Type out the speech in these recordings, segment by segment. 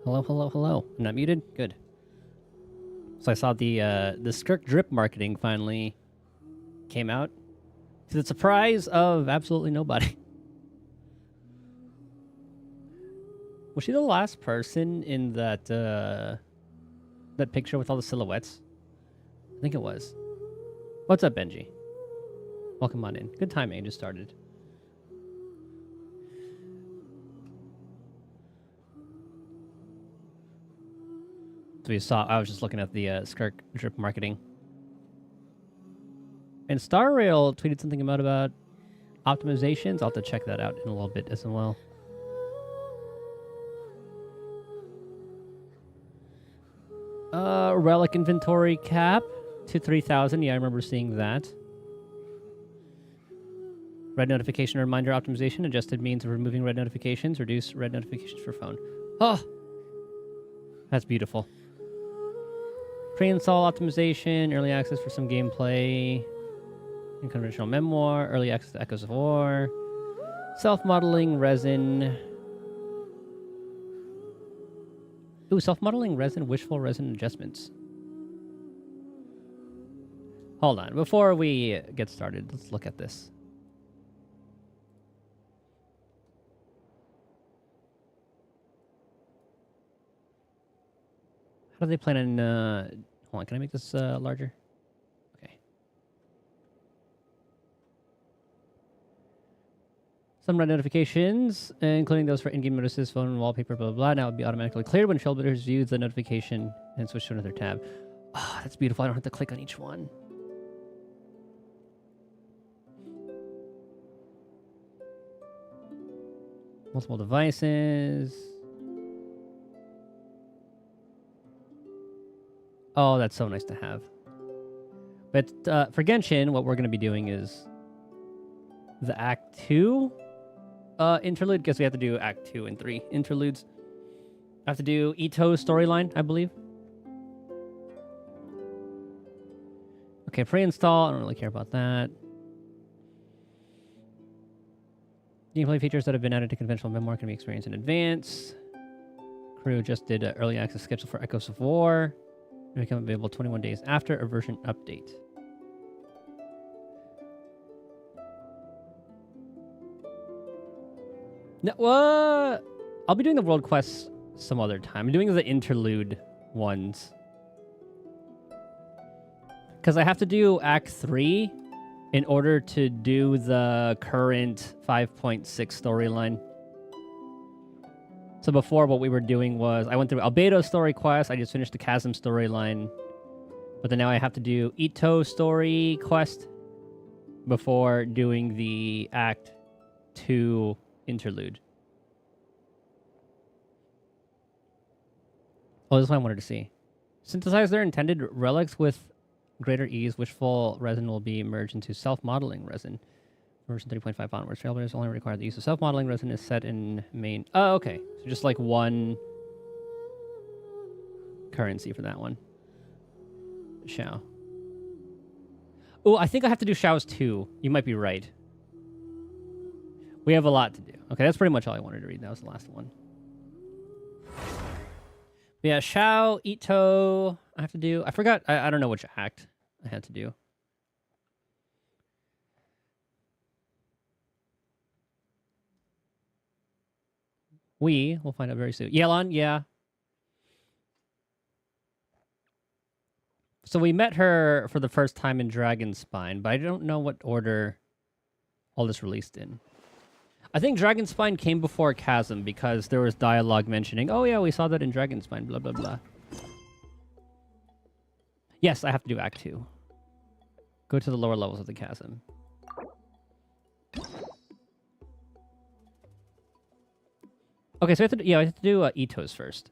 Hello, hello, hello. I'm not muted? Good. So I saw the Skirk drip marketing finally came out, to the surprise of absolutely nobody. Was she the last person in that that picture with all the silhouettes? I think it was. What's up, Benji? Welcome on in. Good timing, just started. So we saw, I was just looking at the Skirk drip marketing. And Star Rail tweeted something about optimizations. I'll have to check that out in a little bit as well. Relic inventory cap to 3,000. Yeah, I remember seeing that. Red notification reminder optimization. Adjusted means of removing red notifications. Reduce red notifications for phone. Oh! That's beautiful. Pre-install optimization. Early access for some gameplay. Unconventional memoir. Early access to Echoes of War. Self-modeling resin. Ooh, self-modeling resin, wishful resin adjustments. Hold on. Before we get started, let's look at this. How do they plan on... hold on, can I make this larger? Okay. Some red notifications, including those for in-game notices, phone and wallpaper, blah, blah, blah. Now it would be automatically cleared when shellbuilders view the notification and switch to another tab. Oh, that's beautiful. I don't have to click on each one. Multiple devices. Oh, that's so nice to have. But for Genshin, what we're going to be doing is the Act 2 interlude, because we have to do Act 2 and 3 interludes. I have to do Itto's storyline, I believe. Okay, pre-install. I don't really care about that. Gameplay features that have been added to conventional memoir can be experienced in advance. Crew just did an early access schedule for Echoes of War. It'll become available 21 days after a version update. No, what? I'll be doing the world quests some other time. I'm doing the interlude ones. Because I have to do Act 3 in order to do the current 5.6 storyline. So before, what we were doing was, I went through Albedo's story quest, I just finished the Chasm storyline. But then now I have to do Itto story quest before doing the Act 2 interlude. Oh, this is what I wanted to see. Synthesize their intended relics with greater ease. Wishful resin will be merged into self-modeling resin. Version 3.5 onwards. Trailblazers only require the use of self-modeling resin is set in main... Oh, okay. So just like one currency for that one. Shao. Oh, I think I have to do Shao's too. You might be right. We have a lot to do. Okay, that's pretty much all I wanted to read. That was the last one. But yeah, Shao, Itto, I have to do. I forgot. I don't know which act I had to do. We'll find out very soon. Yelan, yeah. So we met her for the first time in Dragonspine, but I don't know what order all this released in. I think Dragonspine came before Chasm because there was dialogue mentioning, oh yeah, we saw that in Dragonspine, blah, blah, blah. Yes, I have to do Act 2. Go to the lower levels of the Chasm. Okay, so I have to do Itto's first.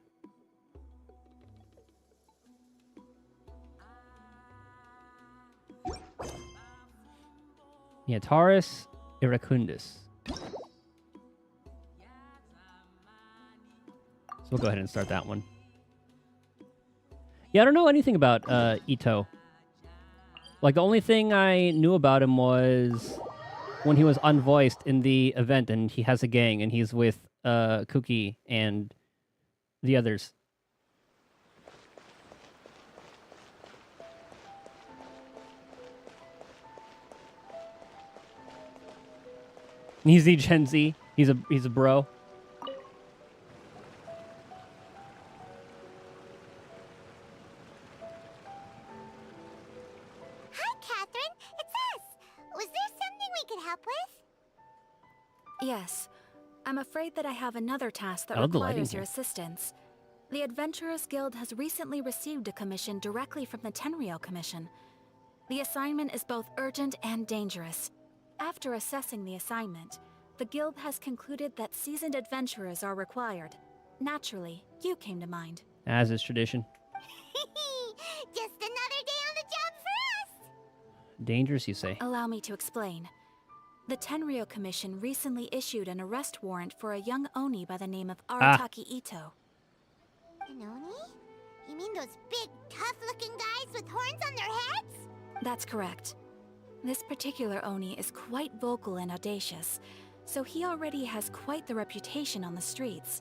Yeah, Taurus Iracundus. So we'll go ahead and start that one. Yeah, I don't know anything about Itto. Like, the only thing I knew about him was when he was unvoiced in the event, and he has a gang, and he's with Kuki and the others. He's the Gen Z. He's a bro. Hi, Catherine. It's us. Was there something we could help with? Yes. I'm afraid that I have another task that I love the lighting requires your here. assistance. The Adventurers Guild has recently received a commission directly from the Tenryou Commission. The assignment is both urgent and dangerous. After assessing the assignment, the Guild has concluded that seasoned adventurers are required. Naturally, you came to mind. As is tradition. Just another day on the job for us. Dangerous, you say? Allow me to explain. The Tenryou Commission recently issued an arrest warrant for a young Oni by the name of Arataki Itto. An Oni? You mean those big, tough-looking guys with horns on their heads? That's correct. This particular Oni is quite vocal and audacious, so he already has quite the reputation on the streets.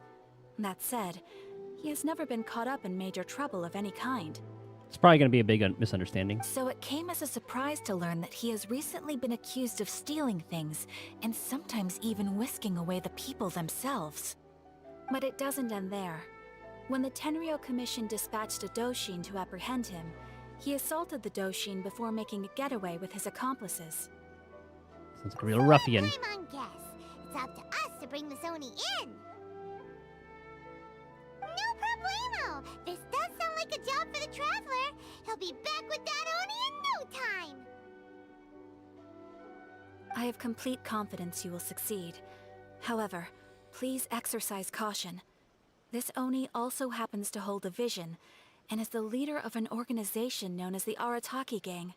That said, he has never been caught up in major trouble of any kind. It's probably going to be a big misunderstanding. So it came as a surprise to learn that he has recently been accused of stealing things, and sometimes even whisking away the people themselves. But it doesn't end there. When the Tenryou Commission dispatched a Doshin to apprehend him, he assaulted the Doshin before making a getaway with his accomplices. Sounds like a real ruffian. I'm on guess. It's up to us to bring this Oni in. No problemo. This does sound like a job for the Traveler. He'll be back with that Oni in no time. I have complete confidence you will succeed. However, please exercise caution. This Oni also happens to hold a vision, and is the leader of an organization known as the Arataki Gang.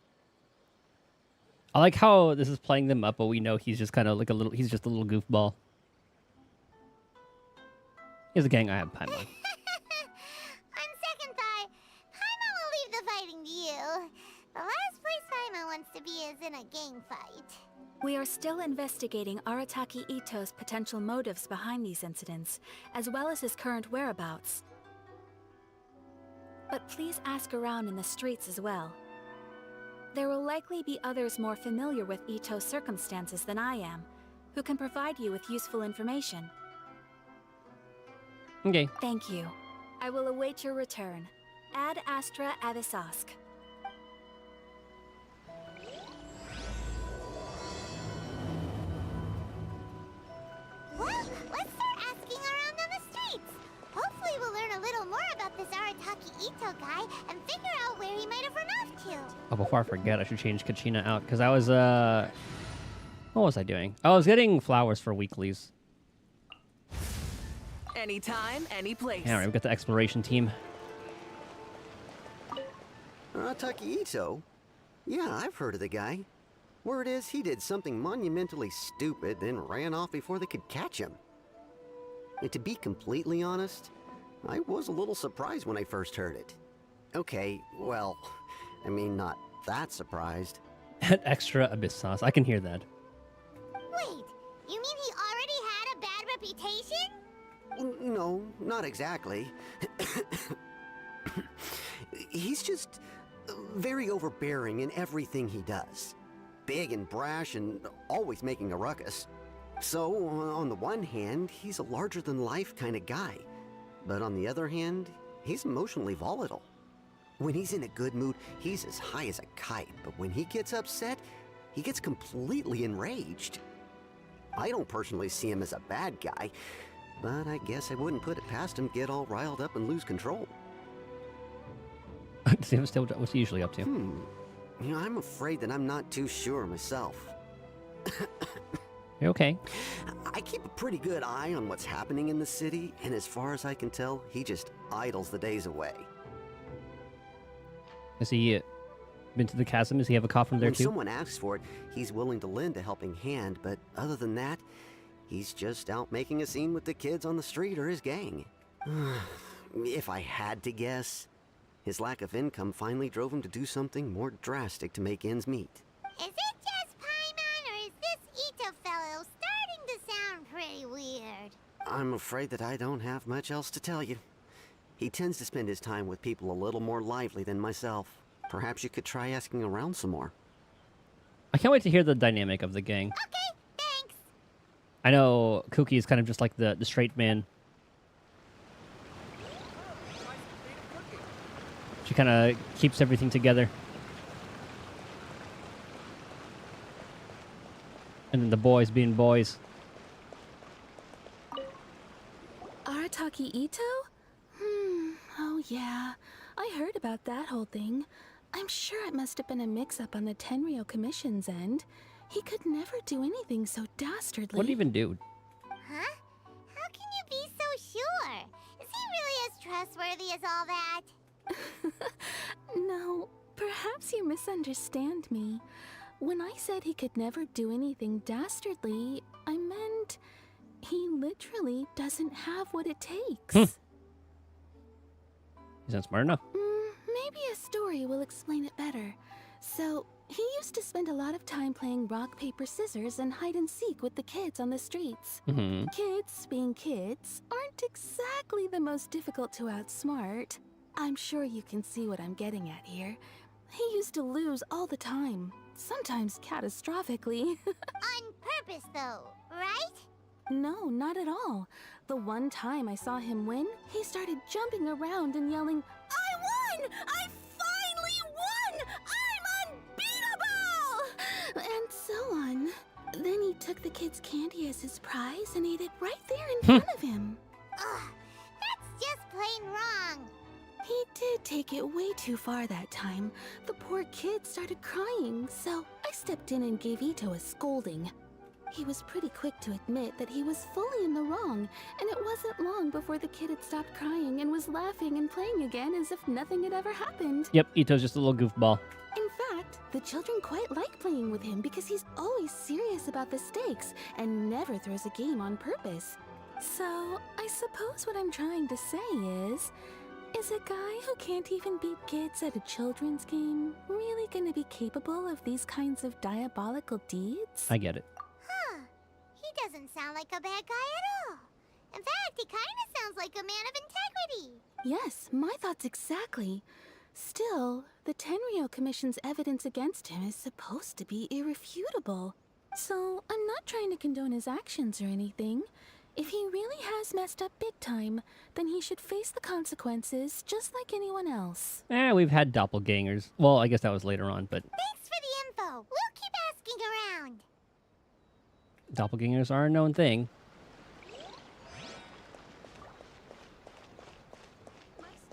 I like how this is playing them up, but we know he's just kind of like he's just a little goofball. He's a gang I have Paimon. On second thought, Paimon will leave the fighting to you. The last place Paimon wants to be is in a gang fight. We are still investigating Arataki Itto's potential motives behind these incidents, as well as his current whereabouts. But please ask around in the streets as well. There will likely be others more familiar with Itto's circumstances than I am, who can provide you with useful information. Okay. Thank you. I will await your return. Ad Astra Avisask. Well, let's start asking around on the streets. Hopefully we'll learn a little more about this Arataki Itto guy and figure out where he might have run off to. Oh, before I forget, I should change Kachina out because I was what was I doing? I was getting flowers for weeklies. Anytime, any place. All right, we've got the exploration team. Arataki Itto? Yeah, I've heard of the guy. Word is he did something monumentally stupid, then ran off before they could catch him. And to be completely honest, I was a little surprised when I first heard it. Okay, well, I mean, not that surprised. Extra abyss sauce. I can hear that. Wait, you mean he already had a bad reputation? No, not exactly. He's just very overbearing in everything he does. Big and brash and always making a ruckus. So, on the one hand, he's a larger-than-life kind of guy. But on the other hand, he's emotionally volatile. When he's in a good mood, he's as high as a kite. But when he gets upset, he gets completely enraged. I don't personally see him as a bad guy, but I guess I wouldn't put it past him to get all riled up and lose control. What's he usually up to? You know, I'm afraid that I'm not too sure myself. You okay? I keep a pretty good eye on what's happening in the city, and as far as I can tell, he just idles the days away. Has he been to the chasm? Does he have a coffin there When too? someone asks for it, he's willing to lend a helping hand, but other than that, he's just out making a scene with the kids on the street or his gang. If I had to guess, his lack of income finally drove him to do something more drastic to make ends meet. Is it just Paimon, or is this Itto fellow starting to sound pretty weird? I'm afraid that I don't have much else to tell you. He tends to spend his time with people a little more lively than myself. Perhaps you could try asking around some more. I can't wait to hear the dynamic of the gang. Okay, thanks. I know Cookie is kind of just like the straight man. She kind of keeps everything together. And then the boys being boys. Arataki Itto? Oh yeah. I heard about that whole thing. I'm sure it must have been a mix-up on the Tenryou Commission's end. He could never do anything so dastardly. What did he even do? Huh? How can you be so sure? Is he really as trustworthy as all that? No, perhaps you misunderstand me. When I said he could never do anything dastardly, I meant he literally doesn't have what it takes. He's not smart enough. Maybe a story will explain it better. So, he used to spend a lot of time playing rock, paper, scissors and hide and seek with the kids on the streets. Kids, being kids, aren't exactly the most difficult to outsmart. I'm sure you can see what I'm getting at here. He used to lose all the time, sometimes catastrophically. On purpose, though, right? No, not at all. The one time I saw him win, he started jumping around and yelling, "I won! I finally won! I'm unbeatable!" And so on. Then he took the kid's candy as his prize and ate it right there in front of him. Ugh, that's just plain wrong. He did take it way too far that time. The poor kid started crying, so I stepped in and gave Itto a scolding. He was pretty quick to admit that he was fully in the wrong, and it wasn't long before the kid had stopped crying and was laughing and playing again as if nothing had ever happened. Yep, Ito's just a little goofball. In fact, the children quite like playing with him because he's always serious about the stakes and never throws a game on purpose. So, I suppose what I'm trying to say is a guy who can't even beat kids at a children's game really gonna be capable of these kinds of diabolical deeds? I get it. Huh. He doesn't sound like a bad guy at all. In fact, he kind of sounds like a man of integrity. Yes, my thoughts exactly. Still, the Tenryou Commission's evidence against him is supposed to be irrefutable. So, I'm not trying to condone his actions or anything. If he really has messed up big time, then he should face the consequences just like anyone else. We've had doppelgangers. Well, I guess that was later on, but Thanks for the info. We'll keep asking around. doppelgangers are a known thing.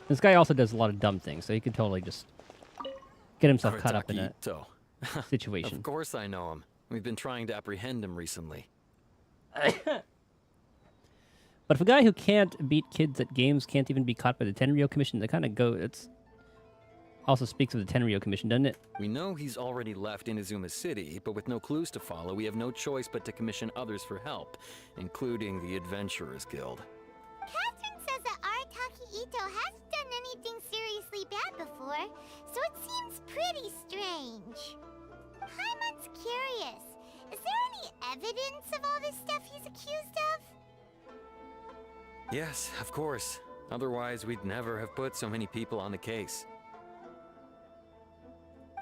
This guy also does a lot of dumb things, so he could totally just get himself caught up in a Itto. situation. Of course I know him. We've been trying to apprehend him recently. But if a guy who can't beat kids at games can't even be caught by the Tenryou Commission, that kind of it's also speaks of the Tenryou Commission, doesn't it? We know he's already left Inazuma City, but with no clues to follow, we have no choice but to commission others for help, including the Adventurers Guild. Catherine says that Arataki Itto hasn't done anything seriously bad before, so it seems pretty strange. Paimon's curious. Is there any evidence of all this stuff he's accused of? Yes, of course. Otherwise, we'd never have put so many people on the case.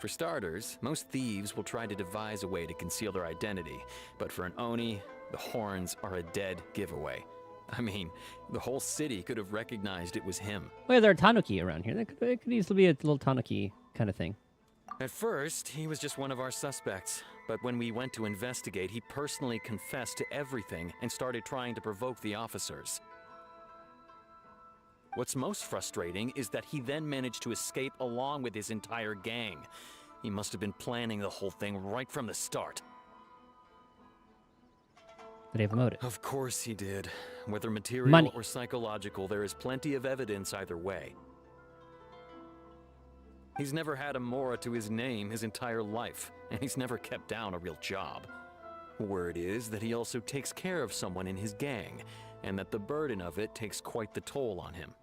For starters, most thieves will try to devise a way to conceal their identity, but for an Oni, the horns are a dead giveaway. I mean, the whole city could have recognized it was him. Well, there are Tanuki around here. It could easily be a little Tanuki kind of thing. At first, he was just one of our suspects, but when we went to investigate, he personally confessed to everything and started trying to provoke the officers. What's most frustrating is that he then managed to escape along with his entire gang. He must have been planning the whole thing right from the start. Did he have a motive? Of course he did. Whether material Money. or psychological, there is plenty of evidence either way. He's never had a Mora to his name his entire life, and he's never kept down a real job. Word is that he also takes care of someone in his gang, and that the burden of it takes quite the toll on him.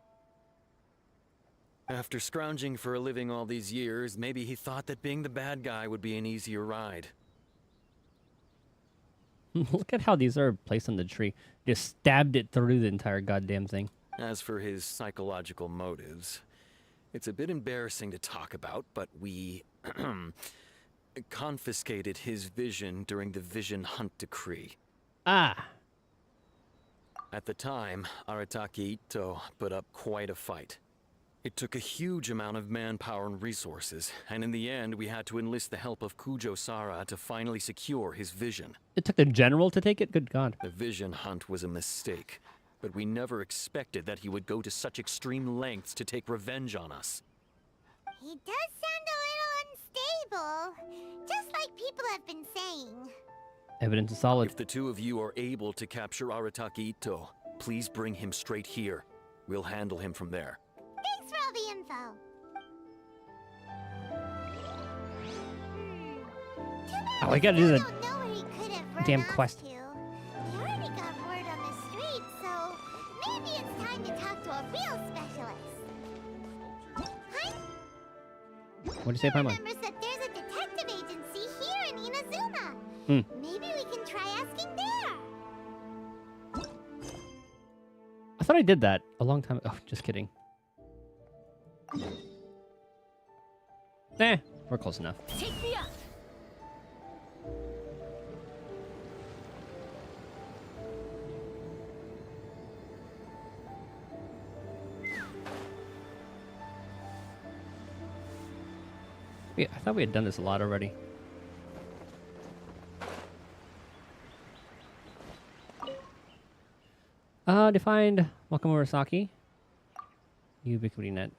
After scrounging for a living all these years, maybe he thought that being the bad guy would be an easier ride. Look at how these are placed on the tree. Just stabbed it through the entire goddamn thing. As for his psychological motives, it's a bit embarrassing to talk about, but we confiscated his vision during the Vision Hunt Decree. Ah. At the time, Arataki Itto put up quite a fight. It took a huge amount of manpower and resources, and in the end, we had to enlist the help of Kujo Sara to finally secure his vision. It took the general to take it? Good God. The Vision Hunt was a mistake, but we never expected that he would go to such extreme lengths to take revenge on us. He does sound a little unstable, just like people have been saying. Evidence is solid. If the two of you are able to capture Arataki Itto, please bring him straight here. We'll handle him from there. Thanks for all the info. Oh, I gotta do the Don't know where he could have run damn off quest. to. He already got word on the street, so maybe it's time to talk to a real specialist. Hi. What do you say, Paimon? Remembers that there's a detective agency here in Inazuma. Maybe we can try asking there. I thought I did that a long time ago. Oh, just kidding. We're close enough. Take me up. Yeah, I thought we had done this a lot already. Defined Wakamurasaki. Ubiquity net.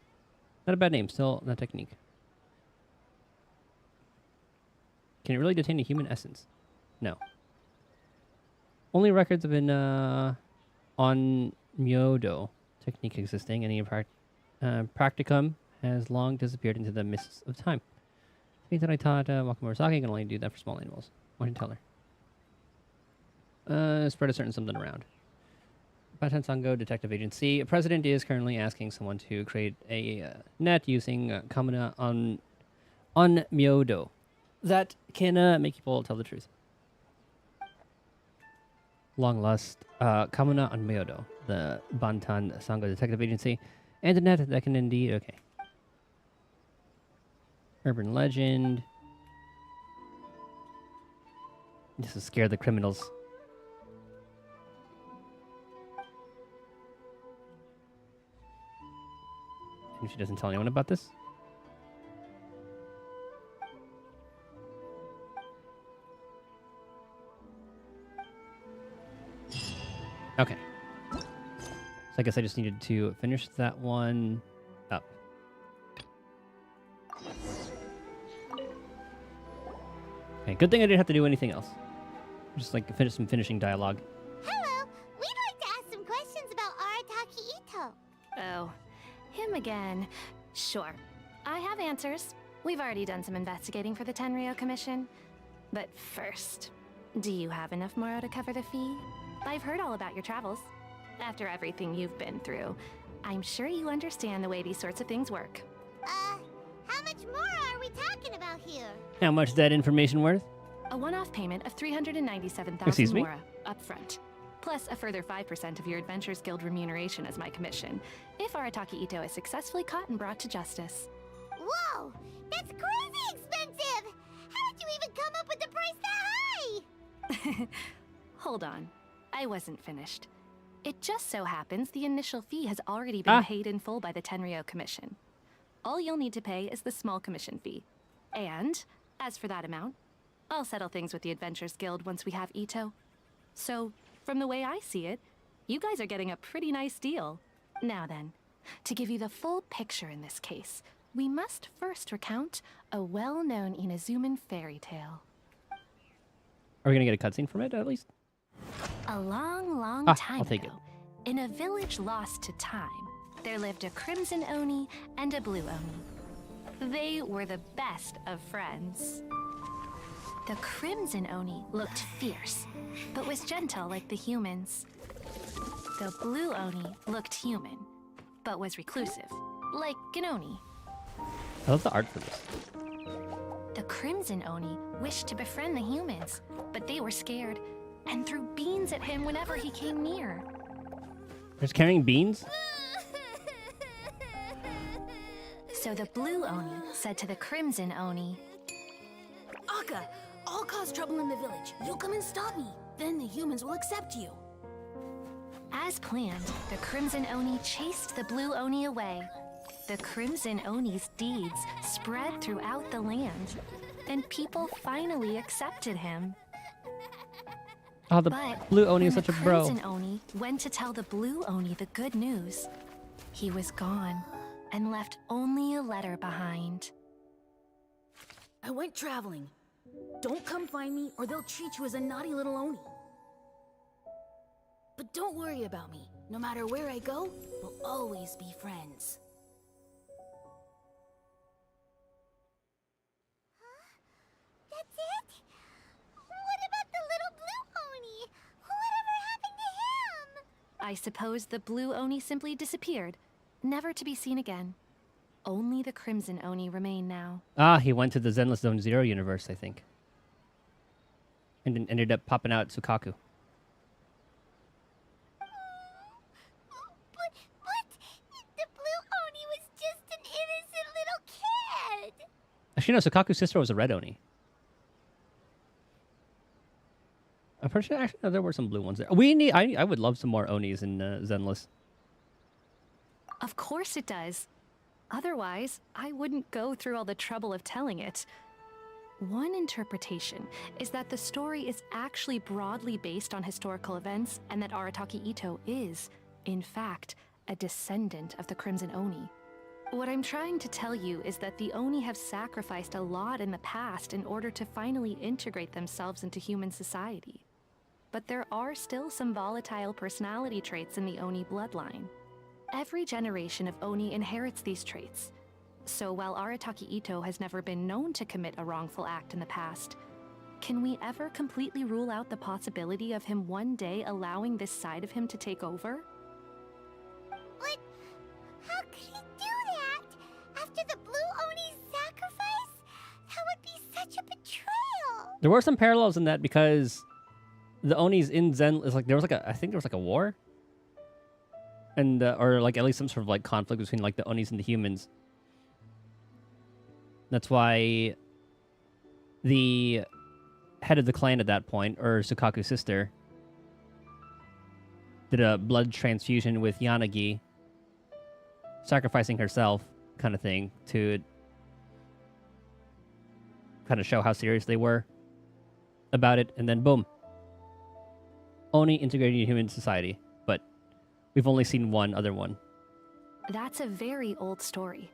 Not a bad name, still not technique. Can it really detain a human essence? No. Only records have been on Myodo technique existing. Any practicum has long disappeared into the mists of time. The things that I taught Wakamurasaki can only do that for small animals. Why didn't tell her? Spread a certain something around. Batan Sango Detective Agency. President is currently asking someone to create a net using Kamuna on Myodo that can make people tell the truth. Long Lust, Kamuna on Myodo, the Bantan Sango Detective Agency, and a net that can indeed... Okay. Urban legend. This will scare the criminals. And she doesn't tell anyone about this? Okay. So I guess I just needed to finish that one up. Okay, good thing I didn't have to do anything else. Just like finish some finishing dialogue. Hello, we'd like to ask some questions about Arataki Itto. Oh, him again. Sure. I have answers. We've already done some investigating for the Tenryou Commission. But first, do you have enough Moro to cover the fee? I've heard all about your travels. After everything you've been through, I'm sure you understand the way these sorts of things work. How much more are we talking about here? How much is that information worth? A one-off payment of 397,000 Excuse me? Mora up front, plus a further 5% of your Adventures Guild remuneration as my commission, if Arataki Itto is successfully caught and brought to justice. Whoa, that's crazy expensive! How did you even come up with the price that high? Hold on, I wasn't finished. It just so happens the initial fee has already been paid in full by the Tenryou Commission. All you'll need to pay is the small commission fee. And, as for that amount, I'll settle things with the Adventures Guild once we have Itto. So, from the way I see it, you guys are getting a pretty nice deal. Now then, to give you the full picture in this case, we must first recount a well-known Inazuman fairy tale. Are we gonna get a cutscene from it, at least? A long time I'll take ago, in a village lost to time, there lived a Crimson Oni and a Blue Oni. They were the best of friends. The Crimson Oni looked fierce, but was gentle like the humans. The Blue Oni looked human, but was reclusive, like an Oni. I love the art for this. The Crimson Oni wished to befriend the humans, but they were scared and threw beans at him whenever he came near. Just carrying beans? So the Blue Oni said to the Crimson Oni, Akka, I'll cause trouble in the village. You'll come and stop me. Then the humans will accept you. as planned, the Crimson Oni chased the Blue Oni away. The Crimson Oni's deeds spread throughout the land, and people finally accepted him. Oh, the But Blue Oni is when such a the bro. Crimson Oni went to tell the Blue Oni the good news, he was gone and left only a letter behind. I went traveling. Don't come find me or they'll treat you as a naughty little Oni. But don't worry about me. No matter where I go, we'll always be friends. That's it? What about the little blue Oni? Whatever happened to him? I suppose the Blue Oni simply disappeared, never to be seen again. Only the Crimson Oni remain now. Ah, he went to the Zenless Zone Zero universe, I think. And then ended up popping out Sukaku. But the blue Oni was just an innocent little kid. Actually, no, Sukaku's sister was a red Oni. I'm pretty sure, actually, no, there were some blue ones there. I would love some more Onis in Zenless. Of course it does. Otherwise, I wouldn't go through all the trouble of telling it. One interpretation is that the story is actually broadly based on historical events and that Arataki Itto is, in fact, a descendant of the Crimson Oni. What I'm trying to tell you is that the Oni have sacrificed a lot in the past in order to finally integrate themselves into human society. But there are still some volatile personality traits in the Oni bloodline. Every generation of Oni inherits these traits. So while Arataki Itto has never been known to commit a wrongful act in the past, can we ever completely rule out the possibility of him one day allowing this side of him to take over? But how could he do that? After the blue Oni's sacrifice? That would be such a betrayal. There were some parallels in that because the Onis in Zen is like I think there was like a war, and or like at least some sort of like conflict between like the Onis and the humans. That's why the head of the clan at that point, or Sukaku's sister, did a blood transfusion with Yanagi, sacrificing herself, kind of thing, to kind of show how serious they were about it, and then boom. Oni integrated in human society, but we've only seen one other one. That's a very old story.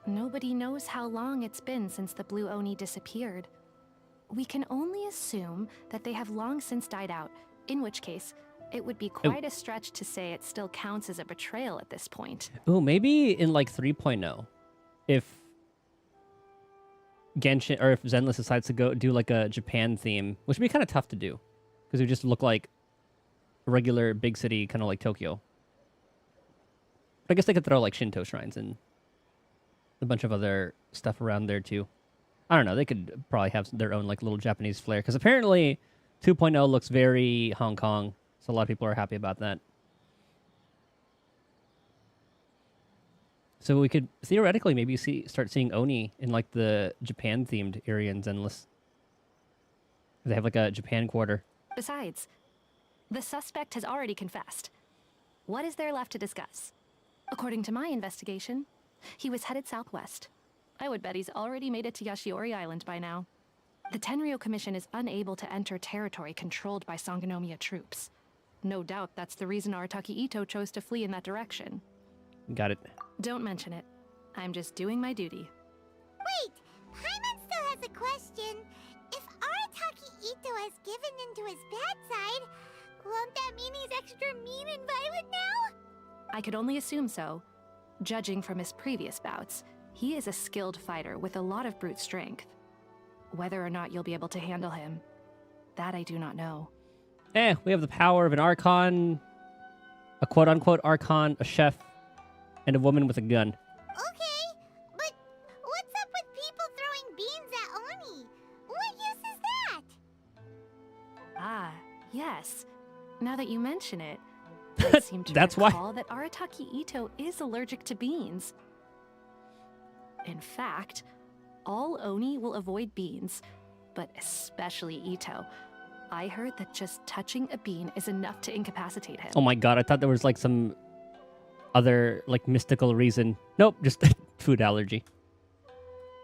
Nobody knows how long it's been since the Blue Oni disappeared. We can only assume that they have long since died out, in which case, it would be quite a stretch to say it still counts as a betrayal at this point. Ooh, maybe in like 3.0, if Genshin, or if Zenless decides to go do like a Japan theme, which would be kind of tough to do, because it would just look like a regular big city, kind of like Tokyo. But I guess they could throw like Shinto shrines and a bunch of other stuff around there too. I don't know. They could probably have their own like little Japanese flair, because apparently 2.0 looks very Hong Kong, so a lot of people are happy about that. So we could theoretically maybe start seeing Oni in like the Japan themed area in Zenless. They have like a Japan quarter. Besides, the suspect has already confessed. What is there left to discuss? According to my investigation, he was headed southwest. I would bet he's already made it to Yashiori Island by now. The Tenryou Commission is unable to enter territory controlled by Sangonomiya troops. No doubt that's the reason Arataki Itto chose to flee in that direction. Got it. Don't mention it. I'm just doing my duty. Wait, Paimon still has a question. If Arataki Itto has given into his bad side, won't that mean he's extra mean and violent now? I could only assume so. Judging from his previous bouts, he is a skilled fighter with a lot of brute strength. Whether or not you'll be able to handle him, that I do not know. We have the power of an Archon, a quote-unquote Archon, a chef, and a woman with a gun. Okay, but what's up with people throwing beans at Oni? What use is that? Ah, yes. Now that you mention it, I seem to That's why. recall that Arataki Itto is allergic to beans. In fact, all Oni will avoid beans, but especially Itto. I heard that just touching a bean is enough to incapacitate him. Oh my god, I thought there was like some other like mystical reason. Nope, just food allergy.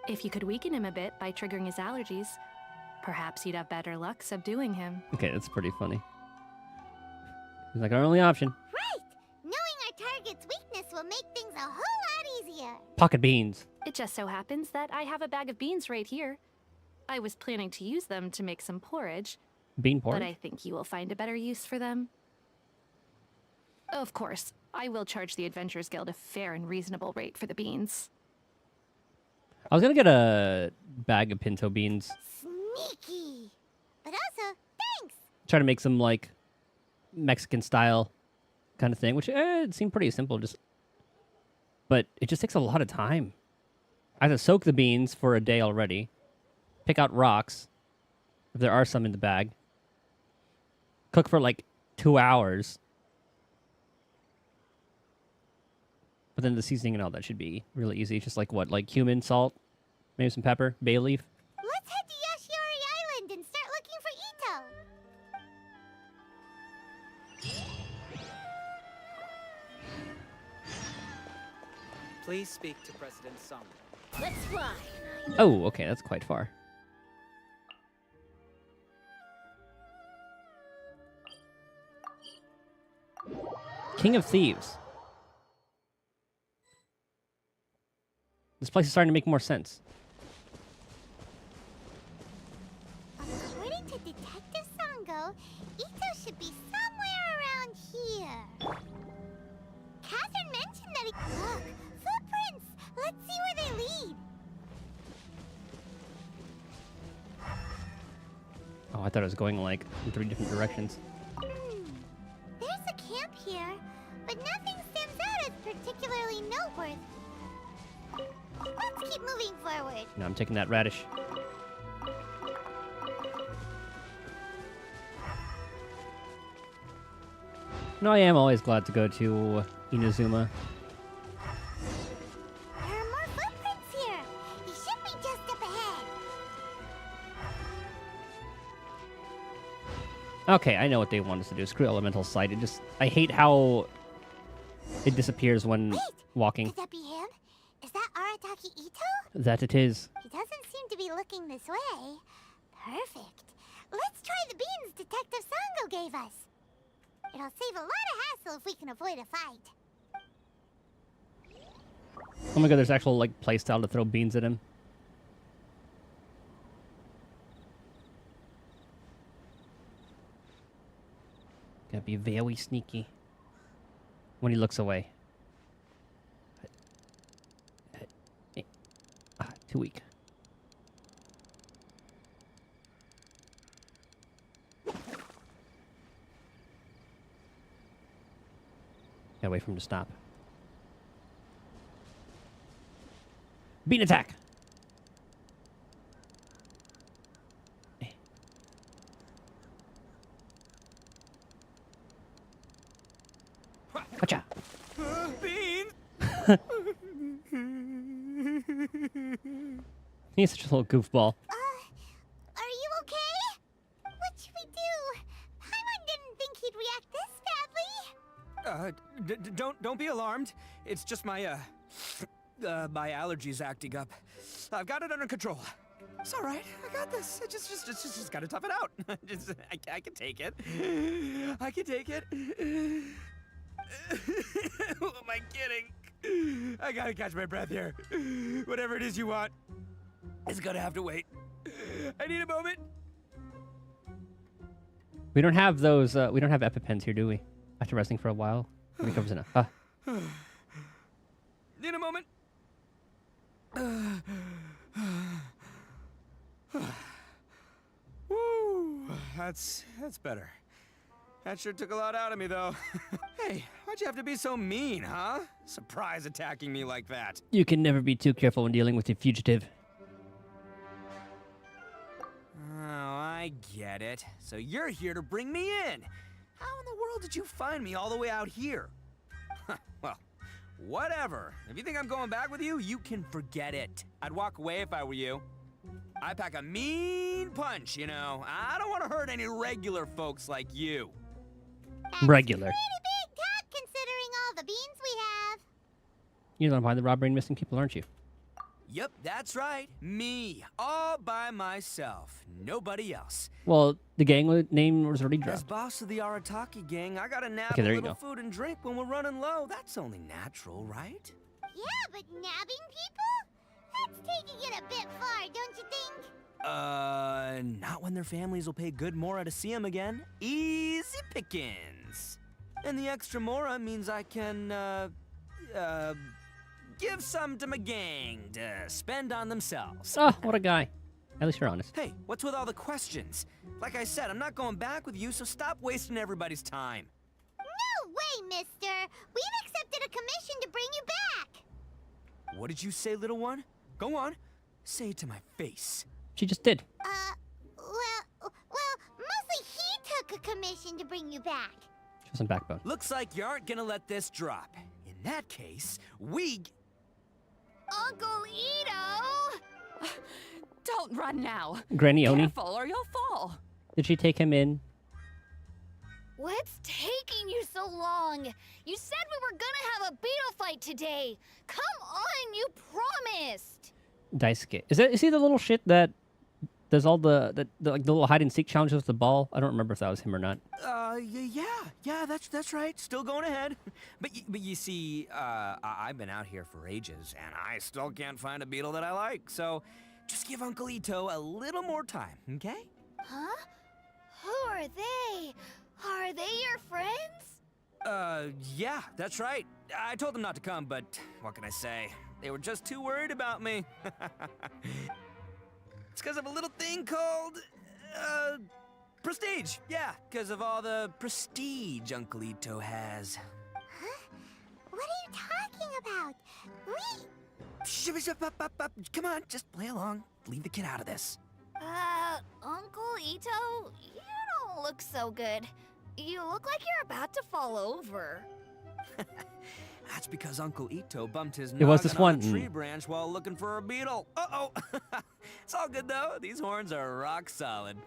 If you could weaken him a bit by triggering his allergies, perhaps you'd have better luck subduing him. Okay, that's pretty funny. He's like our only option. Right! Knowing our target's weakness will make things a whole lot easier. Pocket beans. It just so happens that I have a bag of beans right here. I was planning to use them to make some porridge, Bean porridge. but I think you will find a better use for them. Of course, I will charge the Adventurers Guild a fair and reasonable rate for the beans. I was gonna get a bag of pinto beans. Sneaky! But also, thanks! Try to make some like Mexican style kind of thing, which it seemed pretty simple. But it just takes a lot of time. I have to soak the beans for a day already. Pick out rocks, if there are some in the bag. Cook for like 2 hours. But then the seasoning and all that should be really easy. Just like what? Like cumin, salt, maybe some pepper, bay leaf. Let's head to Yashiori Island and start looking for Itto. Please speak to President Song. Let's fly. Oh, okay, that's quite far. King of Thieves. This place is starting to make more sense. According to Detective Sango, Itto should be somewhere around here. Catherine mentioned that he... Look! Footprints! Let's see where they lead. Oh, I thought it was going like in 3 different directions. There's a camp here, but nothing stands out as particularly noteworthy. Let's keep moving forward. No, I'm taking that radish. No, I am always glad to go to Inazuma. There are more footprints here. He should be just up ahead. Okay, I know what they want us to do. Screw Elemental Sight. I hate how it disappears when Wait! walking. Could that be him? Is that Arataki Itto? That it is. He doesn't seem to be looking this way. Perfect. Let's try the beans Detective Sango gave us. It'll save a lot of hassle if we can avoid a fight. Oh my god, there's actual like playstyle to throw beans at him. Gotta be very sneaky when he looks away. Too weak. Gotta wait for him to stop. Bean attack! Gotcha! Beans! He's such a little goofball. Are you okay? What should we do? Paimon didn't think he'd react this badly. Don't be alarmed. It's just my my allergies acting up. I've got it under control. It's all right. I got this. I just gotta tough it out. I can take it. I can take it. Who am I kidding? I gotta catch my breath here. Whatever it is you want, it's gonna have to wait. I need a moment. We don't have those, we don't have EpiPens here, do we? After resting for a while? It recovers enough. Need a moment. Woo, that's better. That sure took a lot out of me, though. Hey, why'd you have to be so mean, huh? Surprise attacking me like that. You can never be too careful when dealing with a fugitive. Oh, I get it. So you're here to bring me in. How in the world did you find me all the way out here? Well, whatever. If you think I'm going back with you, you can forget it. I'd walk away if I were you. I pack a mean punch, you know. I don't want to hurt any regular folks like you. That's Regular. pretty big talk considering all the beans we have. You're the one behind the robbery and missing people, aren't you? Yep, that's right. Me. All by myself. Nobody else. Well, the gang name was already As dropped. boss of the Arataki gang, I gotta nab Okay, a there you little go. food and drink when we're running low. That's only natural, right? Yeah, but nabbing people? That's taking it a bit far, don't you think? Not when their families will pay good mora to see them again. Easy pickings. And the extra mora means I can, give some to my gang to spend on themselves. Oh, what a guy. At least you're honest. Hey, what's with all the questions? Like I said, I'm not going back with you, so stop wasting everybody's time. No way, mister! We've accepted a commission to bring you back! What did you say, little one? Go on. Say it to my face. She just did. Well, mostly he took a commission to bring you back. She was on backbone. Looks like you aren't gonna let this drop. In that case, Uncle Itto! Don't run now. Granny Oni. Careful or you'll fall. Did she take him in? What's taking you so long? You said we were gonna have a beetle fight today. Come on, you promised. Daisuke. Is he the little shit that does all the little hide and seek challenges with the ball? I don't remember if that was him or not. Yeah, that's right. Still going ahead. But you see, I've been out here for ages, and I still can't find a beetle that I like. So, just give Uncle Itto a little more time, okay? Huh? Who are they? Are they your friends? Yeah, that's right. I told them not to come, but what can I say? They were just too worried about me. It's because of a little thing called, prestige. Yeah, because of all the prestige Uncle Itto has. Huh? What are you talking about? Come on, just play along. Leave the kid out of this. Uncle Itto, you don't look so good. You look like you're about to fall over. That's because Uncle Itto bumped his It was this noggin on one. a tree branch while looking for a beetle. Uh-oh. It's all good, though. These horns are rock solid.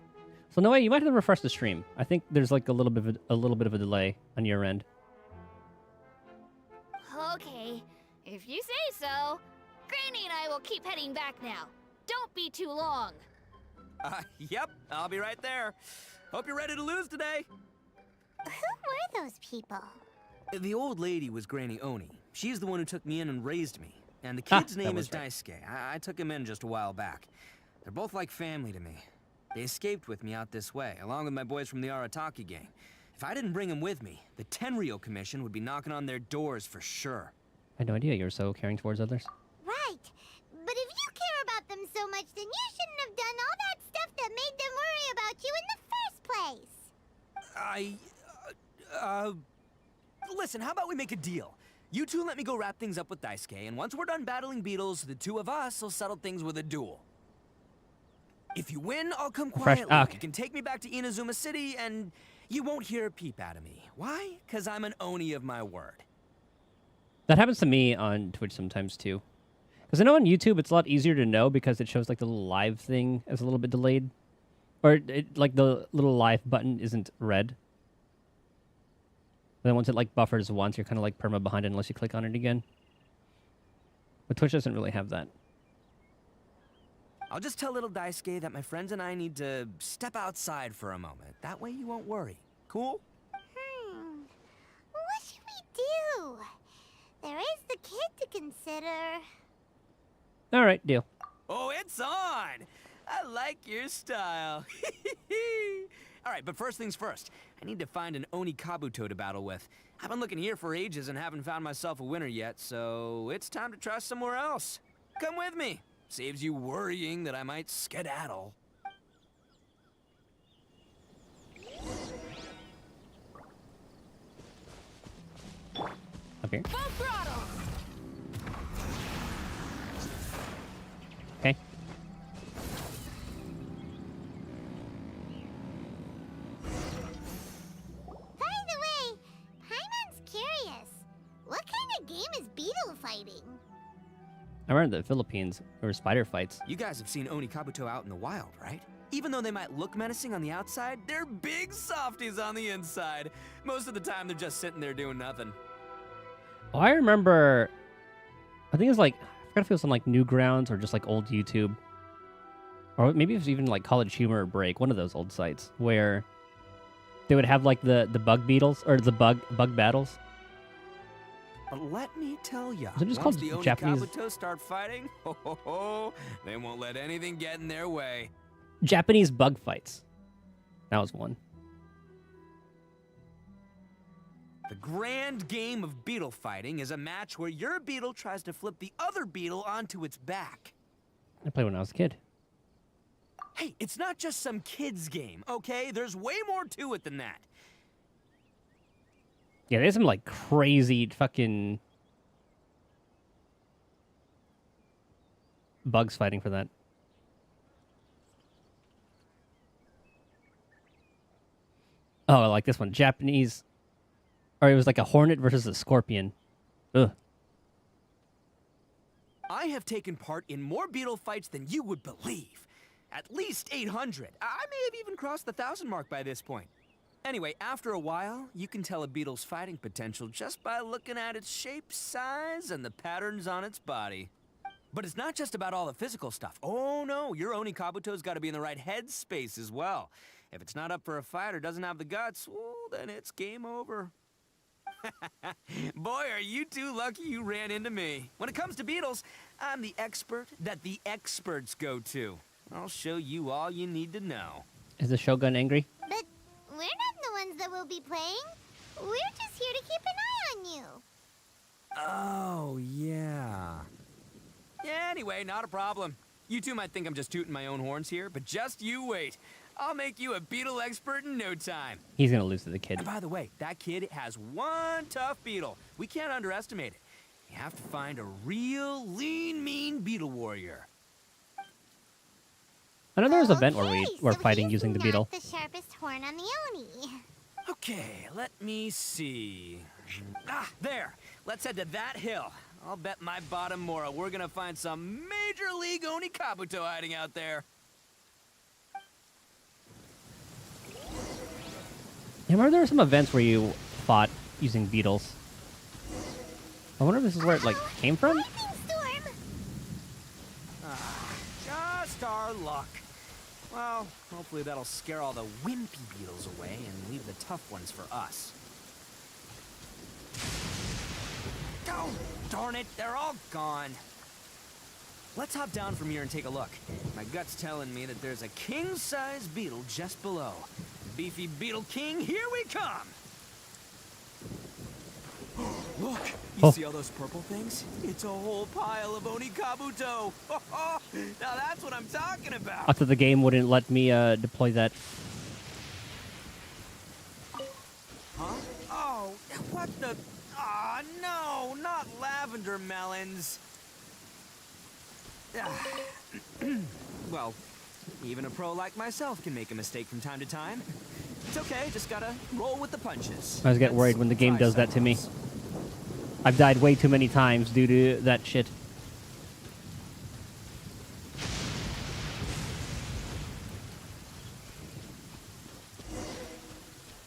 So no way, you might have to refresh the stream. I think there's like a little bit of a delay on your end. Okay, if you say so. Granny and I will keep heading back now. Don't be too long. Yep, I'll be right there. Hope you're ready to lose today. Who were those people? The old lady was Granny Oni. She's the one who took me in and raised me. And the kid's that name was is right. Daisuke. I took him in just a while back. They're both like family to me. They escaped with me out this way, along with my boys from the Arataki gang. If I didn't bring them with me, the Tenryou Commission would be knocking on their doors for sure. I had no idea you were so caring towards others. Right. But if you care about them so much, then you shouldn't have done all that stuff that made them worry about you in the first place. Listen, how about we make a deal? You two let me go wrap things up with Daisuke, and once we're done battling beetles, the two of us will settle things with a duel. If you win, I'll come quietly. Okay. You can take me back to Inazuma City, and you won't hear a peep out of me. Why? Because I'm an Oni of my word. That happens to me on Twitch sometimes too. Because I know on YouTube it's a lot easier to know because it shows like the little live thing is a little bit delayed. Or like the little live button isn't red. Then once it like buffers once, you're kind of like perma behind it unless you click on it again. But Twitch doesn't really have that. I'll just tell little Daisuke that my friends and I need to step outside for a moment. That way you won't worry. Cool? What should we do? There is the kid to consider. All right, deal. Oh, it's on! I like your style. All right, but first things first. I need to find an Oni Kabuto to battle with. I've been looking here for ages and haven't found myself a winner yet, so it's time to try somewhere else. Come with me. Saves you worrying that I might skedaddle. Up here. Full throttle. Okay. fighting. I remember the Philippines, there were spider fights. You guys have seen Oni Kabuto out in the wild, right? Even though they might look menacing on the outside, they're big softies on the inside. Most of the time, they're just sitting there doing nothing. Oh, I remember, I think it was like, I forgot if it was on like Newgrounds or just like old YouTube. Or maybe it was even like College Humor or Break, one of those old sites, where they would have like the bug beetles, or the bug battles. But let me tell ya, Is it just once called the Oni Japanese- Kabuto start fighting, they won't let anything get in their way. Japanese bug fights. That was one. The grand game of beetle fighting is a match where your beetle tries to flip the other beetle onto its back. I played when I was a kid. Hey, it's not just some kid's game, okay? There's way more to it than that. Yeah, there's some like crazy fucking bugs fighting for that. Oh, like this one, Japanese, or it was like a hornet versus a scorpion. Ugh. I have taken part in more beetle fights than you would believe. At least 800. I may have even crossed the 1,000 mark by this point. Anyway, after a while, you can tell a beetle's fighting potential just by looking at its shape, size, and the patterns on its body. But it's not just about all the physical stuff. Oh no, your Oni Kabuto's got to be in the right headspace as well. If it's not up for a fight or doesn't have the guts, well, then it's game over. Boy, are you two lucky you ran into me. When it comes to beetles, I'm the expert that the experts go to. I'll show you all you need to know. Is the Shogun angry? But we're not the ones that will be playing. We're just here to keep an eye on you. Oh, yeah. Yeah, anyway, not a problem. You two might think I'm just tooting my own horns here, but just you wait. I'll make you a beetle expert in no time. He's gonna lose to the kid. And by the way, that kid has one tough beetle. We can't underestimate it. You have to find a real lean, mean beetle warrior. I know there was an event where Okay, we were so fighting he's using the not beetle. the sharpest horn on the Oni. Okay, let me see. Ah, there. Let's head to that hill. I'll bet my bottom Mora we're gonna find some major league Oni Kabuto hiding out there. I remember there were some events where you fought using beetles. I wonder if this is where it like came from. Lightning storm! Just our luck. Well, hopefully that'll scare all the wimpy beetles away and leave the tough ones for us. Oh, darn it, they're all gone. Let's hop down from here and take a look. My gut's telling me that there's a king-size beetle just below. Beefy Beetle King, here we come! Look, you see all those purple things? It's a whole pile of Oni Kabuto! Now that's what I'm talking about! After the game wouldn't let me deploy that. Huh? Oh, what the... Ah, no, not lavender melons. Well, even a pro like myself can make a mistake from time to time. It's okay, just gotta roll with the punches. I always get worried when the game does that to me. I've died way too many times due to that shit.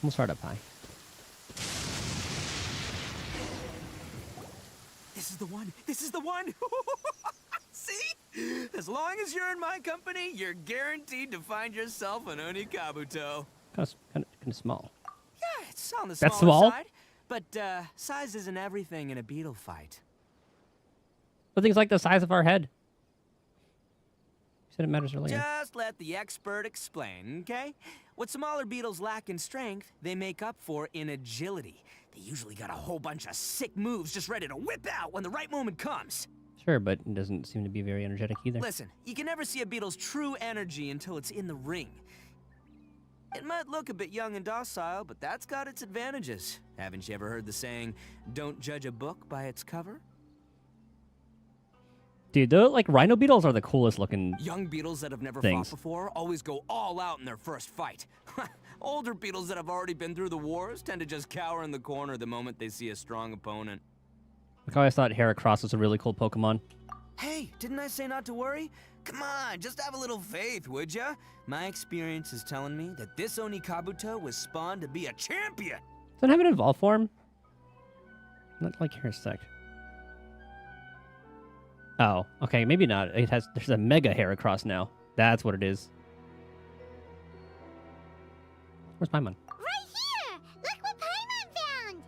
We'll start up high. This is the one! This is the one! See? As long as you're in my company, you're guaranteed to find yourself an Oni Kabuto. Kind of small. Yeah, it's on the That's smaller small? side. But size isn't everything in a beetle fight. But things like the size of our head. You said it matters earlier. Just let the expert explain, okay? What smaller beetles lack in strength, they make up for in agility. They usually got a whole bunch of sick moves just ready to whip out when the right moment comes. Sure, but it doesn't seem to be very energetic either. Listen, you can never see a beetle's true energy until it's in the ring. It might look a bit young and docile, but that's got its advantages. Haven't you ever heard the saying, don't judge a book by its cover? Dude, the like rhino beetles are the coolest looking. Young beetles that have never things. fought before always go all out in their first fight. Older beetles that have already been through the wars tend to just cower in the corner the moment they see a strong opponent. Like, I always thought Heracross was a really cool Pokemon. Hey, didn't I say not to worry? Come on, just have a little faith, would ya? My experience is telling me that this Oni Kabuto was spawned to be a champion. Does it have an evolved form? Not like here a sec. Oh, okay, maybe not. It has. There's a Mega Heracross now. That's what it is. Where's Paimon? Right here! Look what Paimon found!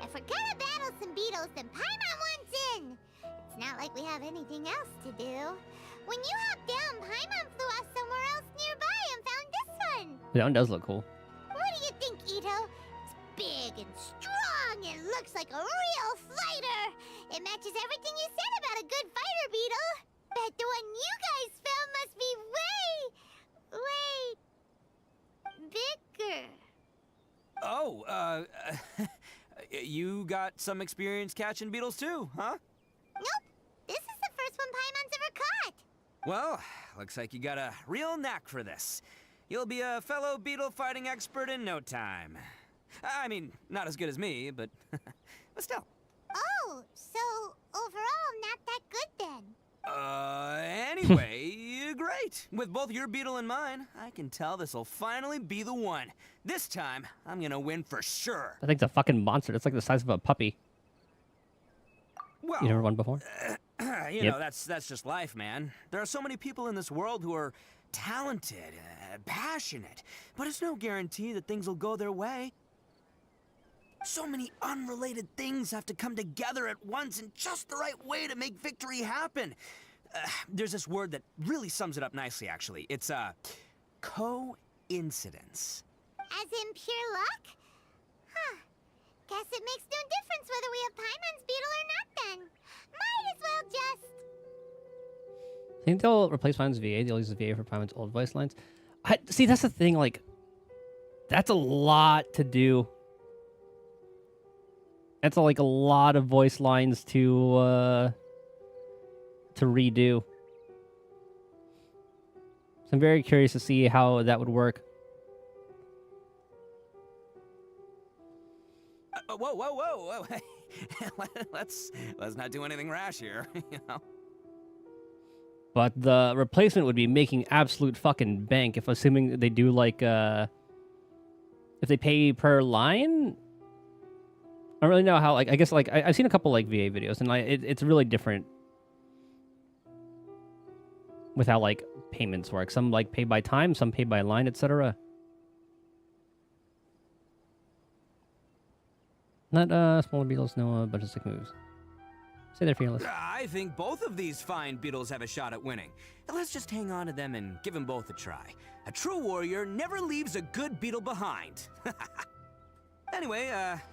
If we're gonna battle some beetles, then Paimon wants in! It's not like we have anything else to do. When you hopped down, Paimon flew off somewhere else nearby and found this one! That one does look cool. What do you think, Itto? It's big and strong and looks like a real fighter! It matches everything you said about a good fighter beetle! Bet the one you guys found must be way bigger. Oh, you got some experience catching beetles too, huh? Nope. This is the first one Paimon's ever caught. Well, looks like you got a real knack for this. You'll be a fellow beetle fighting expert in no time. I mean, not as good as me, but still. Oh, so overall not that good then. Anyway, great. With both your beetle and mine, I can tell this'll finally be the one. This time, I'm gonna win for sure. That thing's a fucking monster. It's like the size of a puppy. Well, You never won before? you know, that's just life, man. There are so many people in this world who are talented, passionate, but it's no guarantee that things will go their way. So many unrelated things have to come together at once in just the right way to make victory happen. There's this word that really sums it up nicely, actually. It's, coincidence. As in pure luck? Huh. Guess it makes no difference whether we have Paimon's beetle or not then. Might as well just... I think they'll replace Paimon's VA. They'll use the VA for Paimon's old voice lines. See, that's the thing. Like, that's a lot to do. That's like a lot of voice lines to redo. So I'm very curious to see how that would work. Whoa. let's not do anything rash here, you know. But the replacement would be making absolute fucking bank if assuming they do like if they pay per line. I don't really know how, like, I guess, like, I've seen a couple, like, VA videos, and, like, it's really different with how, like, payments work. Some, like, pay by time, some pay by line, etc. Not, smaller beetles know a bunch of sick moves. Stay there, fearless. I think both of these fine beetles have a shot at winning. Let's just hang on to them and give them both a try. A true warrior never leaves a good beetle behind. Anyway,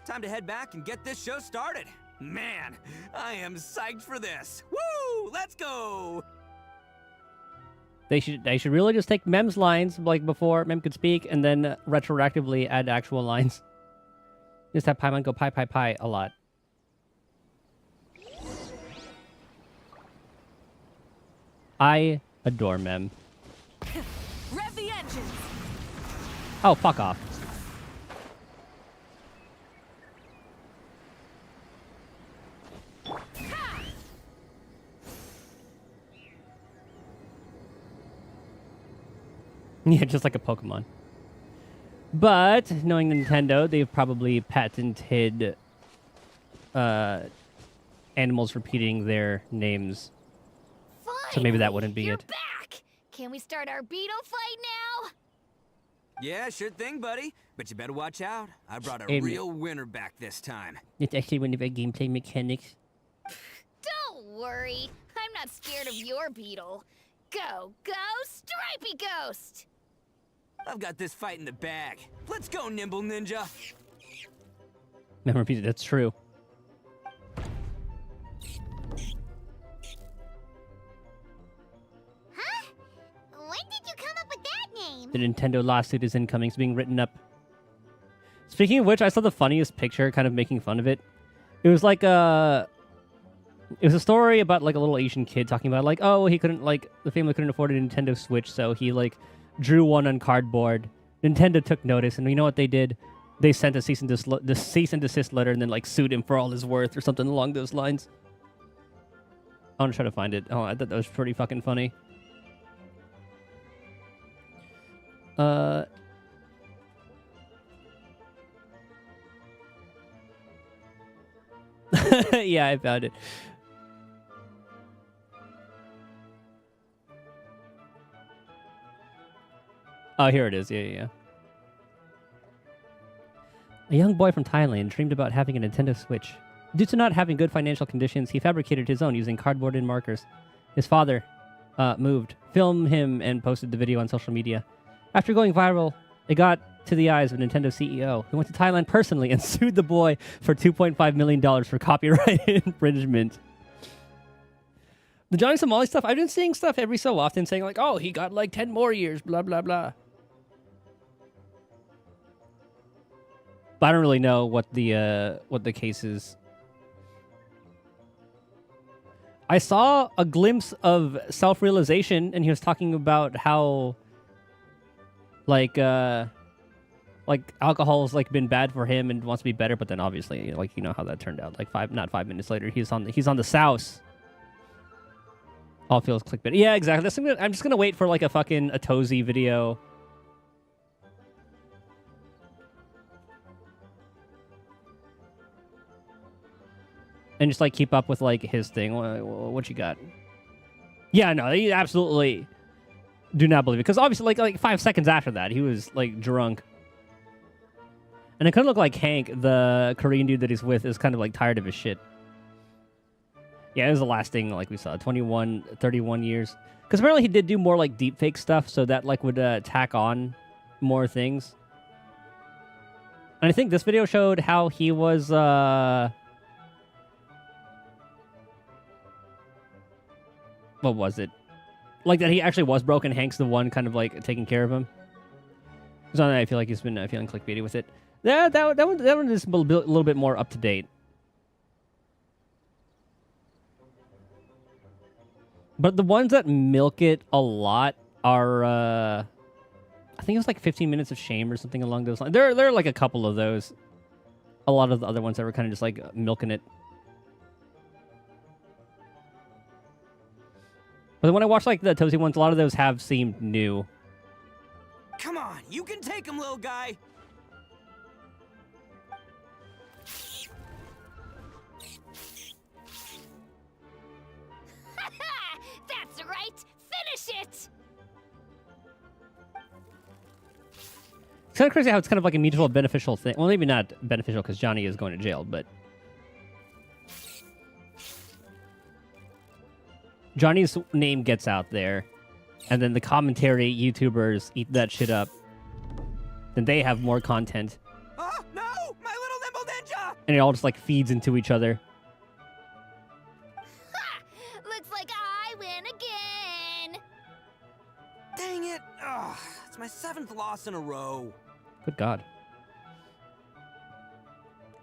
time to head back and get this show started. Man, I am psyched for this. Woo! Let's go! They should really just take Mem's lines, like, before Mem could speak, and then retroactively add actual lines. Just have Paimon go pie a lot. I adore Mem. Rev the engines! Oh, fuck off. Yeah, just like a Pokemon. But, knowing Nintendo, they've probably patented animals repeating their names. So maybe that wouldn't be You're it. back! Can we start our beetle fight now? Yeah, sure thing, buddy. But you better watch out. I brought a Amen. real winner back this time. It's actually one of our gameplay mechanics. Don't worry. I'm not scared of your beetle. Go, Stripey Ghost! I've got this fight in the bag. Let's go, Nimble Ninja. Mem repeated, that's true. Huh? When did you come up with that name? The Nintendo lawsuit is incoming. It's being written up. Speaking of which, I saw the funniest picture, kind of making fun of it. It was like a... It was a story about, like, a little Asian kid talking about, like, oh, he couldn't, like, the family couldn't afford a Nintendo Switch, so he, like, drew one on cardboard. Nintendo took notice, and you know what they did? they sent a cease and desist letter and then like sued him for all his worth or something along those lines. I want to try to find it. Oh, I thought that was pretty fucking funny. Yeah, I found it. Oh, here it is. Yeah. A young boy from Thailand dreamed about having a Nintendo Switch. Due to not having good financial conditions, he fabricated his own using cardboard and markers. His father moved, filmed him, and posted the video on social media. After going viral, it got to the eyes of Nintendo CEO, who went to Thailand personally and sued the boy for $2.5 million for copyright infringement. The Johnny Somali stuff, I've been seeing stuff every so often saying like, oh, he got like 10 more years, blah, blah, blah. But I don't really know what the case is. I saw a glimpse of self-realization, and he was talking about how, like alcohol's like been bad for him and wants to be better. But then obviously, like, you know how that turned out. Like not 5 minutes later, he's on the souse. All feels clickbait. Yeah, exactly. I'm just gonna wait for like a fucking Atozy video. And just like keep up with like his thing. What you got? Yeah, no, you absolutely do not believe it. Because obviously like 5 seconds after that, he was like drunk. And it kind of looked like Hank, the Korean dude that he's with, is kind of like tired of his shit. Yeah, it was the last thing like we saw. 31 years. Because apparently he did do more like deepfake stuff, so that like would tack on more things. And I think this video showed how he was what was it? Like that he actually was broke and Hank's the one kind of like taking care of him. So I feel like he's been feeling clickbaity with it. That one is a little bit more up to date. But the ones that milk it a lot are, I think it was like 15 Minutes of Shame or something along those lines. There are like a couple of those. A lot of the other ones that were kind of just like milking it. But when I watch like the Toasty ones, a lot of those have seemed new. Come on, you can take him, little guy. That's right! Finish it! It's kind of crazy how it's kind of like a mutual beneficial thing. Well, maybe not beneficial because Johnny is going to jail, but Johnny's name gets out there, and then the commentary YouTubers eat that shit up. Then they have more content. Oh, no! My little nimble ninja! And it all just like feeds into each other. Ha! Looks like I win again! Dang it! Ugh, it's my 7th loss in a row. Good God.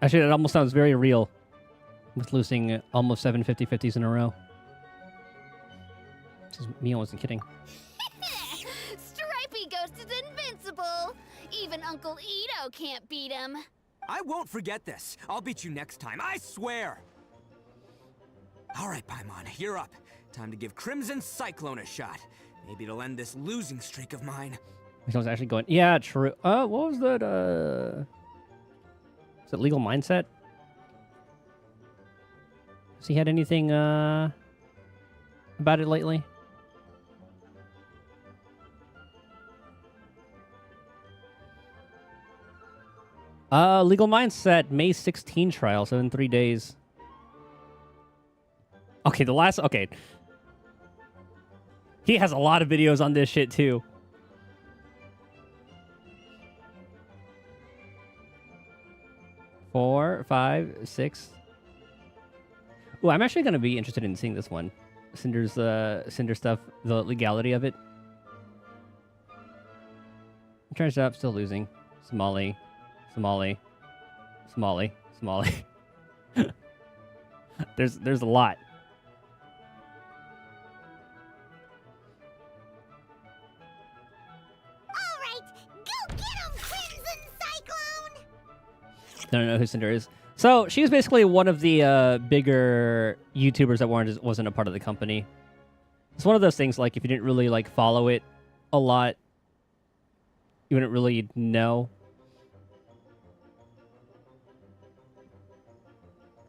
Actually, it almost sounds very real. With losing almost 7 50-50s in a row. Mia wasn't kidding. Stripey Ghost is invincible! Even Uncle Itto can't beat him. I won't forget this. I'll beat you next time, I swear! Alright, Paimon, you're up. Time to give Crimson Cyclone a shot. Maybe it'll end this losing streak of mine. I was actually going, yeah, true. What was that, is it Legal Mindset? Has he had anything, about it lately? Legal Mindset, May 16 trial, so in 3 days. Okay, okay. He has a lot of videos on this shit, too. Four, 5, 6. Ooh, I'm actually going to be interested in seeing this one. Cinder's, Cinder stuff, the legality of it. Turns out, still losing. Somali. There's a lot. Alright, go get him, Crimson Cyclone! I don't know who Cinder is. So she was basically one of the bigger YouTubers that wasn't a part of the company. It's one of those things, like, if you didn't really, like, follow it a lot, you wouldn't really know.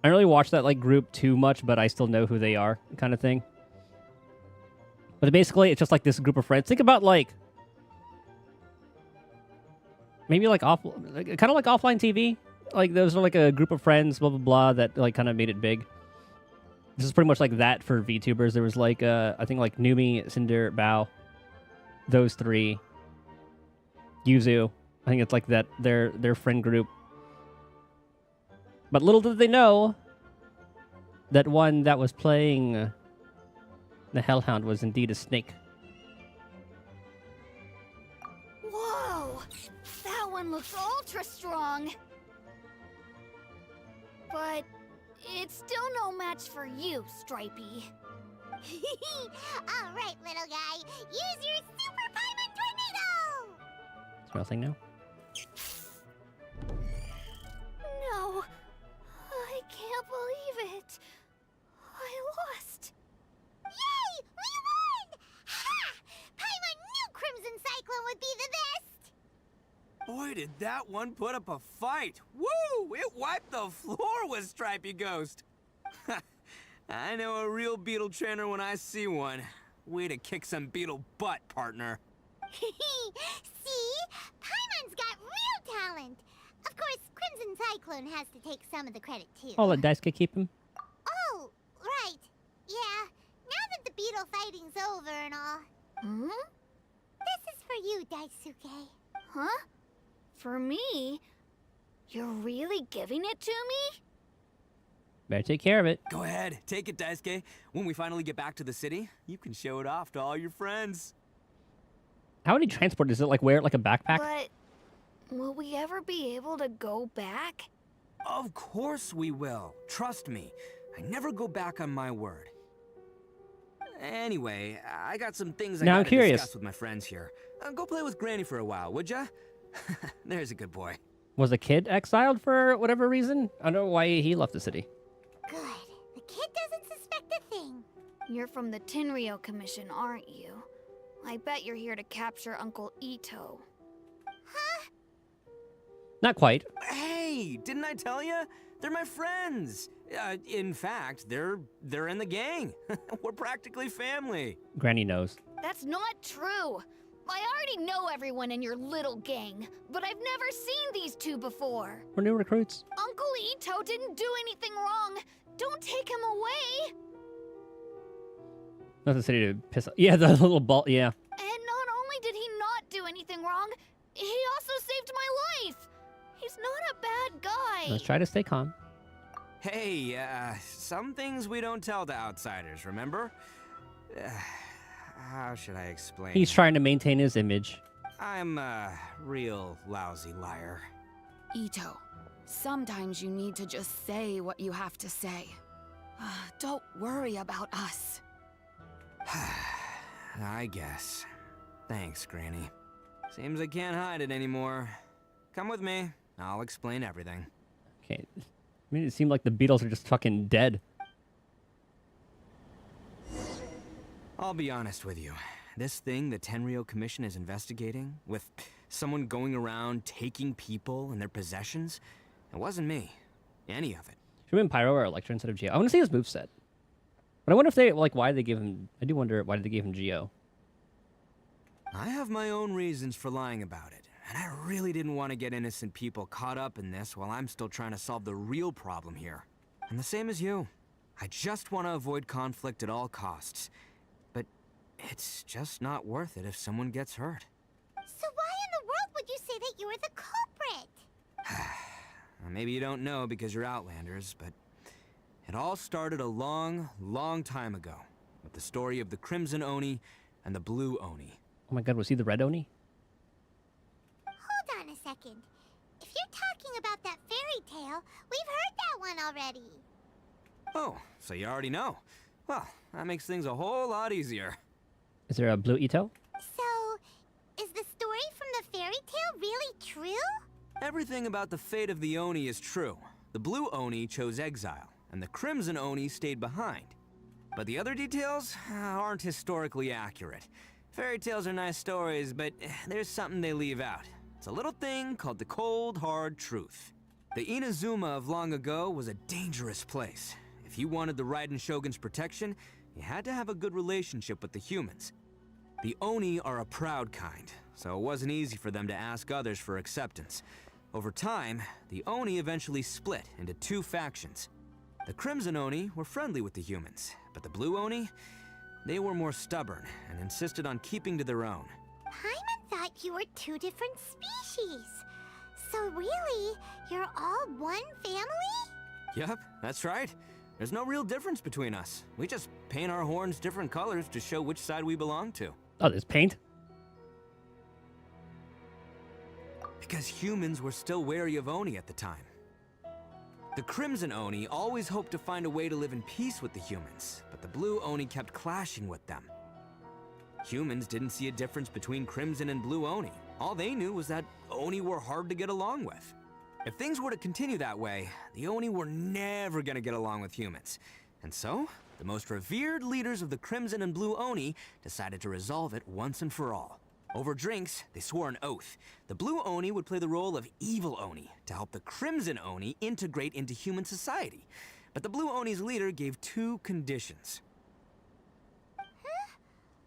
I don't really watch that, like, group too much, but I still know who they are, kind of thing. But basically, it's just like this group of friends. Think about, like, maybe like kind of like offline TV. Like, those are like a group of friends, blah blah blah, that like kind of made it big. This is pretty much like that for VTubers. There was like I think like Numi, Cinder, Bao, those three. Yuzu, I think it's like that. Their friend group. But little did they know that one that was playing the Hellhound was indeed a snake. Whoa! That one looks ultra strong. But it's still no match for you, Stripey. All right, little guy. Use your Super Paimon Tornado! Is there nothing now? No. I can't believe it. I lost. Yay! We won! Ha! Paimon knew Crimson Cyclone would be the best! Boy, did that one put up a fight. Woo! It wiped the floor with Stripey Ghost. I know a real beetle trainer when I see one. Way to kick some beetle butt, partner. See? Paimon's got real talent. Of course, Crimson Cyclone has to take some of the credit, too. I'll let Daisuke keep him. Oh, right. Yeah, now that the beetle fighting's over and all. Hmm? This is for you, Daisuke. Huh? For me? You're really giving it to me? Better take care of it. Go ahead, take it, Daisuke. When we finally get back to the city, you can show it off to all your friends. How would he transport it? Is it like wear it like a backpack? But will we ever be able to go back? Of course we will. Trust me. I never go back on my word. Anyway, I got some things I Now I'm gotta curious. discuss with my friends here. Go play with Granny for a while, would ya? There's a good boy. Was the kid exiled for whatever reason? I don't know why he left the city. Good. The kid doesn't suspect a thing. You're from the Tenryou Commission, aren't you? I bet you're here to capture Uncle Itto. Huh? Not quite. Hey, didn't I tell you? They're my friends. In fact, they're in the gang. We're practically family. Granny knows. That's not true. I already know everyone in your little gang, but I've never seen these two before. We're new recruits. Uncle Itto didn't do anything wrong. Don't take him away. Not the city to piss off. Yeah, the little ball. Yeah. And not only did he not do anything wrong, he also saved my life. He's not a bad guy. Let's try to stay calm. Hey, some things we don't tell to outsiders, remember? How should I explain? He's trying to maintain his image. I'm a real lousy liar. Itto, sometimes you need to just say what you have to say. Don't worry about us. I guess. Thanks, Granny. Seems I can't hide it anymore. Come with me. I'll explain everything. Okay. I mean, it seemed like the Beatles are just fucking dead. I'll be honest with you. This thing the Tenryou Commission is investigating, with someone going around taking people and their possessions, it wasn't me. Any of it. Should have been Pyro or Electro instead of Geo. I want to see his moveset. But I wonder if they, like, why they give him... I do wonder why they gave him Geo. I have my own reasons for lying about it, and I really didn't want to get innocent people caught up in this while I'm still trying to solve the real problem here. And the same as you. I just want to avoid conflict at all costs. But it's just not worth it if someone gets hurt. So why in the world would you say that you were the culprit? Maybe you don't know because you're Outlanders, but it all started a long, long time ago with the story of the Crimson Oni and the Blue Oni. Oh my god, was he the Red Oni? Hold on a second. If you're talking about that fairy tale, we've heard that one already. Oh, so you already know. Well, that makes things a whole lot easier. Is there a Blue Itto? So, is the story from the fairy tale really true? Everything about the fate of the Oni is true. The blue Oni chose exile, and the crimson Oni stayed behind. But the other details aren't historically accurate. Fairy tales are nice stories, but there's something they leave out. It's a little thing called the cold, hard truth. The Inazuma of long ago was a dangerous place. If you wanted the Raiden Shogun's protection, you had to have a good relationship with the humans. The Oni are a proud kind, so it wasn't easy for them to ask others for acceptance. Over time, the Oni eventually split into two factions. The Crimson Oni were friendly with the humans, but the Blue Oni, they were more stubborn and insisted on keeping to their own. Paimon thought you were two different species. So really, you're all one family? Yup, that's right. There's no real difference between us. We just paint our horns different colors to show which side we belong to. Oh, there's paint? Because humans were still wary of Oni at the time. The Crimson Oni always hoped to find a way to live in peace with the humans, but the Blue Oni kept clashing with them. Humans didn't see a difference between Crimson and Blue Oni. All they knew was that Oni were hard to get along with. If things were to continue that way, the Oni were never gonna get along with humans. And so, the most revered leaders of the Crimson and Blue Oni decided to resolve it once and for all. Over drinks, they swore an oath. The Blue Oni would play the role of evil Oni to help the Crimson Oni integrate into human society. But the Blue Oni's leader gave two conditions. Huh?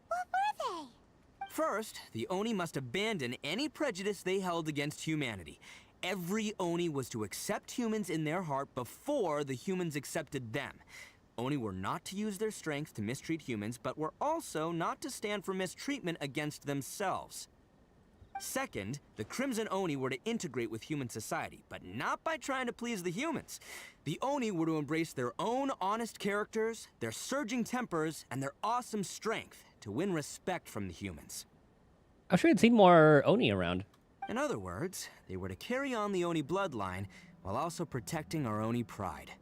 What were they? First, the Oni must abandon any prejudice they held against humanity. Every Oni was to accept humans in their heart before the humans accepted them. Oni were not to use their strength to mistreat humans, but were also not to stand for mistreatment against themselves. Second, the Crimson Oni were to integrate with human society, but not by trying to please the humans. The Oni were to embrace their own honest characters, their surging tempers, and their awesome strength to win respect from the humans. I'm sure I'd seen more Oni around. In other words, they were to carry on the Oni bloodline while also protecting our Oni pride.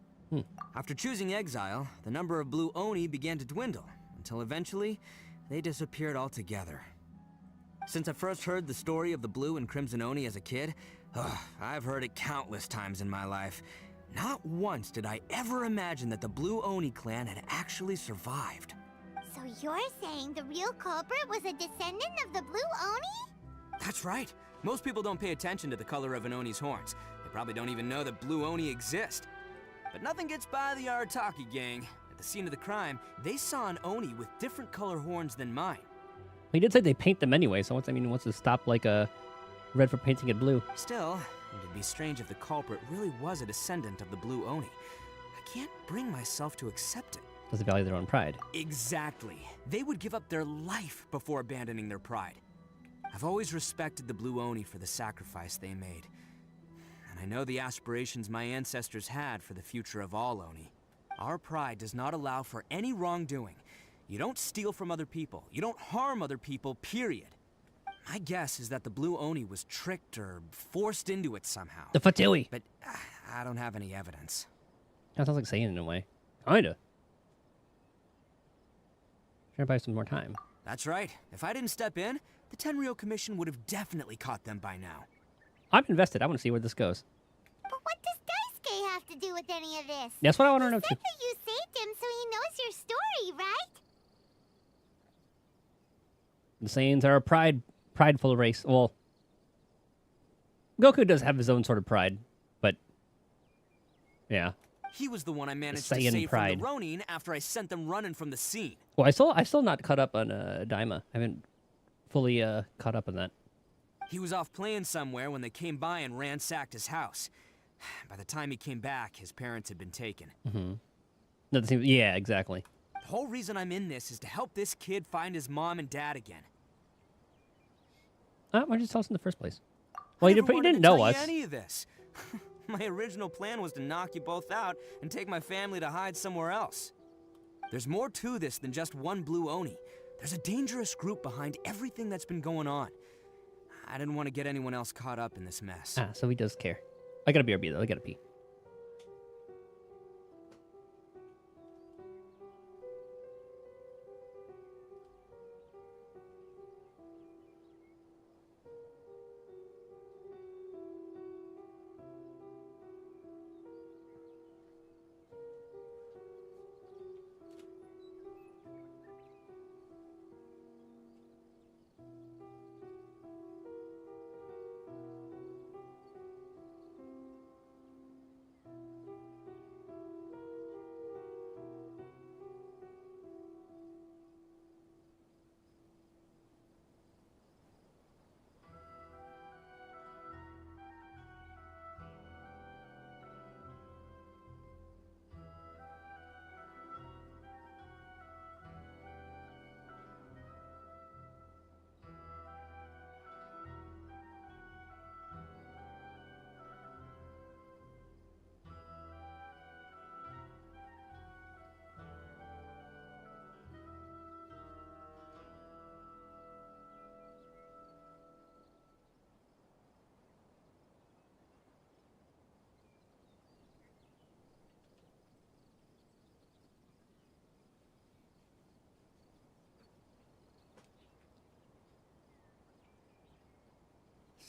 After choosing exile, the number of Blue Oni began to dwindle, until eventually, they disappeared altogether. Since I first heard the story of the Blue and Crimson Oni as a kid, I've heard it countless times in my life. Not once did I ever imagine that the Blue Oni clan had actually survived. So you're saying the real culprit was a descendant of the Blue Oni? That's right. Most people don't pay attention to the color of an Oni's horns. They probably don't even know that Blue Oni exist. But nothing gets by the Arataki gang. At the scene of the crime, they saw an Oni with different color horns than mine. He did say they paint them anyway, so what's to stop like a red for painting it blue? Still, it'd be strange if the culprit really was a descendant of the Blue Oni. I can't bring myself to accept it. Does they value their own pride? Exactly. They would give up their life before abandoning their pride. I've always respected the Blue Oni for the sacrifice they made. And I know the aspirations my ancestors had for the future of all Oni. Our pride does not allow for any wrongdoing. You don't steal from other people. You don't harm other people, period. My guess is that the Blue Oni was tricked or forced into it somehow. The Fatui! But I don't have any evidence. That sounds like saying it in a way. Kinda. Trying to buy some more time. That's right. If I didn't step in, the Tenryou Commission would have definitely caught them by now. I'm invested. I want to see where this goes. But what does Daisuke have to do with any of this? That's what I want to know You too. said that you saved him so he knows your story, right? The Saiyans are a prideful race. Well, Goku does have his own sort of pride, but yeah. He was the one I managed to Saiyan save pride. from the Ronin after I sent them running from the scene. Well, I still not caught up on Daima. I haven't fully caught up on that. He was off playing somewhere when they came by and ransacked his house. By the time he came back, his parents had been taken. Yeah, exactly. The whole reason I'm in this is to help this kid find his mom and dad again. Why did you tell us in the first place? Well, I you never wanted didn't to know tell us. you any of this. My original plan was to knock you both out and take my family to hide somewhere else. There's more to this than just one Blue Oni. There's a dangerous group behind everything that's been going on. I didn't want to get anyone else caught up in this mess. So he does care. I gotta BRB though. I gotta pee.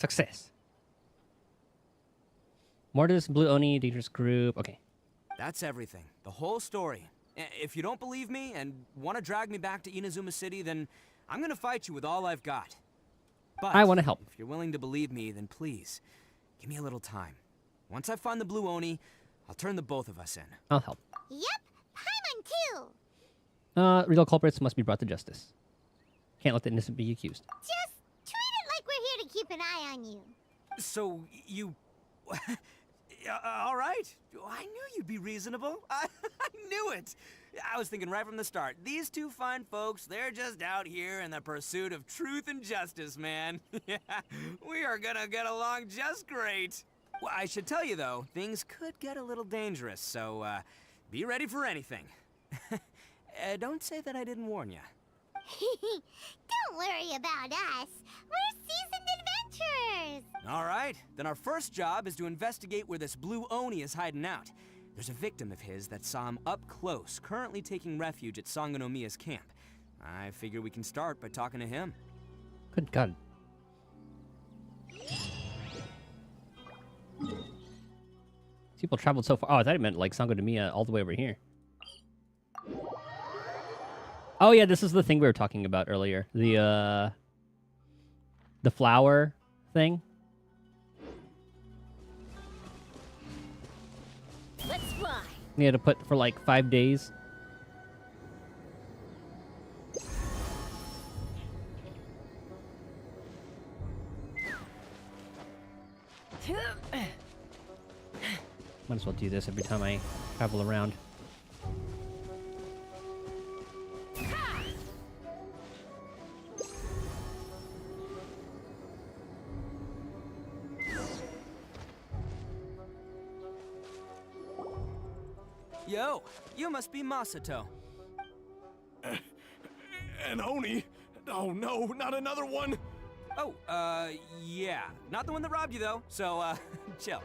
Success. Mortis, Blue Oni, dangerous group. Okay. That's everything. The whole story. If you don't believe me and want to drag me back to Inazuma City, then I'm gonna fight you with all I've got. But I want to help. if you're willing to believe me, then please, give me a little time. Once I find the Blue Oni, I'll turn the both of us in. I'll help. Yep, Paimon too. Real culprits must be brought to justice. Can't let the innocent be accused. Just treat it like we're here to keep an eye on you. So, you... all right. I knew you'd be reasonable. I knew it. I was thinking right from the start. These two fine folks, they're just out here in the pursuit of truth and justice, man. Yeah, we are gonna get along just great. Well, I should tell you, though, things could get a little dangerous, so, be ready for anything. Don't say that I didn't warn you. Don't worry about us. We're seasoned adventurers. All right, then our first job is to investigate where this Blue Oni is hiding out. There's a victim of his that saw him up close, currently taking refuge at Sangonomiya's camp. I figure we can start by talking to him. Good God. People traveled so far. Oh, I thought it meant like Sangonomiya all the way over here. Oh yeah, this is the thing we were talking about earlier. The flower thing. Let's fly. You had to put for like 5 days. Might as well do this every time I travel around. Yo, you must be Masato. An Oni? Oh no, not another one! Oh, yeah. Not the one that robbed you, though, so, chill.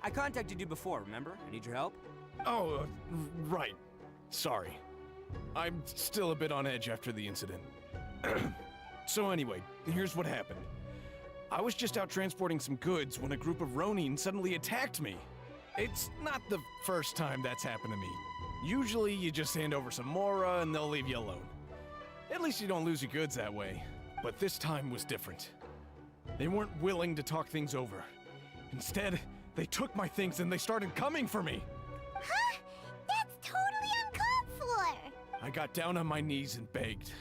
I contacted you before, remember? I need your help. Oh, right. Sorry. I'm still a bit on edge after the incident. So anyway, here's what happened. I was just out transporting some goods when a group of Ronin suddenly attacked me. It's not the first time that's happened to me. Usually you just hand over some Mora and they'll leave you alone. At least you don't lose your goods that way. But this time was different. They weren't willing to talk things over. Instead, they took my things and they started coming for me. Huh? That's totally uncalled for. I got down on my knees and begged.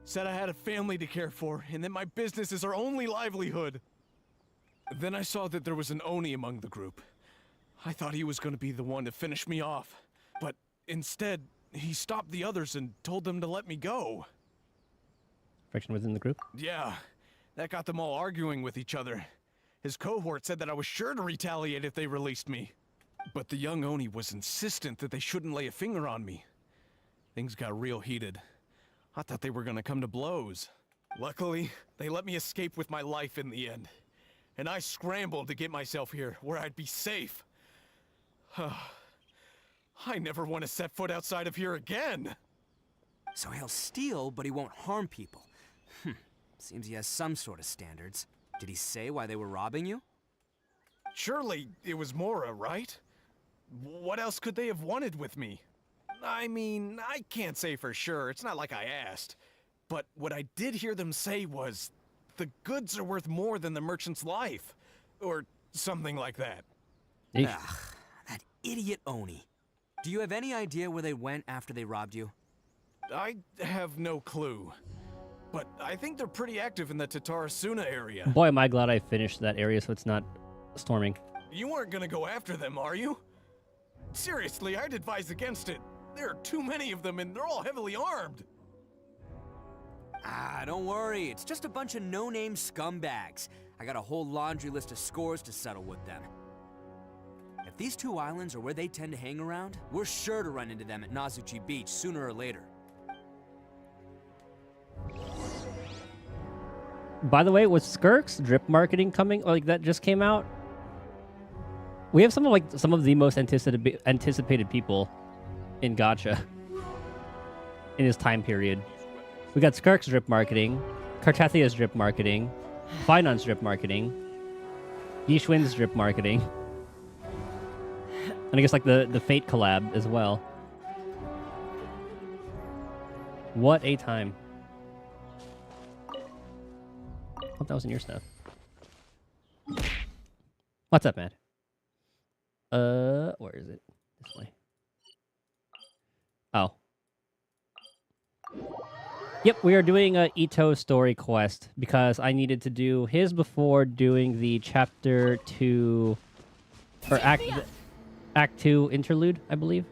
Said I had a family to care for and that my business is our only livelihood. Then I saw that there was an Oni among the group. I thought he was going to be the one to finish me off. But instead, he stopped the others and told them to let me go. Friction within the group? Yeah, that got them all arguing with each other. His cohort said that I was sure to retaliate if they released me. But the young Oni was insistent that they shouldn't lay a finger on me. Things got real heated. I thought they were gonna come to blows. Luckily, they let me escape with my life in the end. And I scrambled to get myself here, where I'd be safe. I never want to set foot outside of here again! So he'll steal, but he won't harm people. Seems he has some sort of standards. Did he say why they were robbing you? Surely it was Mora, right? What else could they have wanted with me? I mean, I can't say for sure, it's not like I asked. But what I did hear them say was, the goods are worth more than the merchant's life. Or something like that. Eesh. Ugh, that idiot Oni. Do you have any idea where they went after they robbed you? I have no clue. But I think they're pretty active in the Tatarasuna area. Boy, am I glad I finished that area so it's not storming. You aren't gonna go after them, are you? Seriously, I'd advise against it. There are too many of them and they're all heavily armed. Ah, don't worry. It's just a bunch of no-name scumbags. I got a whole laundry list of scores to settle with them. If these two islands are where they tend to hang around, we're sure to run into them at Nazuchi Beach sooner or later. By the way, was Skirk's drip marketing coming? Or like that just came out? We have some of the most anticipated people in Gacha in this time period. We got Skirk's drip marketing, Cartathia's drip marketing, Finon's drip marketing, Yishwin's drip marketing. And I guess like the Fate collab as well. What a time. Hope that wasn't your stuff. What's up, Matt? Where is it? This way. Oh. Yep, we are doing a Itto story quest because I needed to do his before doing the chapter 2 or act 2 interlude, I believe.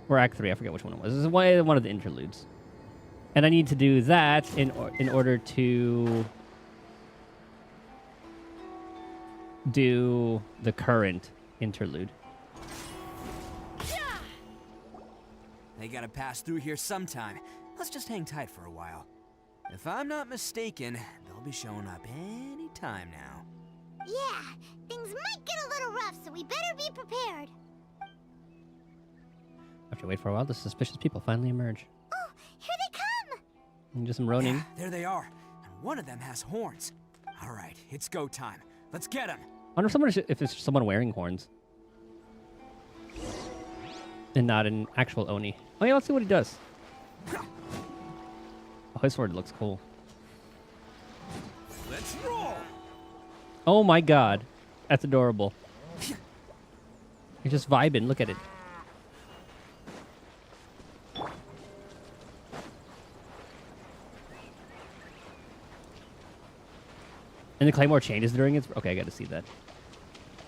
Or act 3, I forget which one it was. This is one of the interludes. And I need to do that in order to do the current interlude. They gotta pass through here sometime. Let's just hang tight for a while. If I'm not mistaken, they'll be showing up any time now. Yeah, things might get a little rough, so we better be prepared. After you wait for a while, the suspicious people finally emerge. Oh, here they come! And just some ronin. Yeah, there they are. And one of them has horns. All right, it's go time. Let's get him. I wonder if it's someone wearing horns. And not an actual Oni. Oh yeah, let's see what he does. Oh, his sword looks cool. Let's roll. Oh my god. That's adorable. You're just vibing. Look at it. And the Claymore changes during its... Okay, I gotta see that.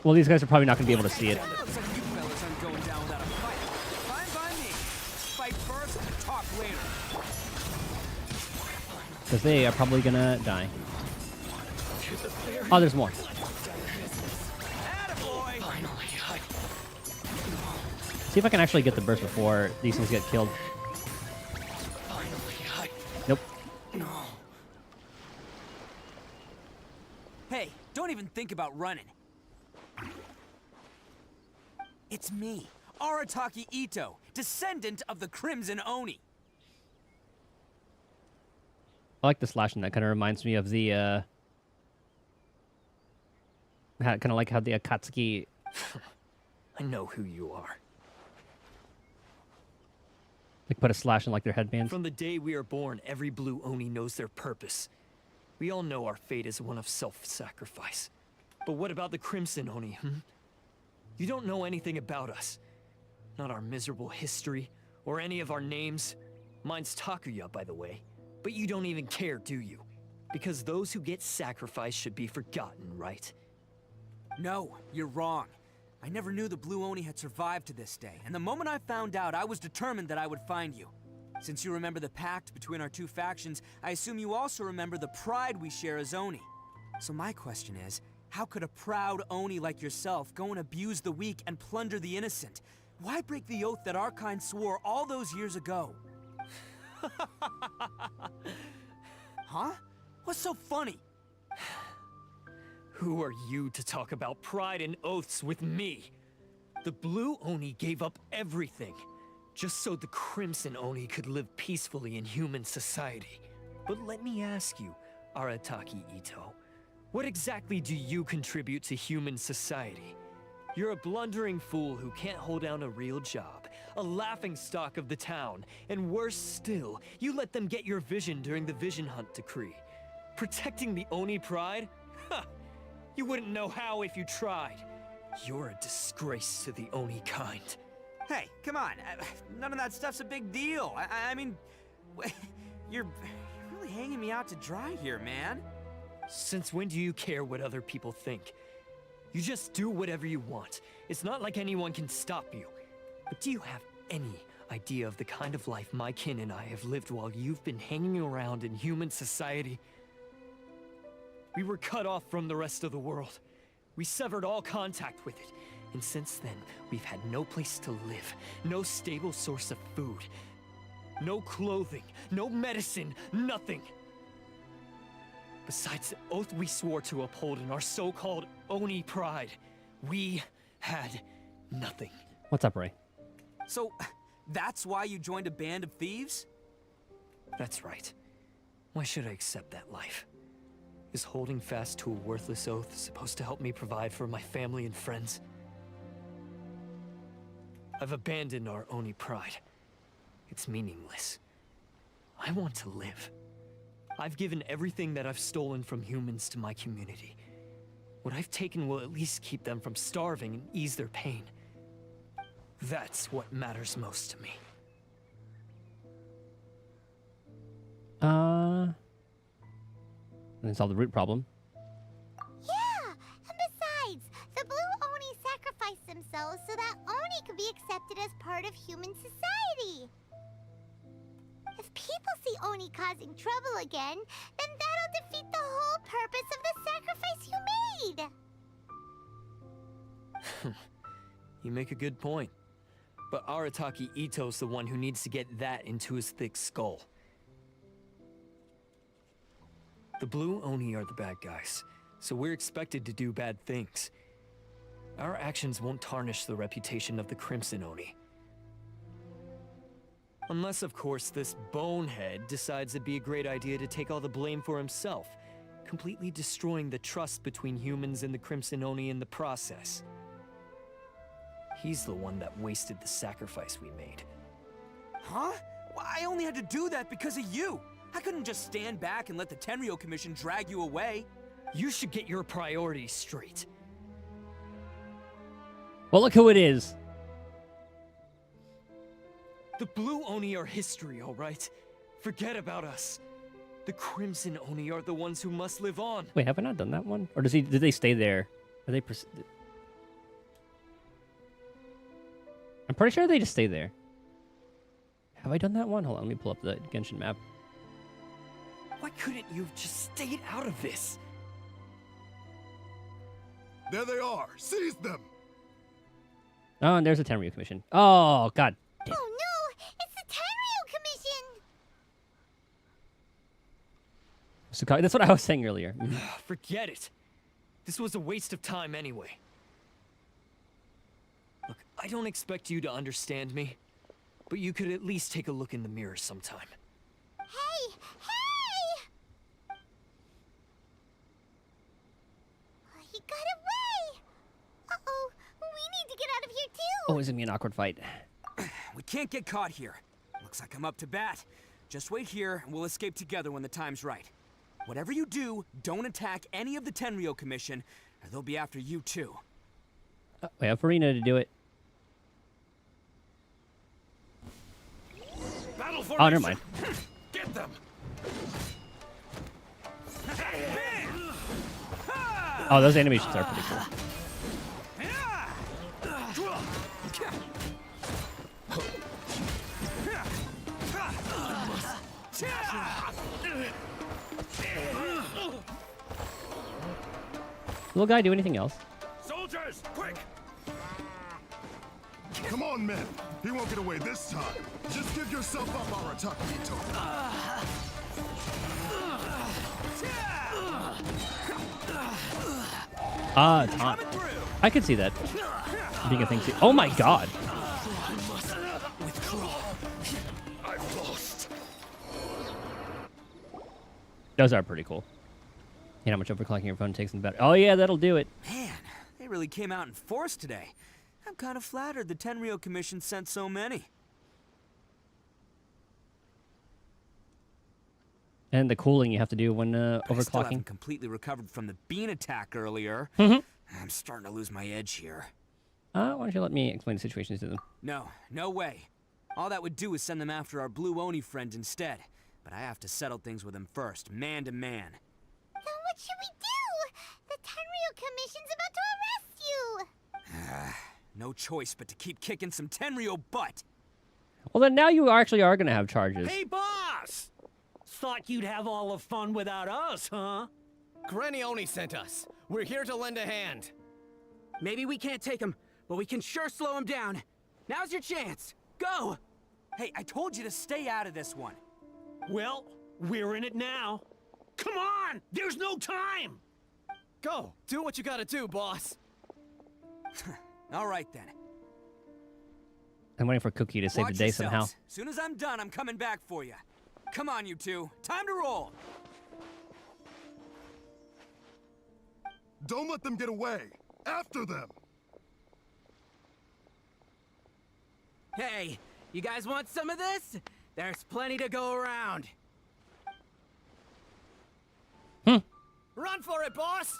Well, these guys are probably not gonna be able to see it. Looks like you fellas aren't going down without a fight. Fine by me. Fight first, talk later. Because they are probably gonna die. Oh, there's more. See if I can actually get the burst before these things get killed. Nope. Hey, don't even think about running. It's me, Arataki Itto, descendant of the Crimson Oni. I like the slashing. That kind of reminds me of the, kind of like how the Akatsuki... I know who you are. Like put a slash in like their headbands. From the day we are born, every blue Oni knows their purpose. We all know our fate is one of self-sacrifice. But what about the Crimson Oni, You don't know anything about us. Not our miserable history, or any of our names. Mine's Takuya, by the way. But you don't even care, do you? Because those who get sacrificed should be forgotten, right? No, you're wrong. I never knew the Blue Oni had survived to this day, and the moment I found out, I was determined that I would find you. Since you remember the pact between our two factions, I assume you also remember the pride we share as Oni. So my question is, how could a proud Oni like yourself go and abuse the weak and plunder the innocent? Why break the oath that our kind swore all those years ago? Huh? What's so funny? Who are you to talk about pride and oaths with me? The Blue Oni gave up everything, just so the Crimson Oni could live peacefully in human society. But let me ask you, Arataki Itto, what exactly do you contribute to human society? You're a blundering fool who can't hold down a real job, a laughingstock of the town, and worse still, you let them get your vision during the Vision Hunt decree. Protecting the Oni pride? Ha! You wouldn't know how if you tried. You're a disgrace to the Oni kind. Hey, come on. None of that stuff's a big deal. I mean, you're really hanging me out to dry here, man. Since when do you care what other people think? You just do whatever you want. It's not like anyone can stop you. But do you have any idea of the kind of life my kin and I have lived while you've been hanging around in human society? We were cut off from the rest of the world. We severed all contact with it. And since then, we've had no place to live, no stable source of food, no clothing, no medicine, nothing. Besides the oath we swore to uphold in our so-called Oni pride, we had nothing. What's up, Ray? So, that's why you joined a band of thieves? That's right. Why should I accept that life? Is holding fast to a worthless oath supposed to help me provide for my family and friends? I've abandoned our Oni pride. It's meaningless. I want to live. I've given everything that I've stolen from humans to my community. What I've taken will at least keep them from starving and ease their pain. That's what matters most to me. And solve the root problem. Yeah, and besides, the Blue Oni sacrificed themselves so that Oni could be accepted as part of human society. If people see Oni causing trouble again, then that'll defeat the whole purpose of the sacrifice you made. You make a good point. But Arataki Itto's the one who needs to get that into his thick skull. The Blue Oni are the bad guys, so we're expected to do bad things. Our actions won't tarnish the reputation of the Crimson Oni. Unless, of course, this bonehead decides it'd be a great idea to take all the blame for himself, completely destroying the trust between humans and the Crimson Oni in the process. He's the one that wasted the sacrifice we made. Huh? Well, I only had to do that because of you. I couldn't just stand back and let the Tenryou Commission drag you away. You should get your priorities straight. Well, look who it is. The Blue Oni are history, all right? Forget about us. The Crimson Oni are the ones who must live on. Wait, have I not done that one? Or did they stay there? Are they... I'm pretty sure they just stay there. Have I done that one? Hold on, let me pull up the Genshin map. Why couldn't you have just stayed out of this? There they are. Seize them. Oh, and there's a Tenryou Commission. Oh, god damn. Oh no, it's the Tenryou Commission! That's what I was saying earlier. Forget it. This was a waste of time anyway. Look, I don't expect you to understand me, but you could at least take a look in the mirror sometime. Hey! Hey! He got away! Uh-oh, we need to get out of here too! Oh, it's gonna be an awkward fight. We can't get caught here. Looks like I'm up to bat. Just wait here, and we'll escape together when the time's right. Whatever you do, don't attack any of the Tenryou Commission, or they'll be after you too. We have Farina to do it. Battle Oh, never mind. Get them. Oh, those animations are pretty cool. Little guy do anything else? Soldiers, quick! Come on, men. He won't get away this time. Just give yourself up, Arataki Itto. Taunt. I could see that being a thing too. Oh my god. I've lost. Those are pretty cool. You know how much overclocking your phone takes in the battery. Oh yeah, that'll do it. Man, they really came out in force today. I'm kind of flattered the Tenryou Commission sent so many. And the cooling you have to do when I still overclocking. haven't completely recovered from the bean attack earlier. I'm starting to lose my edge here. Why don't you let me explain the situations to them? No, no way. All that would do is send them after our Blue Oni friend instead. But I have to settle things with him first, man to man. Then what should we do? The Tenryou Commission's about to arrest you! No choice but to keep kicking some Tenryou butt. Well, then now you actually are going to have charges. Hey, boss! Thought you'd have all the fun without us, huh? Granny Oni sent us. We're here to lend a hand. Maybe we can't take him, but we can sure slow him down. Now's your chance. Go! Hey, I told you to stay out of this one. Well, we're in it now. Come on! There's no time! Go! Do what you gotta do, boss. All right, then. I'm waiting for Cookie to save the Watch day yourselves. somehow. Soon as I'm done, I'm coming back for you. Come on, you two. Time to roll. Don't let them get away. After them. Hey, you guys want some of this? There's plenty to go around. Run for it, boss!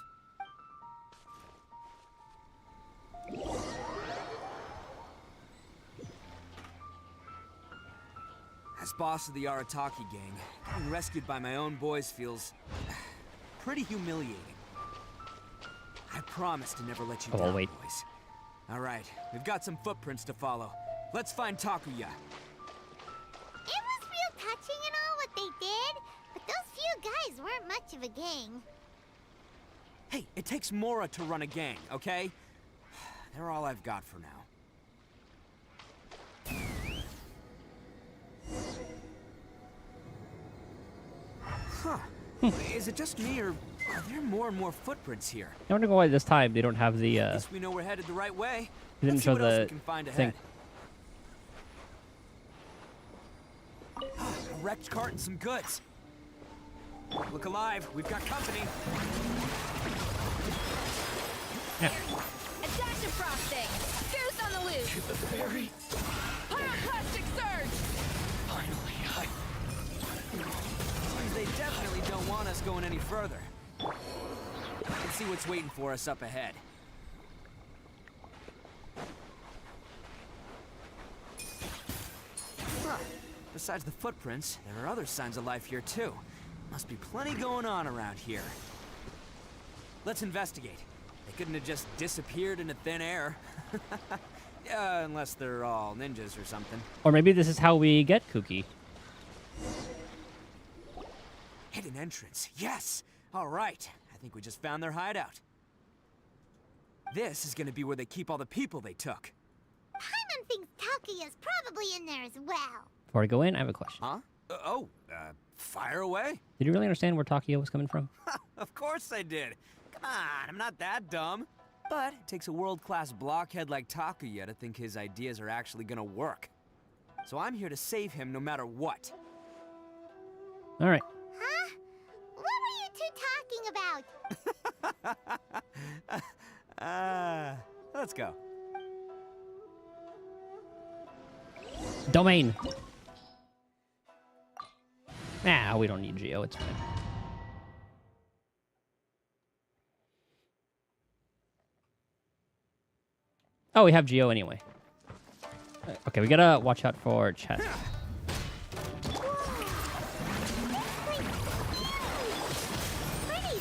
As boss of the Arataki gang, getting rescued by my own boys feels pretty humiliating. I promise to never let you down, boys. All right, we've got some footprints to follow. Let's find Takuya. It was real touching and all what they did, but those few guys weren't much of a gang. Hey, it takes Mora to run a gang, okay? They're all I've got for now. Huh. Is it just me, or are there more and more footprints here? I don't know why this time they don't have the. At least we know we're headed the right way. They didn't show the thing. A wrecked cart and some goods. Look alive, we've got company. Yeah. A dash of frosting. Goose on the loose. To the ferry. Pyroclastic surge. Finally, Seems they definitely don't want us going any further. Let's see what's waiting for us up ahead. Huh. Besides the footprints, there are other signs of life here too. Must be plenty going on around here. Let's investigate. They couldn't have just disappeared into thin air. Yeah, unless they're all ninjas or something. Or maybe this is how we get Kuki. Hidden entrance. Yes! All right. I think we just found their hideout. This is gonna be where they keep all the people they took. Paimon thinks Takuya's probably in there as well. Before I go in, I have a question. Huh? Fire away. Did you really understand where Takuya was coming from? Of course I did. Come on, I'm not that dumb. But it takes a world-class blockhead like Takuya to think his ideas are actually gonna work. So I'm here to save him no matter what. All right. Huh? What were you two talking about? Let's go. Domain. Nah, we don't need Geo. It's fine. Oh, we have Geo anyway. Okay, we gotta watch out for chest.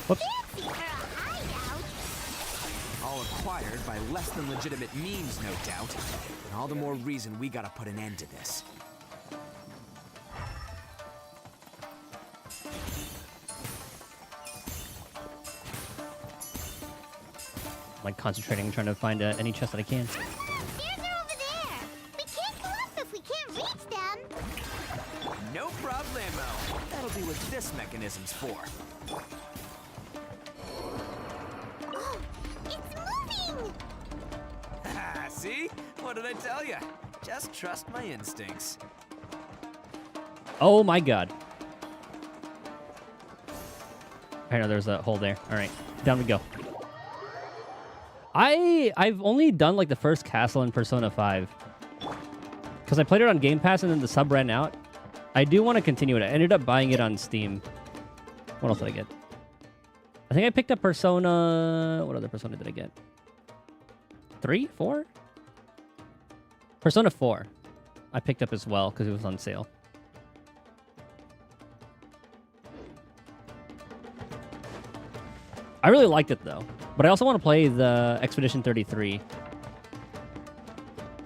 Whoops. All acquired by less than legitimate means, no doubt. And all the more reason we gotta put an end to this. Like concentrating, trying to find any chest that I can. Stairs are over there. We can't go up if we can't reach them. No problemo. That'll be what this mechanism's for. Oh, it's moving! See? What did I tell you? Just trust my instincts. Oh my god. I know there's a hole there. All right, down we go. I've only done like the first castle in Persona 5 because I played it on Game Pass and then the sub ran out. I do want to continue it. I ended up buying it on Steam. What else did I get? I think I picked up Persona. What other Persona did I get? 3? 4? Persona 4. I picked up as well because it was on sale. I really liked it though, but I also want to play the Expedition 33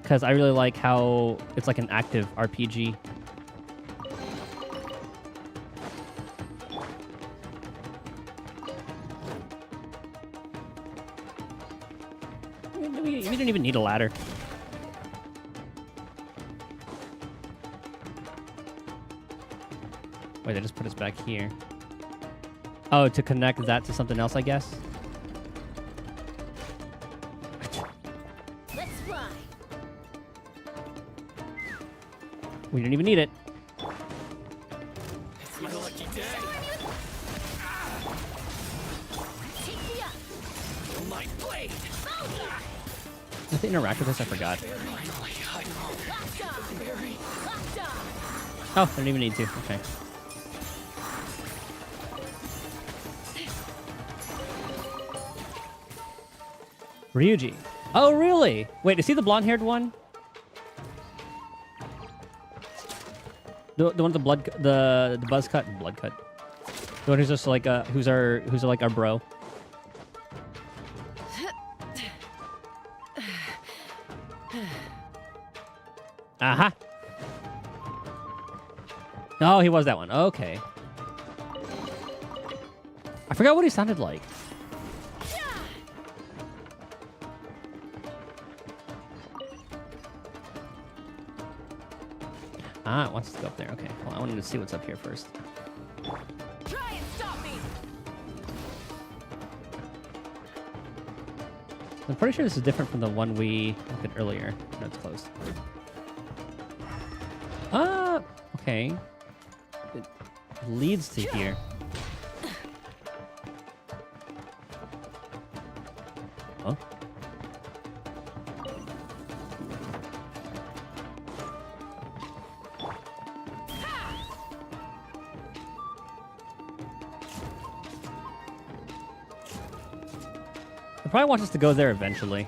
because I really like how it's like an active RPG. We don't even need a ladder. Wait, they just put us back here. Oh, to connect that to something else, I guess. Let's fly. We didn't even need it. It's my lucky day. Take me up. have to interact with this? I forgot. Oh, I don't even need to. Okay. Ryuji. Oh, really? Wait, is he the blonde-haired one? The one with the blood, the buzz cut, blood cut. The one who's just like who's like our bro. Aha. Oh, he was that one. Okay. I forgot what he sounded like. Ah, it wants us to go up there. Okay. Well, I wanted to see what's up here first. Try and stop me. I'm pretty sure this is different from the one we looked at earlier. No, it's closed. Ah, okay. It leads to here. Oh. It probably wants us to go there eventually.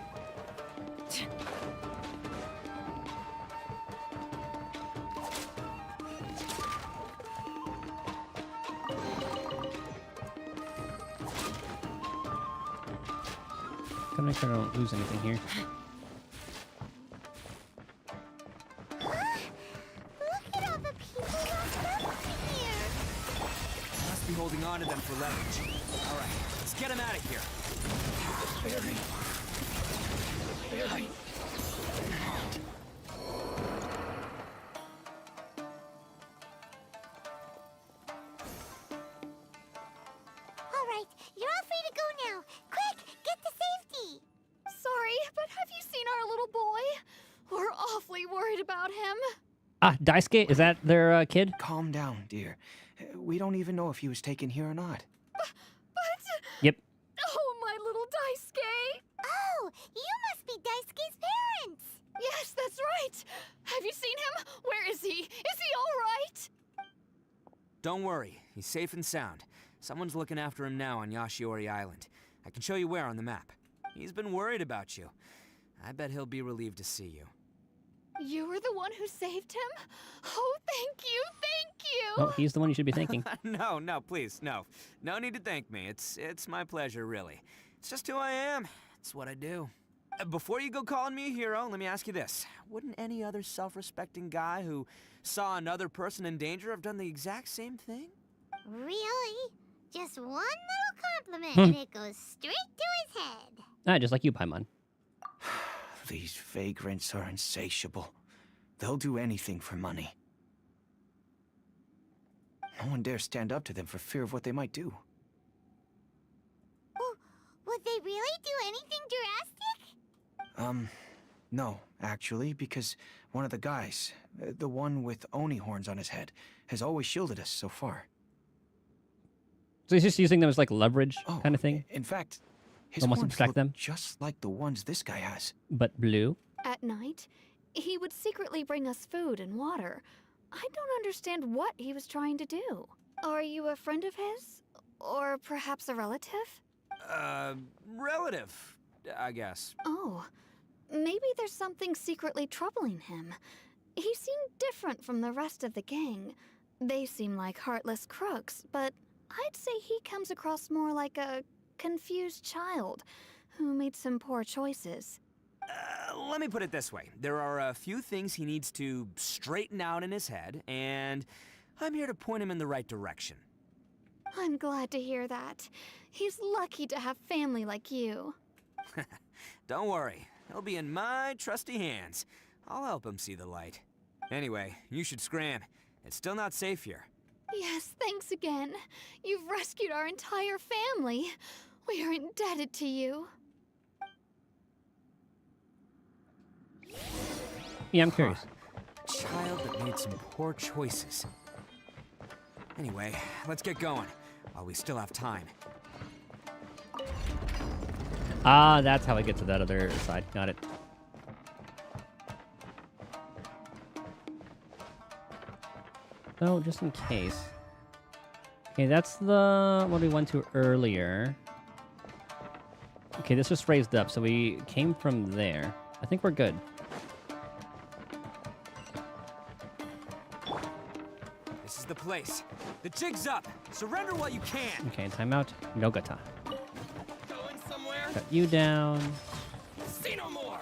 Gotta make sure I don't lose anything here. Look at all the people locked up here. Must be holding on to them for leverage. All right, let's get them out of here. All right, you're all free to go now. Quick, get to safety. Sorry, but have you seen our little boy? We're awfully worried about him. Ah, Daisuke, is that their kid? Calm down, dear. We don't even know if he was taken here or not. But... Yep. Oh, my little Daisuke! Oh, you must be Daisuke's parents. Yes, that's right. Have you seen him? Where is he? Is he all right? Don't worry, he's safe and sound. Someone's looking after him now on Yashiori Island. I can show you where on the map. He's been worried about you. I bet he'll be relieved to see you. You were the one who saved him? Oh, thank you, thank you! Oh, he's the one you should be thanking. No, please, no. No need to thank me. It's my pleasure, really. It's just who I am. It's what I do. Before you go calling me a hero, let me ask you this. Wouldn't any other self-respecting guy who saw another person in danger have done the exact same thing? Really? Just one little compliment and it goes straight to his head. Ah, just like you, Paimon. These vagrants are insatiable. They'll do anything for money. No one dares stand up to them for fear of what they might do. Oh, would they really do anything drastic? No, actually, because one of the guys, the one with Oni horns on his head, has always shielded us so far. So he's just using them as like leverage kind of thing? In fact, his Almost horns abstract look them? just like the ones this guy has. But blue? At night, he would secretly bring us food and water. I don't understand what he was trying to do. Are you a friend of his? Or perhaps a relative? Relative, I guess. Oh, maybe there's something secretly troubling him. He seemed different from the rest of the gang. They seem like heartless crooks, but I'd say he comes across more like a confused child who made some poor choices. Let me put it this way. There are a few things he needs to straighten out in his head, and I'm here to point him in the right direction. I'm glad to hear that. He's lucky to have family like you. Don't worry. He'll be in my trusty hands. I'll help him see the light. Anyway, you should scram. It's still not safe here. Yes, thanks again. You've rescued our entire family. We are indebted to you. Yeah, I'm curious. A child that made some poor choices. Anyway, let's get going, while we still have time. Ah, that's how I get to that other side. Got it. though, just in case. Okay, that's the one we went to earlier. Okay, this just raised up, so we came from there. I think we're good. This is the place. The jig's up. Surrender while you can. Okay, timeout. Nogata. Going somewhere? Shut you down. See no more.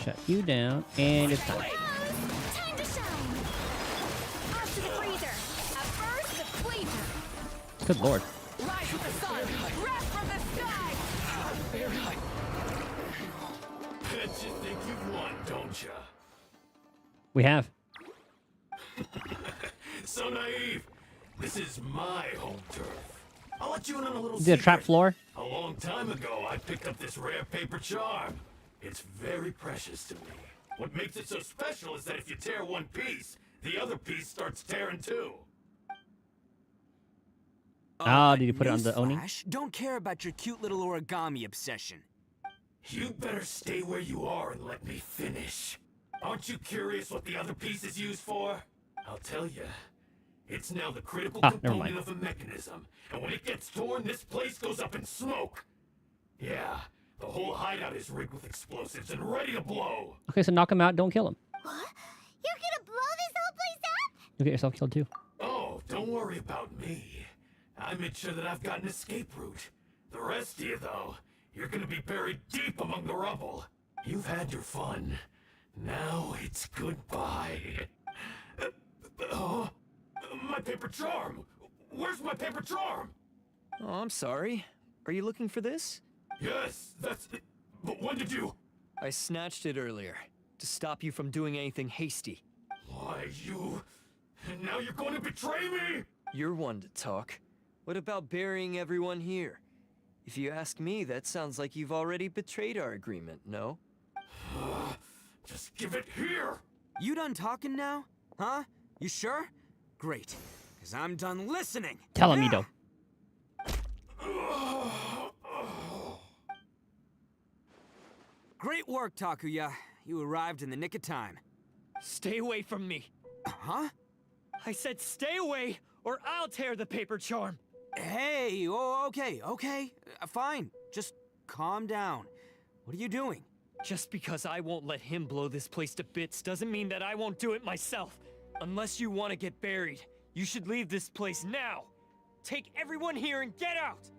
Shut you down. And it's time. Time to shine! Off to the freezer! A burst of flavor! Good lord. Rise with the sun! Rest from the sky! Bet you think you've won, don't ya? We have. So naive. This is my home turf. I'll let you in on a little Did a secret. trap floor? A long time ago, I picked up this rare paper charm. It's very precious to me. What makes it so special is that if you tear one piece, the other piece starts tearing too. Did you put it on the Oni? Don't care about your cute little origami obsession. You'd better stay where you are and let me finish. Aren't you curious what the other piece is used for? I'll tell you. It's now the critical never component mind. of a mechanism, and when it gets torn, this place goes up in smoke. Yeah, the whole hideout is rigged with explosives and ready to blow. Okay, so knock him out. Don't kill him. What? You're gonna blow this whole place up? You'll get yourself killed too. Oh, don't worry about me. I made sure that I've got an escape route. The rest of you, though, you're gonna be buried deep among the rubble. You've had your fun. Now it's goodbye. My paper charm! Where's my paper charm? Oh, I'm sorry. Are you looking for this? Yes, that's it. But when did you... I snatched it earlier, to stop you from doing anything hasty. Why, you... And now you're going to betray me? You're one to talk. What about burying everyone here? If you ask me, that sounds like you've already betrayed our agreement, no? Just give it here! You done talking now? Huh? You sure? Great. Because I'm done listening. Tell him, Itto. Great work, Takuya. You arrived in the nick of time. Stay away from me. Huh? I said stay away, or I'll tear the paper charm. Hey, okay. Fine. Just calm down. What are you doing? Just because I won't let him blow this place to bits doesn't mean that I won't do it myself. Unless you want to get buried, you should leave this place now. Take everyone here and get out!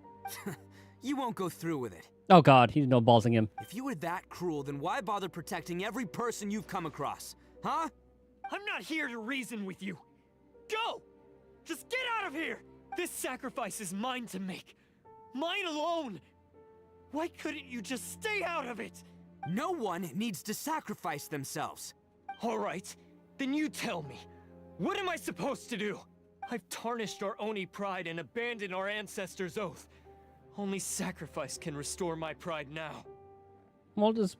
You won't go through with it. Oh god, he's no ballsing him. If you were that cruel, then why bother protecting every person you've come across? Huh? I'm not here to reason with you. Go! Just get out of here! This sacrifice is mine to make. Mine alone! Why couldn't you just stay out of it? No one needs to sacrifice themselves. All right, then you tell me. What am I supposed to do? I've tarnished our Oni pride and abandoned our ancestors' oath. Only sacrifice can restore my pride now. Well, just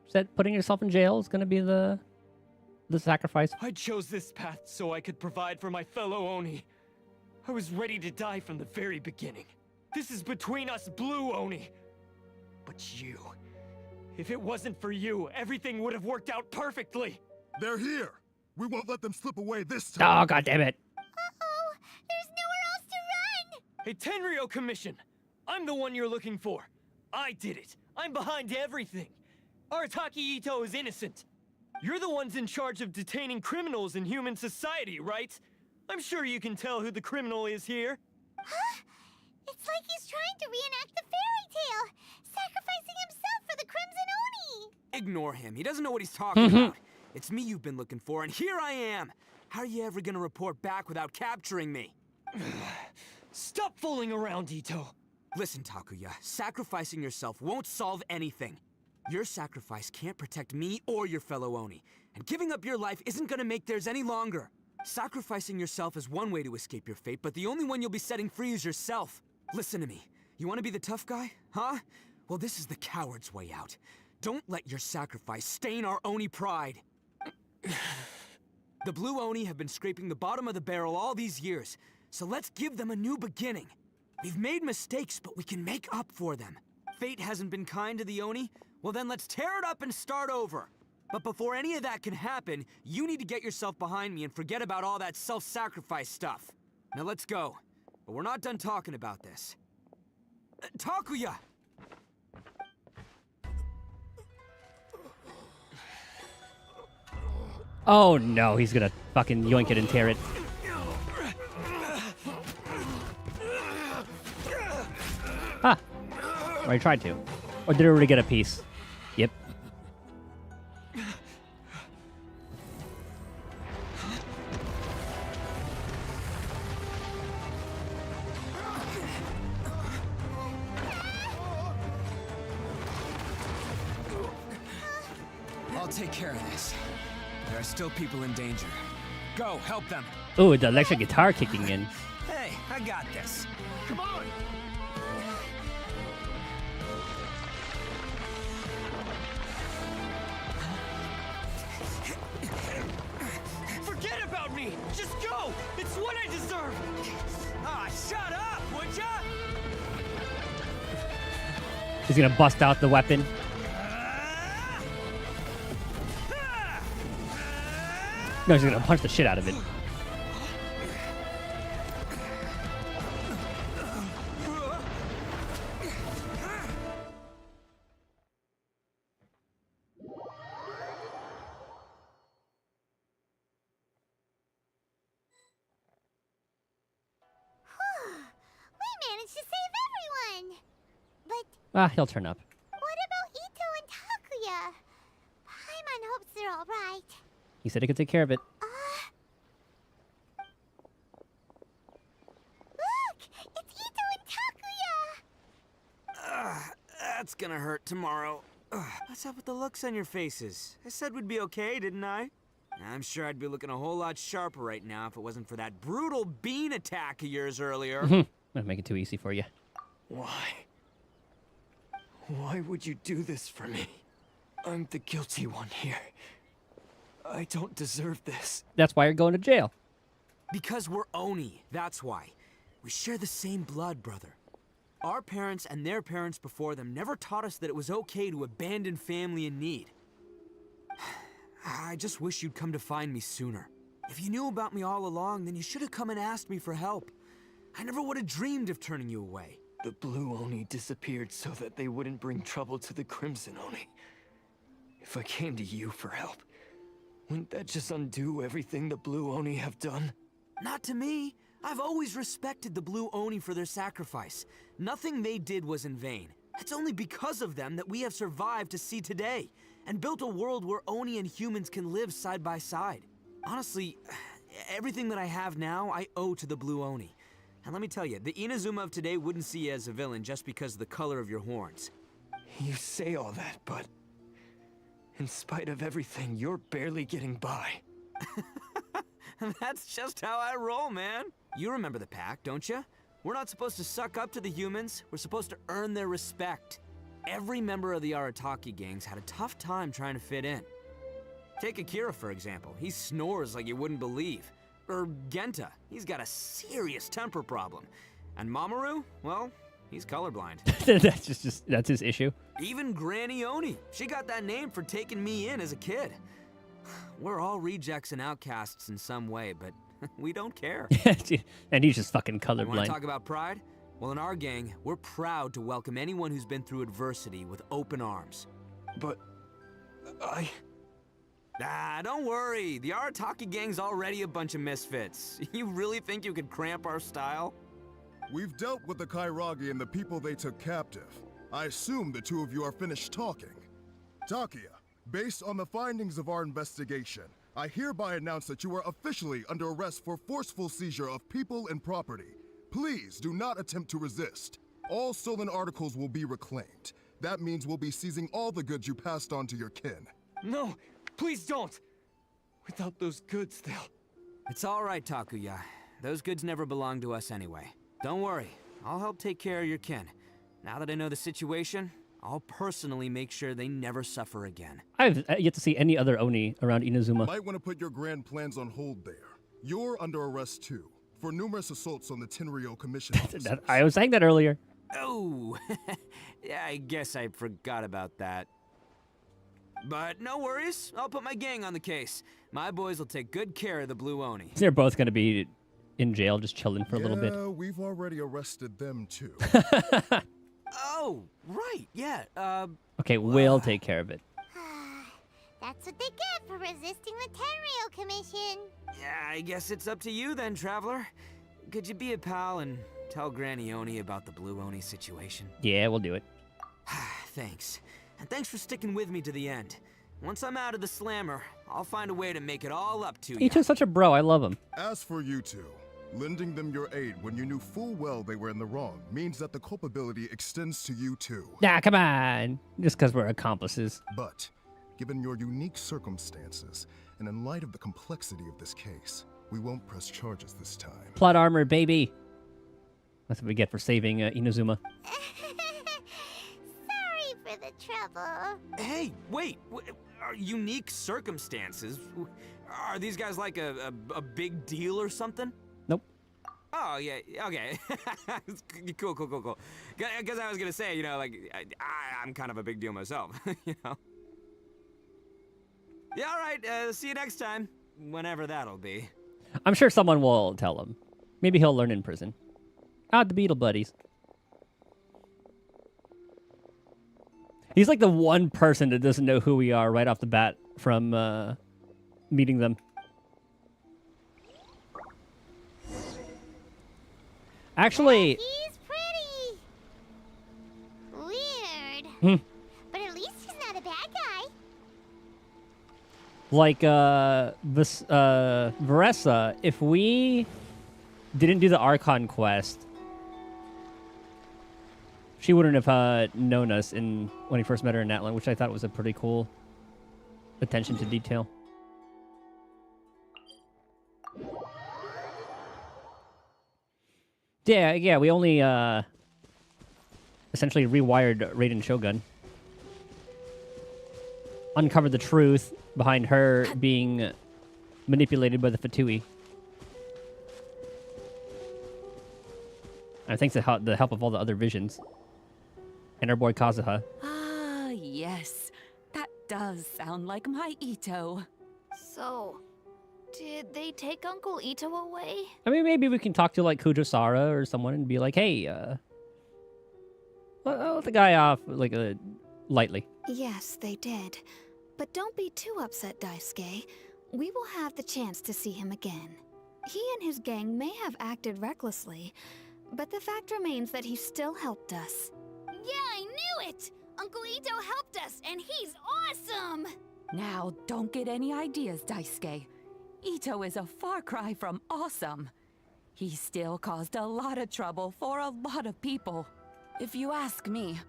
said putting yourself in jail is gonna be the sacrifice. I chose this path so I could provide for my fellow Oni. I was ready to die from the very beginning. This is between us blue Oni. But you... If it wasn't for you, everything would have worked out perfectly. They're here. We won't let them slip away this time. Oh, god damn it. Uh-oh! There's nowhere else to run! Hey, Tenryo Commission! I'm the one you're looking for. I did it. I'm behind everything. Arataki Itto is innocent. You're the ones in charge of detaining criminals in human society, right? I'm sure you can tell who the criminal is here. Huh? It's like he's trying to reenact the fairy tale, sacrificing himself for the Crimson Oni! Ignore him. He doesn't know what he's talking about. It's me you've been looking for, and here I am. How are you ever gonna report back without capturing me? Stop fooling around, Itto. Listen, Takuya, sacrificing yourself won't solve anything. Your sacrifice can't protect me or your fellow Oni, and giving up your life isn't gonna make theirs any longer. Sacrificing yourself is one way to escape your fate, but the only one you'll be setting free is yourself. Listen to me. You want to be the tough guy, huh? Well, this is the coward's way out. Don't let your sacrifice stain our Oni pride. The blue Oni have been scraping the bottom of the barrel all these years, so let's give them a new beginning. We've made mistakes, but we can make up for them. Fate hasn't been kind to the Oni? Well then let's tear it up and start over. But before any of that can happen, you need to get yourself behind me and forget about all that self-sacrifice stuff. Now let's go. But we're not done talking about this. Takuya! Oh no, he's gonna fucking yoink it and tear it. Ah! Or I tried to. Or did it already get a piece? Yep. I'll take care of this. There are still people in danger. Go, help them. Ooh, the electric guitar kicking in. Hey, I got this. Come on! Forget about me! Just go! It's what I deserve! Ah, shut up, would ya? He's gonna bust out the weapon. No, he's gonna punch the shit out of it. We managed to save everyone! But Ah, he'll turn up. what about Itto and Takuya? Paimon hopes they're alright. He said he could take care of it. Look! It's Itto and Takuya! That's gonna hurt tomorrow. What's up with the looks on your faces? I said we'd be okay, didn't I? I'm sure I'd be looking a whole lot sharper right now if it wasn't for that brutal bean attack of yours earlier. I'll make it too easy for you. Why? Why would you do this for me? I'm the guilty one here. I don't deserve this. That's why you're going to jail. Because we're Oni, that's why. We share the same blood, brother. Our parents and their parents before them never taught us that it was okay to abandon family in need. I just wish you'd come to find me sooner. If you knew about me all along, then you should have come and asked me for help. I never would have dreamed of turning you away. The Blue Oni disappeared so that they wouldn't bring trouble to the Crimson Oni. If I came to you for help, wouldn't that just undo everything the Blue Oni have done? Not to me. I've always respected the Blue Oni for their sacrifice. Nothing they did was in vain. It's only because of them that we have survived to see today, and built a world where Oni and humans can live side by side. Honestly, everything that I have now, I owe to the Blue Oni. And let me tell you, the Inazuma of today wouldn't see you as a villain just because of the color of your horns. You say all that, but in spite of everything, you're barely getting by. That's just how I roll, man. You remember the pack, don't you? We're not supposed to suck up to the humans. We're supposed to earn their respect. Every member of the Arataki gangs had a tough time trying to fit in. Take Akira, for example. He snores like you wouldn't believe. Or Genta. He's got a serious temper problem. And Mamoru, well, he's colorblind. That's his issue. Even Granny Oni. She got that name for taking me in as a kid. We're all rejects and outcasts in some way, but we don't care. And he's just fucking Want to colorblind. talk about pride? Well, in our gang, we're proud to welcome anyone who's been through adversity with open arms. But don't worry. The Arataki gang's already a bunch of misfits. You really think you could cramp our style? We've dealt with the Kairagi and the people they took captive. I assume the two of you are finished talking. Takuya, based on the findings of our investigation, I hereby announce that you are officially under arrest for forceful seizure of people and property. Please do not attempt to resist. All stolen articles will be reclaimed. That means we'll be seizing all the goods you passed on to your kin. no, please don't. Without those goods, they'll... It's all right, Takuya. Those goods never belonged to us anyway. Don't worry. I'll help take care of your kin. Now that I know the situation, I'll personally make sure they never suffer again. I've yet to see any other Oni around Inazuma. Might want to put your grand plans on hold there. You're under arrest too, for numerous assaults on the Tenryo Commission officers. I was saying that earlier. Oh, yeah, I guess I forgot about that. But no worries, I'll put my gang on the case. My boys will take good care of the Blue Oni. They're both gonna be in jail, just chilling for a little bit. Yeah, we've already arrested them too. Oh, right, yeah, Okay, we'll take care of it. That's what they get for resisting the Tenryou Commission. Yeah, I guess it's up to you then, Traveler. Could you be a pal and tell Granny Oni about the Blue Oni situation? Yeah, we'll do it. Thanks. And thanks for sticking with me to the end. Once I'm out of the slammer, I'll find a way to make it all up to you. Itto's such a bro, I love him. As for you two, lending them your aid when you knew full well they were in the wrong means that the culpability extends to you too. Nah, come on. Just because we're accomplices. But, given your unique circumstances, and in light of the complexity of this case, we won't press charges this time. Plot armor, baby. That's what we get for saving Inazuma. Sorry for the trouble. Hey, wait. Are unique circumstances? Are these guys like a big deal or something? Nope. Oh, yeah, okay. Cool. Because I was going to say, you know, like, I'm kind of a big deal myself, you know? Yeah, all right. See you next time. Whenever that'll be. I'm sure someone will tell him. Maybe he'll learn in prison. The Beetle Buddies. He's like the one person that doesn't know who we are right off the bat from meeting them. Actually... He's pretty. Weird. But at least he's not a bad guy. Like, Veressa, if we didn't do the Archon quest, she wouldn't have known us when he first met her in Natlan, which I thought was a pretty cool attention to detail. Yeah, we only essentially rewired Raiden Shogun. Uncovered the truth behind her being manipulated by the Fatui. And thanks to the help of all the other visions. And our boy Kazuha. Ah, yes. That does sound like my Itto. So, did they take Uncle Itto away? I mean, maybe we can talk to, like, Kujosara or someone and be like, hey, let the guy off, like, lightly. Yes, they did. But don't be too upset, Daisuke. We will have the chance to see him again. He and his gang may have acted recklessly, but the fact remains that he still helped us. Yeah, I knew it! Uncle Itto helped us, and he's awesome! Now, don't get any ideas, Daisuke. Itto is a far cry from awesome. He still caused a lot of trouble for a lot of people. If you ask me,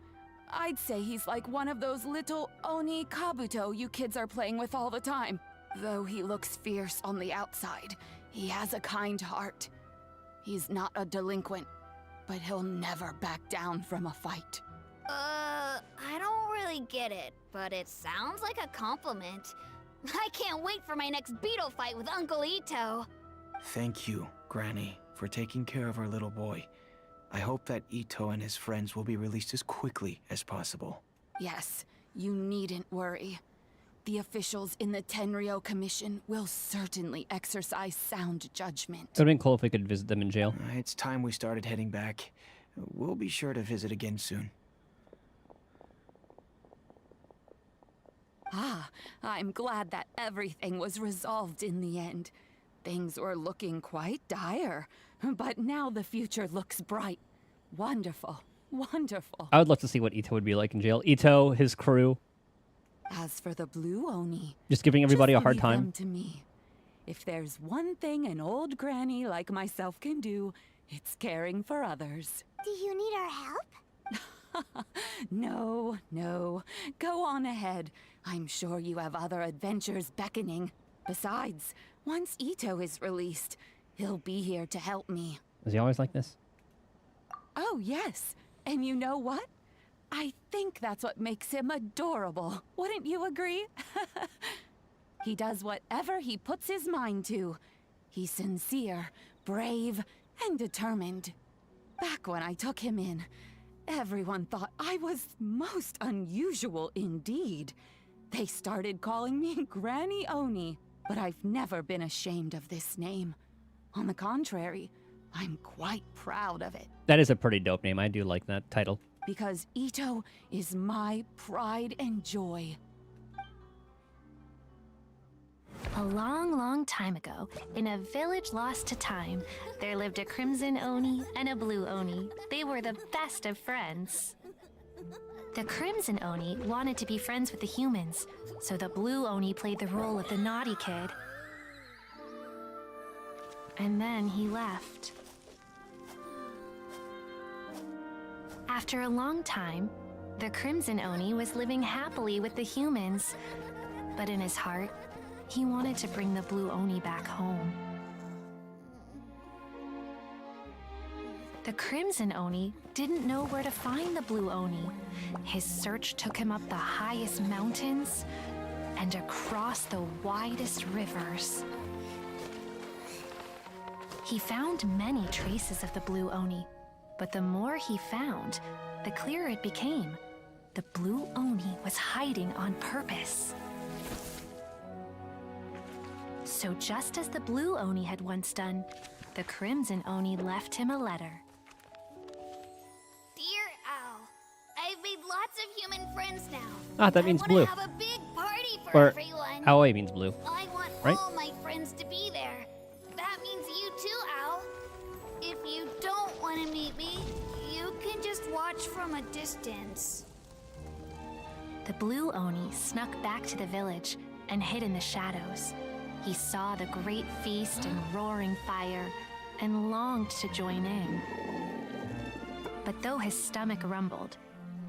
I'd say he's like one of those little Oni Kabuto you kids are playing with all the time. Though he looks fierce on the outside, he has a kind heart. He's not a delinquent, but he'll never back down from a fight. I don't really get it, but it sounds like a compliment. I can't wait for my next beetle fight with Uncle Itto. Thank you, Granny, for taking care of our little boy. I hope that Itto and his friends will be released as quickly as possible. Yes, you needn't worry. The officials in the Tenryou Commission will certainly exercise sound judgment. It would have been cool if we could visit them in jail. It's time we started heading back. We'll be sure to visit again soon. Ah, I'm glad that everything was resolved in the end. Things were looking quite dire, but now the future looks bright. Wonderful, wonderful. I would love to see what Itto would be like in jail. Itto, his crew. As for the Blue Oni, just giving everybody a hard leave time. Them to me. If there's one thing an old granny like myself can do, it's caring for others. Do you need our help? No. Go on ahead. I'm sure you have other adventures beckoning. Besides, once Itto is released, he'll be here to help me. Is he always like this? Oh, yes. And you know what? I think that's what makes him adorable. Wouldn't you agree? He does whatever he puts his mind to. He's sincere, brave, and determined. Back when I took him in, everyone thought I was most unusual indeed. They started calling me Granny Oni, but I've never been ashamed of this name. On the contrary, I'm quite proud of it. That is a pretty dope name. I do like that title. Because Itto is my pride and joy. A long, long time ago, in a village lost to time, there lived a crimson Oni and a blue Oni. They were the best of friends. The crimson Oni wanted to be friends with the humans, so the blue Oni played the role of the naughty kid. And then he left. After a long time, the crimson Oni was living happily with the humans, but in his heart, he wanted to bring the blue Oni back home. The crimson Oni didn't know where to find the blue Oni. His search took him up the highest mountains and across the widest rivers. He found many traces of the blue Oni, but the more he found, the clearer it became. The blue Oni was hiding on purpose. So just as the blue Oni had once done, the crimson Oni left him a letter. Dear Owl, I've made lots of human friends now. Ah, that means blue. I want to have a big party for Or everyone. Owl means blue. I want right? all my friends to be there. That means you too, Owl. If you don't want to meet me, you can just watch from a distance. The blue Oni snuck back to the village and hid in the shadows. He saw the great feast and roaring fire and longed to join in. But though his stomach rumbled,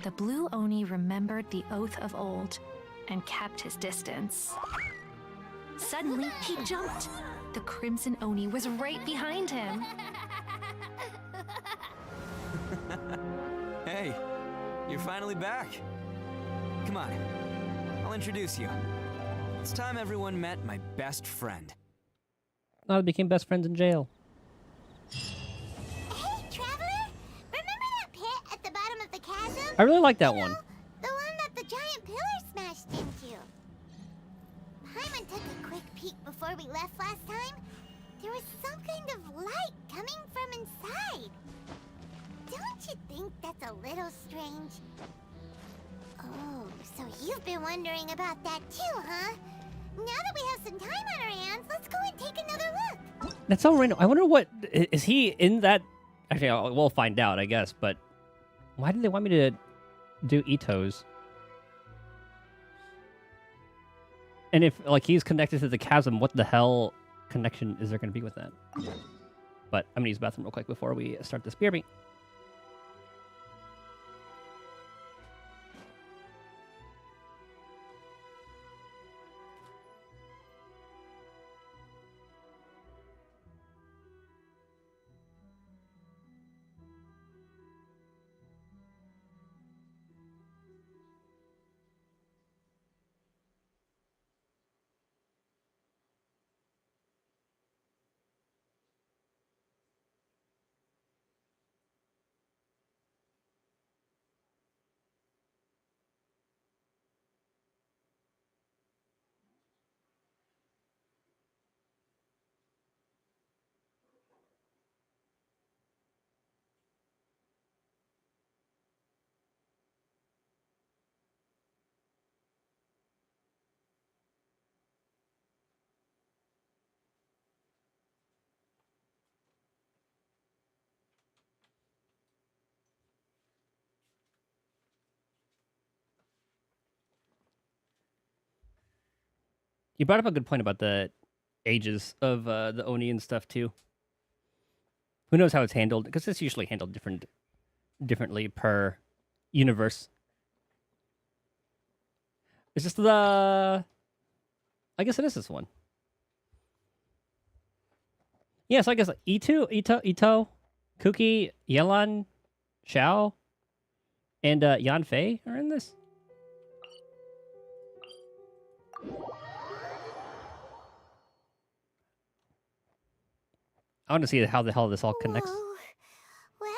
the blue Oni remembered the oath of old and kept his distance. Suddenly, he jumped. The crimson Oni was right behind him. Hey, you're finally back. Come on, I'll introduce you. It's time everyone met my best friend. Oh, they became best friends in jail. Hey, Traveler! Remember that pit at the bottom of the chasm? I really like that one. The one that the giant pillar smashed into. Paimon took a quick peek before we left last time. There was some kind of light coming from inside. Don't you think that's a little strange? Oh, so you've been wondering about that too, huh? Now that we have some time on our hands, let's go and take another look. That's so random. I wonder what is he in that? Actually, we'll find out, I guess. But why did they want me to do Itto's? And if like he's connected to the chasm, what the hell connection is there going to be with that? But I'm gonna use the bathroom real quick before we start this BRB. You brought up a good point about the ages of the Oni and stuff too. Who knows how it's handled? Because it's usually handled differently per universe. Is this the? I guess it is this one. Yeah, so I guess Itto, Kuki, Yelan, Xiao, and Yan Fei are in this. I want to see how the hell this all connects. Whoa. Well,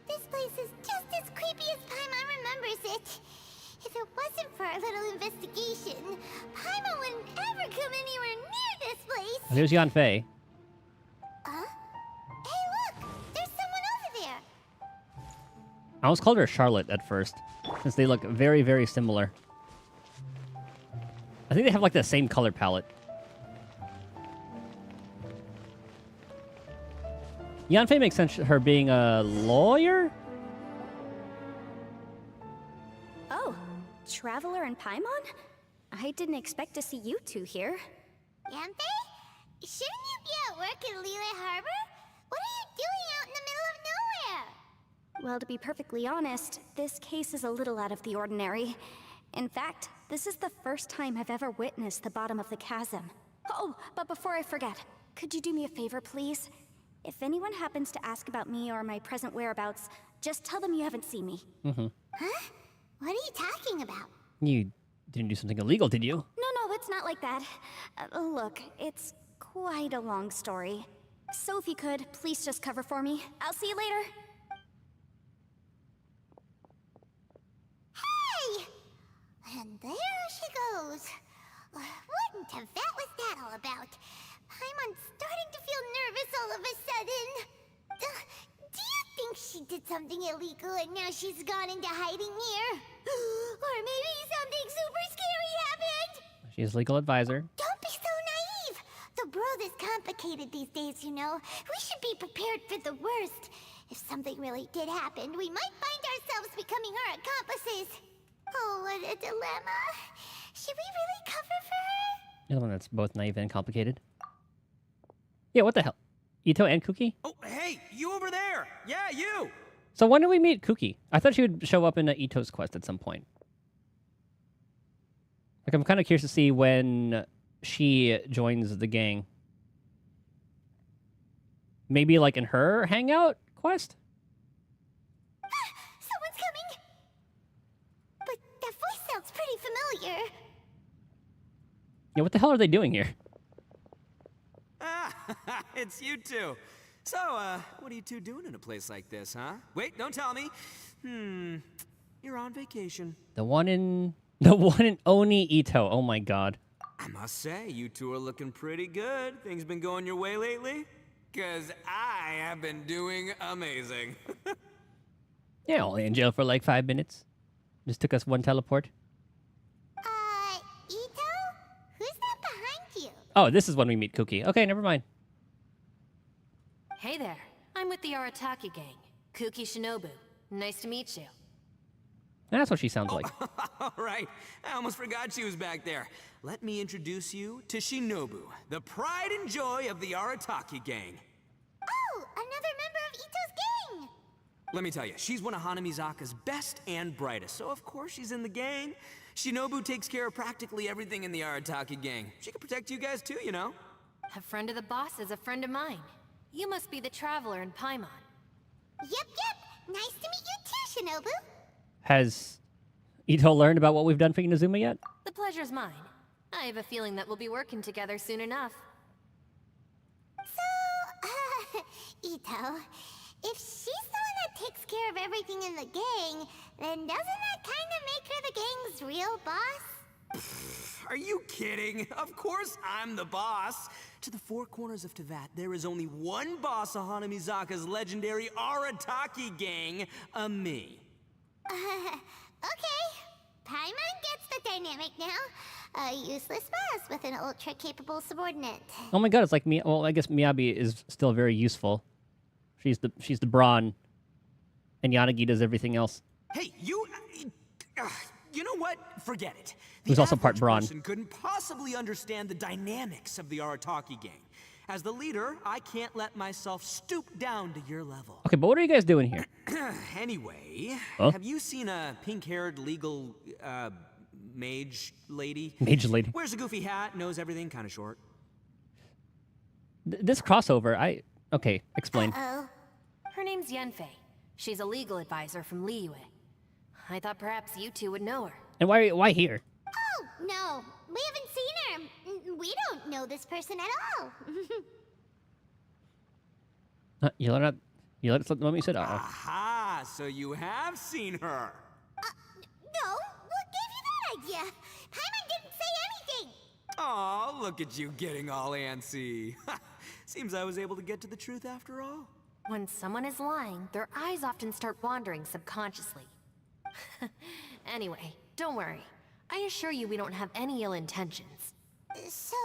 this place is just as creepy as Paimon remembers it. If it wasn't for our little investigation, here's Yanfei. Hey, look! There's someone over there! I almost called her Charlotte at first, since they look very, very similar. I think they have like the same color palette. Yanfei makes sense, her being a lawyer? Oh, Traveler and Paimon? I didn't expect to see you two here. Yanfei? Shouldn't you be at work in Liyue Harbor? What are you doing out in the middle of nowhere? Well, to be perfectly honest, this case is a little out of the ordinary. In fact, this is the first time I've ever witnessed the bottom of the chasm. Oh, but before I forget, could you do me a favor, please? If anyone happens to ask about me or my present whereabouts, just tell them you haven't seen me. Huh? What are you talking about? You didn't do something illegal, did you? No, it's not like that. Look, it's quite a long story. So if you could, please just cover for me. I'll see you later. Hey! And there she goes. What in Tibet was that all about? I'm starting to feel nervous all of a sudden. Do you think she did something illegal and now she's gone into hiding here? Or maybe something super scary happened? She's legal advisor. Don't be so naive! The world is complicated these days, you know. We should be prepared for the worst. If something really did happen, we might find ourselves becoming her accomplices. Oh, what a dilemma. Should we really cover for her? You're the one that's both naive and complicated. Yeah, what the hell? Itto and Kuki? Oh, hey, you over there! Yeah, you! So when do we meet Kuki? I thought she would show up in Itto's quest at some point. Like, I'm kind of curious to see when she joins the gang. Maybe like in her hangout quest? Someone's coming! But that voice sounds pretty familiar. Yeah, what the hell are they doing here? It's you two. So, what are you two doing in a place like this, huh? Wait, don't tell me. You're on vacation. The one in Oni Itto. Oh my god. I must say, you two are looking pretty good. Things been going your way lately? 'Cause I have been doing amazing. Yeah, only in jail for like 5 minutes. Just took us one teleport. Itto? Who's that behind you? Oh, this is when we meet Kuki. Okay, never mind. Hey there, I'm with the Arataki gang. Kuki Shinobu. Nice to meet you. That's what she sounds like. All right, I almost forgot she was back there. Let me introduce you to Shinobu, the pride and joy of the Arataki gang. Oh, another member of Itto's gang! Let me tell you, she's one of Hanamizaka's best and brightest, so of course she's in the gang. Shinobu takes care of practically everything in the Arataki gang. She can protect you guys too, you know. A friend of the boss is a friend of mine. You must be the Traveler in Paimon. Yep. Nice to meet you too, Shinobu. Has Itto learned about what we've done for Inazuma yet? The pleasure's mine. I have a feeling that we'll be working together soon enough. So, Itto, if she's the one that takes care of everything in the gang, then doesn't that kind of make her the gang's real boss? Are you kidding? Of course I'm the boss. To the four corners of Teyvat, there is only one boss of Hanamizaka's legendary Arataki gang, me. Okay. Paimon gets the dynamic now. A useless boss with an ultra-capable subordinate. Oh my god, it's like me. Well, I guess Miyabi is still very useful. She's the brawn, and Yanagi does everything else. Hey, you know what? Forget it. Who's also part brawn. Person couldn't possibly understand the dynamics of the Arataki gang. As the leader, I can't let myself stoop down to your level. Okay, but what are you guys doing here? Anyway, Huh? have you seen a pink-haired legal mage lady? Mage lady. Wears a goofy hat, knows everything, kind of short. This crossover, okay, explain. Her name's Yanfei. She's a legal advisor from Liyue. I thought perhaps you two would know her. And why here? Oh, no. We haven't seen her. We don't know this person at all. You let me sit. Aha! So you have seen her. No, what gave you that idea? Paimon didn't say anything. Aw, look at you getting all antsy. Seems I was able to get to the truth after all. When someone is lying, their eyes often start wandering subconsciously. Anyway, don't worry. I assure you we don't have any ill intentions. So,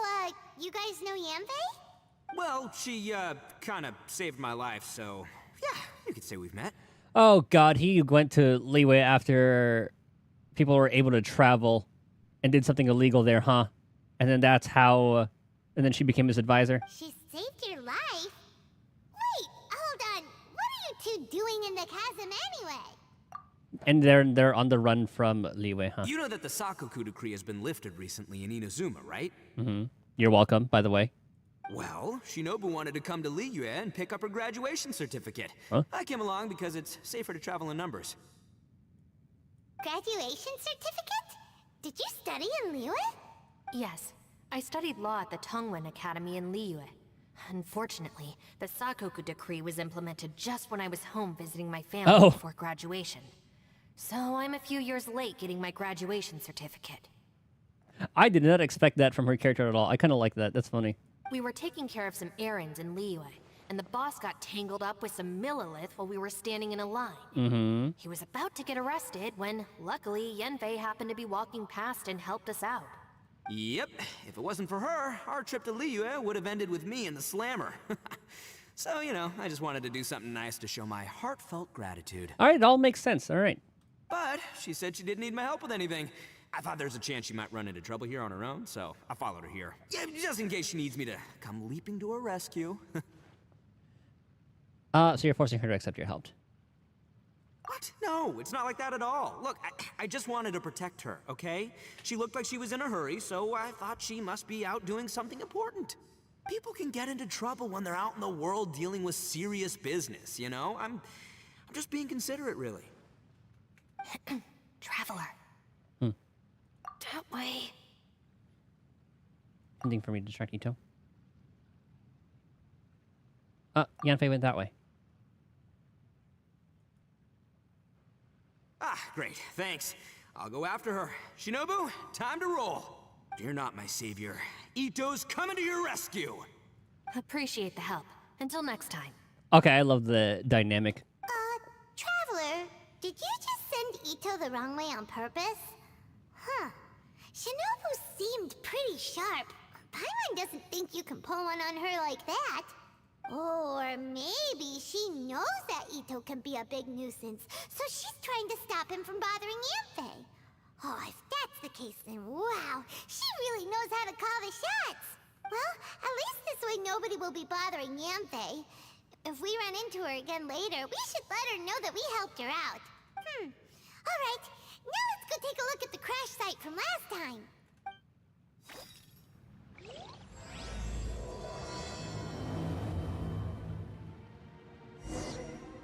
you guys know Yanfei? Well, she, kinda saved my life, so yeah, you could say we've met. Oh god, he went to Liyue after people were able to travel and did something illegal there, huh? And then that's how, and then she became his advisor. She saved your life? Wait, hold on. What are you two doing in the chasm anyway? And they're on the run from Liyue, huh? You know that the Sakoku decree has been lifted recently in Inazuma, right? Mm-hmm. You're welcome, by the way. Well, Shinobu wanted to come to Liyue and pick up her graduation certificate. Huh? I came along because it's safer to travel in numbers. Graduation certificate? Did you study in Liyue? Yes, I studied law at the Tongwen Academy in Liyue. Unfortunately, the Sakoku decree was implemented just when I was home visiting my family before graduation. So I'm a few years late getting my graduation certificate. I did not expect that from her character at all. I kind of like that. That's funny. We were taking care of some errands in Liyue, and the boss got tangled up with some Millilith while we were standing in a line. Mm-hmm. He was about to get arrested when, luckily, Yanfei happened to be walking past and helped us out. Yep, if it wasn't for her, our trip to Liyue would have ended with me and the slammer. So, you know, I just wanted to do something nice to show my heartfelt gratitude. All right, it all makes sense. All right. But she said she didn't need my help with anything. I thought there's a chance she might run into trouble here on her own, so I followed her here. Yeah, just in case she needs me to come leaping to her rescue. So you're forcing her to accept your help. What? No, it's not like that at all. Look, I just wanted to protect her, okay? She looked like she was in a hurry, so I thought she must be out doing something important. People can get into trouble when they're out in the world dealing with serious business, you know? I'm just being considerate, really. Traveler. That way. Something for me to distract Itto. Yanfei went that way. Ah, great, thanks. I'll go after her. Shinobu, time to roll. You're not my savior. Itto's coming to your rescue. Appreciate the help. Until next time. Okay, I love the dynamic. Traveler, did you just send Itto the wrong way on purpose? Huh. Shinobu seemed pretty sharp. Paimon doesn't think you can pull one on her like that. Or maybe she knows that Itto can be a big nuisance, so she's trying to stop him from bothering Yanfei. Oh, if that's the case, then wow, she really knows how to call the shots. Well, at least this way nobody will be bothering Yanfei. If we run into her again later, we should let her know that we helped her out. Alright, now let's go take a look at the crash site from last time.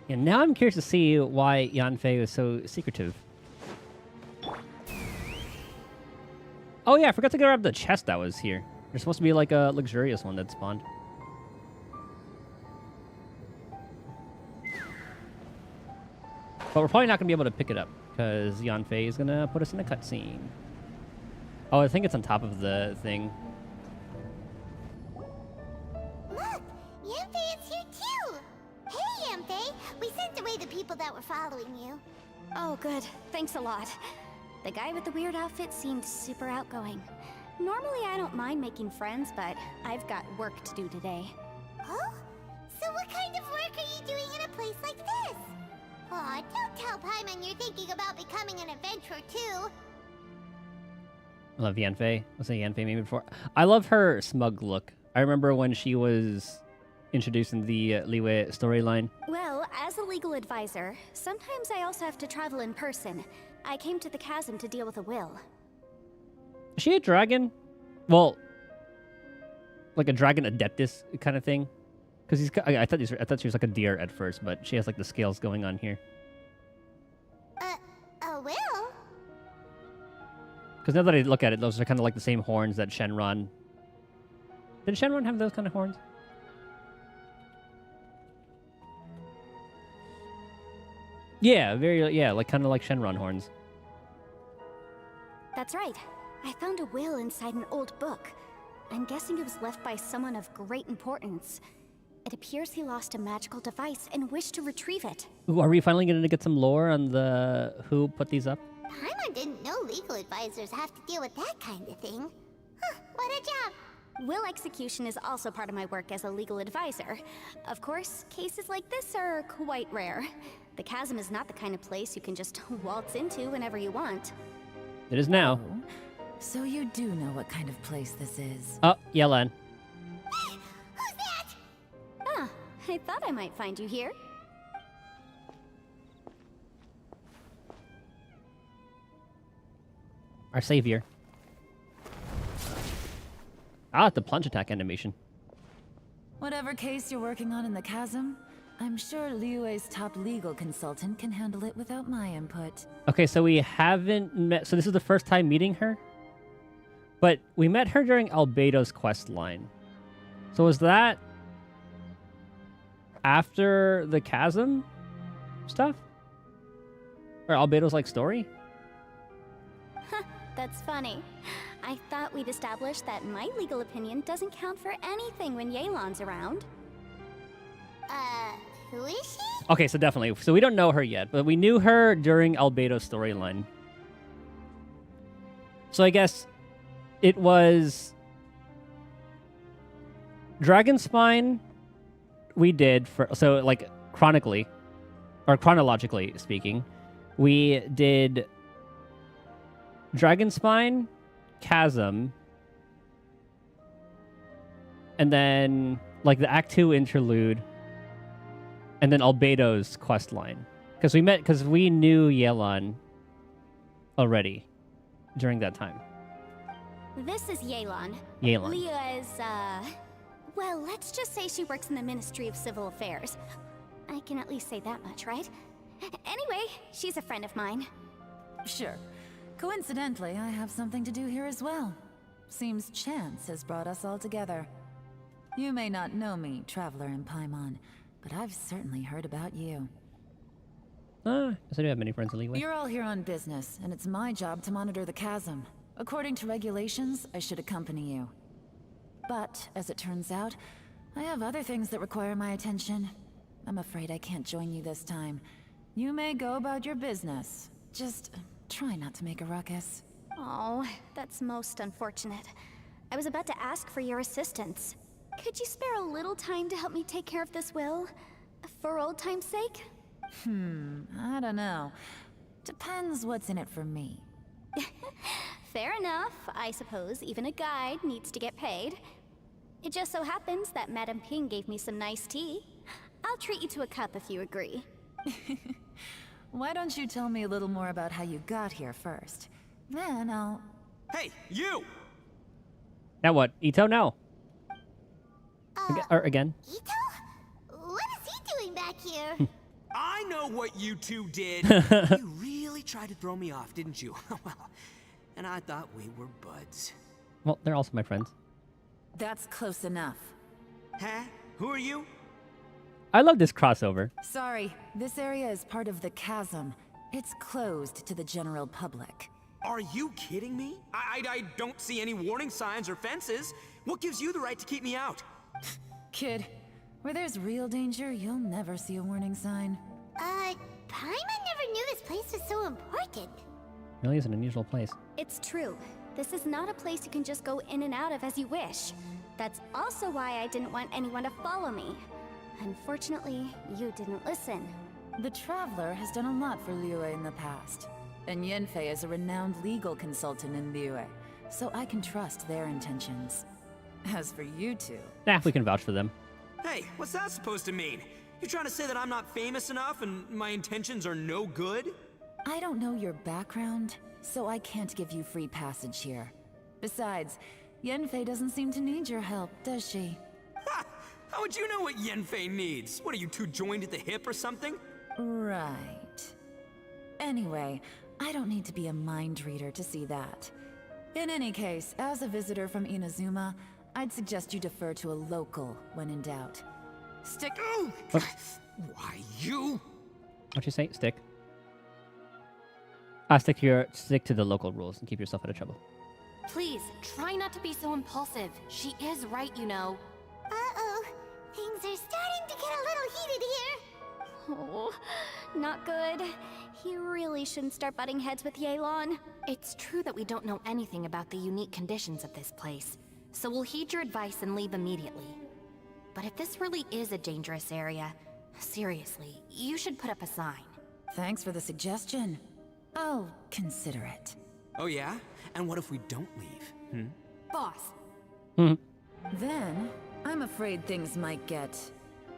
Yeah, now I'm curious to see why Yanfei was so secretive. Oh yeah, I forgot to grab the chest that was here. There's supposed to be like a luxurious one that spawned. But we're probably not going to be able to pick it up, because Yanfei is going to put us in a cutscene. Oh, I think it's on top of the thing. Look, Yanfei is here too! Hey, Yanfei! We sent away the people that were following you. Oh, good. Thanks a lot. The guy with the weird outfit seemed super outgoing. Normally I don't mind making friends, but I've got work to do today. Oh? So what kind of work are you doing in a place like this? Aw, don't tell Paimon you're thinking about becoming an adventurer too. I love Yanfei. I've seen Yanfei maybe before. I love her smug look. I remember when she was introduced in the Liyue storyline. Well, as a legal advisor, sometimes I also have to travel in person. I came to the chasm to deal with a will. Is she a dragon? Well, like a dragon adeptus kind of thing? Because I thought she was like a deer at first, but she has like the scales going on here. A will? Because now that I look at it, those are kind of like the same horns that Shenron... Did Shenron have those kind of horns? Yeah, like kind of like Shenron horns. That's right. I found a will inside an old book. I'm guessing it was left by someone of great importance. It appears he lost a magical device and wished to retrieve it. Ooh, are we finally going to get some lore on the who put these up? Paimon didn't know legal advisors have to deal with that kind of thing. Huh, what a job! Will execution is also part of my work as a legal advisor. Of course, cases like this are quite rare. The chasm is not the kind of place you can just waltz into whenever you want. It is now. Oh, so you do know what kind of place this is. Oh, Yelan. Who's that? Ah, I thought I might find you here. Our savior. Ah, the plunge attack animation. Whatever case you're working on in the chasm, I'm sure Liyue's top legal consultant can handle it without my input. Okay, so we haven't met... So this is the first time meeting her? But we met her during Albedo's quest line. So was that after the chasm stuff? Or Albedo's, like, story? That's funny. I thought we'd established that my legal opinion doesn't count for anything when Yelan's around. Who is she? Okay, so definitely. So we don't know her yet, but we knew her during Albedo's storyline. So I guess it was Dragonspine we did for... So, like, chronically, or chronologically speaking, we did Dragonspine, Chasm, and then, like, the Act 2 interlude, and then Albedo's quest line. Because we knew Yelan already during that time. This is Yelan. Yelan. Liyue is, well, let's just say she works in the Ministry of Civil Affairs. I can at least say that much, right? Anyway, she's a friend of mine. Sure. Coincidentally, I have something to do here as well. Seems chance has brought us all together. You may not know me, Traveler in Paimon, but I've certainly heard about you. Guess I do have many friends in Liyue. You're all here on business, and it's my job to monitor the chasm. According to regulations, I should accompany you. But, as it turns out, I have other things that require my attention. I'm afraid I can't join you this time. You may go about your business. Just try not to make a ruckus. Oh, that's most unfortunate. I was about to ask for your assistance. Could you spare a little time to help me take care of this will? For old time's sake? I don't know. Depends what's in it for me. Fair enough. I suppose even a guide needs to get paid. It just so happens that Madame Ping gave me some nice tea. I'll treat you to a cup if you agree. Why don't you tell me a little more about how you got here first? Then I'll... Hey, you! Now what? Itto? No. Again? Itto? What is he doing back here? I know what you two did. You really tried to throw me off, didn't you? Well, and I thought we were buds. Well, they're also my friends. That's close enough. Huh? Who are you? I love this crossover. Sorry, this area is part of the chasm. It's closed to the general public. Are you kidding me? I don't see any warning signs or fences. What gives you the right to keep me out? Kid, where there's real danger, you'll never see a warning sign. Paimon never knew this place was so important. Really is an unusual place. It's true. This is not a place you can just go in and out of as you wish. That's also why I didn't want anyone to follow me. Unfortunately, you didn't listen. The Traveler has done a lot for Liyue in the past. And Yanfei is a renowned legal consultant in Liyue, so I can trust their intentions. As for you two... Nah, we can vouch for them. Hey, what's that supposed to mean? You trying to say that I'm not famous enough and my intentions are no good? I don't know your background, so I can't give you free passage here. Besides, Yanfei doesn't seem to need your help, does she? Ha! How would you know what Yanfei needs? What, are you two joined at the hip or something? Right. Anyway, I don't need to be a mind reader to see that. In any case, as a visitor from Inazuma, I'd suggest you defer to a local when in doubt. Stick... Why, you? What'd you say? Stick? Stick to the local rules and keep yourself out of trouble. Please, try not to be so impulsive. She is right, you know. Uh-oh. Things are starting to get a little heated here. Oh, not good. He really shouldn't start butting heads with Yelan. It's true that we don't know anything about the unique conditions of this place, so we'll heed your advice and leave immediately. But if this really is a dangerous area, seriously, you should put up a sign. Thanks for the suggestion. I'll consider it. Oh yeah? And what if we don't leave? Boss. Then, I'm afraid things might get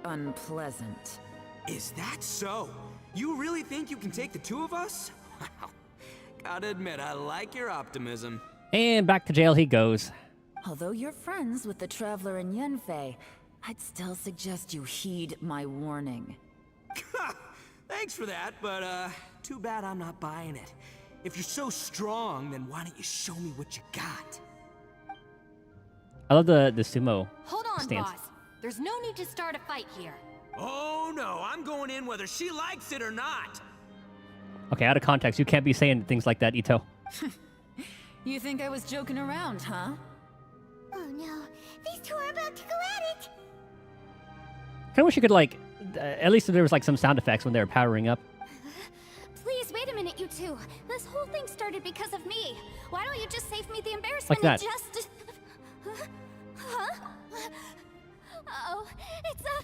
unpleasant. Is that so? You really think you can take the two of us? Wow. Gotta admit, I like your optimism. And back to jail he goes. Although you're friends with the Traveler and Yunfei, I'd still suggest you heed my warning. Thanks for that, but too bad I'm not buying it. If you're so strong, then why don't you show me what you got? I love the sumo Hold on, stance. boss. There's no need to start a fight here. Oh no, I'm going in whether she likes it or not. Okay, out of context, you can't be saying things like that, Itto. You think I was joking around, huh? Oh no, these two are about to go at it. Kinda wish you could, like, at least if there was, like, some sound effects when they were powering up. Please, wait a minute, you two. This whole thing started because of me. Why don't you just save me the embarrassment Like that. and just... Huh? Oh, it's a...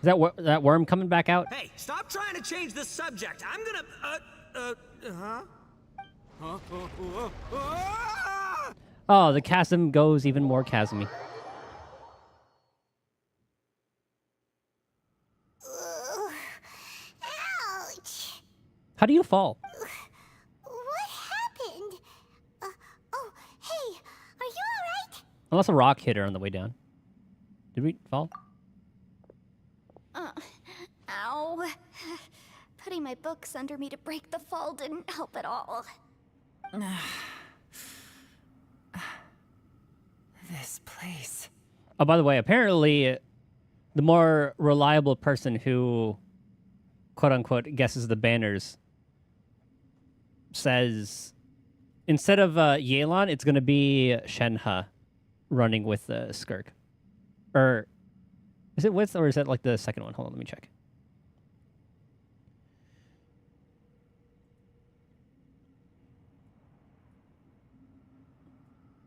Is that worm coming back out? Hey, stop trying to change the subject. I'm gonna... Oh, the chasm goes even more chasmy. Ouch. How do you fall? What happened? Oh, hey, are you alright? Unless a rock hit her on the way down. Did we fall? Ow. Putting my books under me to break the fall didn't help at all. This place. Oh, by the way, apparently the more reliable person who, quote-unquote, guesses the banners says instead of Yelan, it's going to be Shenhe running with Skirk. Or is it with, or is that like the second one? Hold on, let me check.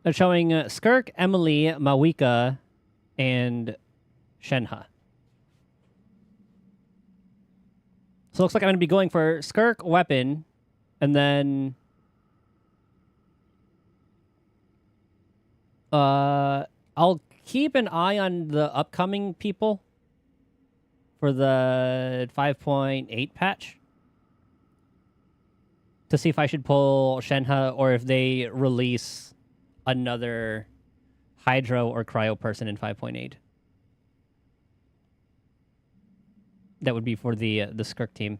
They're showing Skirk, Emily, Mawika, and Shenhe. So it looks like I'm going to be going for Skirk, weapon, and then I'll keep an eye on the upcoming people for the 5.8 patch to see if I should pull Shenhe or if they release another Hydro or Cryo person in 5.8. That would be for the Skirk team.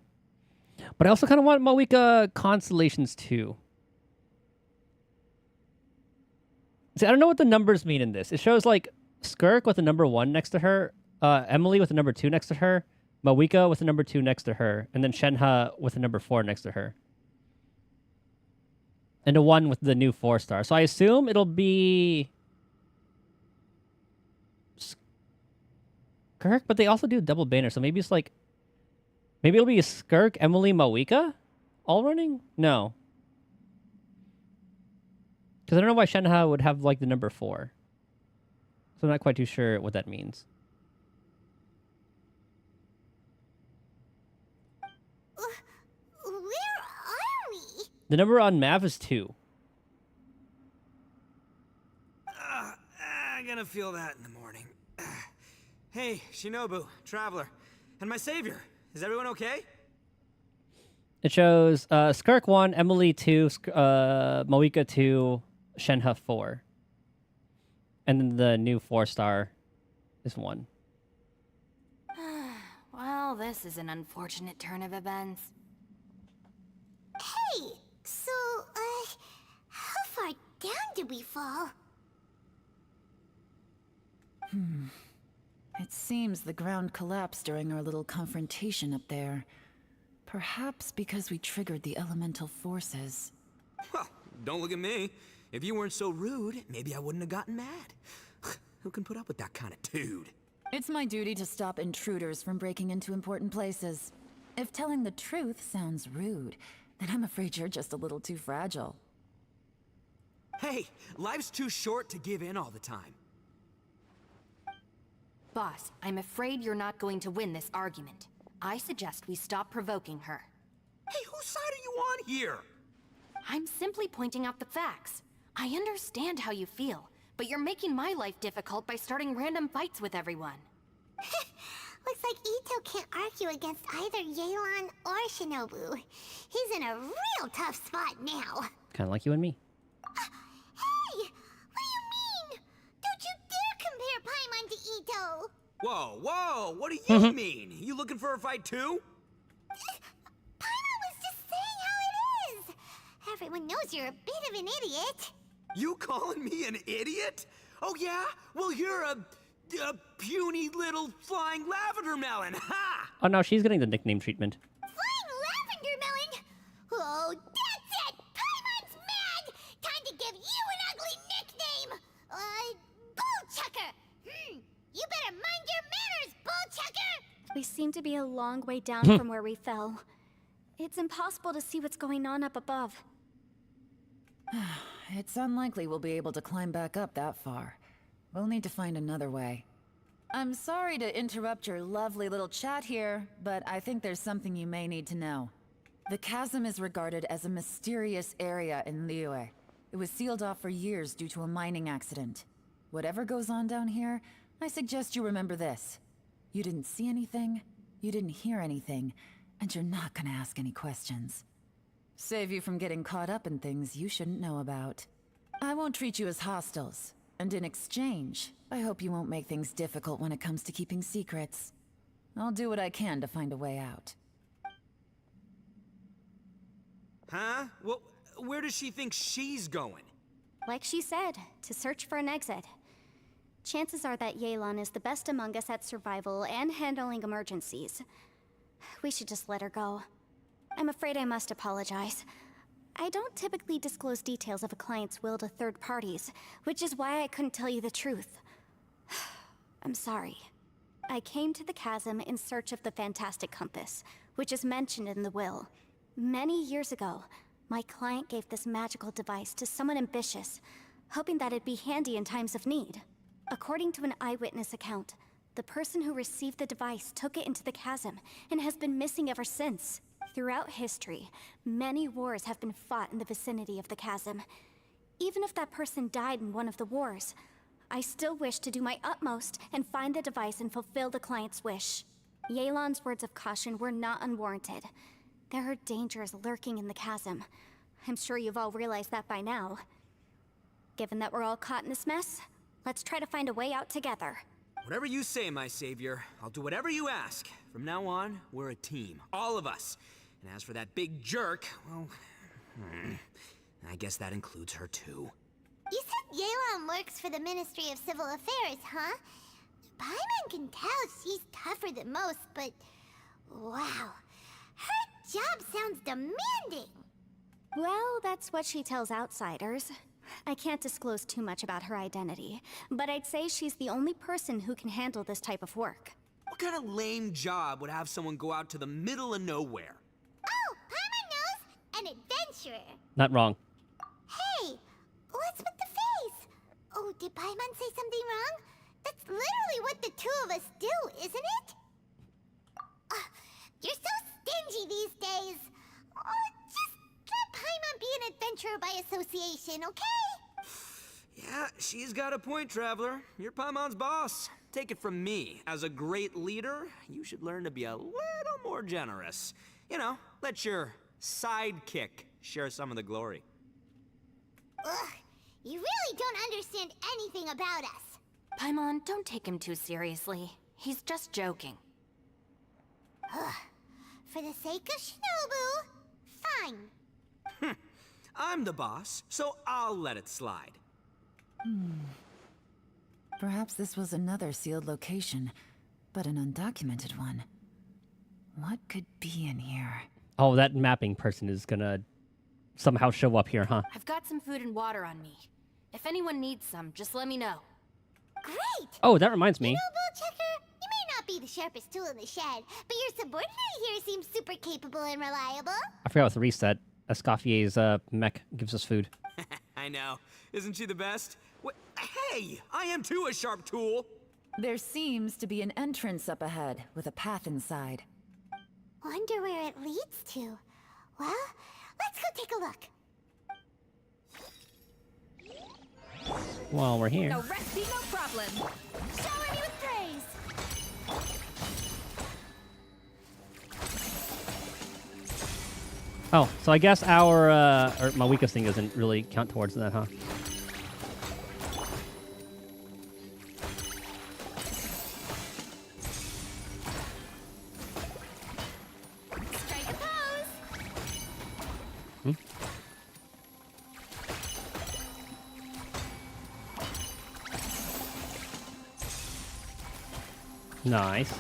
But I also kind of want Mawika Constellations too. See, I don't know what the numbers mean in this. It shows like Skirk with a number 1 next to her, Emily with a number 2 next to her, Mawika with a number 2 next to her, and then Shenhe with a number 4 next to her. And a 1 with the new 4-star. So I assume it'll be Skirk, but they also do double banner. So maybe it's like, maybe it'll be Skirk, Emily, Mawika all running? No. Because I don't know why Shenhe would have like the number 4. So I'm not quite too sure what that means. Where are we? The number on map is 2. I'm gonna feel that in the morning. Hey, Shinobu, Traveler, and my savior. Is everyone okay? It shows Skirk 1, Emily 2, Mawika 2, Shenhe 4. And then the new 4-star is 1. Well, this is an unfortunate turn of events. Hey, so, how far down did we fall? It seems the ground collapsed during our little confrontation up there. Perhaps because we triggered the elemental forces. Well, don't look at me. If you weren't so rude, maybe I wouldn't have gotten mad. Who can put up with that kind of dude? It's my duty to stop intruders from breaking into important places. If telling the truth sounds rude, then I'm afraid you're just a little too fragile. Hey, life's too short to give in all the time. Boss, I'm afraid you're not going to win this argument. I suggest we stop provoking her. Hey, whose side are you on here? I'm simply pointing out the facts. I understand how you feel, but you're making my life difficult by starting random fights with everyone. Looks like Itto can't argue against either Yelan or Shinobu. He's in a real tough spot now. Kind of like you and me. Hey! What do you mean? Don't you dare compare Paimon to Itto! Whoa, whoa, what do you mean? You looking for a fight too? Paimon was just saying how it is! Everyone knows you're a bit of an idiot. You calling me an idiot? Oh yeah? Well, you're a puny little flying lavender melon, ha! Oh no, she's getting the nickname treatment. Flying lavender melon? Oh, that's it! Paimon's mad! Time to give you an ugly nickname! Bullchucker! You better mind your manners, Bullchucker! We seem to be a long way down from where we fell. It's impossible to see what's going on up above. It's unlikely we'll be able to climb back up that far. We'll need to find another way. I'm sorry to interrupt your lovely little chat here, but I think there's something you may need to know. The chasm is regarded as a mysterious area in Liyue. It was sealed off for years due to a mining accident. Whatever goes on down here, I suggest you remember this. You didn't see anything, you didn't hear anything, and you're not gonna ask any questions. Save you from getting caught up in things you shouldn't know about. I won't treat you as hostiles, and in exchange, I hope you won't make things difficult when it comes to keeping secrets. I'll do what I can to find a way out. Huh? Well, where does she think she's going? Like she said, to search for an exit. Chances are that Yelan is the best among us at survival and handling emergencies. We should just let her go. I'm afraid I must apologize. I don't typically disclose details of a client's will to third parties, which is why I couldn't tell you the truth. I'm sorry. I came to the chasm in search of the Fantastic Compass, which is mentioned in the will. Many years ago, my client gave this magical device to someone ambitious, hoping that it'd be handy in times of need. According to an eyewitness account, the person who received the device took it into the chasm and has been missing ever since. Throughout history, many wars have been fought in the vicinity of the chasm. Even if that person died in one of the wars, I still wish to do my utmost and find the device and fulfill the client's wish. Yelan's words of caution were not unwarranted. There are dangers lurking in the chasm. I'm sure you've all realized that by now. Given that we're all caught in this mess, let's try to find a way out together. Whatever you say, my savior. I'll do whatever you ask. From now on, we're a team. All of us. And as for that big jerk, well, I guess that includes her too. You said Yelan works for the Ministry of Civil Affairs, huh? Paimon can tell she's tougher than most, but wow, her job sounds demanding. Well, that's what she tells outsiders. I can't disclose too much about her identity, but I'd say she's the only person who can handle this type of work. What kind of lame job would have someone go out to the middle of nowhere? Oh, Paimon knows! An adventurer. Not wrong. Hey, what's with the face? Oh, did Paimon say something wrong? That's literally what the two of us do, isn't it? You're so stingy these days. Just let Paimon be an adventurer by association, okay? Yeah, she's got a point, Traveler. You're Paimon's boss. Take it from me. As a great leader, you should learn to be a little more generous. You know, let your sidekick share some of the glory. Ugh, you really don't understand anything about us. Paimon, don't take him too seriously. He's just joking. Ugh, for the sake of Shinobu, fine. I'm the boss, so I'll let it slide. Perhaps this was another sealed location, but an undocumented one. What could be in here? Oh, that mapping person is gonna somehow show up here, huh? I've got some food and water on me. If anyone needs some, just let me know. Great! Oh, that reminds me. You know, Bullchecker, you may not be the sharpest tool in the shed, but your subordinate here seems super capable and reliable. I forgot with the reset. Escoffier's mech gives us food. I know. Isn't she the best? Hey, I am too a sharp tool. There seems to be an entrance up ahead with a path inside. Wonder where it leads to. Well, let's go take a look. Well, we're here. No recipe, no problem. Shower me with praise. Oh, so I guess our or my weakest thing doesn't really count towards that, huh? Strike a pose. Hmm? Nice.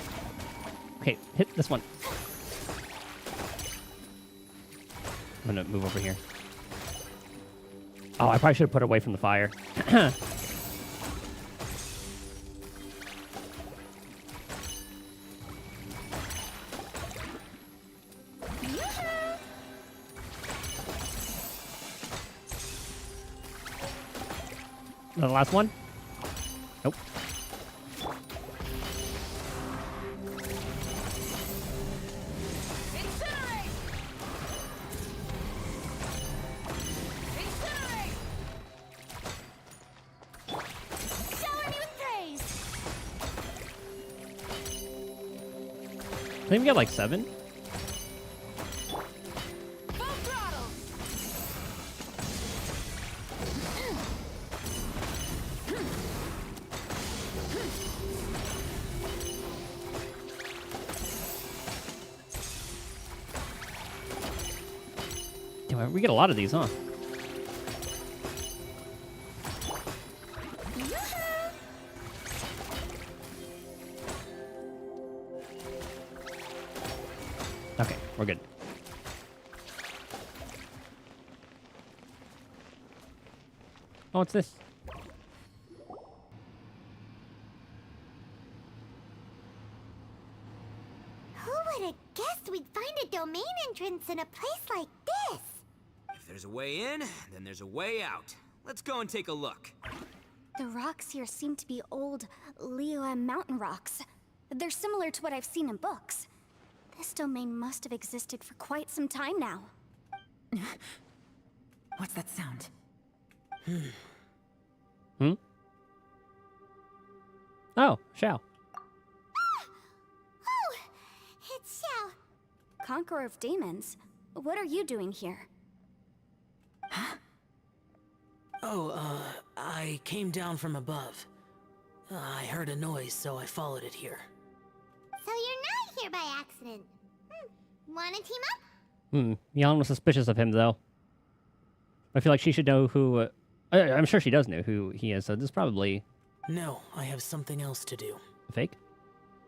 Okay, hit this one. I'm gonna move over here. Oh, I probably should have put it away from the fire. The last one? Nope. I think we got like 7. Damn, we get a lot of these, huh? Okay, we're good. Oh, what's this? Who would have guessed we'd find a domain entrance in a place like this? If there's a way in, then there's a way out. Let's go and take a look. The rocks here seem to be old Liyue mountain rocks. They're similar to what I've seen in books. This domain must have existed for quite some time now. What's that sound? Hmm? Oh, Xiao. Oh, it's Xiao. Conqueror of Demons, what are you doing here? Oh, I came down from above. I heard a noise, so I followed it here. So you're not here by accident. Wanna team up? Jan was suspicious of him, though. I feel like she should know who... I'm sure she does know who he is, so this is probably... No, I have something else to do. a fake?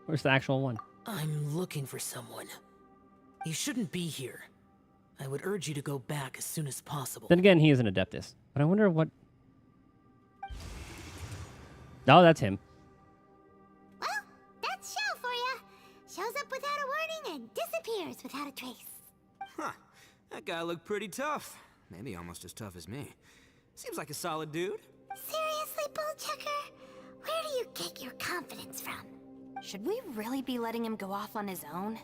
Where's the actual one? I'm looking for someone. You shouldn't be here. I would urge you to go back as soon as possible. Then again, he is an Adeptus. But I wonder what... Oh, that's him. Well, that's Xiao for ya. Shows up without a warning and disappears without a trace. Huh. That guy looked pretty tough. Maybe almost as tough as me. Seems like a solid dude. Seriously, Bullchecker? Where do you get your confidence from? Should we really be letting him go off on his own?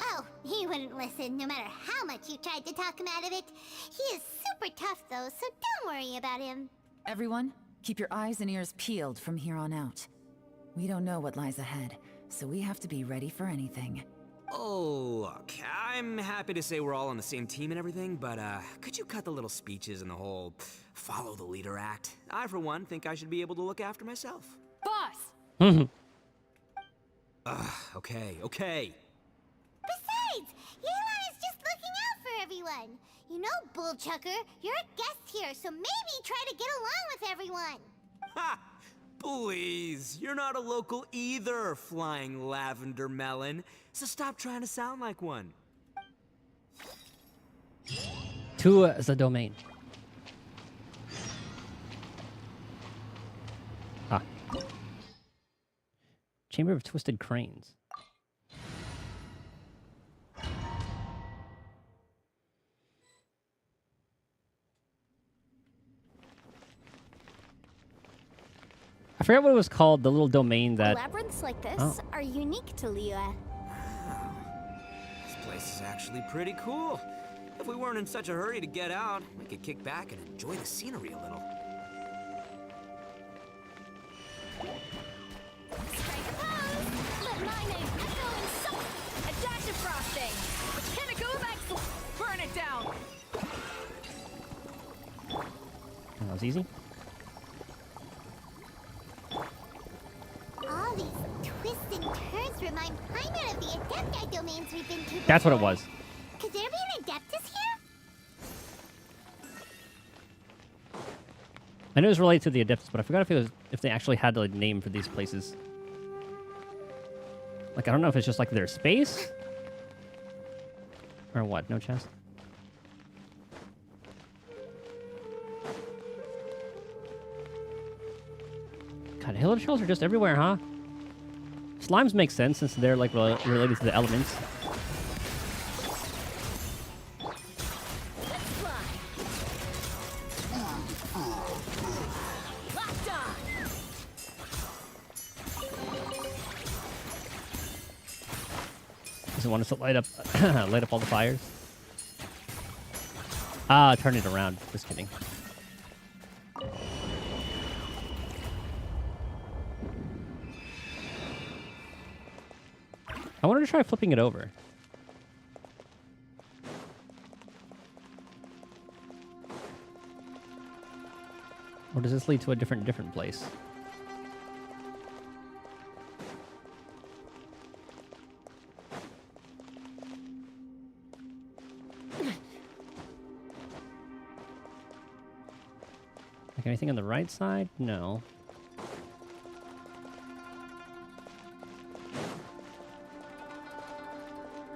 Oh, he wouldn't listen no matter how much you tried to talk him out of it. He is super tough though, so don't worry about him. Everyone, keep your eyes and ears peeled from here on out. We don't know what lies ahead, so we have to be ready for anything. Oh, look, I'm happy to say we're all on the same team and everything, but could you cut the little speeches and the whole follow the leader act? I, for one, think I should be able to look after myself. Boss! Okay. Besides, Yelan is just looking out for everyone. You know, Bullchucker, you're a guest here, so maybe try to get along with everyone. Ha! Please, you're not a local either, flying lavender melon. So stop trying to sound like one. To the domain. Ah. Chamber of Twisted Cranes. I forgot what it was called, the little domain that... Labyrinths like this are unique to Liyue. This place is actually pretty cool. If we weren't in such a hurry to get out, we could kick back and enjoy the scenery a little. Strike a pose! Let my name echo in song! A dash of frosting! Can it go back? Burn it down! That was easy. All these twists and turns remind Paimon of the Adepti domains we've been to. That's what it was. Could there be an Adeptus here? I know it was related to the Adeptus, but I forgot if they actually had a name for these places. Like, I don't know if it's just like their space? Or what? No chest? God, hill shells are just everywhere, huh? Slimes make sense since they're like related to the elements. Does it want us to light up all the fires? Ah, turn it around. Just kidding. I wanted to try flipping it over. Or does this lead to a different place? Like anything on the right side? No.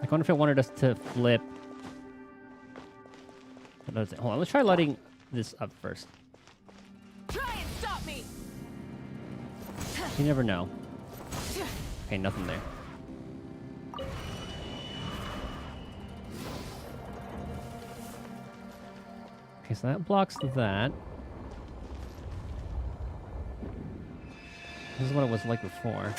I wonder if it wanted us to flip. Hold on, let's try lighting this up first. Try and stop me! You never know. Okay, nothing there. Okay, so that blocks that. This is what it was like before.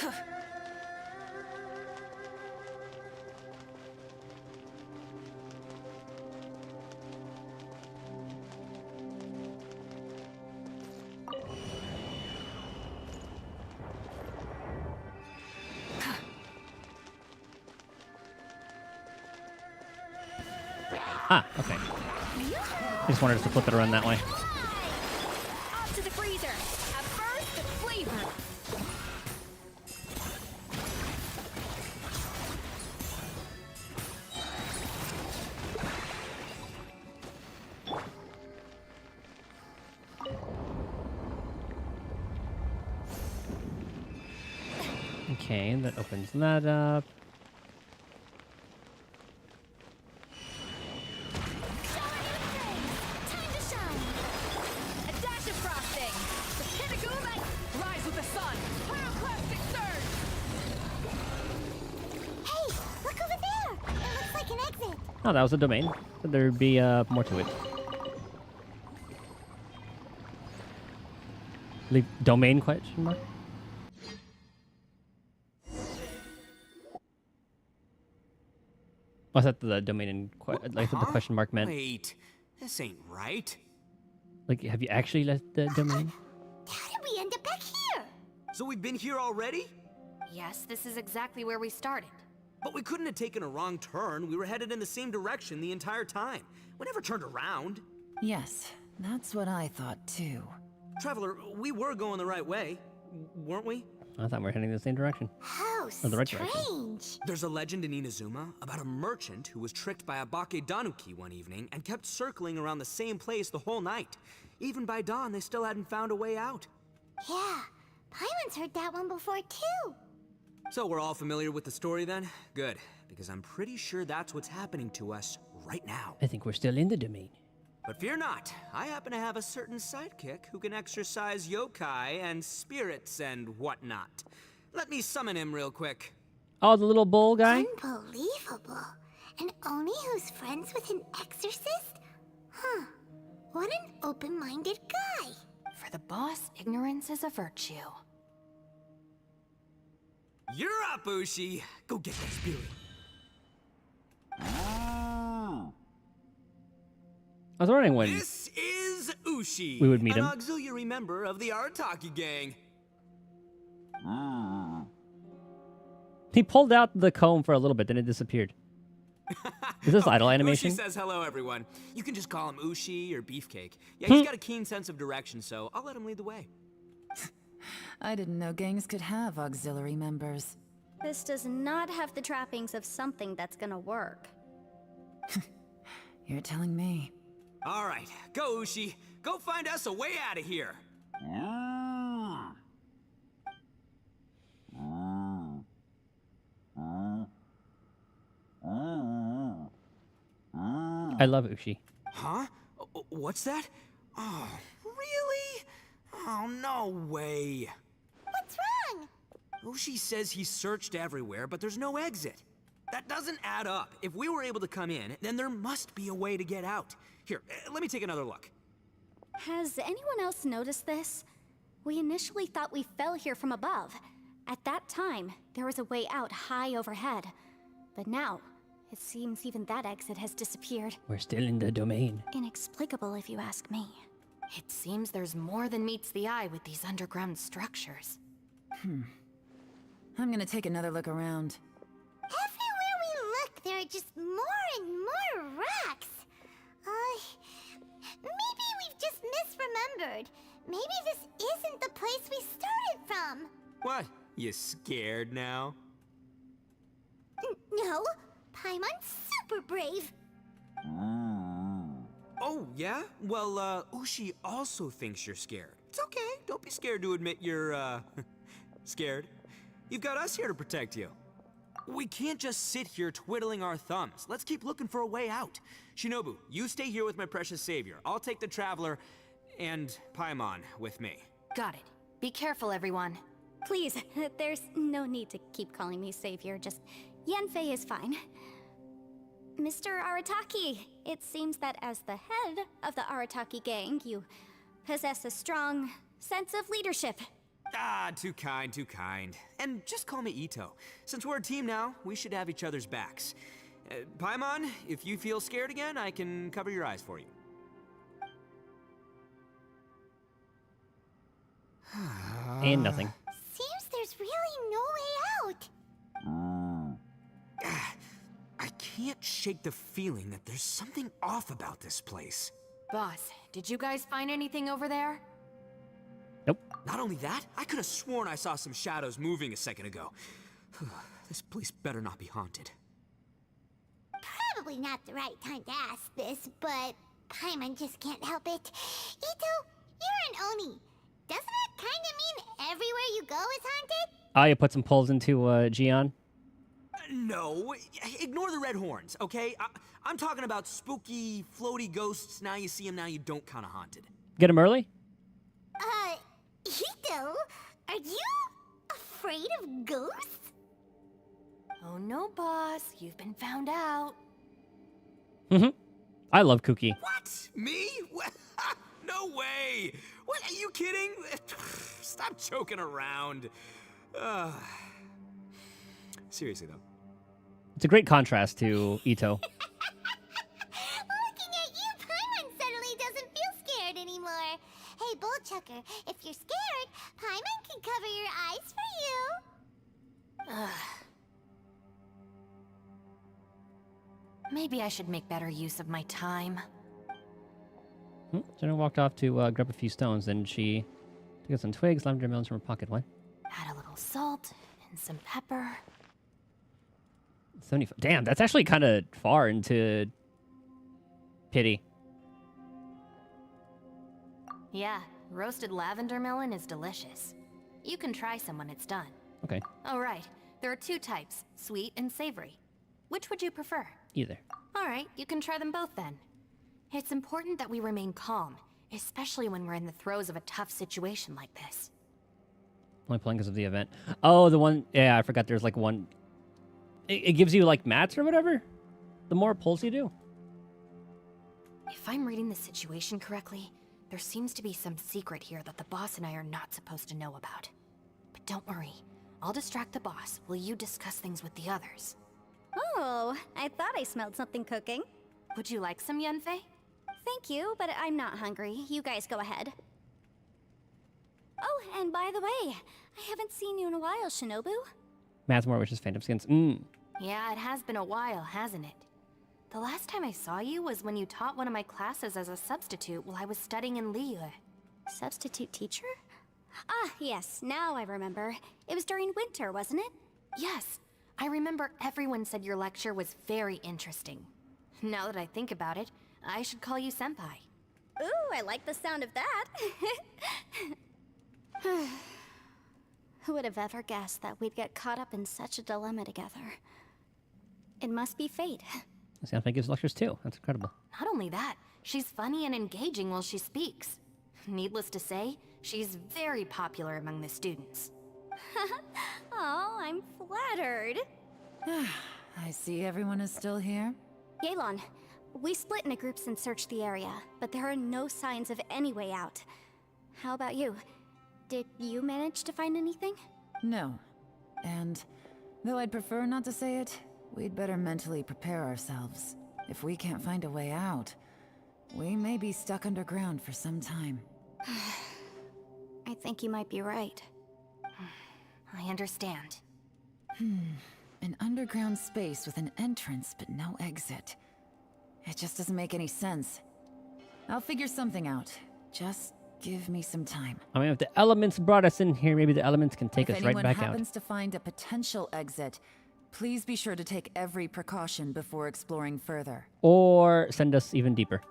Ah, okay. I just wanted us to flip it around that way. Off to the freezer! A burst of flavor! Okay, that opens that up. Oh, that was a domain. So there'd be more to it. Leave domain question mark? Was that the domain in like what the question mark meant? Wait, this ain't right. Like, have you actually left the domain? How did we end up back here? So we've been here already? Yes, this is exactly where we started. But we couldn't have taken a wrong turn. We were headed in the same direction the entire time. We never turned around. Yes, that's what I thought too. Traveler, we were going the right way, weren't we? I thought we were heading in the same direction. How the right strange. There's a legend in Inazuma about a merchant who was tricked by a Bake Danuki one evening and kept circling around the same place the whole night. Even by dawn, they still hadn't found a way out. Yeah, Paimon's heard that one before too. So we're all familiar with the story then? Good, because I'm pretty sure that's what's happening to us right now. I think we're still in the domain. But fear not, I happen to have a certain sidekick who can exorcise yokai and spirits and whatnot. Let me summon him real quick. Oh, the little bull guy? Unbelievable. An Oni who's friends with an exorcist? Huh. What an open-minded guy. For the boss, ignorance is a virtue. You're up, Ushi. Go get that spirit. I was wondering when This is Ushi, we would meet him. an auxiliary member of the Arataki gang. He pulled out the comb for a little bit, then it disappeared. Is this idle animation? Ushi says hello, everyone. You can just call him Ushi or Beefcake. Yeah, he's got a keen sense of direction, so I'll let him lead the way. I didn't know gangs could have auxiliary members. This does not have the trappings of something that's gonna work. You're telling me. All right, go, Ushi. Go find us a way out of here. I love Ushi. Huh? What's that? Oh, really? Oh, no way. What's wrong? Ushi says he searched everywhere, but there's no exit. That doesn't add up. If we were able to come in, then there must be a way to get out. Here, let me take another look. Has anyone else noticed this? We initially thought we fell here from above. At that time, there was a way out high overhead. But now, it seems even that exit has disappeared. We're still in the domain. Inexplicable, if you ask me. It seems there's more than meets the eye with these underground structures. I'm gonna take another look around. Everywhere we look, there are just more and more rocks. Maybe we've just misremembered. Maybe this isn't the place we started from. What? You scared now? No, Paimon's super brave. Oh, yeah? Well, Ushi also thinks you're scared. It's okay. Don't be scared to admit you're, scared. You've got us here to protect you. We can't just sit here twiddling our thumbs. Let's keep looking for a way out. Shinobu, you stay here with my precious savior. I'll take the Traveler and Paimon with me. Got it. Be careful, everyone. Please, there's no need to keep calling me savior, just Yanfei is fine. Mr. Arataki, it seems that as the head of the Arataki gang, you possess a strong sense of leadership. Ah, too kind, too kind. And just call me Itto. Since we're a team now, we should have each other's backs. Paimon, if you feel scared again, I can cover your eyes for you. And nothing. Seems there's really no way out. I can't shake the feeling that there's something off about this place. Boss, did you guys find anything over there? Nope. Not only that, I could have sworn I saw some shadows moving a second ago. This place better not be haunted. Probably not the right time to ask this, but Paimon just can't help it. Itto, you're an Oni. Doesn't it kind of mean everywhere you go is haunted? Aya put some pulls into Gion. No, ignore the red horns, okay? I'm talking about spooky, floaty ghosts. Now you see them, now you don't kind of haunted. Get him early? Itto, are you afraid of ghosts? Oh no, boss. You've been found out. I love Kuki. What? Me? No way! What, are you kidding? Stop joking around. Seriously, though. It's a great contrast to Itto. Looking at you, Paimon suddenly doesn't feel scared anymore. Hey, Bullchucker, if you're scared, Paimon can cover your eyes for you. Maybe I should make better use of my time. Jenna walked off to grab a few stones, and she took out some twigs, lavender melons from her pocket. What? Add a little salt and some pepper. 75. Damn, that's actually kind of far into pity. Yeah, roasted lavender melon is delicious. You can try some when it's done. Okay. Oh, right. There are two types, sweet and savory. Which would you prefer? Either. All right, you can try them both then. It's important that we remain calm, especially when we're in the throes of a tough situation like this. Only playing because of the event. Oh, the one... Yeah, I forgot there's like one... It gives you like mats or whatever? The more pulls you do. If I'm reading the situation correctly, there seems to be some secret here that the boss and I are not supposed to know about. But don't worry. I'll distract the boss while you discuss things with the others. Oh, I thought I smelled something cooking. Would you like some, Yanfei? Thank you, but I'm not hungry. You guys go ahead. Oh, and by the way, I haven't seen you in a while, Shinobu. Mats more wishes, phantom skins. Yeah, it has been a while, hasn't it? The last time I saw you was when you taught one of my classes as a substitute while I was studying in Liyue. Substitute teacher? Ah, yes, now I remember. It was during winter, wasn't it? Yes, I remember everyone said your lecture was very interesting. Now that I think about it, I should call you Senpai. Ooh, I like the sound of that. Who would have ever guessed that we'd get caught up in such a dilemma together? It must be fate. Senpai gives lectures too. That's incredible. Not only that, she's funny and engaging while she speaks. Needless to say, she's very popular among the students. Oh, I'm flattered. I see everyone is still here. Yelan, we split into groups and searched the area, but there are no signs of any way out. How about you? Did you manage to find anything? No. And though I'd prefer not to say it, we'd better mentally prepare ourselves. If we can't find a way out, we may be stuck underground for some time. I think you might be right. I understand. An underground space with an entrance but no exit. It just doesn't make any sense. I'll figure something out. Just give me some time. I mean, if the elements brought us in here, maybe the elements can take us right back out. If anyone happens to find a potential exit, please be sure to take every precaution before exploring further. Or send us even deeper.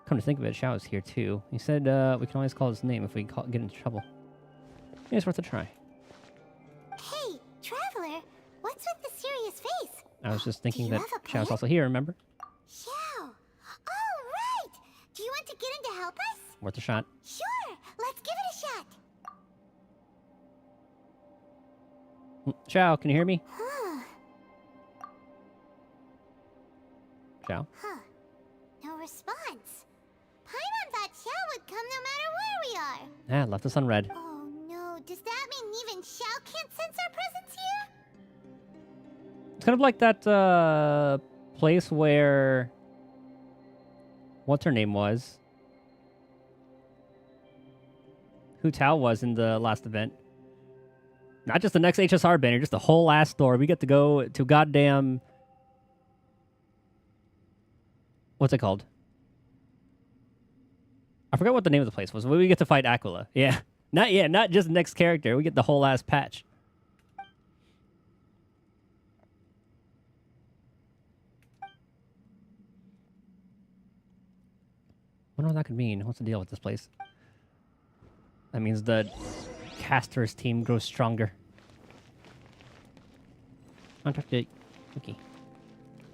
Come to think of it, Xiao is here too. He said we can always call his name if we get into trouble. Maybe it's worth a try. Hey, Traveler, what's with the serious face? I was just thinking that Xiao's also here, remember? Xiao! Oh, right! Do you want to get in to help us? Worth a shot. Sure! Let's give it a shot! Xiao, can you hear me? Xiao? Huh. No response. Paimon thought Xiao would come no matter where we are. Ah, left us on red. Oh no, does that mean even Xiao can't sense our presence here? It's kind of like that place where... What's her name was? Hu Tao was in the last event. Not just the next HSR banner, just the whole ass store. We get to go to goddamn... What's it called? I forgot what the name of the place was. We get to fight Aquila. Yeah. Not just the next character. We get the whole ass patch. Wonder what that could mean. What's the deal with this place? That means the caster's team grows stronger. I'll talk to Yuki.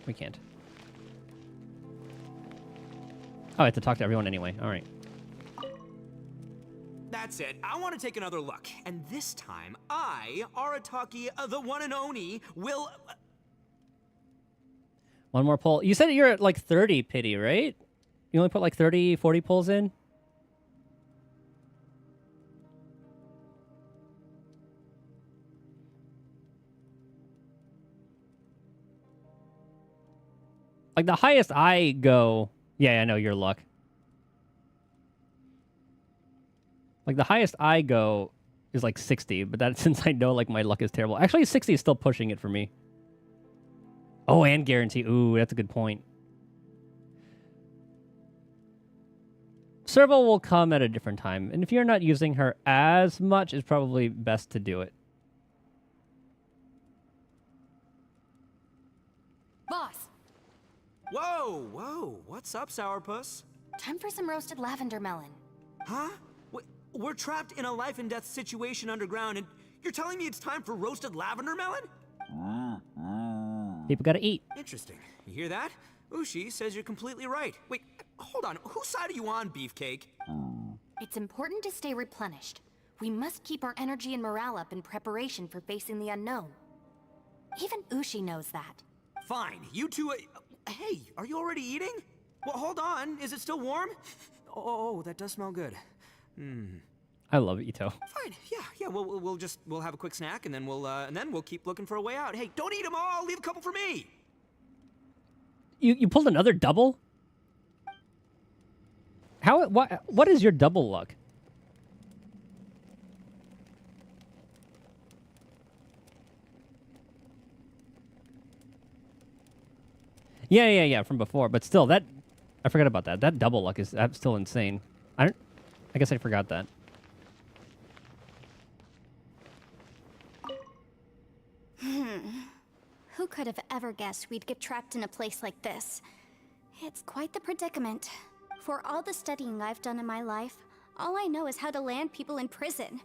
We can't. Oh, I have to talk to everyone anyway. All right. That's it. I want to take another look. And this time, I, Arataki, the one and only, will... One more pull. You said you're at like 30, Pity, right? You only put like 30, 40 pulls in? Like the highest I go... Yeah, I know your luck. Like the highest I go is like 60, but that's since I know like my luck is terrible. Actually, 60 is still pushing it for me. Oh, and guarantee. Ooh, that's a good point. Serval will come at a different time, and if you're not using her as much, it's probably best to do it. Boss! Whoa! What's up, Sourpuss? Time for some roasted lavender melon. Huh? We're trapped in a life and death situation underground, and you're telling me it's time for roasted lavender melon? People gotta eat. Interesting. You hear that? Ushi says you're completely right. Wait, hold on. Whose side are you on, Beefcake? It's important to stay replenished. We must keep our energy and morale up in preparation for facing the unknown. Even Ushi knows that. Fine, you two... hey, are you already eating? Well, hold on. Is it still warm? Oh, that does smell good. I love Itto. Fine, yeah. We'll have a quick snack, and then we'll keep looking for a way out. Hey, don't eat them all. Leave a couple for me. You pulled another double? What is your double luck? Yeah, from before, but still, I forgot about that. That double luck is still insane. I guess I forgot that. Who could have ever guessed we'd get trapped in a place like this? It's quite the predicament. For all the studying I've done in my life, all I know is how to land people in prison.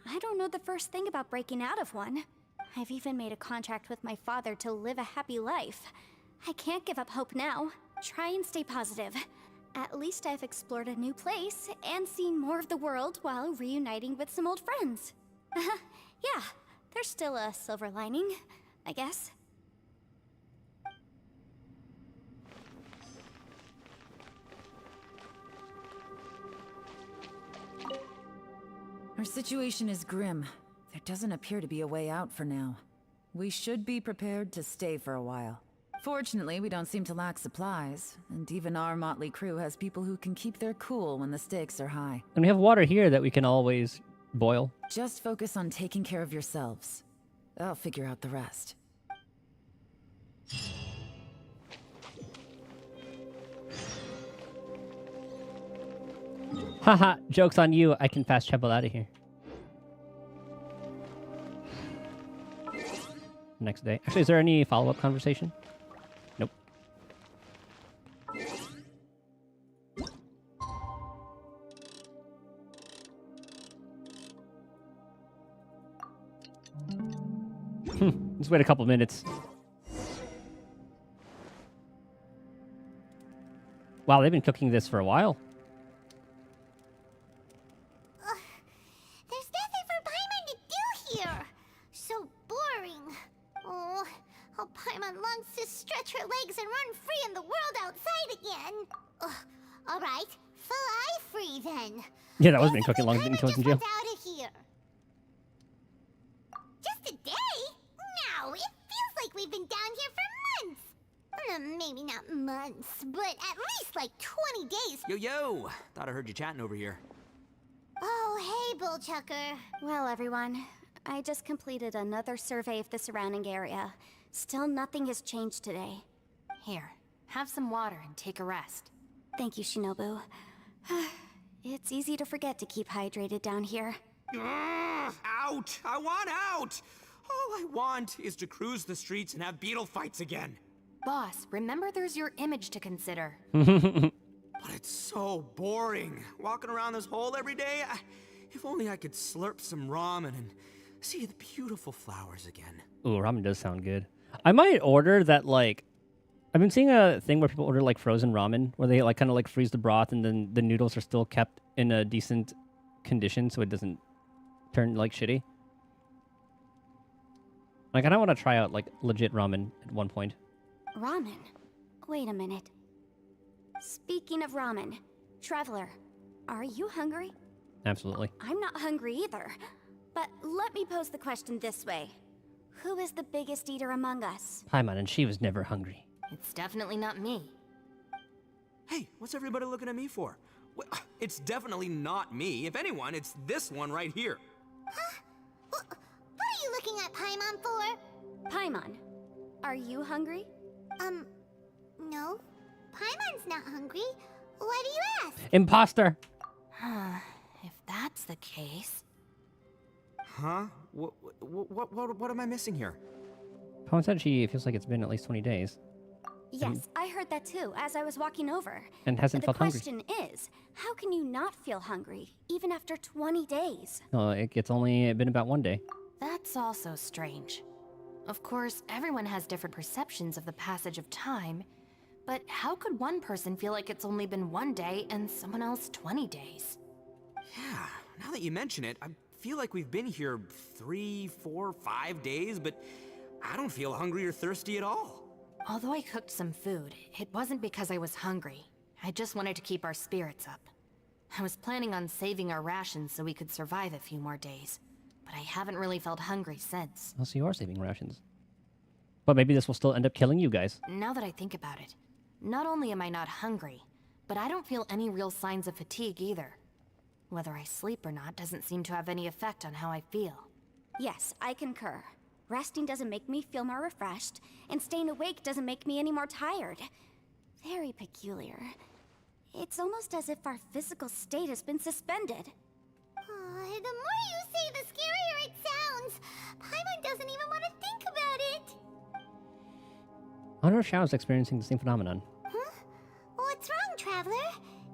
I don't know the first thing about breaking out of one. I've even made a contract with my father to live a happy life. I can't give up hope now. Try and stay positive. At least I've explored a new place and seen more of the world while reuniting with some old friends. Yeah, there's still a silver lining, I guess. Our situation is grim. There doesn't appear to be a way out for now. We should be prepared to stay for a while. Fortunately, we don't seem to lack supplies, and even our motley crew has people who can keep their cool when the stakes are high. And we have water here that we can always boil. Just focus on taking care of yourselves. I'll figure out the rest. Haha, joke's on you. I can fast travel out of here. Next day. Actually, is there any follow-up conversation? Nope. Let's wait a couple minutes. Wow, they've been cooking this for a while. There's nothing for Paimon to do here. So boring. Oh, how Paimon longs to stretch her legs and run free in the world outside again. All right, fly free then. Yeah, that wasn't been cooking long until I was in jail. Out of here. Just a day? No, it feels like we've been down here for months. Maybe not months, but at least like 20 days. Yo, thought I heard you chatting over here. Oh, hey, Bullchucker. Well, everyone, I just completed another survey of the surrounding area. Still nothing has changed today. Here, have some water and take a rest. Thank you, Shinobu. It's easy to forget to keep hydrated down here. Out! I want out! All I want is to cruise the streets and have beetle fights again. Boss, remember there's your image to consider. But it's so boring. Walking around this hole every day. If only I could slurp some ramen and see the beautiful flowers again. Ooh, ramen does sound good. I might order that, like... I've been seeing a thing where people order, like, frozen ramen, where they, like, kind of, like, freeze the broth and then the noodles are still kept in a decent condition so it doesn't turn, like, shitty. Like, I don't want to try out, like, legit ramen at one point. Ramen? Wait a minute. Speaking of ramen, Traveler, are you hungry? Absolutely. I'm not hungry either. But let me pose the question this way. Who is the biggest eater among us? Paimon, and she was never hungry. It's definitely not me. Hey, what's everybody looking at me for? It's definitely not me. If anyone, it's this one right here. Huh? What are you looking at Paimon for? Paimon, are you hungry? No. Paimon's not hungry. Why do you ask? Imposter! If that's the case... Huh? What am I missing here? Paimon said she feels like it's been at least 20 days. Yes, I heard that too, as I was walking over. And hasn't felt hungry. The question is, how can you not feel hungry, even after 20 days? No, it's only been about 1 day. That's also strange. Of course, everyone has different perceptions of the passage of time, But how could one person feel like it's only been 1 day and someone else 20 days? Yeah, now that you mention it, I feel like we've been here 3, 4, 5 days, but I don't feel hungry or thirsty at all. Although I cooked some food, it wasn't because I was hungry. I just wanted to keep our spirits up. I was planning on saving our rations so we could survive a few more days, but I haven't really felt hungry since. Oh, so you are saving rations. But maybe this will still end up killing you guys. Now that I think about it, not only am I not hungry, but I don't feel any real signs of fatigue either. Whether I sleep or not doesn't seem to have any effect on how I feel. Yes, I concur. Resting doesn't make me feel more refreshed, and staying awake doesn't make me any more tired. Very peculiar. It's almost as if our physical state has been suspended. The more you say, the scarier it sounds. Paimon doesn't even want to think about it. I wonder if Xiao is experiencing the same phenomenon. Huh? What's wrong, Traveler?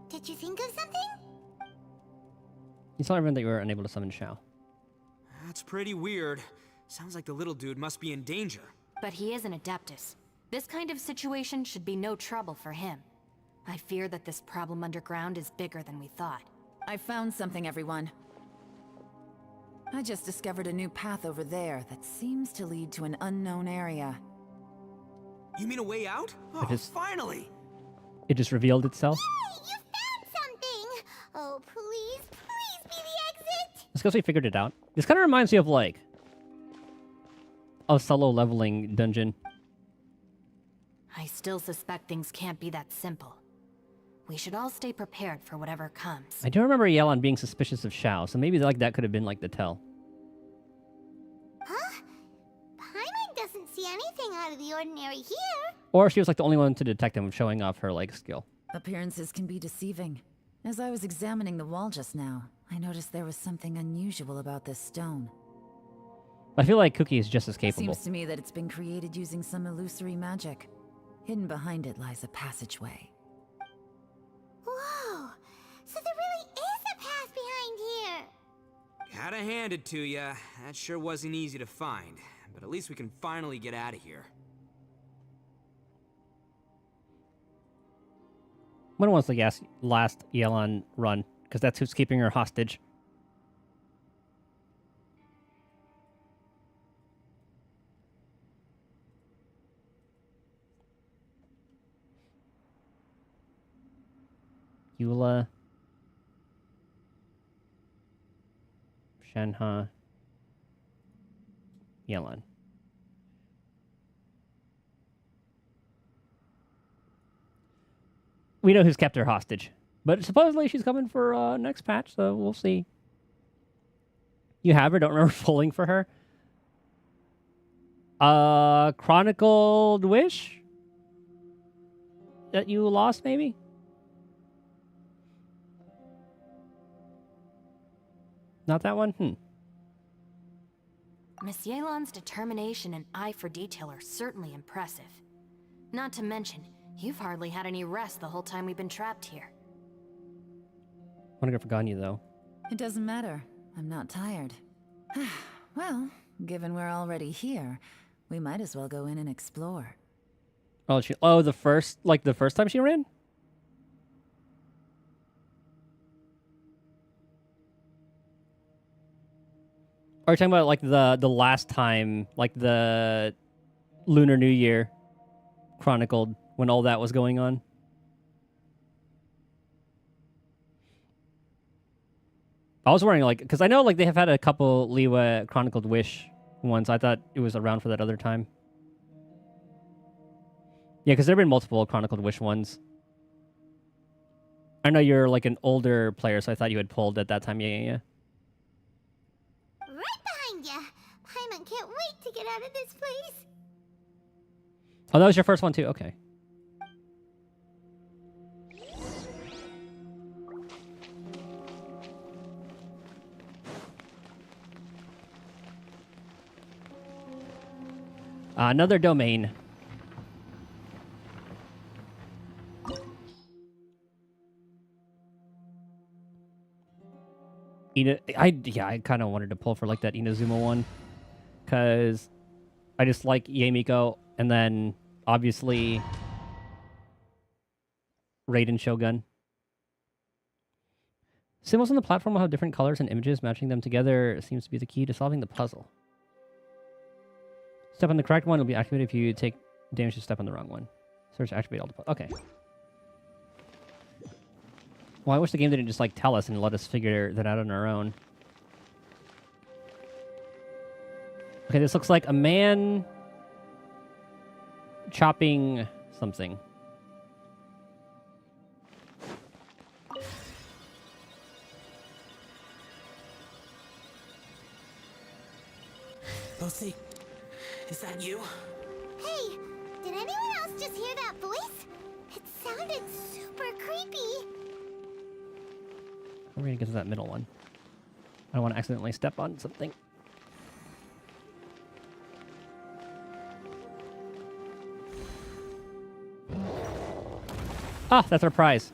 Did you think of something? You tell everyone that you were unable to summon Xiao. That's pretty weird. Sounds like the little dude must be in danger. But he is an Adeptus. This kind of situation should be no trouble for him. I fear that this problem underground is bigger than we thought. I found something, everyone. I just discovered a new path over there that seems to lead to an unknown area. You mean a way out? Oh, finally! It just revealed itself. Yay! You found something! Oh, please, please be the exit! It's because we figured it out. This kind of reminds me of, like, a solo leveling dungeon. I still suspect things can't be that simple. We should all stay prepared for whatever comes. I do remember Yelan being suspicious of Xiao, so maybe like that could have been like the tell. Huh? Paimon doesn't see anything out of the ordinary here. Or she was like the only one to detect him showing off her like skill. Appearances can be deceiving. As I was examining the wall just now, I noticed there was something unusual about this stone. I feel like Cookie is just as capable. Seems to me that it's been created using some illusory magic. Hidden behind it lies a passageway. Whoa! So there really is a path behind here! Gotta hand it to ya. That sure wasn't easy to find. But at least we can finally get out of here. When was the last Yelan run? Because that's who's keeping her hostage. Eula, Shenhe, Yelan. We know who's kept her hostage, but supposedly she's coming for next patch, so we'll see. You have her? Don't remember pulling for her? Chronicled Wish? That you lost, maybe? Not that one? Miss Yelan's determination and eye for detail are certainly impressive. Not to mention, you've hardly had any rest the whole time we've been trapped here. I wonder if I've forgotten you, though. It doesn't matter. I'm not tired. Well, given we're already here, we might as well go in and explore. Oh, the first time she ran? Are you talking about like the last time, like the Lunar New Year chronicled when all that was going on? I was wondering, like, because I know like they have had a couple Liyue Chronicled Wish ones. I thought it was around for that other time. Yeah, because there have been multiple Chronicled Wish ones. I know you're like an older player, so I thought you had pulled at that time. Yeah. Right behind ya! Paimon can't wait to get out of this place! Oh, that was your first one too? Okay. Another domain. I kind of wanted to pull for like that Inazuma one, because I just like Yamiko, and then obviously Raiden Shogun. Symbols on the platform will have different colors and images. Matching them together seems to be the key to solving the puzzle. Step on the correct one will be activated if you take damage to step on the wrong one. Search activate all the... Okay. Well, I wish the game didn't just, like, tell us and let us figure that out on our own. Okay, this looks like a man chopping something. Lucy, is that you? Hey, did anyone else just hear that voice? It sounded super creepy. We're gonna get to that middle one. I don't want to accidentally step on something. Ah, that's our prize.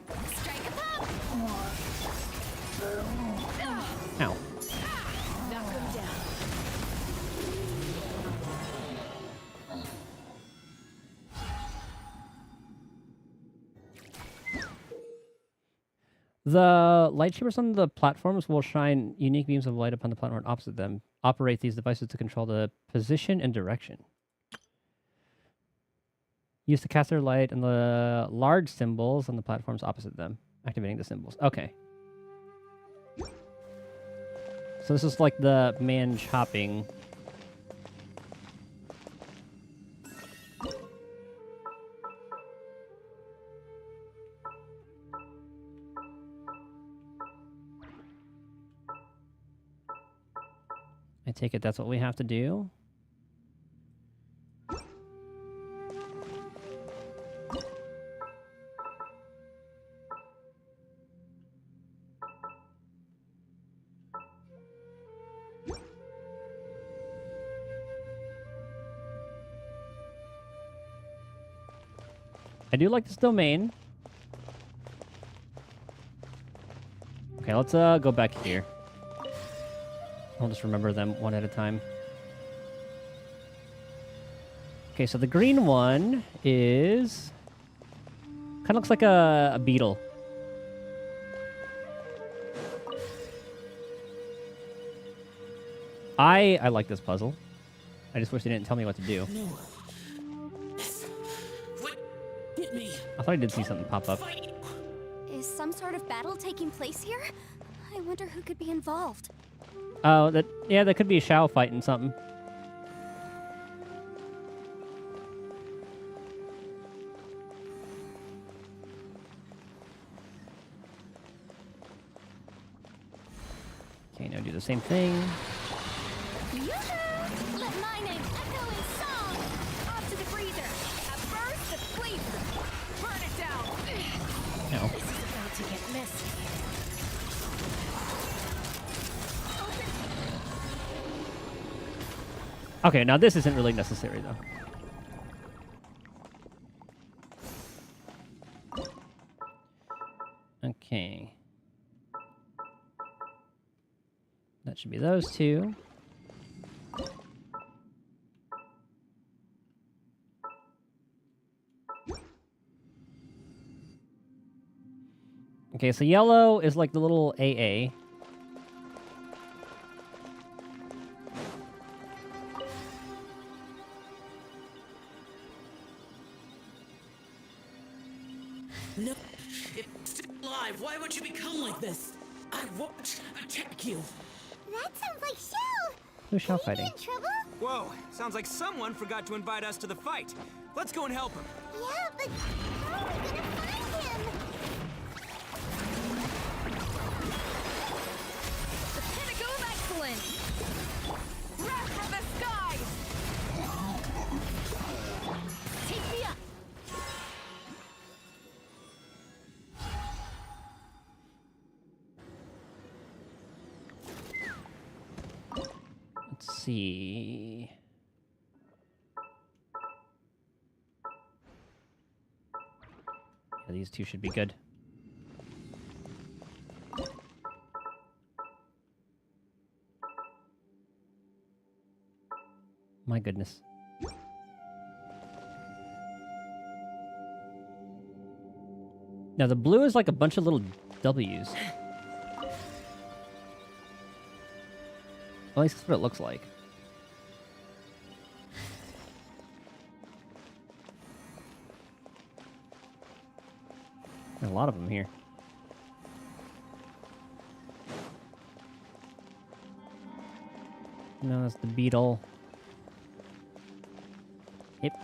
Ow. The lightsabers on the platforms will shine unique beams of light upon the platform opposite them. Operate these devices to control the position and direction. Use the caster light and the large symbols on the platforms opposite them. Activating the symbols. Okay. So this is like the man chopping. I take it that's what we have to do. I do like this domain. Okay, let's go back here. I'll just remember them one at a time. Okay, so the green one is... kind of looks like a beetle. I like this puzzle. I just wish they didn't tell me what to do. No. What? Hit me. I thought I did see something pop up. Is some sort of battle taking place here? I wonder who could be involved. Oh, that could be a Shao fighting something. Okay, now do the same thing. Let my name echo in song! Off to the freezer! A burst of flavor! Burn it down! No. This is about to get messy. Okay, now this isn't really necessary, though. Okay. That should be those two. Okay, so yellow is like the little AA. No, it's still alive. Why would you become like this? I won't attack you. That sounds like Shao! Who's Shao fighting? In trouble? Whoa, sounds like someone forgot to invite us to the fight. Let's go and help him. Yeah, but how are we gonna find him? The pinnacle of excellence! Wrath from the skies! Take me up! Let's see. Yeah, these two should be good. My goodness. Now the blue is like a bunch of little W's. At least that's what it looks like. There's a lot of them here. No, that's the beetle. Yep.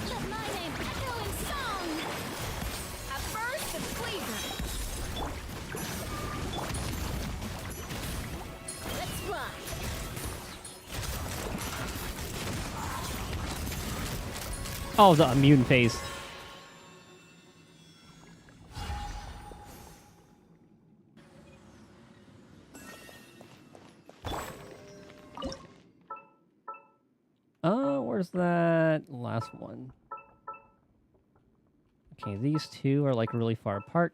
Let my name echo in song! A burst of flavor! Let's ride! Oh, the immune phase. Where's that last one? Okay, these two are like really far apart.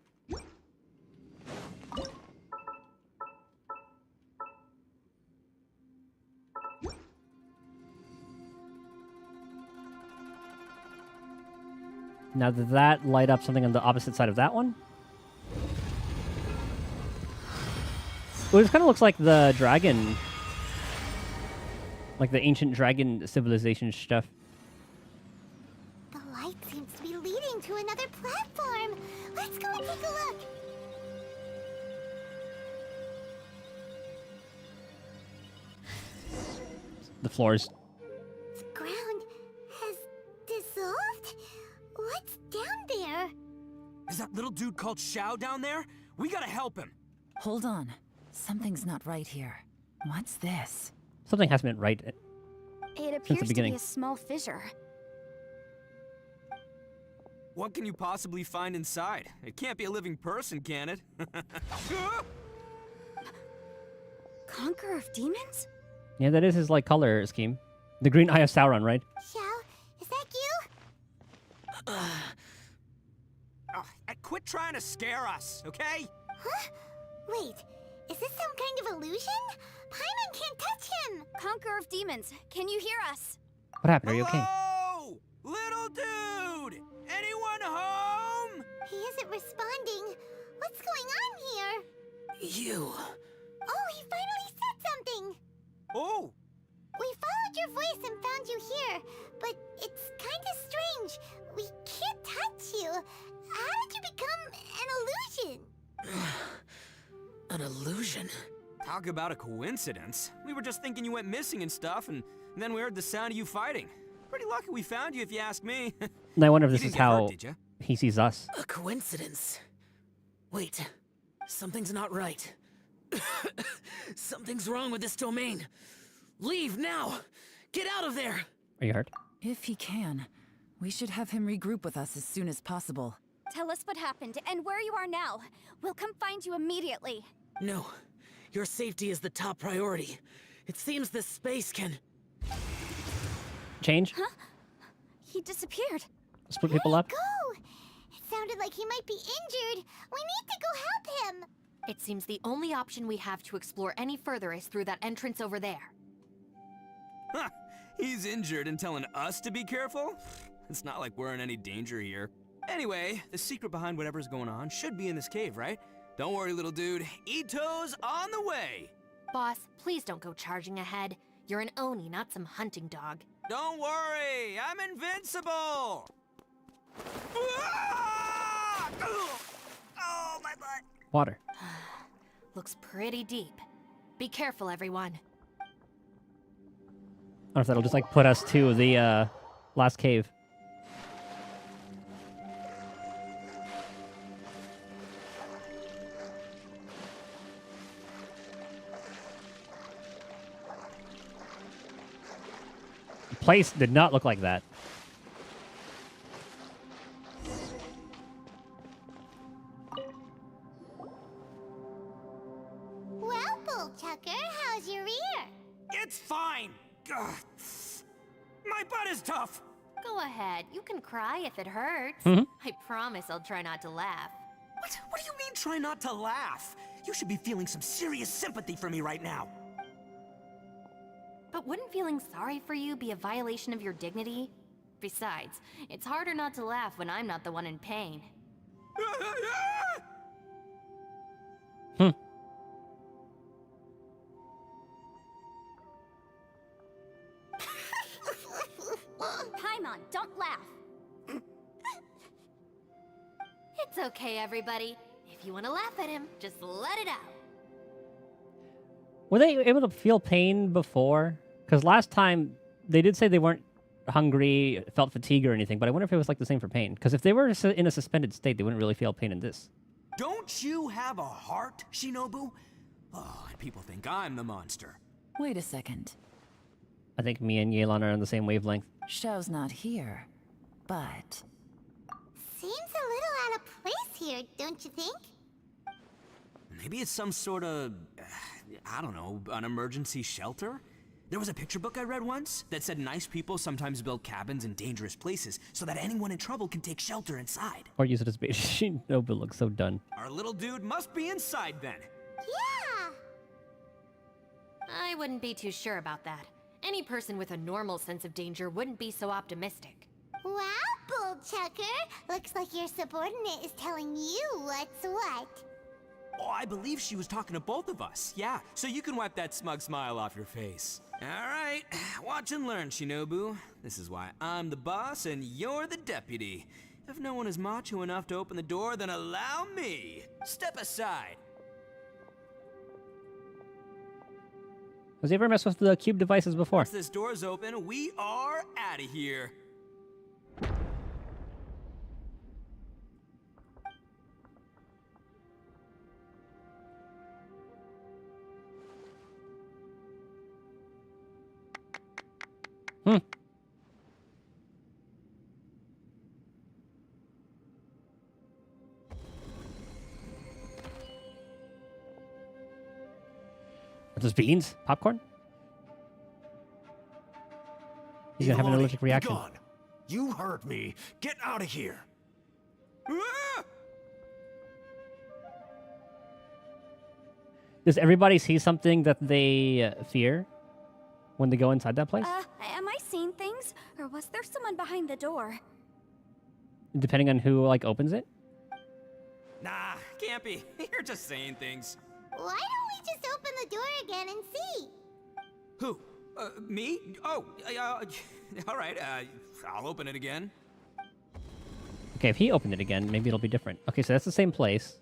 Now, did that light up something on the opposite side of that one? Well, this kind of looks like the dragon. Like the ancient dragon civilization stuff. The light seems to be leading to another platform. Let's go and take a look. The floors. The ground has dissolved? What's down there? Is that little dude called Xiao down there? We gotta help him. Hold on. Something's not right here. What's this? Something hasn't been right. It appears to be beginning. a small fissure. What can you possibly find inside? It can't be a living person, can it? Conqueror of demons? Yeah, that is his like color scheme. The green eye of Sauron, right? Xiao, is that you? Quit trying to scare us, okay? Huh? Wait, is this some kind of illusion? Paimon can't touch him! Conqueror of demons, can you hear us? What happened? Are you okay? Hello? Little dude! Anyone home? He isn't responding. What's going on here? You. Oh, he finally said something! Oh! We followed your voice and found you here, but it's kinda strange. We can't touch you. How did you become an illusion? An illusion? Talk about a coincidence. We were just thinking you went missing and stuff, and then we heard the sound of you fighting. Pretty lucky we found you, if you ask me. And I wonder if You this is didn't get hurt, how did ya? he sees us. A coincidence? Wait, something's not right. Something's wrong with this domain. Leave now! Get out of there! Are you hurt? If he can, we should have him regroup with us as soon as possible. Tell us what happened and where you are now. We'll come find you immediately. No, your safety is the top priority. It seems this space can... Change? Huh? He disappeared. Split people up? Go! It sounded like he might be injured. We need to go help him. It seems the only option we have to explore any further is through that entrance over there. Huh. He's injured and telling us to be careful? It's not like we're in any danger here. Anyway, the secret behind whatever's going on should be in this cave, right? Don't worry, little dude. Itto's on the way! Boss, please don't go charging ahead. You're an Oni, not some hunting dog. Don't worry, I'm invincible! Ah! Oh, my butt! Water. Looks pretty deep. Be careful, everyone. I don't know if that'll just like put us to the last cave. The place did not look like that. Well, Bullchucker, how's your ear? It's fine! Ugh. My butt is tough! Go ahead, you can cry if it hurts. I promise I'll try not to laugh. What do you mean, try not to laugh? You should be feeling some serious sympathy for me right now. But wouldn't feeling sorry for you be a violation of your dignity? Besides, it's harder not to laugh when I'm not the one in pain. Paimon, don't laugh. It's okay, everybody. If you want to laugh at him, just let it out. Were they able to feel pain before? Because last time, they did say they weren't hungry, felt fatigue or anything, but I wonder if it was like the same for pain. Because if they were in a suspended state, they wouldn't really feel pain in this. Don't you have a heart, Shinobu? Oh, and people think I'm the monster. Wait a second. I think me and Yelan are on the same wavelength. Xiao's not here, but... Seems a little out of place here, don't you think? Maybe it's some sort of, I don't know, an emergency shelter? There was a picture book I read once that said nice people sometimes build cabins in dangerous places so that anyone in trouble can take shelter inside. Or use it as bait. Shinobu looks so done. Our little dude must be inside then. Yeah! I wouldn't be too sure about that. Any person with a normal sense of danger wouldn't be so optimistic. Wow, Bullchucker! Looks like your subordinate is telling you what's what. Oh, I believe she was talking to both of us. Yeah, so you can wipe that smug smile off your face. All right, watch and learn, Shinobu. This is why I'm the boss and you're the deputy. If no one is macho enough to open the door, then allow me. Step aside. Has he ever messed with the cube devices before? Once this door's open, we are out of here. Are those beans? Popcorn? He's gonna have an allergic reaction. Gone. You heard me. Get out of here. Does everybody see something that they fear when they go inside that place? Am I seeing things? Or was there someone behind the door? Depending on who like opens it? Nah, can't be. You're just saying things. Why don't we just open the door again and see? Who? Me? Oh, all right, I'll open it again. Okay, if he opened it again, maybe it'll be different. Okay, so that's the same place.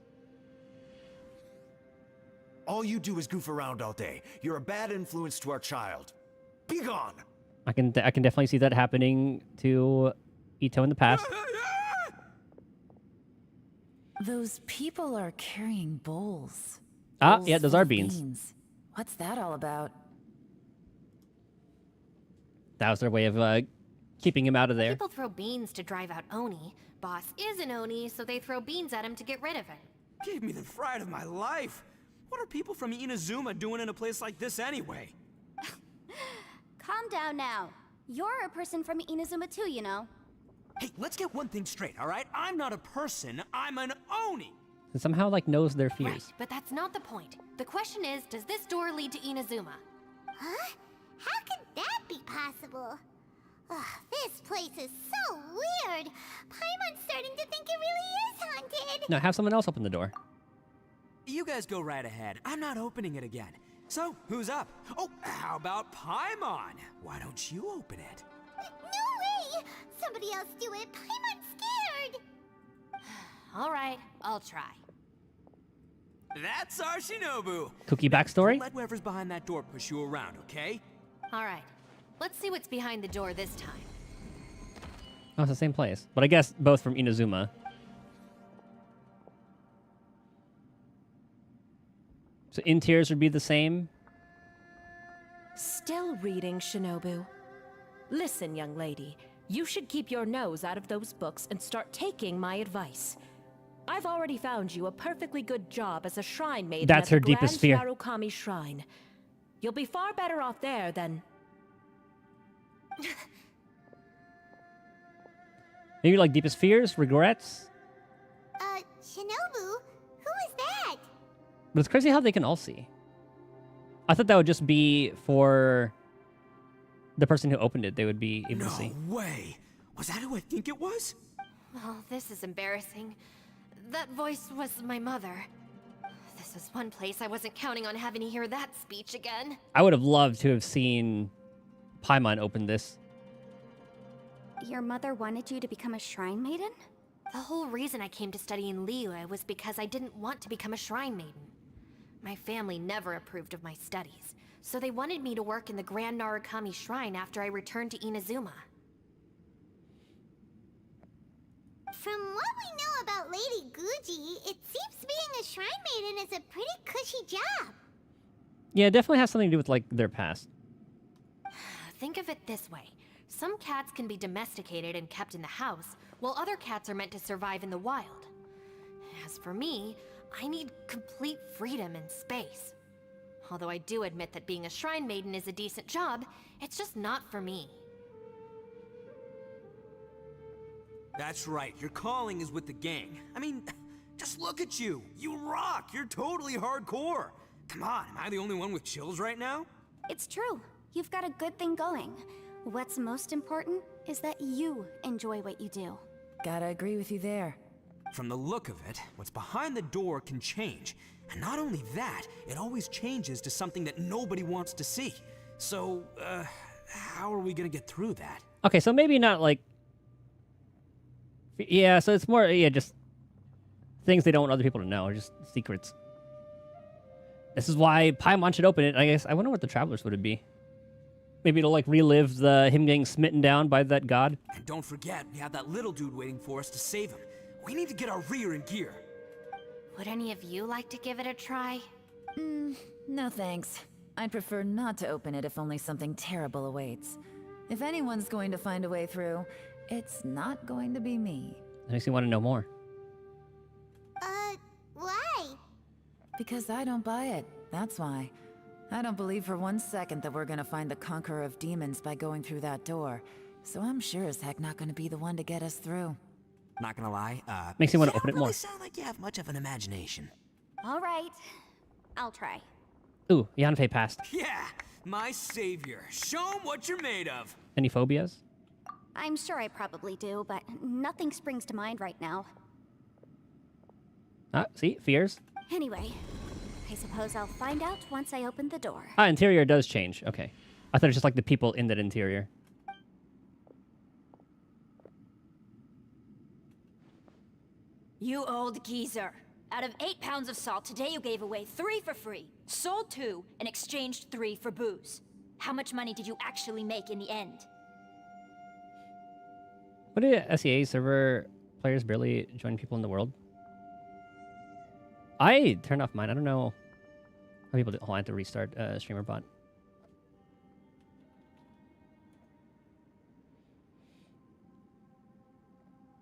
All you do is goof around all day. You're a bad influence to our child. Be gone! I can definitely see that happening to Itto in the past. Those people are carrying bowls. Ah, Bowls yeah, those full are of beans. What's that all about? That was their way of keeping him out of there. People throw beans to drive out Oni. Boss is an Oni, so they throw beans at him to get rid of him. Gave me the fright of my life. What are people from Inazuma doing in a place like this anyway? Calm down now. You're a person from Inazuma too, you know. Hey, let's get one thing straight, all right? I'm not a person, I'm an Oni! And somehow like knows their fears. Right, but that's not the point. The question is, does this door lead to Inazuma? Huh? How could that be possible? Ugh, this place is so weird. Paimon's starting to think it really is haunted. No, have someone else open the door. You guys go right ahead. I'm not opening it again. So, who's up? Oh, how about Paimon? Why don't you open it? No way! Somebody else do it. Paimon's scared. All right, I'll try. That's our Shinobu. Cookie backstory? Don't let whoever's behind that door push you around, okay? All right, let's see what's behind the door this time. Oh, it's the same place. But I guess both from Inazuma. So in tiers would be the same. Still reading, Shinobu. Listen, young lady. You should keep your nose out of those books and start taking my advice. I've already found you a perfectly good job as a shrine maiden That's at her the deepest Grand fear. Yarukami Shrine. You'll be far better off there than... Maybe like deepest fears, regrets. Shinobu? Who is that? But it's crazy how they can all see. I thought that would just be for the person who opened it. They would be able to see. No way! Was that who I think it was? Well, this is embarrassing. That voice was my mother. This is one place I wasn't counting on having to hear that speech again. I would have loved to have seen Paimon open this. Your mother wanted you to become a shrine maiden? The whole reason I came to study in Liyue was because I didn't want to become a shrine maiden. My family never approved of my studies, so they wanted me to work in the Grand Narukami Shrine after I returned to Inazuma. From what we know about Lady Guji, it seems being a shrine maiden is a pretty cushy job. Yeah, it definitely has something to do with, like, their past. Think of it this way. Some cats can be domesticated and kept in the house, while other cats are meant to survive in the wild. As for me, I need complete freedom and space. Although I do admit that being a shrine maiden is a decent job, it's just not for me. That's right, your calling is with the gang. I mean, just look at you. You rock. You're totally hardcore. Come on, am I the only one with chills right now? It's true. You've got a good thing going. What's most important is that you enjoy what you do. Gotta agree with you there. From the look of it, what's behind the door can change. And not only that, it always changes to something that nobody wants to see. So, how are we gonna get through that? Okay, so maybe not like... Yeah, so it's more, yeah, just things they don't want other people to know, just secrets. This is why Paimon should open it. I guess, I wonder what the Travelers would it be. Maybe it'll, like, relive him getting smitten down by that god. And don't forget, we have that little dude waiting for us to save him. We need to get our rear in gear. Would any of you like to give it a try? No thanks. I'd prefer not to open it if only something terrible awaits. If anyone's going to find a way through, it's not going to be me. That makes me want to know more. Why? Because I don't buy it, that's why. I don't believe for one second that we're gonna find the Conqueror of Demons by going through that door. So I'm sure as heck not gonna be the one to get us through. Not gonna lie, makes me want to you open it don't more. really sound like you have much of an imagination. All right, I'll try. Ooh, Yanfei passed. Yeah, my savior. Show him what you're made of. Any phobias? I'm sure I probably do, but nothing springs to mind right now. Ah, see? Fears? Anyway, I suppose I'll find out once I open the door. Ah, interior does change. Okay. I thought it was just like the people in that interior. You old geezer. Out of 8 pounds of salt, today you gave away 3 for free, sold 2, and exchanged 3 for booze. How much money did you actually make in the end? What did SEA server players barely join people in the world? I turned off mine. I don't know how people do. Oh, I have to restart streamer bot.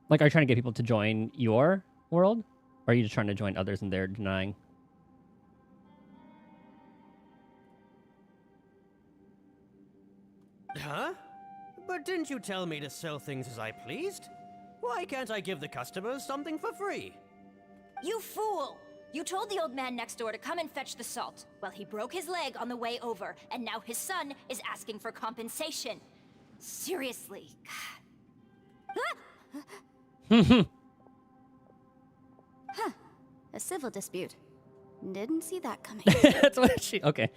Like, are you trying to get people to join your world? Or are you just trying to join others and they're denying? Huh? But didn't you tell me to sell things as I pleased? Why can't I give the customers something for free? You fool! You told the old man next door to come and fetch the salt. Well, he broke his leg on the way over, and now his son is asking for compensation. Seriously. Huh. A civil dispute. Didn't see that coming. That's what she... Okay.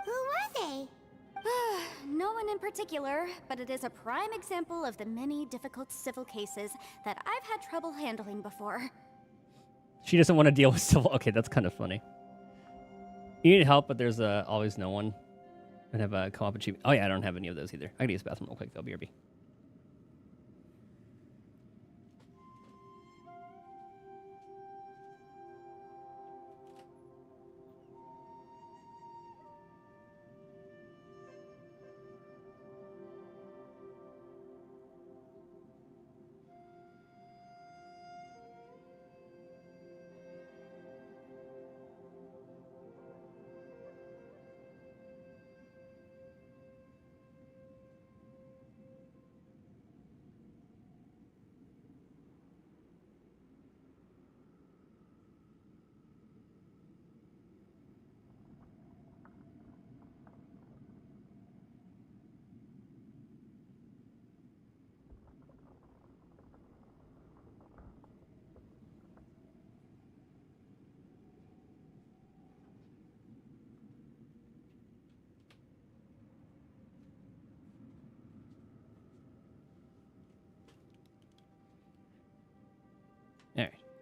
Who were they? No one in particular, but it is a prime example of the many difficult civil cases that I've had trouble handling before. She doesn't want to deal with civil... Okay, that's kind of funny. You need help, but there's always no one. And have a co-op achievement. Oh yeah, I don't have any of those either. I gotta use the bathroom real quick though, BRB.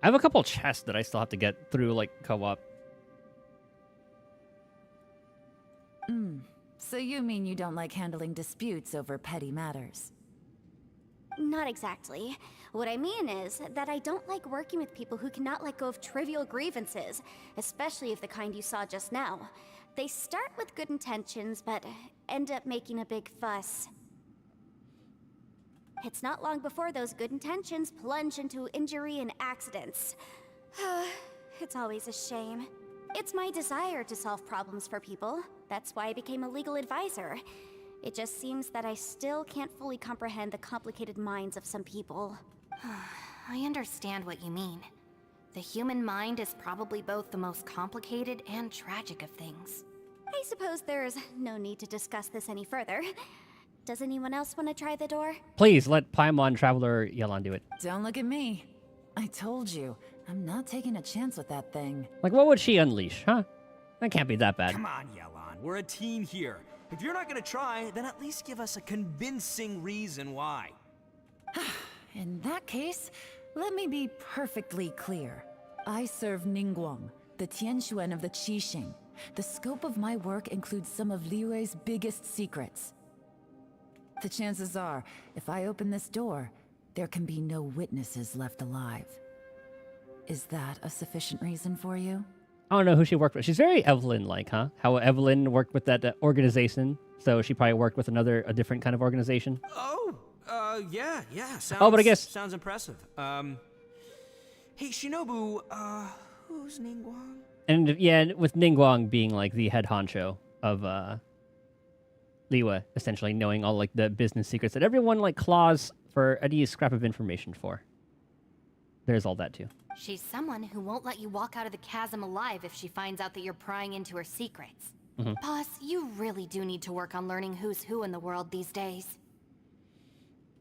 I have a couple chests that I still have to get through, like, co-op. So you mean you don't like handling disputes over petty matters? Not exactly. What I mean is that I don't like working with people who cannot let go of trivial grievances, especially of the kind you saw just now. They start with good intentions, but end up making a big fuss. It's not long before those good intentions plunge into injury and accidents. It's always a shame. It's my desire to solve problems for people. That's why I became a legal advisor. It just seems that I still can't fully comprehend the complicated minds of some people. I understand what you mean. The human mind is probably both the most complicated and tragic of things. I suppose there's no need to discuss this any further. Does anyone else want to try the door? Please let Paimon Traveler Yelan do it. Don't look at me. I told you, I'm not taking a chance with that thing. Like, what would she unleash, huh? That can't be that bad. Come on, Yelan. We're a team here. If you're not gonna try, then at least give us a convincing reason why. In that case, let me be perfectly clear. I serve Ningguang, the Tianquan of the Qixing. The scope of my work includes some of Liyue's biggest secrets. The chances are, if I open this door, there can be no witnesses left alive. Is that a sufficient reason for you? I don't know who she worked with. She's very Evelyn-like, huh? How Evelyn worked with that organization, so she probably worked with a different kind of organization. Oh, yeah. Sounds, but I guess... Sounds impressive. Hey, Shinobu, who's Ningguang? And, yeah, with Ningguang being, like, the head honcho of, Liyue, essentially knowing all, like, the business secrets that everyone, like, claws for any scrap of information for. There's all that, too. She's someone who won't let you walk out of the chasm alive if she finds out that you're prying into her secrets. Boss, you really do need to work on learning who's who in the world these days.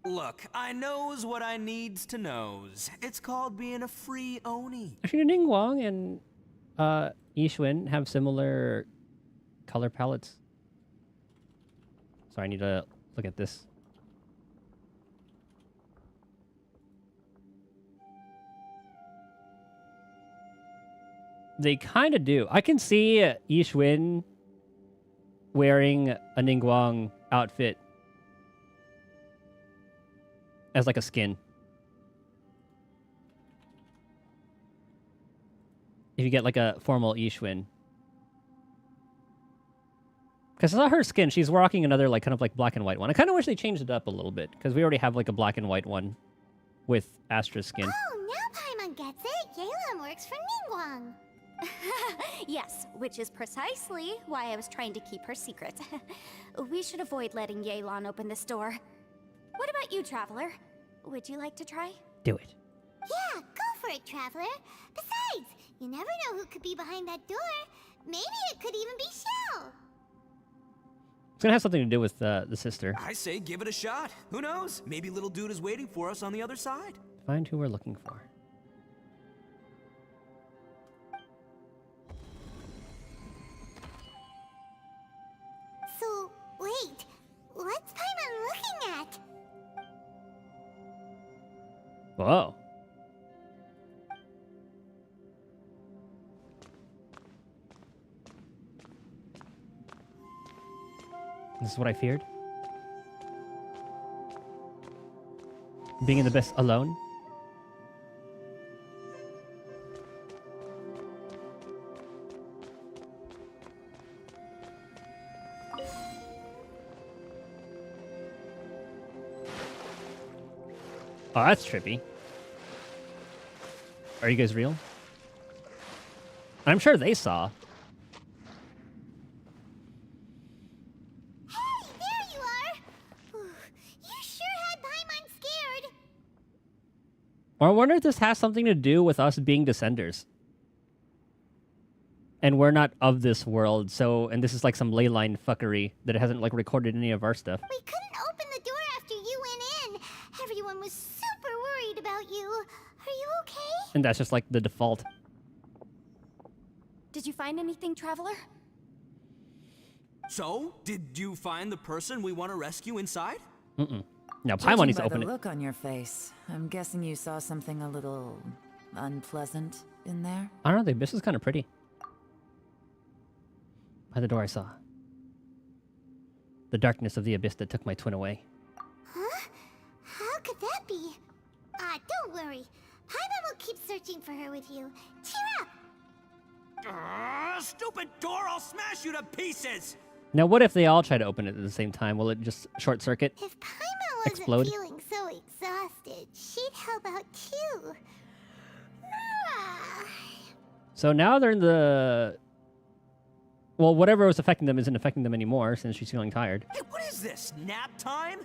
Look, I knows what I needs to knows. It's called being a free Oni. Actually, Ningguang and Yixuan have similar color palettes. Sorry, I need to look at this. They kind of do. I can see Yixuan wearing a Ningguang outfit as like a skin. If you get like a formal Yixuan. Because I saw her skin, she's rocking another like kind of like black and white one. I kind of wish they changed it up a little bit, because we already have like a black and white one with Astra's skin. Oh, now Paimon gets it. Yelan works for Ningguang. Yes, which is precisely why I was trying to keep her secret. We should avoid letting Yelan open this door. What about you, Traveler? Would you like to try? Do it. Yeah, go for it, Traveler. Besides, you never know who could be behind that door. Maybe it could even be Shell. It's gonna have something to do with the sister. I say give it a shot. Who knows? Maybe little dude is waiting for us on the other side. Find who we're looking for. So, wait. What's Paimon looking at? Whoa. This is what I feared. Being in the best alone. Oh, that's trippy. Are you guys real? I'm sure they saw. Hey, there you are! You sure had Paimon scared. Or I wonder if this has something to do with us being Descenders. And we're not of this world, so... And this is like some ley line fuckery that it hasn't, like, recorded any of our stuff. We couldn't open the door after you went in. Everyone was super worried about you. Are you okay? And that's just, like, the default. Did you find anything, Traveler? So, did you find the person we want to rescue inside? Now, Paimon needs to Judging by open the it. look on your face, I'm guessing you saw something a little unpleasant in there? I don't know, the abyss is kind of pretty. By the door I saw. The darkness of the abyss that took my twin away. Huh? How could that be? Don't worry. Paimon will keep searching for her with you. Cheer up! Stupid door! I'll smash you to pieces! Now, what if they all try to open it at the same time? Will it just short circuit? If Paimon wasn't Explode? feeling so exhausted, she'd help out too. So now they're in the... Well, whatever was affecting them isn't affecting them anymore since she's feeling tired. Hey, what is this? Nap time?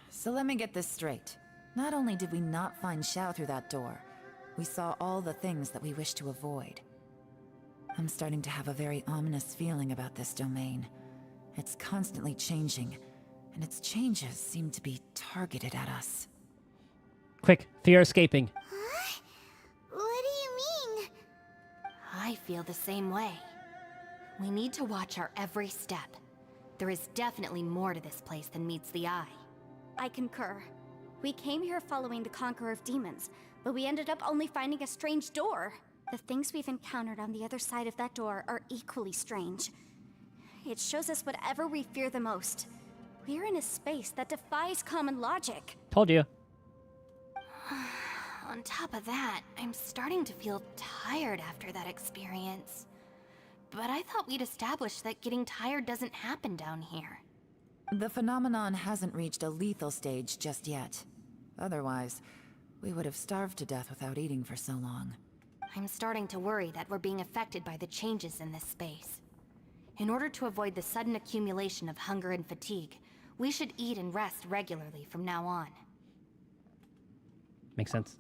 So let me get this straight. Not only did we not find Xiao through that door, we saw all the things that we wish to avoid. I'm starting to have a very ominous feeling about this domain. It's constantly changing, and its changes seem to be targeted at us. Quick, fear escaping. What do you mean? I feel the same way. We need to watch our every step. There is definitely more to this place than meets the eye. I concur. We came here following the Conqueror of Demons, but we ended up only finding a strange door. The things we've encountered on the other side of that door are equally strange. It shows us whatever we fear the most. We're in a space that defies common logic. Told you. On top of that, I'm starting to feel tired after that experience. But I thought we'd established that getting tired doesn't happen down here. The phenomenon hasn't reached a lethal stage just yet. Otherwise, we would have starved to death without eating for so long. I'm starting to worry that we're being affected by the changes in this space. In order to avoid the sudden accumulation of hunger and fatigue, we should eat and rest regularly from now on. Makes sense.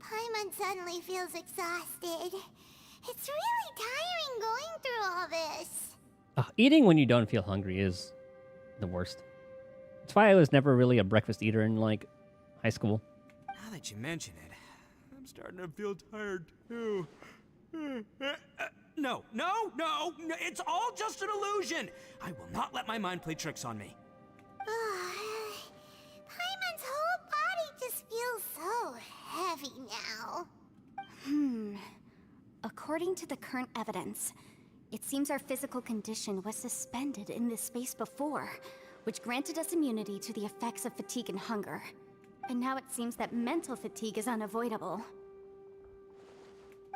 Paimon suddenly feels exhausted. It's really tiring going through all this. Eating when you don't feel hungry is the worst. That's why I was never really a breakfast eater in, like, high school. Now that you mention it, I'm starting to feel tired too. No, it's all just an illusion. I will not let my mind play tricks on me. Paimon's whole body just feels so heavy now. According to the current evidence, it seems our physical condition was suspended in this space before, which granted us immunity to the effects of fatigue and hunger. And now it seems that mental fatigue is unavoidable.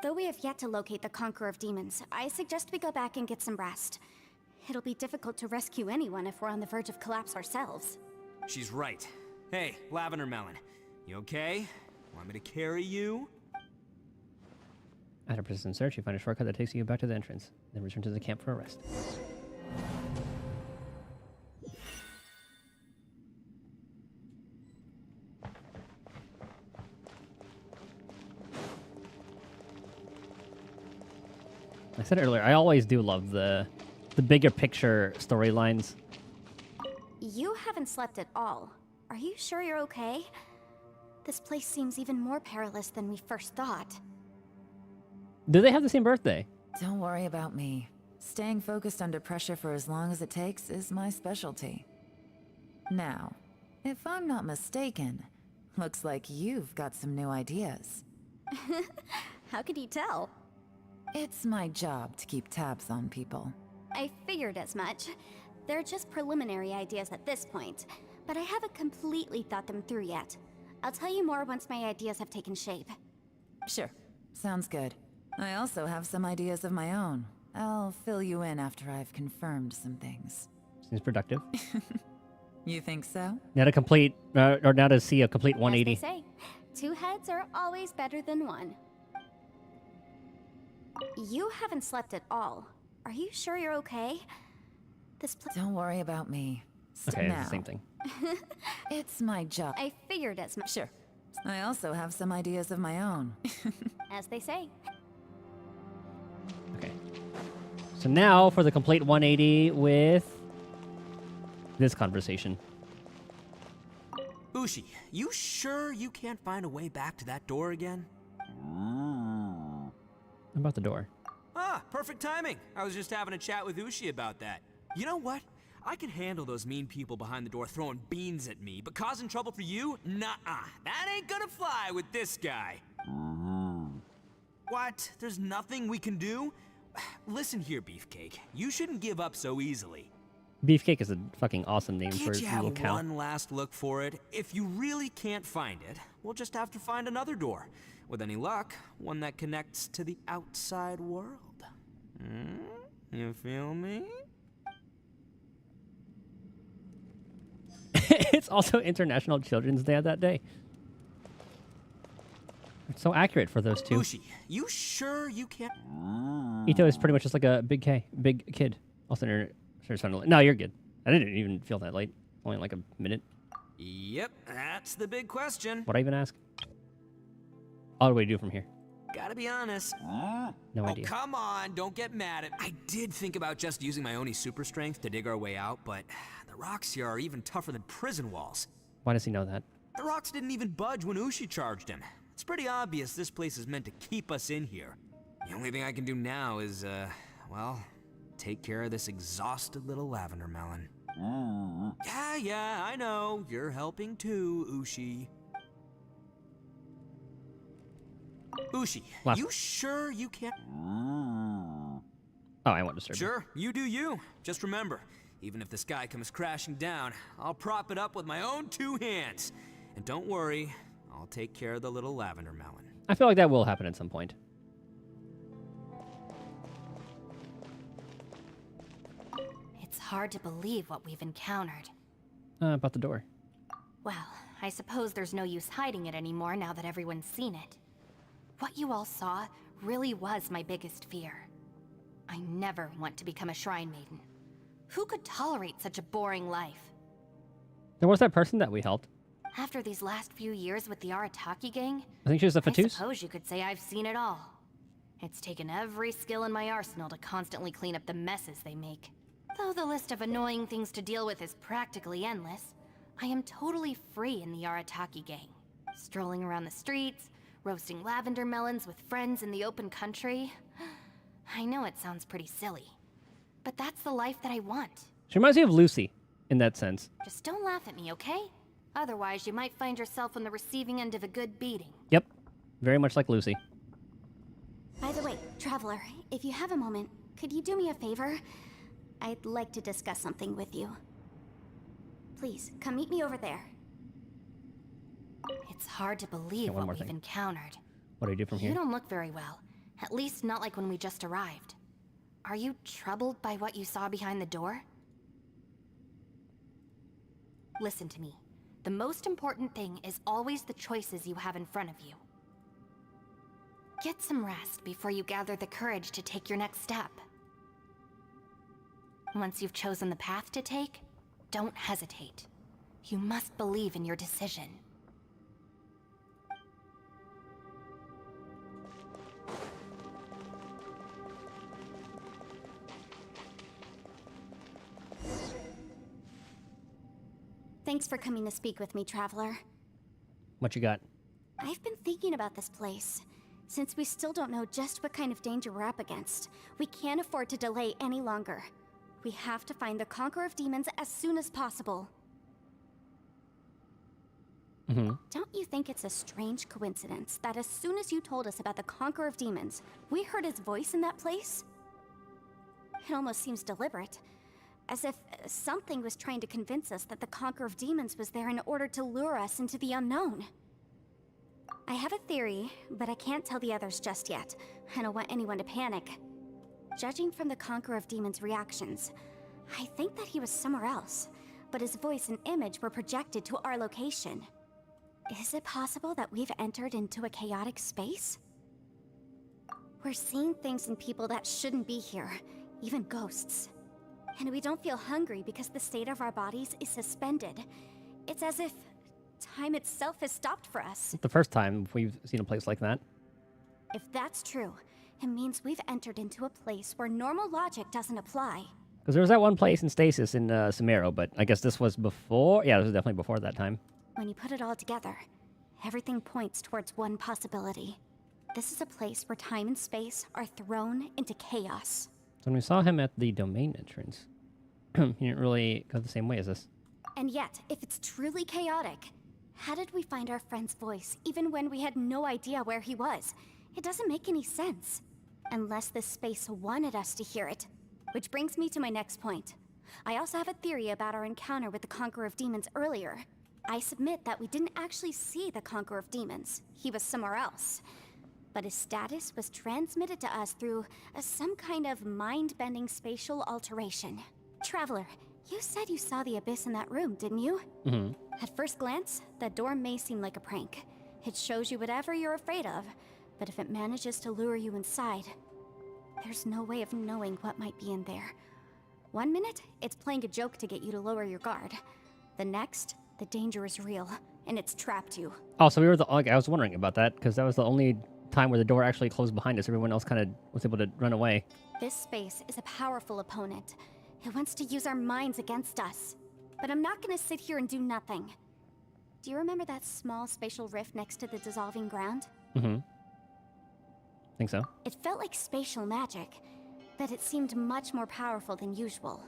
Though we have yet to locate the Conqueror of Demons, I suggest we go back and get some rest. It'll be difficult to rescue anyone if we're on the verge of collapse ourselves. She's right. Hey, Lavender Melon, you okay? Want me to carry you? After persistent search, you find a shortcut that takes you back to the entrance. Then return to the camp for a rest. I said earlier, I always do love the bigger picture storylines. You haven't slept at all. Are you sure you're okay? This place seems even more perilous than we first thought. Do they have the same birthday? Don't worry about me. Staying focused under pressure for as long as it takes is my specialty. Now, if I'm not mistaken, looks like you've got some new ideas. How could you tell? It's my job to keep tabs on people. I figured as much. They're just preliminary ideas at this point, but I haven't completely thought them through yet. I'll tell you more once my ideas have taken shape. Sure. Sounds good. I also have some ideas of my own. I'll fill you in after I've confirmed some things. Seems productive. You think so? Now to complete, or now to see a complete 180. As they say, 2 heads are always better than 1. You haven't slept at all. Are you sure you're okay? This Don't worry about me. Okay, now. it's the same thing. It's my job. I figured as much. Sure. I also have some ideas of my own. As they say. Okay. So now for the complete 180 with this conversation. Ushi, you sure you can't find a way back to that door again? About the door. Ah, perfect timing. I was just having a chat with Ushi about that. You know what? I can handle those mean people behind the door throwing beans at me, but causing trouble for you? Nuh-uh. That ain't gonna fly with this guy. What? There's nothing we can do? Listen here, Beefcake. You shouldn't give up so easily. Beefcake is a fucking awesome name for Can't a you little have cow. one last look for it? If you really can't find it, we'll just have to find another door. With any luck, one that connects to the outside world. You feel me? It's also International Children's Day that day. It's so accurate for those two. Ushi, you sure you can't? Itto is pretty much just like a big kid. Also, no, you're good. I didn't even feel that late. Only like a minute. Yep, that's the big question. What'd I even ask? All do we do from here? Gotta be honest. No idea. Oh, come on, don't get mad at me. I did think about just using my Oni super strength to dig our way out, but the rocks here are even tougher than prison walls. Why does he know that? The rocks didn't even budge when Ushi charged him. It's pretty obvious this place is meant to keep us in here. The only thing I can do now is, well, take care of this exhausted little lavender melon. Yeah, I know. You're helping too, Ushi. Ushi, you sure you can't? Oh, I won't disturb you. Sure, you do you. Just remember, even if the sky comes crashing down, I'll prop it up with my own 2 hands. And don't worry, I'll take care of the little lavender melon. I feel like that will happen at some point. It's hard to believe what we've encountered. About the door. Well, I suppose there's no use hiding it anymore now that everyone's seen it. What you all saw really was my biggest fear. I never want to become a shrine maiden. Who could tolerate such a boring life? There was that person that we helped. After these last few years with the Arataki gang, I think she was the I Fatus. suppose you could say I've seen it all. It's taken every skill in my arsenal to constantly clean up the messes they make. Though the list of annoying things to deal with is practically endless, I am totally free in the Arataki gang. Strolling around the streets, roasting lavender melons with friends in the open country. I know it sounds pretty silly, but that's the life that I want. She reminds me of Lucy in that sense. Just don't laugh at me, okay? Otherwise, you might find yourself on the receiving end of a good beating. Yep. Very much like Lucy. By the way, Traveler, if you have a moment, could you do me a favor? I'd like to discuss something with you. Please, come meet me over there. It's hard to believe one what more we've thing. encountered. What do we do from You here? don't look very well. At least not like when we just arrived. Are you troubled by what you saw behind the door? Listen to me. The most important thing is always the choices you have in front of you. Get some rest before you gather the courage to take your next step. Once you've chosen the path to take, don't hesitate. You must believe in your decision. Thanks for coming to speak with me, Traveler. What you got? I've been thinking about this place. Since we still don't know just what kind of danger we're up against, we can't afford to delay any longer. We have to find the Conqueror of Demons as soon as possible. Don't you think it's a strange coincidence that as soon as you told us about the Conqueror of Demons, we heard his voice in that place? It almost seems deliberate. As if something was trying to convince us that the Conqueror of Demons was there in order to lure us into the unknown. I have a theory, but I can't tell the others just yet. I don't want anyone to panic. Judging from the Conqueror of Demons' reactions, I think that he was somewhere else, but his voice and image were projected to our location. Is it possible that we've entered into a chaotic space? We're seeing things in people that shouldn't be here, even ghosts. And we don't feel hungry because the state of our bodies is suspended. It's as if time itself has stopped for us. The first time we've seen a place like that. If that's true, it means we've entered into a place where normal logic doesn't apply. Because there was that one place in Stasis in Samaro, but I guess this was before. Yeah, this was definitely before that time. When you put it all together, everything points towards one possibility. This is a place where time and space are thrown into chaos. So when we saw him at the domain entrance. he didn't really go the same way as us. And yet, if it's truly chaotic, how did we find our friend's voice even when we had no idea where he was? It doesn't make any sense. Unless this space wanted us to hear it. Which brings me to my next point. I also have a theory about our encounter with the Conqueror of Demons earlier. I submit that we didn't actually see the Conqueror of Demons. He was somewhere else. But his status was transmitted to us through some kind of mind-bending spatial alteration. Traveler, you said you saw the abyss in that room, didn't you? At first glance, that door may seem like a prank. It shows you whatever you're afraid of, but if it manages to lure you inside, there's no way of knowing what might be in there. One minute, it's playing a joke to get you to lower your guard. The next, the danger is real, and it's trapped you. Oh, so we were I was wondering about that, because that was the only time where the door actually closed behind us. Everyone else kind of was able to run away. This space is a powerful opponent. It wants to use our minds against us. But I'm not gonna sit here and do nothing. Do you remember that small spatial rift next to the dissolving ground? Think so. It felt like spatial magic, but it seemed much more powerful than usual.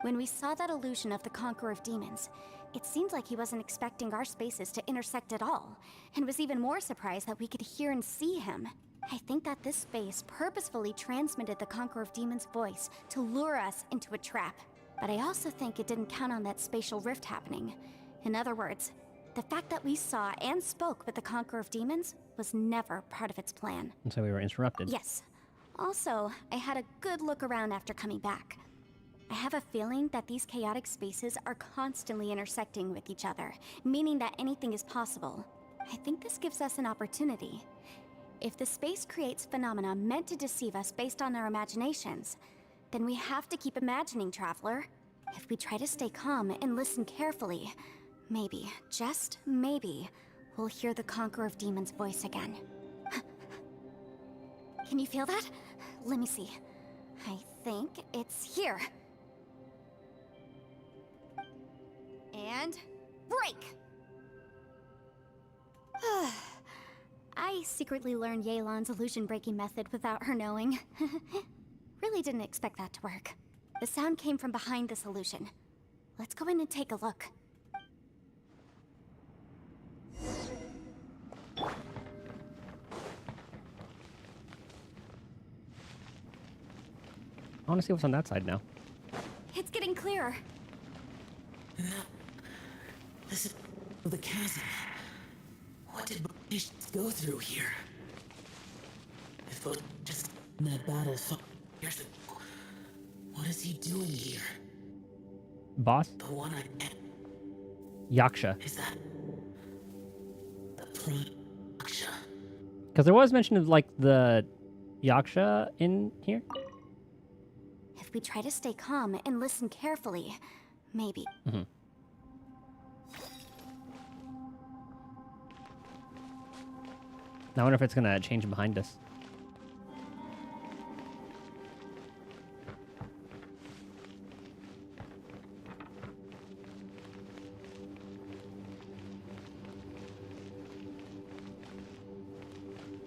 When we saw that illusion of the Conqueror of Demons, it seemed like he wasn't expecting our spaces to intersect at all, and was even more surprised that we could hear and see him. I think that this space purposefully transmitted the Conqueror of Demons' voice to lure us into a trap. But I also think it didn't count on that spatial rift happening. In other words, the fact that we saw and spoke with the Conqueror of Demons was never part of its plan. And so we were interrupted. Yes. Also, I had a good look around after coming back. I have a feeling that these chaotic spaces are constantly intersecting with each other, meaning that anything is possible. I think this gives us an opportunity. If the space creates phenomena meant to deceive us based on our imaginations, then we have to keep imagining, Traveler. If we try to stay calm and listen carefully, maybe, just maybe, we'll hear the Conqueror of Demons' voice again. Can you feel that? Let me see. I think it's here. And break! I secretly learned Yelan's illusion-breaking method without her knowing. Really didn't expect that to work. The sound came from behind this illusion. Let's go in and take a look. I want to see what's on that side now. It's getting clearer. No. This is the chasm. What did patients go through here? If it was just that bad as years ago, what is he doing here? Boss? The one I met. Yaksha. Is that the prime Yaksha? Because there was mention of, like, the Yaksha in here? If we try to stay calm and listen carefully, maybe. I wonder if it's gonna change behind us.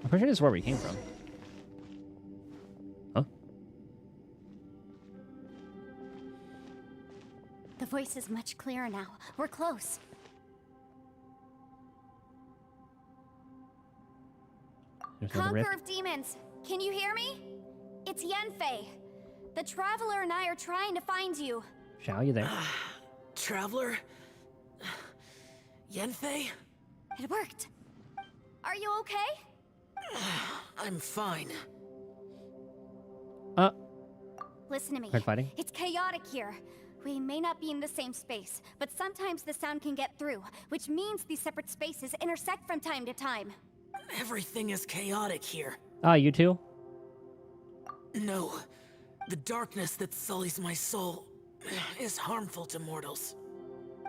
I'm pretty sure this is where we came from. Huh? The voice is much clearer now. We're close. Conqueror of Demons, can you hear me? It's Yanfei. The Traveler and I are trying to find you. Shall you there? Traveler? Yanfei? It worked. Are you okay? I'm fine. Listen to me. Hard fighting? It's chaotic here. We may not be in the same space, but sometimes the sound can get through, which means these separate spaces intersect from time to time. Everything is chaotic here. Ah, you too? No. The darkness that sullies my soul is harmful to mortals.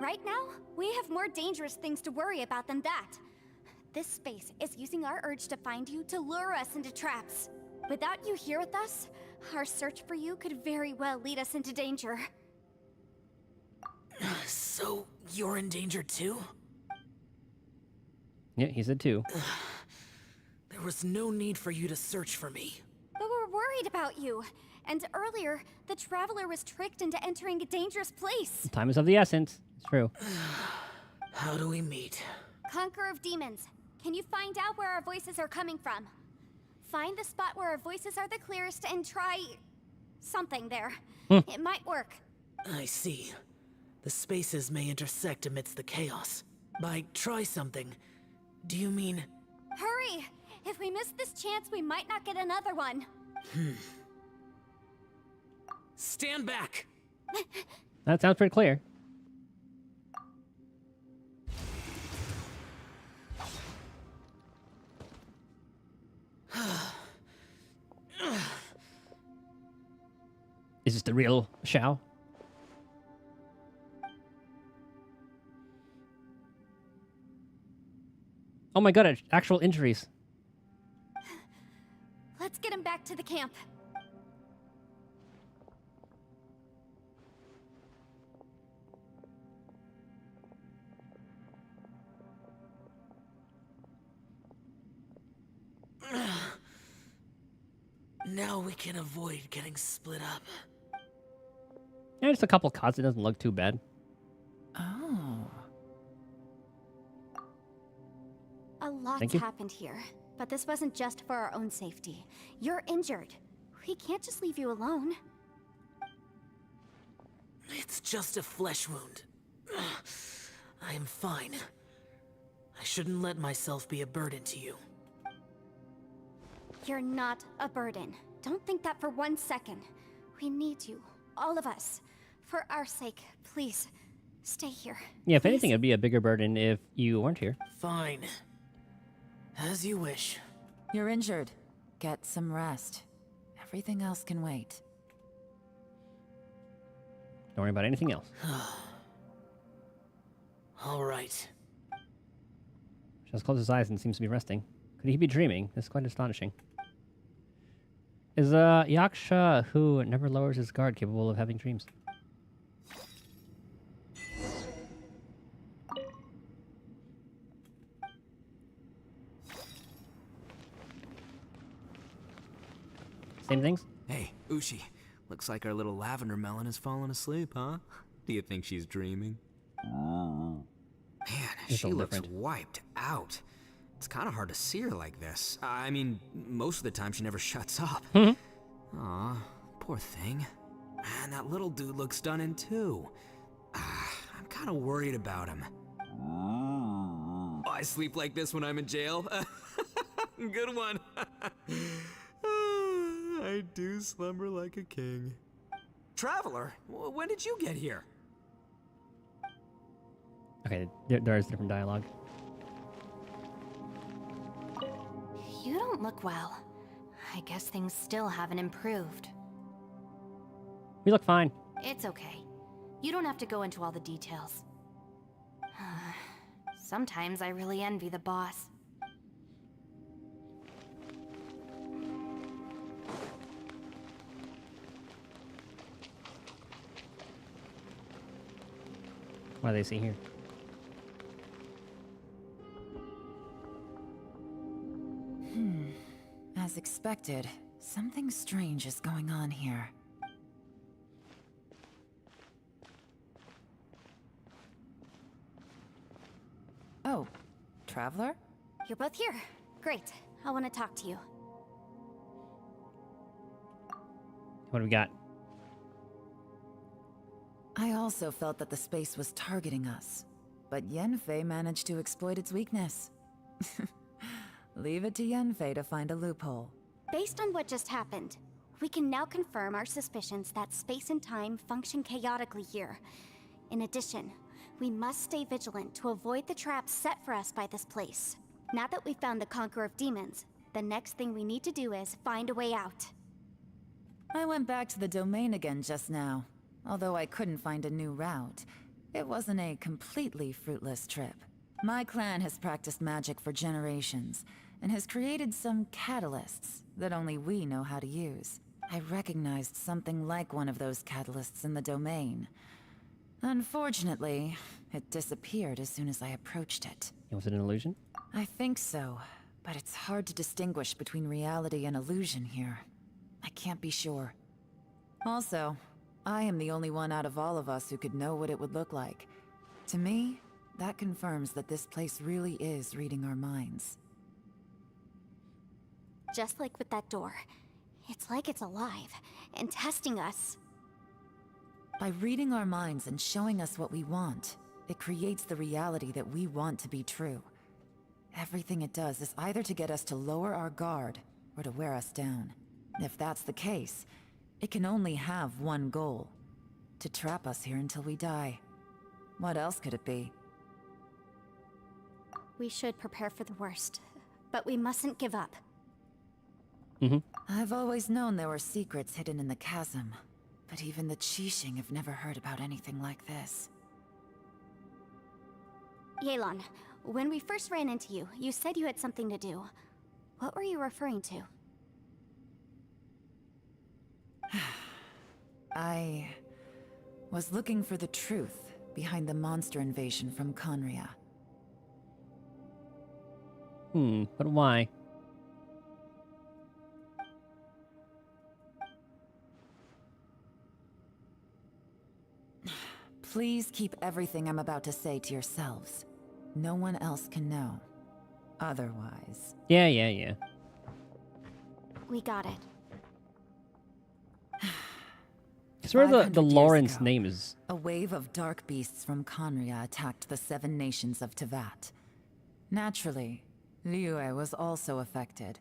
Right now, we have more dangerous things to worry about than that. This space is using our urge to find you to lure us into traps. Without you here with us, our search for you could very well lead us into danger. So, you're in danger too? Yeah, he said too. There was no need for you to search for me. But we're worried about you. And earlier, the Traveler was tricked into entering a dangerous place. Time is of the essence. It's true. How do we meet? Conqueror of Demons, can you find out where our voices are coming from? Find the spot where our voices are the clearest and try... something there. It might work. I see. The spaces may intersect amidst the chaos. By try something, do you mean... Hurry! If we miss this chance, we might not get another one. Stand back! That sounds pretty clear. Is this the real Xiao? Oh my god, actual injuries. Let's get him back to the camp. Now we can avoid getting split up. Yeah, just a couple cuts. It doesn't look too bad. Oh. A lot's Thank you. happened here, but this wasn't just for our own safety. You're injured. We can't just leave you alone. It's just a flesh wound. I am fine. I shouldn't let myself be a burden to you. You're not a burden. Don't think that for 1 second. We need you, all of us. For our sake, please, stay here. Yeah, if anything, it'd be a bigger burden if you weren't here. Fine. As you wish. You're injured. Get some rest. Everything else can wait. Don't worry about anything else. All right. Just closed his eyes and seems to be resting. Could he be dreaming? That's quite astonishing. Is a Yaksha who never lowers his guard capable of having dreams? Same things? Hey, Ushi. Looks like our little lavender melon has fallen asleep, huh? Do you think she's dreaming? Man, It's she all looks different. wiped out. It's kind of hard to see her like this. I mean, most of the time she never shuts up. Aw, poor thing. Man, that little dude looks done in too. I'm kind of worried about him. Oh, I sleep like this when I'm in jail. Good one. I do slumber like a king. Traveler, when did you get here? Okay, there is different dialogue. You don't look well. I guess things still haven't improved. We look fine. It's okay. You don't have to go into all the details. Sometimes I really envy the boss. What do they see here? As expected, something strange is going on here. Oh, Traveler? You're both here. Great. I want to talk to you. What do we got? I also felt that the space was targeting us, but Yenfei managed to exploit its weakness. Leave it to Yenfei to find a loophole. Based on what just happened, we can now confirm our suspicions that space and time function chaotically here. In addition, we must stay vigilant to avoid the traps set for us by this place. Now that we've found the Conqueror of Demons, the next thing we need to do is find a way out. I went back to the domain again just now. Although I couldn't find a new route, it wasn't a completely fruitless trip. My clan has practiced magic for generations, and has created some catalysts that only we know how to use. I recognized something like one of those catalysts in the domain. Unfortunately, it disappeared as soon as I approached it. Was it an illusion? I think so, but it's hard to distinguish between reality and illusion here. I can't be sure. Also, I am the only one out of all of us who could know what it would look like. To me, that confirms that this place really is reading our minds. Just like with that door. It's like it's alive and testing us. By reading our minds and showing us what we want, it creates the reality that we want to be true. Everything it does is either to get us to lower our guard or to wear us down. If that's the case, it can only have one goal: to trap us here until we die. What else could it be? We should prepare for the worst, but we mustn't give up. I've always known there were secrets hidden in the chasm, but even the Qixing have never heard about anything like this. Yelan, when we first ran into you, you said you had something to do. What were you referring to? I was looking for the truth behind the monster invasion from Conria. But why? Please keep everything I'm about to say to yourselves. No one else can know. Otherwise... Yeah. We got it. I swear the Lawrence name is... A wave of dark beasts from Conria attacked the 7 nations of Tevat. Naturally, Liyue was also affected.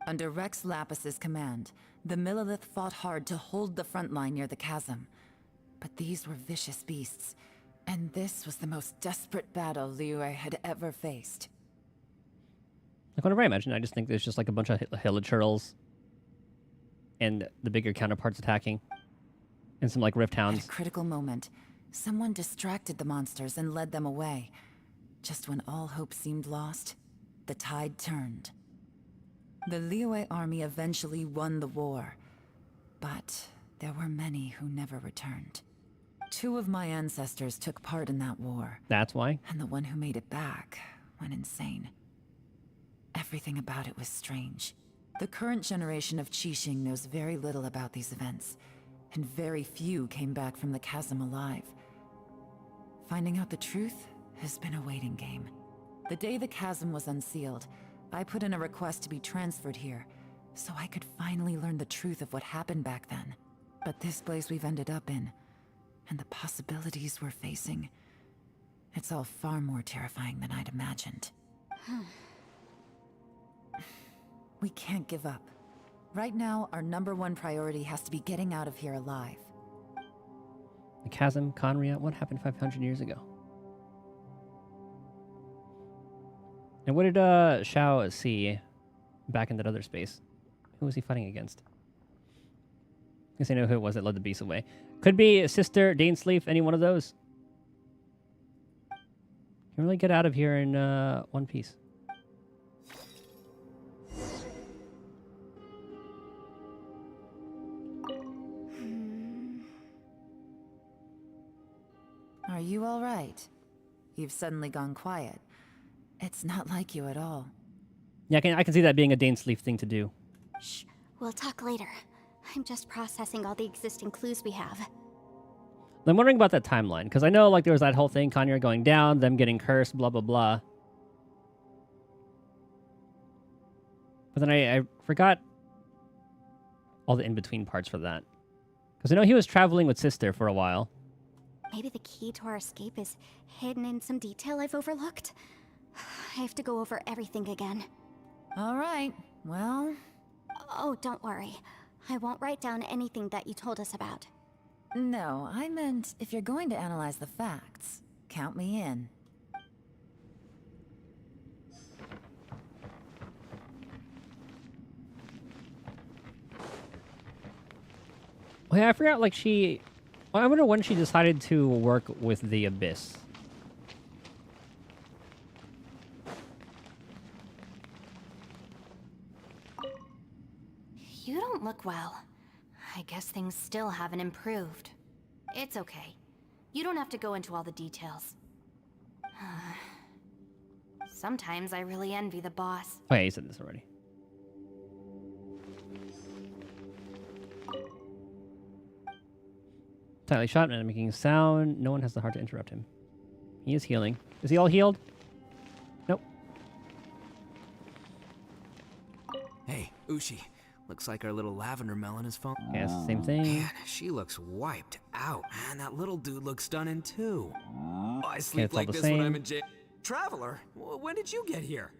Under Rex Lapis's command, the Millelith fought hard to hold the front line near the chasm. But these were vicious beasts, and this was the most desperate battle Liyue had ever faced. Like, whenever I imagine, I just think there's just like a bunch of Hilichurls and the bigger counterparts attacking. And some like Rift Hounds. At a critical moment, someone distracted the monsters and led them away. Just when all hope seemed lost, the tide turned. The Liyue army eventually won the war, but there were many who never returned. 2 of my ancestors took part in that war. That's why? And the one who made it back went insane. Everything about it was strange. The current generation of Qixing knows very little about these events, and very few came back from the chasm alive. Finding out the truth has been a waiting game. The day the chasm was unsealed, I put in a request to be transferred here, so I could finally learn the truth of what happened back then. But this place we've ended up in, and the possibilities we're facing, it's all far more terrifying than I'd imagined. We can't give up. Right now, our #1 priority has to be getting out of here alive. The chasm, Conria, what happened 500 years ago? And what did Shao see back in that other space? Who was he fighting against? I guess I know who it was that led the beast away. Could be Sister, Dainsleif, any one of those. You can really get out of here in one piece. Are you all right? You've suddenly gone quiet. It's not like you at all. Yeah, I can see that being a Dainsleif thing to do. Shh, we'll talk later. I'm just processing all the existing clues we have. I'm wondering about that timeline, because I know like there was that whole thing, Conria going down, them getting cursed, blah, blah, blah. But then I forgot all the in-between parts for that. Because I know he was traveling with Sister for a while. Maybe the key to our escape is hidden in some detail I've overlooked. I have to go over everything again. All right, well... Oh, don't worry. I won't write down anything that you told us about. No, I meant if you're going to analyze the facts, count me in. Oh yeah, I forgot, like, I wonder when she decided to work with the Abyss. You don't look well. I guess things still haven't improved. It's okay. You don't have to go into all the details. Sometimes I really envy the boss. Oh yeah, you said this already. Tightly shot, not making a sound. No one has the heart to interrupt him. He is healing. Is he all healed? Nope. Hey, Ushi. Looks like our little lavender melon is falling. Yeah, it's the same thing. Man, she looks wiped out. And that little dude looks stunning too. Oh, I sleep it's all like the this when I'm same. in jail. Traveler, when did you get here?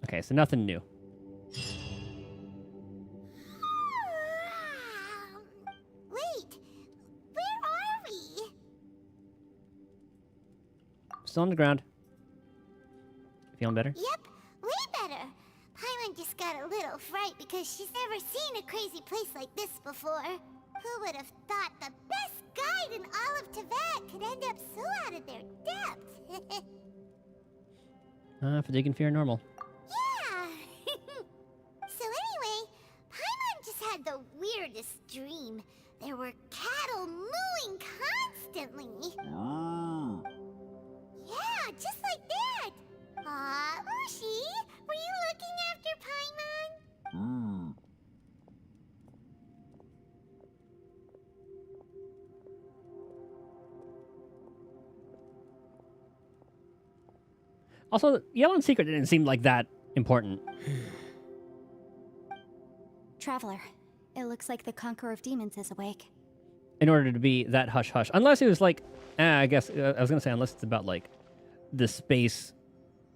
Okay, so nothing new. Wait, where are we? Still on the ground. Feeling better? Yep, way better. Paimon just got a little fright because she's never seen a crazy place like this before. Who would have thought the best guide in all of Tibet could end up so out of their depth? Fatigue and fear are normal. Yeah. So anyway, Paimon just had the weirdest dream. There were cattle mooing constantly. Yeah, just like that. Aw, Ushi, were you looking after Paimon? Also, Yellow's secret didn't seem like that important. Traveler, it looks like the Conqueror of Demons is awake. In order to be that hush-hush. Unless it was like... I guess... I was going to say, unless it's about, like, the space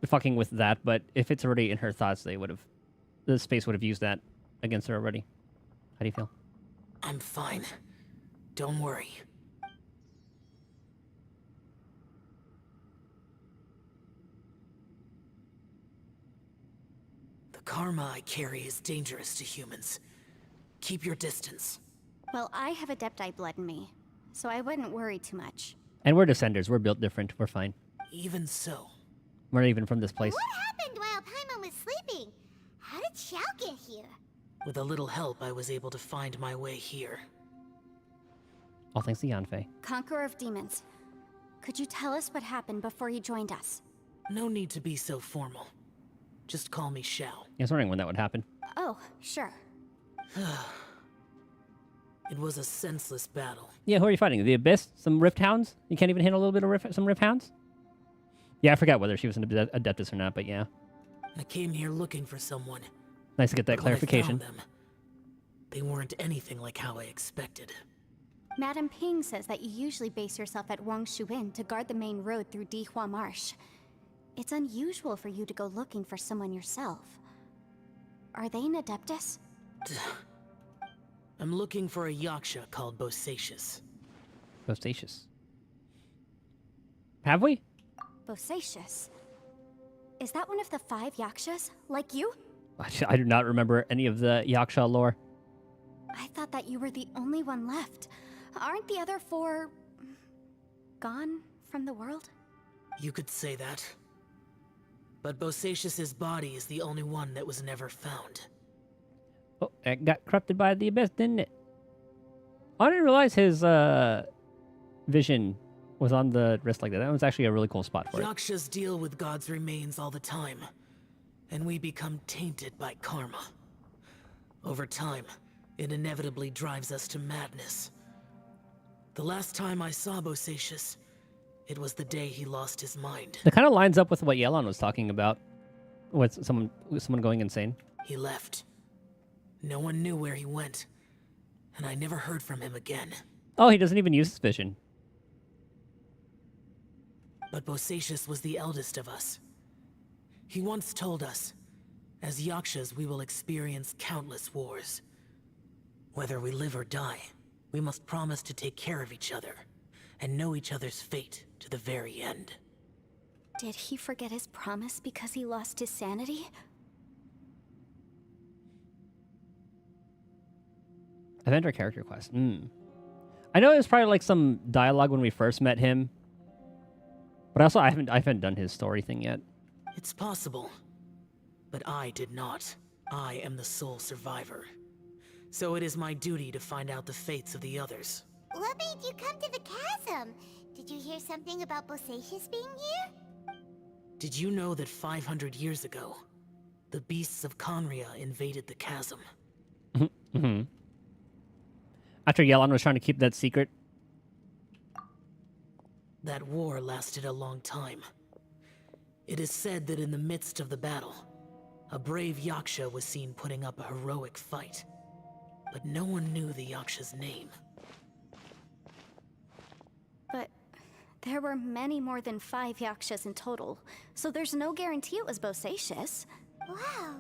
fucking with that. But if it's already in her thoughts, they would have... The space would have used that against her already. How do you feel? I'm fine. Don't worry. The karma I carry is dangerous to humans. Keep your distance. Well, I have Adepti blood in me, so I wouldn't worry too much. And we're Descenders. We're built different. We're fine. Even so. We're not even from this place. What happened while Paimon was sleeping? How did Xiao get here? With a little help, I was able to find my way here. All thanks to Yanfei. Conqueror of Demons, could you tell us what happened before you joined us? No need to be so formal. Just call me Xiao. I was wondering when that would happen. Oh, sure. It was a senseless battle. Yeah, who are you fighting? The Abyss? Some Rift Hounds? You can't even handle a little bit of some Rift Hounds? Yeah, I forgot whether she was an Adeptus or not, but yeah. I came here looking for someone. Nice to get that But when I clarification. found them, they weren't anything like how I expected. Madame Ping says that you usually base yourself at Wangshu Inn to guard the main road through Dihua Marsh. It's unusual for you to go looking for someone yourself. Are they an Adeptus? I'm looking for a Yaksha called Bosacius. Bosacius. Have we? Bosacius? Is that one of the 5 Yakshas, like you? I do not remember any of the Yaksha lore. I thought that you were the only one left. Aren't the other 4... gone from the world? You could say that. But Bosacius's body is the only one that was never found. Oh, it got corrupted by the Abyss, didn't it? I didn't realize his vision was on the wrist like that. That was actually a really cool spot for it. Yakshas deal with God's remains all the time, and we become tainted by karma. Over time, it inevitably drives us to madness. The last time I saw Bosacius, it was the day he lost his mind. That kind of lines up with what Yelon was talking about, with someone going insane. He left. No one knew where he went, and I never heard from him again. Oh, he doesn't even use his vision. But Bosacius was the eldest of us. He once told us, as Yakshas we will experience countless wars. Whether we live or die, we must promise to take care of each other, and know each other's fate to the very end. Did he forget his promise because he lost his sanity? Event or character quest? I know it was probably like some dialogue when we first met him. But also, I haven't done his story thing yet. It's possible. But I did not. I am the sole survivor. So it is my duty to find out the fates of the others. What made you come to the chasm? Did you hear something about Bosacius being here? Did you know that 500 years ago, the beasts of Conria invaded the chasm? After Yelan was trying to keep that secret. That war lasted a long time. It is said that in the midst of the battle, a brave Yaksha was seen putting up a heroic fight. But no one knew the Yaksha's name. But there were many more than 5 Yakshas in total, so there's no guarantee it was Bosacius. Wow.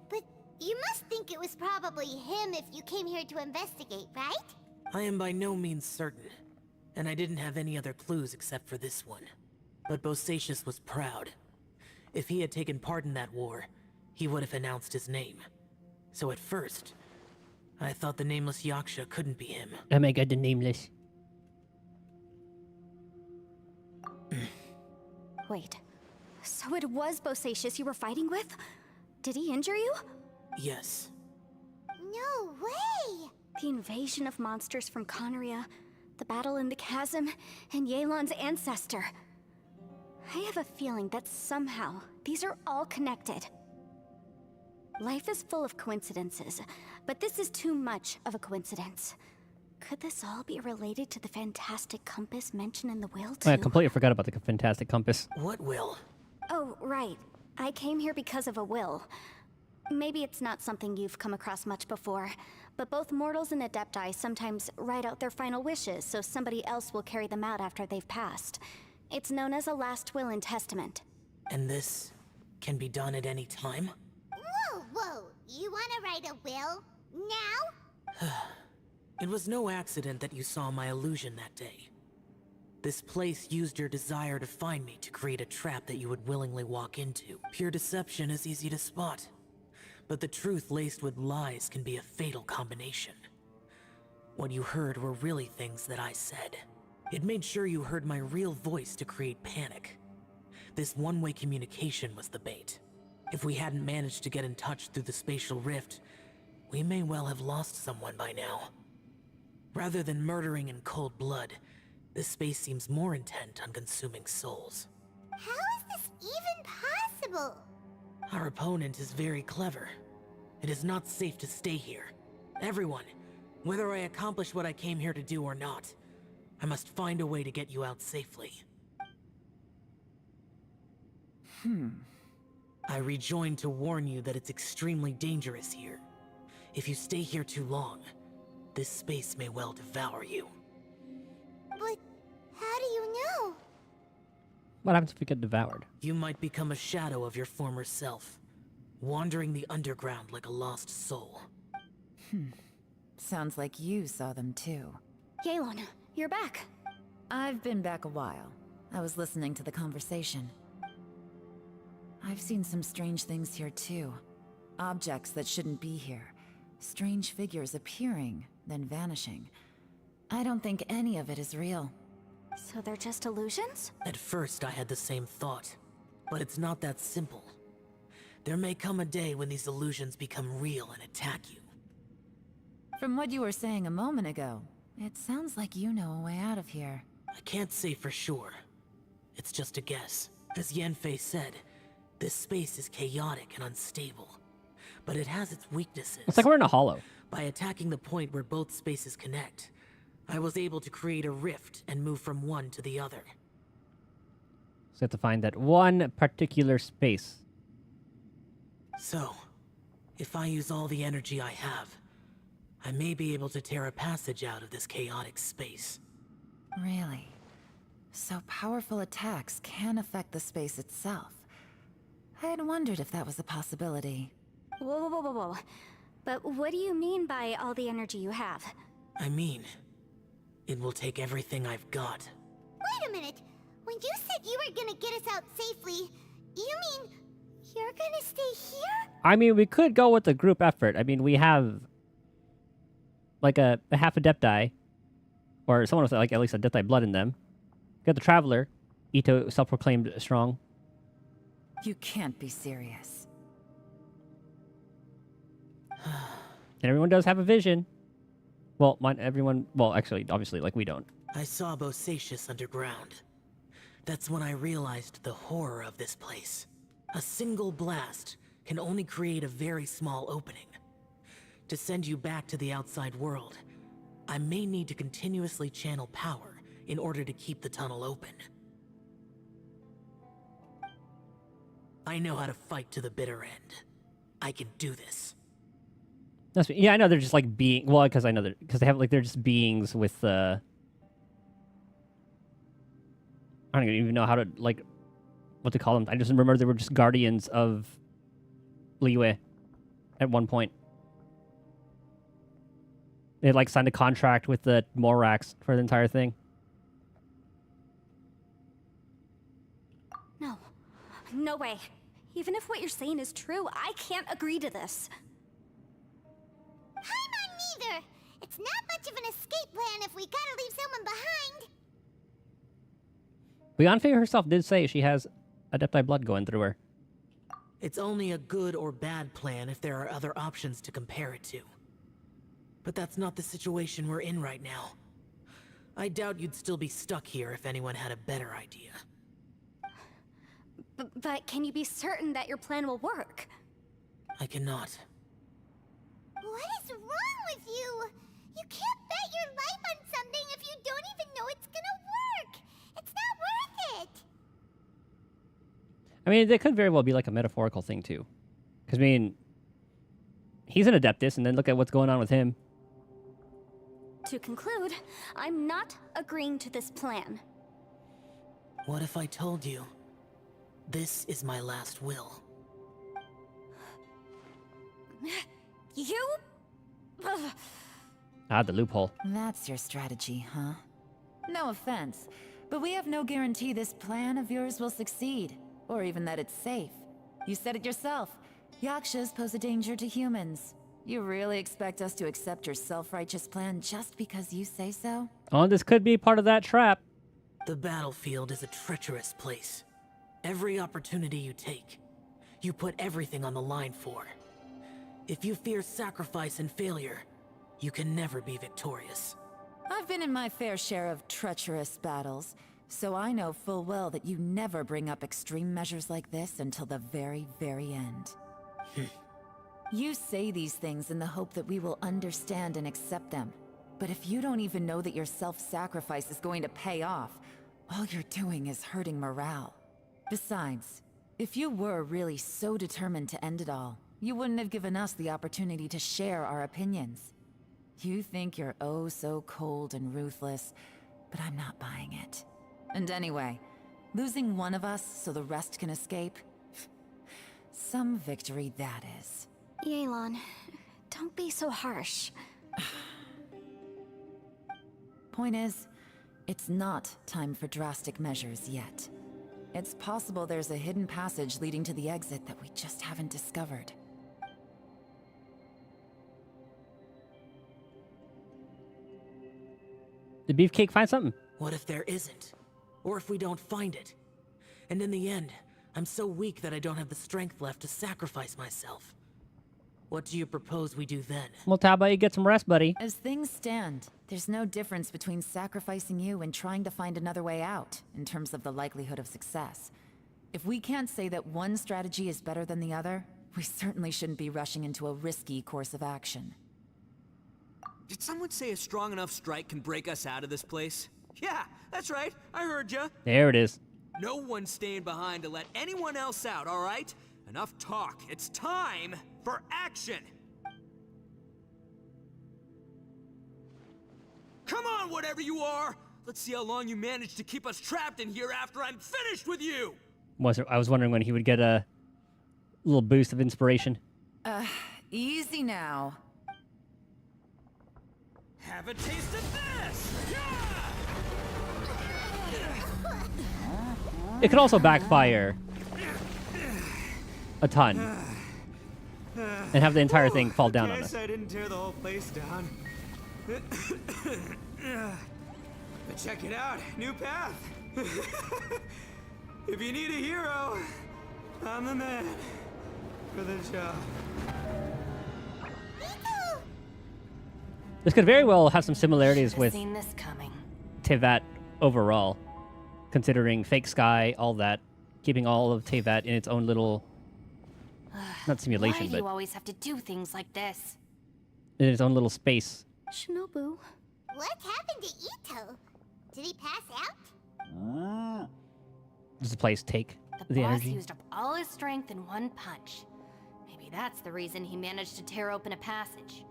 But you must think it was probably him if you came here to investigate, right? I am by no means certain, and I didn't have any other clues except for this one. But Bosacius was proud. If he had taken part in that war, he would have announced his name. So at first, I thought the nameless Yaksha couldn't be him. Oh my god, the nameless. Wait, so it was Bosacius you were fighting with? Did he injure you? Yes. No way! The invasion of monsters from Conria, the battle in the chasm, and Yelan's ancestor. I have a feeling that somehow these are all connected. Life is full of coincidences, but this is too much of a coincidence. Could this all be related to the fantastic compass mentioned in the will, too? Oh, I completely forgot about the fantastic compass. What will? Oh, right. I came here because of a will. Maybe it's not something you've come across much before, but both mortals and adepti sometimes write out their final wishes so somebody else will carry them out after they've passed. It's known as a last will and testament. And this can be done at any time? Whoa, you wanna write a will? Now? It was no accident that you saw my illusion that day. This place used your desire to find me to create a trap that you would willingly walk into. Pure deception is easy to spot, but the truth laced with lies can be a fatal combination. What you heard were really things that I said. It made sure you heard my real voice to create panic. This one-way communication was the bait. If we hadn't managed to get in touch through the spatial rift, we may well have lost someone by now. Rather than murdering in cold blood, this space seems more intent on consuming souls. How is this even possible? Our opponent is very clever. It is not safe to stay here. Everyone, whether I accomplish what I came here to do or not, I must find a way to get you out safely. I rejoined to warn you that it's extremely dangerous here. If you stay here too long, this space may well devour you. But how do you know? What happens if we get devoured? You might become a shadow of your former self, wandering the underground like a lost soul. Sounds like you saw them too. Yelan, you're back. I've been back a while. I was listening to the conversation. I've seen some strange things here too. Objects that shouldn't be here. Strange figures appearing, then vanishing. I don't think any of it is real. So they're just illusions? At first I had the same thought, but it's not that simple. There may come a day when these illusions become real and attack you. From what you were saying a moment ago, it sounds like you know a way out of here. I can't say for sure. It's just a guess. As Yanfei said, this space is chaotic and unstable, but it has its weaknesses. It's like we're in a hollow. By attacking the point where both spaces connect, I was able to create a rift and move from one to the other. So you have to find that one particular space. So, if I use all the energy I have, I may be able to tear a passage out of this chaotic space. Really? So powerful attacks can affect the space itself. I had wondered if that was a possibility. Whoa. But what do you mean by all the energy you have? I mean, it will take everything I've got. Wait a minute. When you said you were gonna get us out safely, you mean you're gonna stay here? I mean, we could go with a group effort. I mean, we have like a half Adepti, or someone with like at least Adepti blood in them. We got the Traveler, Itto, self-proclaimed strong. You can't be serious. And everyone does have a vision. Well, everyone... Well, actually, obviously, like, we don't. I saw Bosacius underground. That's when I realized the horror of this place. A single blast can only create a very small opening. To send you back to the outside world, I may need to continuously channel power in order to keep the tunnel open. I know how to fight to the bitter end. I can do this. Yeah, I know they're just like well, because I know because they have like they're just beings with I don't even know how to like what to call them. I just remember they were just guardians of Liyue at one point. They like signed a contract with the Morax for the entire thing. No. No way. Even if what you're saying is true, I can't agree to this. I'm on neither. It's not much of an escape plan if we gotta leave someone behind. Beyonce herself did say she has Adepti blood going through her. It's only a good or bad plan if there are other options to compare it to. But that's not the situation we're in right now. I doubt you'd still be stuck here if anyone had a better idea. But can you be certain that your plan will work? I cannot. What is wrong with you? You can't bet your life on something if you don't even know it's gonna work. It's not worth it. I mean, it could very well be like a metaphorical thing too. Because I mean, he's an Adeptus, and then look at what's going on with him. To conclude, I'm not agreeing to this plan. What if I told you? This is my last will. You? Ah, the loophole. That's your strategy, huh? No offense, but we have no guarantee this plan of yours will succeed, or even that it's safe. You said it yourself. Yakshas pose a danger to humans. You really expect us to accept your self-righteous plan just because you say so? Oh, this could be part of that trap. The battlefield is a treacherous place. Every opportunity you take, you put everything on the line for. If you fear sacrifice and failure, you can never be victorious. I've been in my fair share of treacherous battles, so I know full well that you never bring up extreme measures like this until the very, very end. You say these things in the hope that we will understand and accept them. But if you don't even know that your self-sacrifice is going to pay off, all you're doing is hurting morale. Besides, if you were really so determined to end it all, you wouldn't have given us the opportunity to share our opinions. You think you're oh so cold and ruthless, but I'm not buying it. And anyway, losing one of us so the rest can escape? Some victory that is. Yelan, don't be so harsh. Point is, it's not time for drastic measures yet. It's possible there's a hidden passage leading to the exit that we just haven't discovered. Did Beefcake find something? What if there isn't? Or if we don't find it? And in the end, I'm so weak that I don't have the strength left to sacrifice myself. What do you propose we do then? Well, how about you get some rest, buddy? As things stand, there's no difference between sacrificing you and trying to find another way out, in terms of the likelihood of success. If we can't say that one strategy is better than the other, we certainly shouldn't be rushing into a risky course of action. Did someone say a strong enough strike can break us out of this place? Yeah, that's right. I heard ya. There it is. No one's staying behind to let anyone else out, all right? Enough talk. It's time for action. Come on, whatever you are. Let's see how long you manage to keep us trapped in here after I'm finished with you. I was wondering when he would get a little boost of inspiration. Easy now. Have a taste of this! It could also backfire a ton and have the entire thing fall down on us. I didn't tear the whole place down. But check it out, new path. If you need a hero, I'm the man for the job. This could very well have some similarities with Seen this coming. Teyvat overall, considering Fake Sky, all that, keeping all of Teyvat in its own little, not simulation, Why do but you always have to do things like this? in its own little space. Shinobu, What happened to Itto? Did he pass out? Does the place take The the boss energy? used up all his strength in one punch. Maybe that's the reason he managed to tear open a passage.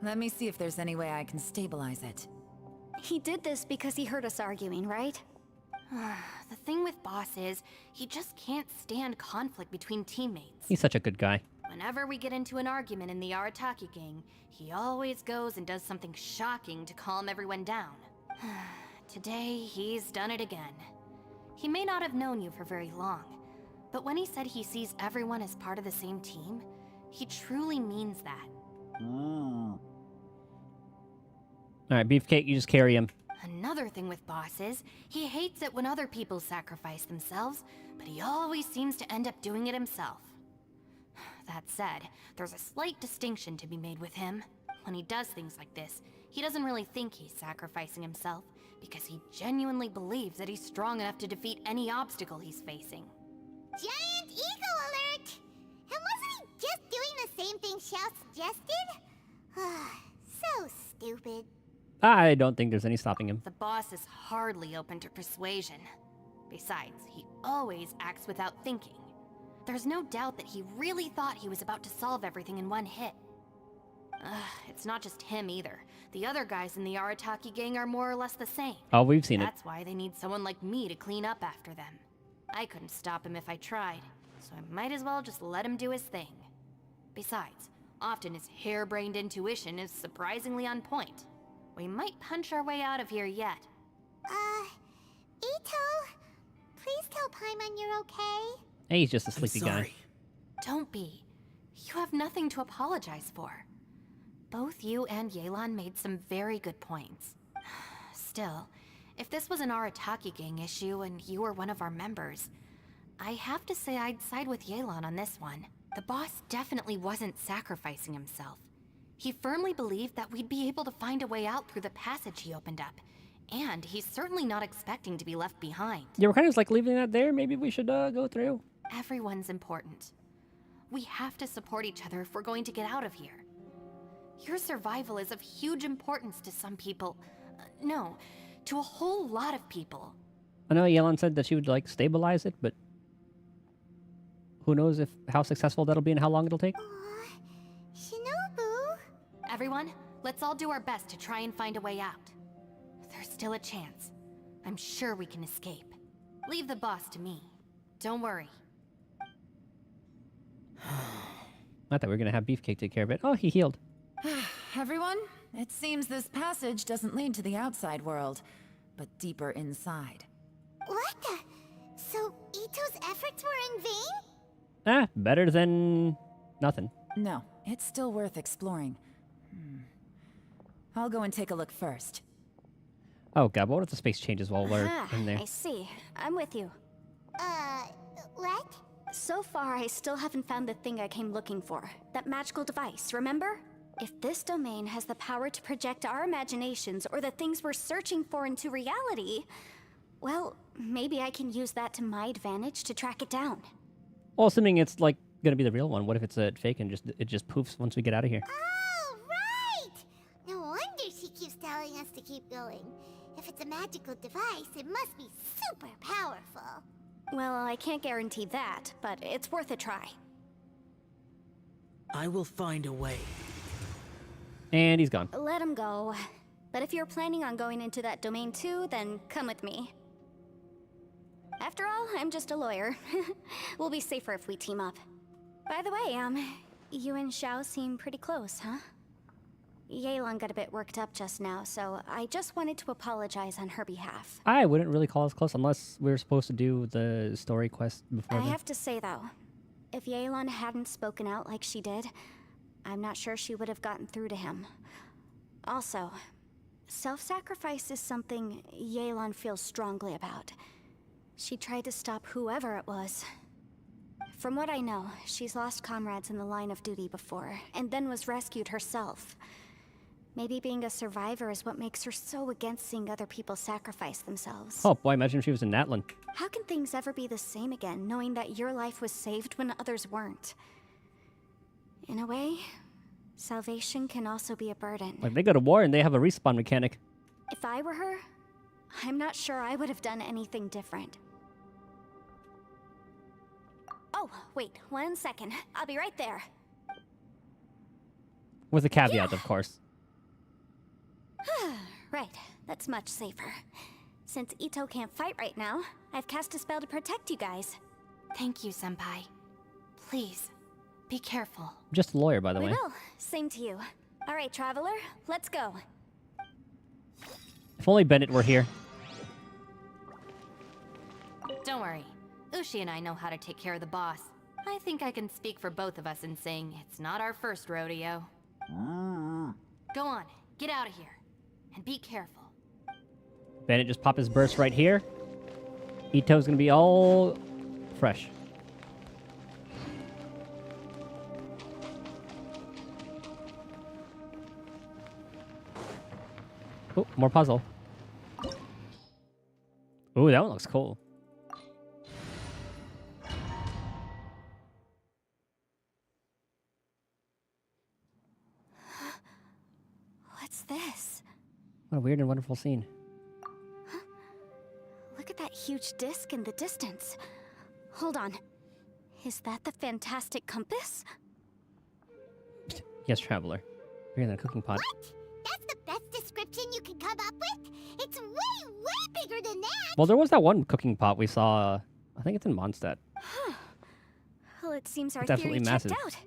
Let me see if there's any way I can stabilize it. He did this because he heard us arguing, right? The thing with Boss is, he just can't stand conflict between teammates. He's such a good guy. Whenever we get into an argument in the Arataki gang, he always goes and does something shocking to calm everyone down. Today, he's done it again. He may not have known you for very long, but when he said he sees everyone as part of the same team, he truly means that. Alright, Beefcake, you just carry him. Another thing with Boss is, he hates it when other people sacrifice themselves, but he always seems to end up doing it himself. That said, there's a slight distinction to be made with him. When he does things like this, he doesn't really think he's sacrificing himself, because he genuinely believes that he's strong enough to defeat any obstacle he's facing. Giant eagle alert! And wasn't he just doing the same thing Xiao suggested? So stupid. I don't think there's any stopping him. The boss is hardly open to persuasion. Besides, he always acts without thinking. There's no doubt that he really thought he was about to solve everything in one hit. It's not just him either. The other guys in the Arataki gang are more or less the same. Oh, we've seen it. That's why they need someone like me to clean up after them. I couldn't stop him if I tried, so I might as well just let him do his thing. Besides, often his harebrained intuition is surprisingly on point. We might punch our way out of here yet. Itto, please tell Paimon you're okay. Hey, he's just a sleepy guy. Don't be. You have nothing to apologize for. Both you and Yelan made some very good points. Still, if this was an Arataki gang issue and you were one of our members, I have to say I'd side with Yelan on this one. The boss definitely wasn't sacrificing himself. He firmly believed that we'd be able to find a way out through the passage he opened up. And he's certainly not expecting to be left behind. Yeah, we're kind of just like leaving that there. Maybe we should go through. Everyone's important. We have to support each other if we're going to get out of here. Your survival is of huge importance to some people. No, to a whole lot of people. I know Yelan said that she would like stabilize it, but who knows if how successful that'll be and how long it'll take. Shinobu? Everyone, let's all do our best to try and find a way out. There's still a chance. I'm sure we can escape. Leave the boss to me. Don't worry. I thought we were gonna have Beefcake take care of it. Oh, he healed. Everyone, it seems this passage doesn't lead to the outside world, but deeper inside. What the? So Itto's efforts were in vain? Better than nothing. No, it's still worth exploring. I'll go and take a look first. Oh god, what if the space changes while we're in there? I see. I'm with you. What? So far, I still haven't found the thing I came looking for. That magical device, remember? If this domain has the power to project our imaginations or the things we're searching for into reality, well, maybe I can use that to my advantage to track it down. Well, assuming it's like gonna be the real one, what if it's a fake and it just poofs once we get out of here? Oh, right! No wonder she keeps telling us to keep going. If it's a magical device, it must be super powerful. Well, I can't guarantee that, but it's worth a try. I will find a way. And he's gone. Let him go. But if you're planning on going into that domain too, then come with me. After all, I'm just a lawyer. We'll be safer if we team up. By the way, you and Xiao seem pretty close, huh? Yelan got a bit worked up just now, so I just wanted to apologize on her behalf. I wouldn't really call us close unless we were supposed to do the story quest before I then. have to say, though, if Yelan hadn't spoken out like she did, I'm not sure she would have gotten through to him. Also, self-sacrifice is something Yelan feels strongly about. She tried to stop whoever it was. From what I know, she's lost comrades in the line of duty before, and then was rescued herself. Maybe being a survivor is what makes her so against seeing other people sacrifice themselves. Oh boy, imagine if she was in Natlan. How can things ever be the same again, knowing that your life was saved when others weren't? In a way, Salvation can also be a burden. Like, they go to war and they have a respawn mechanic. If I were her, I'm not sure I would have done anything different. Oh, wait, 1 second. I'll be right there. With a caveat, of course. Right, that's much safer. Since Itto can't fight right now, I've cast a spell to protect you guys. Thank you, Senpai. Please, be careful. I'm just a lawyer, by the We way. will. Same to you. All right, Traveler, let's go. If only Bennett were here. Don't worry. Ushi and I know how to take care of the boss. I think I can speak for both of us in saying it's not our first rodeo. Go on, get out of here. And be careful. Bennett just pop his burst right here. Itto's gonna be all fresh. Oh, more puzzle. Ooh, that one looks cool. What's this? What a weird and wonderful scene. Look at that huge disc in the distance. Hold on. Is that the fantastic compass? Yes, Traveler. Bigger than a cooking pot. What? That's the best description you can come up with? It's way, way bigger than that! Well, there was that one cooking pot we saw. I think it's in Mondstadt. Well, it seems our Definitely theory massive. checked out.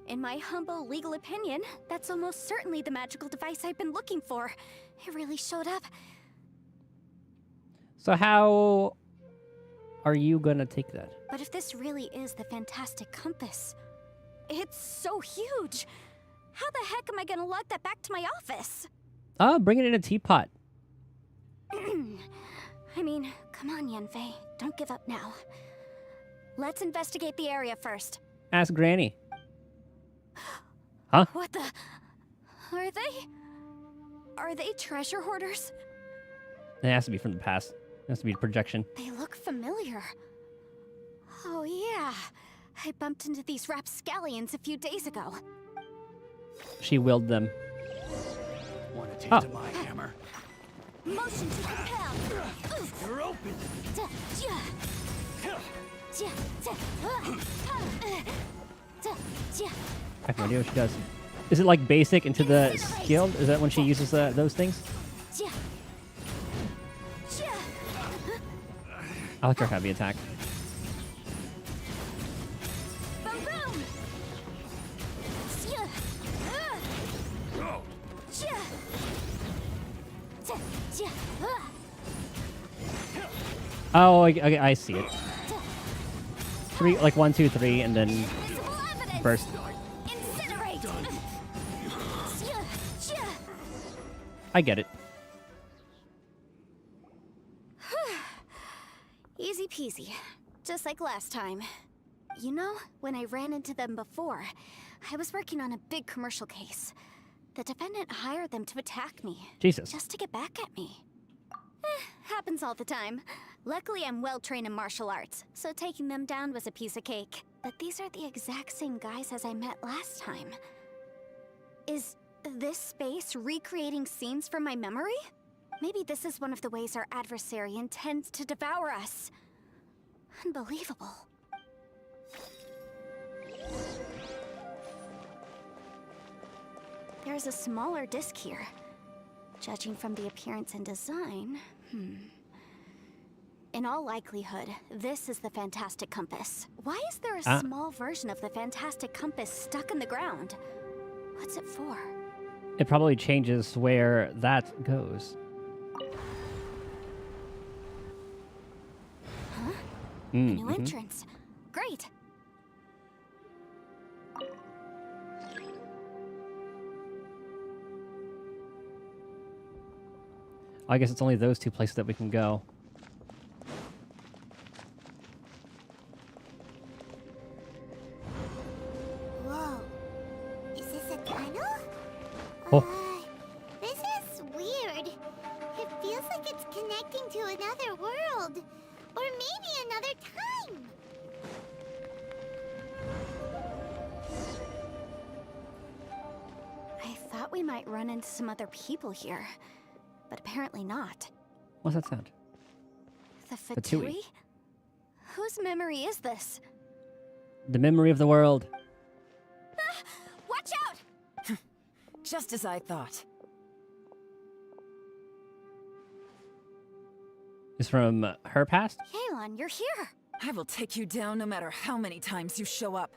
In my humble legal opinion, that's almost certainly the magical device I've been looking for. It really showed up. So how are you gonna take that? But if this really is the fantastic compass, it's so huge. How the heck am I gonna lug that back to my office? Bring it in a teapot. I mean, come on, Yanfei. Don't give up now. Let's investigate the area first. Ask Granny. Huh? What the? Are they? Are they treasure hoarders? It has to be from the past. It has to be a projection. They look familiar. Oh yeah. I bumped into these rapscallions a few days ago. She willed them. Want a taste of my hammer? Motion to compel. You're open. I have no idea what she does. Is it like basic into the skill? Is that when she uses those things? I like her heavy attack. Oh, I see it. 3, like 1, 2, 3, and then burst. I get it. Easy peasy. Just like last time. You know, when I ran into them before, I was working on a big commercial case. The defendant hired them to attack me. Jesus. Just to get back at me. Happens all the time. Luckily, I'm well trained in martial arts, so taking them down was a piece of cake. But these are the exact same guys as I met last time. Is this space recreating scenes from my memory? Maybe this is one of the ways our adversary intends to devour us. Unbelievable. There's a smaller disc here. Judging from the appearance and design, In all likelihood, this is the fantastic compass. Why is there a small version of the fantastic compass stuck in the ground? What's it for? It probably changes where that goes. Huh? A Mm, new entrance. Great. I guess it's only those 2 places that we can go. Whoa. Is this a tunnel? Oh. This is weird. It feels like it's connecting to another world. Or maybe another time. thought we might run into some other people here, but apparently not. What's that sound? The Fatui. Fatui? Whose memory is this? The memory of the world. Ah, watch out! Just as I thought. Is from her past? Yelan, you're here! I will take you down no matter how many times you show up.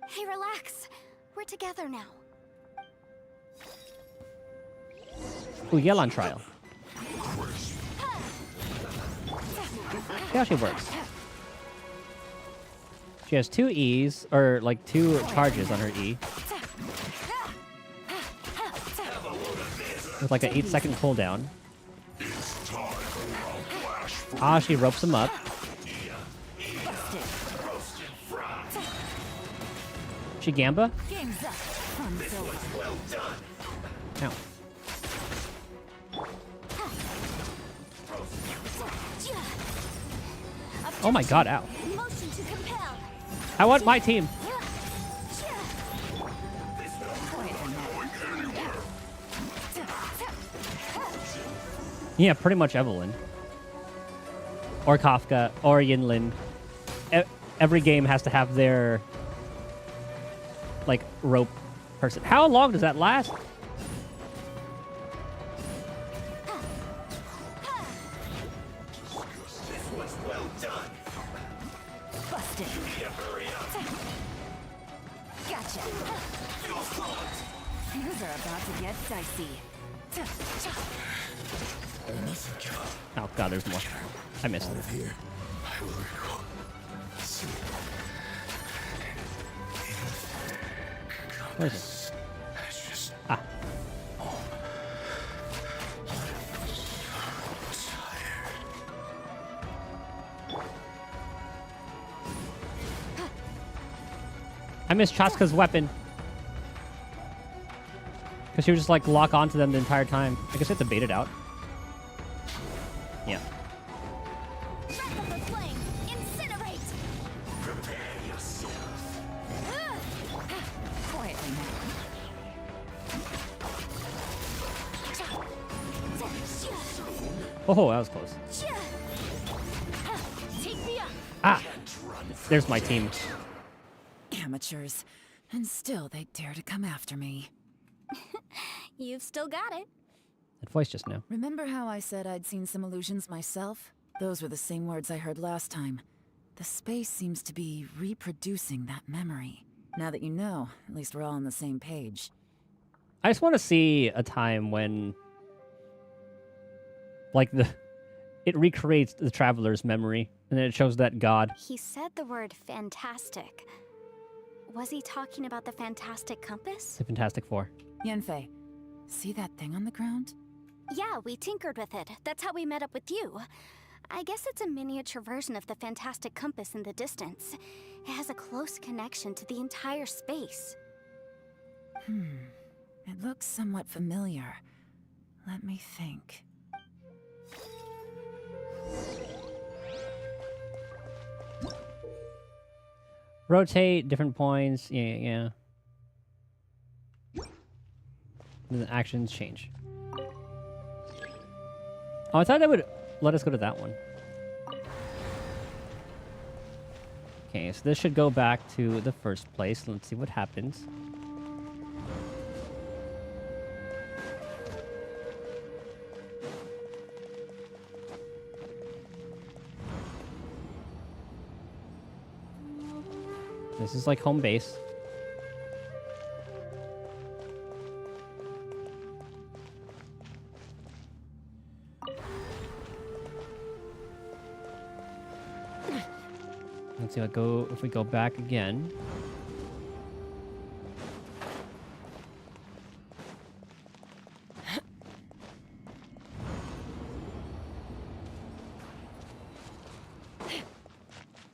Hey, relax. We're together now. Ooh, Yelan trial. See how she works. She has 2 E's, or like 2 charges on her E. With like an 8-second cooldown. Ah, she ropes him up. She Gamba? Ow. Oh my god, ow. I want my team. Yeah, pretty much Evelyn. Or Kafka, or Yinlin. Every game has to have their, like, rope person. How long does that last? Gotcha. Things are about to get dicey. Oh god, there's more. I missed it. Here, I will recall. Where is it? Ah. I missed Chaska's weapon. Because she would just like lock onto them the entire time. I guess I have to bait it out. Yeah. Oh, that was close. Ah! There's my team. Amateurs. And still they dare to come after me. You've still got it. That voice just now. Remember how I said I'd seen some illusions myself? Those were the same words I heard last time. The space seems to be reproducing that memory. Now that you know, at least we're all on the same page. I just want to see a time when, like, it recreates the Traveler's memory, and then it shows that god. He said the word fantastic. Was he talking about the Fantastic Compass? The Fantastic Four. Yanfei, see that thing on the ground? Yeah, we tinkered with it. That's how we met up with you. I guess it's a miniature version of the Fantastic Compass in the distance. It has a close connection to the entire space. It looks somewhat familiar. Let me think. Rotate different points. Yeah. Then the actions change. Oh, I thought that would let us go to that one. Okay, so this should go back to the first place. Let's see what happens. This is like home base. Let's see if we go back again.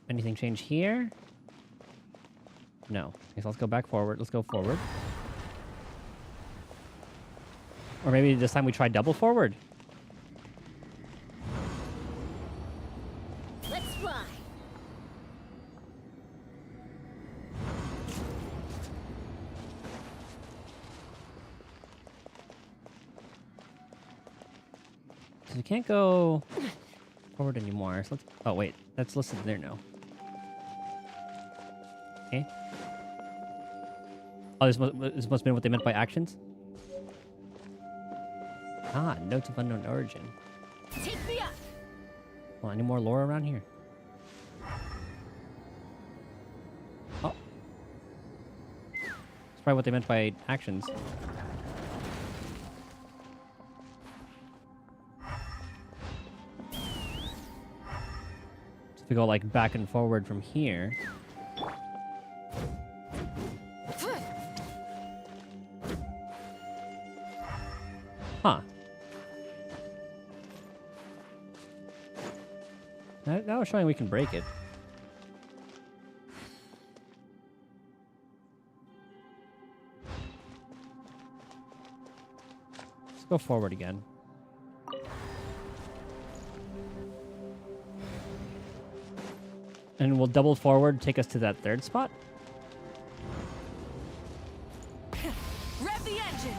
Anything change here? No. Okay, so let's go back forward. Let's go forward. Or maybe this time we try double forward. Let's fly. Because we can't go forward anymore. So let's... Oh, wait. That's listed there now. Okay. Oh, this must have been what they meant by actions? Ah, notes of unknown origin. Take me up. Well, any more lore around here? Oh. That's probably what they meant by actions. So if we go like back and forward from here. Huh. Now we're showing we can break it. Let's go forward again. And we'll double forward, take us to that third spot. Rev the engines.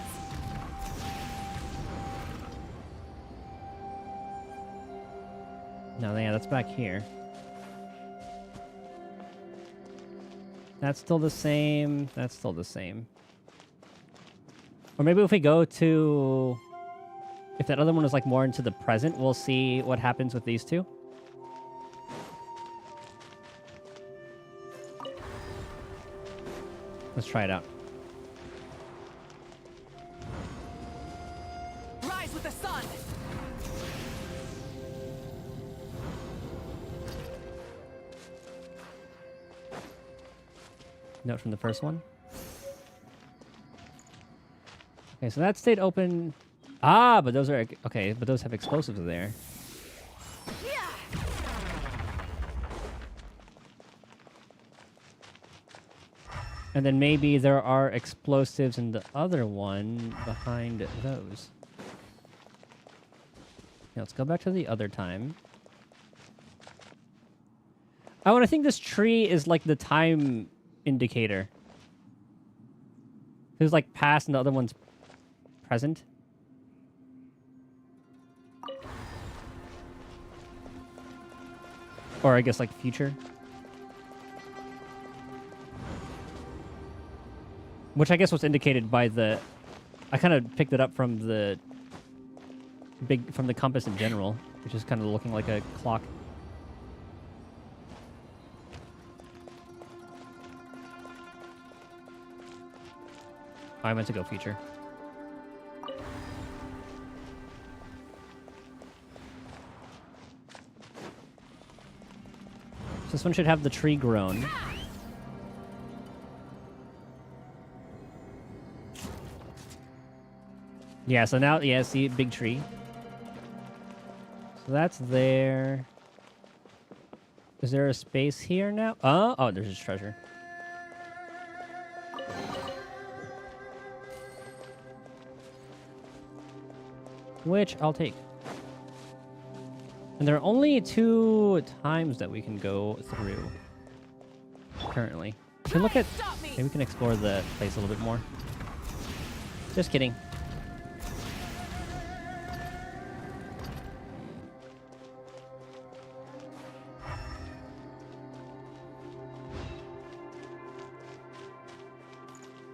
No, yeah, that's back here. That's still the same. That's still the same. Or maybe if we go to... If that other one is like more into the present, we'll see what happens with these two. Let's try it out. Rise with the sun. Note from the first one. Okay, so that stayed open. Ah, but those are... Okay, but those have explosives there. And then maybe there are explosives in the other one behind those. Now let's go back to the other time. Oh, and I think this tree is like the time indicator. It was like past and the other one's present. Or I guess like future. Which I guess was indicated by the... I kind of picked it up from the from the compass in general, which is kind of looking like a clock. I meant to go future. So this one should have the tree grown. Yeah, so now, yeah, see, big tree. So that's there. Is there a space here now? Oh, there's just treasure. Which I'll take. And there are only 2 times that we can go through. Currently. We can look at... Maybe we can explore the place a little bit more. Just kidding.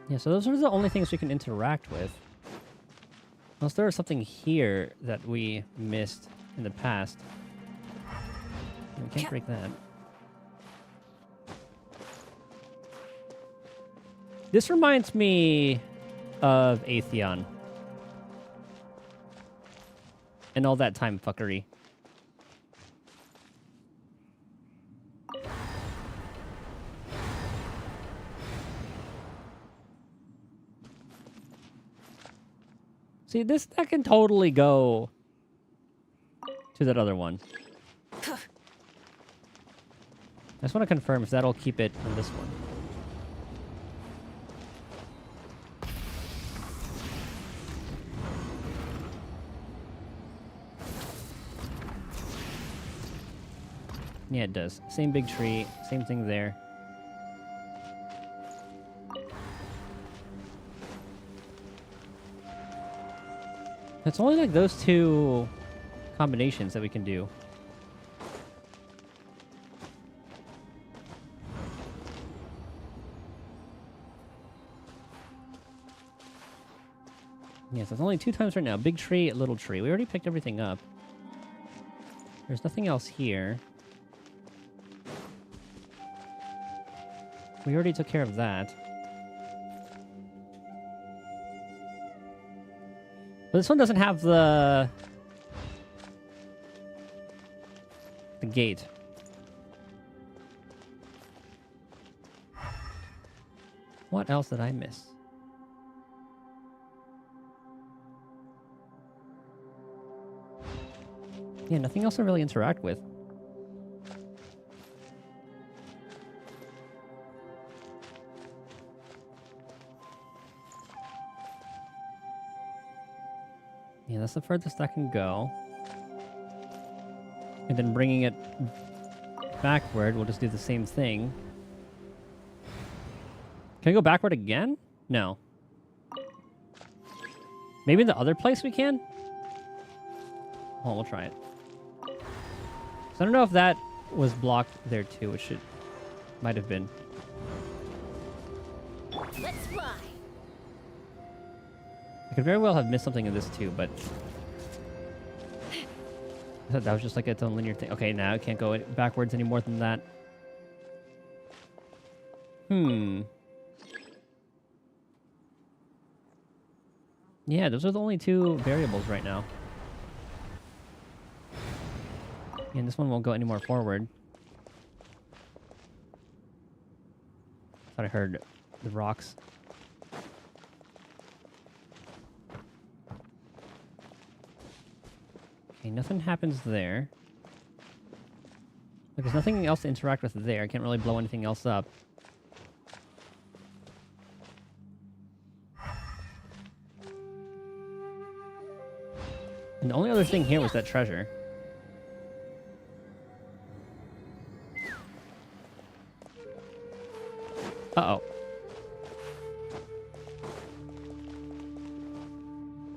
Yeah, so those are the only things we can interact with. Unless there was something here that we missed in the past. We can't break that. This reminds me of Atheon. And all that time fuckery. See, that can totally go to that other one. I just want to confirm if that'll keep it on this one. Yeah, it does. Same big tree, same thing there. It's only like those 2 combinations that we can do. Yes, there's only 2 times right now. Big tree, little tree. We already picked everything up. There's nothing else here. We already took care of that. But this one doesn't have the gate. What else did I miss? Yeah, nothing else to really interact with. Yeah, that's the furthest I can go. And then bringing it backward, we'll just do the same thing. Can I go backward again? No. Maybe in the other place we can? Oh, we'll try it. So I don't know if that was blocked there too, which it might have been. Let's fly. I could very well have missed something in this too, but I thought that was just like its own linear thing. Okay, now I can't go backwards any more than that. Yeah, those are the only 2 variables right now. And this one won't go any more forward. Thought I heard the rocks. Okay, nothing happens there. Like, there's nothing else to interact with there. I can't really blow anything else up. And the only other thing here was that treasure. Uh-oh.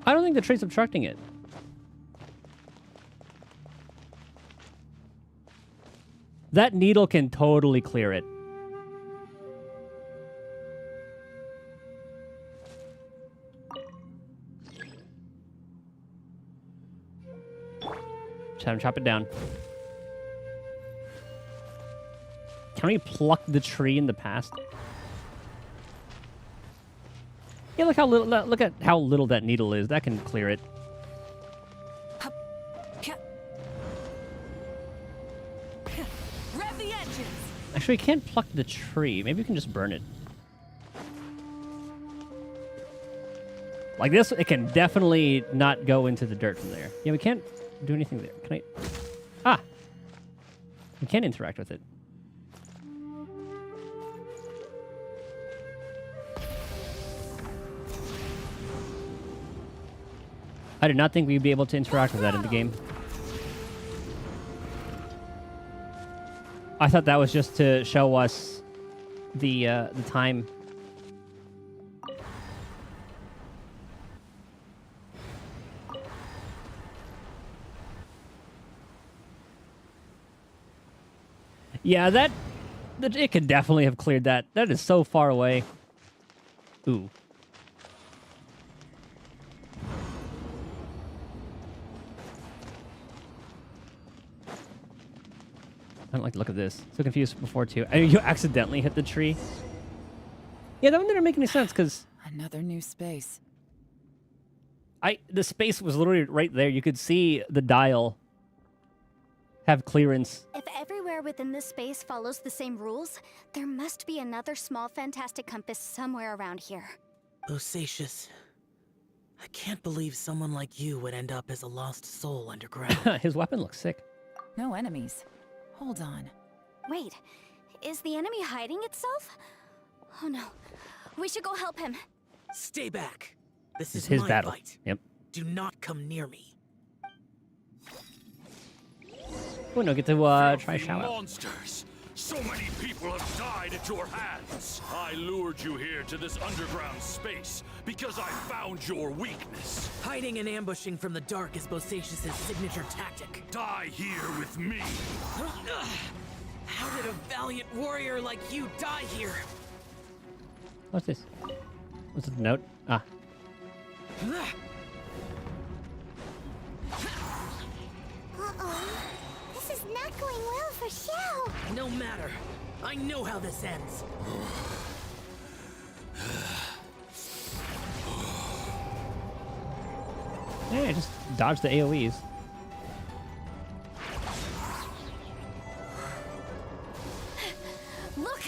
I don't think the tree's obstructing it. That needle can totally clear it. Just have him chop it down. Can we pluck the tree in the past? Yeah, look how little. Look at how little that needle is. That can clear it. Rev the engines. Actually, we can't pluck the tree. Maybe we can just burn it. Like this, it can definitely not go into the dirt from there. Yeah, we can't do anything there. Can I? Ah! We can't interact with it. I did not think we'd be able to interact with that in the game. I thought that was just to show us the time. Yeah, that it could definitely have cleared that. That is so far away. Ooh. I don't like the look of this. So confused before too. I mean, you accidentally hit the tree. Yeah, that one didn't make any sense because another new space. The space was literally right there. You could see the dial have clearance. If everywhere within this space follows the same rules, there must be another small fantastic compass somewhere around here. Osatius, I can't believe someone like you would end up as a lost soul underground. His weapon looks sick. No enemies. Hold on. Wait, is the enemy hiding itself? Oh no, we should go help him. Stay back. This is his my battle. fight. Yep. Do not come near me. Oh no, get to try shout out. Monsters, So many people have died at your hands. I lured you here to this underground space because I found your weakness. Hiding and ambushing from the dark is Bosacius' signature tactic. Die here with me. How did a valiant warrior like you die here? What's this? What's the note? Ah. Uh-oh. This is not going well for Xiao. No matter. I know how this ends. Yeah, just dodge the AoEs. Look!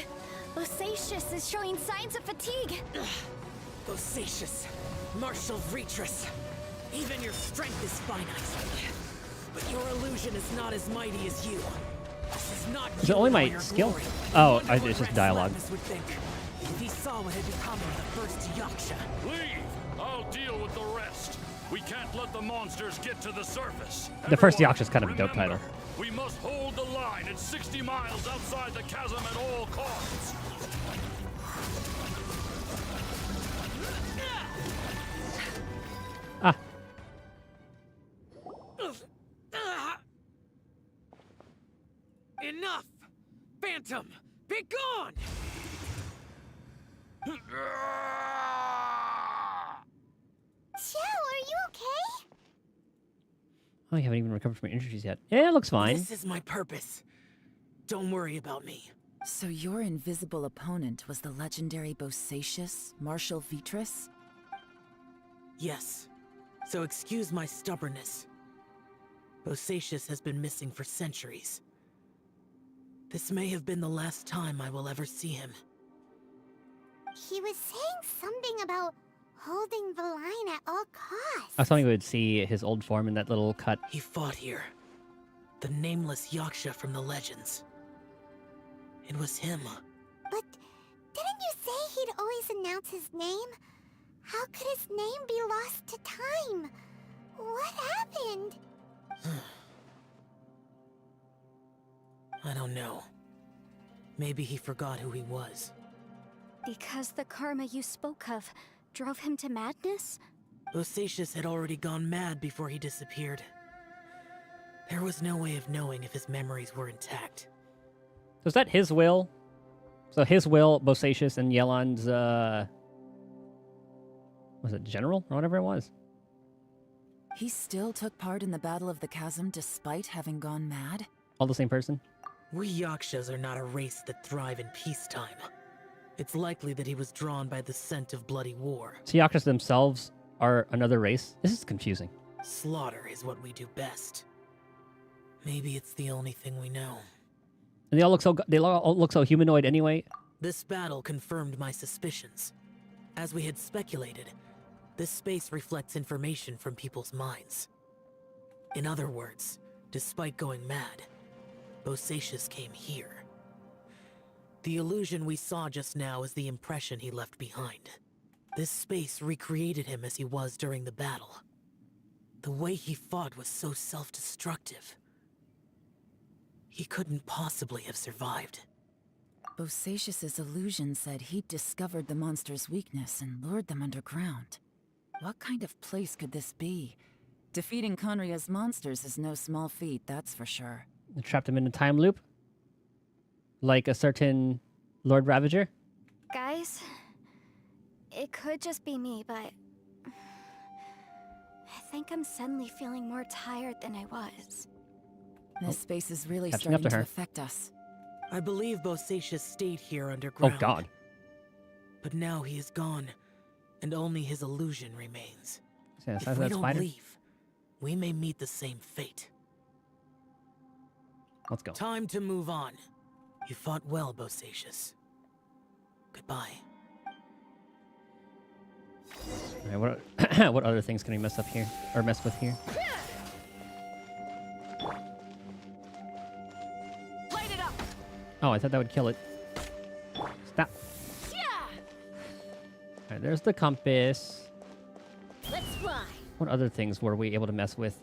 Bosacius is showing signs of fatigue. Bosacius, Martial Retris. Even your strength is finite. But your illusion is not as mighty as you. This is not Is it only my skill? Oh, it's just dialogue. Would think if he saw what had become of the first Yaksha. Leave! I'll deal with the rest. We can't let the monsters get to the surface. The first Yaksha is kind of a dope title. We must hold the line at 60 miles outside the chasm at all costs. Ah. Enough! Phantom, be gone! Xiao, are you okay? Oh, you haven't even recovered from your injuries yet. Yeah, it looks fine. This is my purpose. Don't worry about me. So your invisible opponent was the legendary Bosacius, Martial Vitris? Yes. So excuse my stubbornness. Bosacius has been missing for centuries. This may have been the last time I will ever see him. He was saying something about holding the line at all costs. I was hoping we would see his old form in that little cut. He fought here. The nameless Yaksha from the legends. It was him. But didn't you say he'd always announce his name? How could his name be lost to time? What happened? I don't know. Maybe he forgot who he was. Because the karma you spoke of drove him to madness? Bosacius had already gone mad before he disappeared. There was no way of knowing if his memories were intact. So is that his will? So his will, Bosacius, and Yelan's, was it general or whatever it was? He still took part in the Battle of the Chasm despite having gone mad? All the same person? We Yakshas are not a race that thrive in peacetime. It's likely that he was drawn by the scent of bloody war. So Yakshas themselves are another race? This is confusing. Slaughter is what we do best. Maybe it's the only thing we know. And they all look so humanoid anyway. This battle confirmed my suspicions. As we had speculated, this space reflects information from people's minds. In other words, despite going mad, Bosacius came here. The illusion we saw just now is the impression he left behind. This space recreated him as he was during the battle. The way he fought was so self-destructive. He couldn't possibly have survived. Bosacius's illusion said he'd discovered the monster's weakness and lured them underground. What kind of place could this be? Defeating Conria's monsters is no small feat, that's for sure. They trapped him in a time loop? Like a certain Lord Ravager? Guys, it could just be me, but I think I'm suddenly feeling more tired than I was. This space is really Catching up starting to to her. affect us. I believe Bosacius stayed here underground. Oh god. But now he is gone, and only his illusion remains. Yeah, If we don't leave, we may meet the same fate. Let's go. Time to move on. You fought well, Bosacius. Goodbye. All right, what what other things can we mess up here or mess with here? Light it up. Oh, I thought that would kill it. Stop. Yeah. All right, there's the compass. Let's fly. What other things were we able to mess with?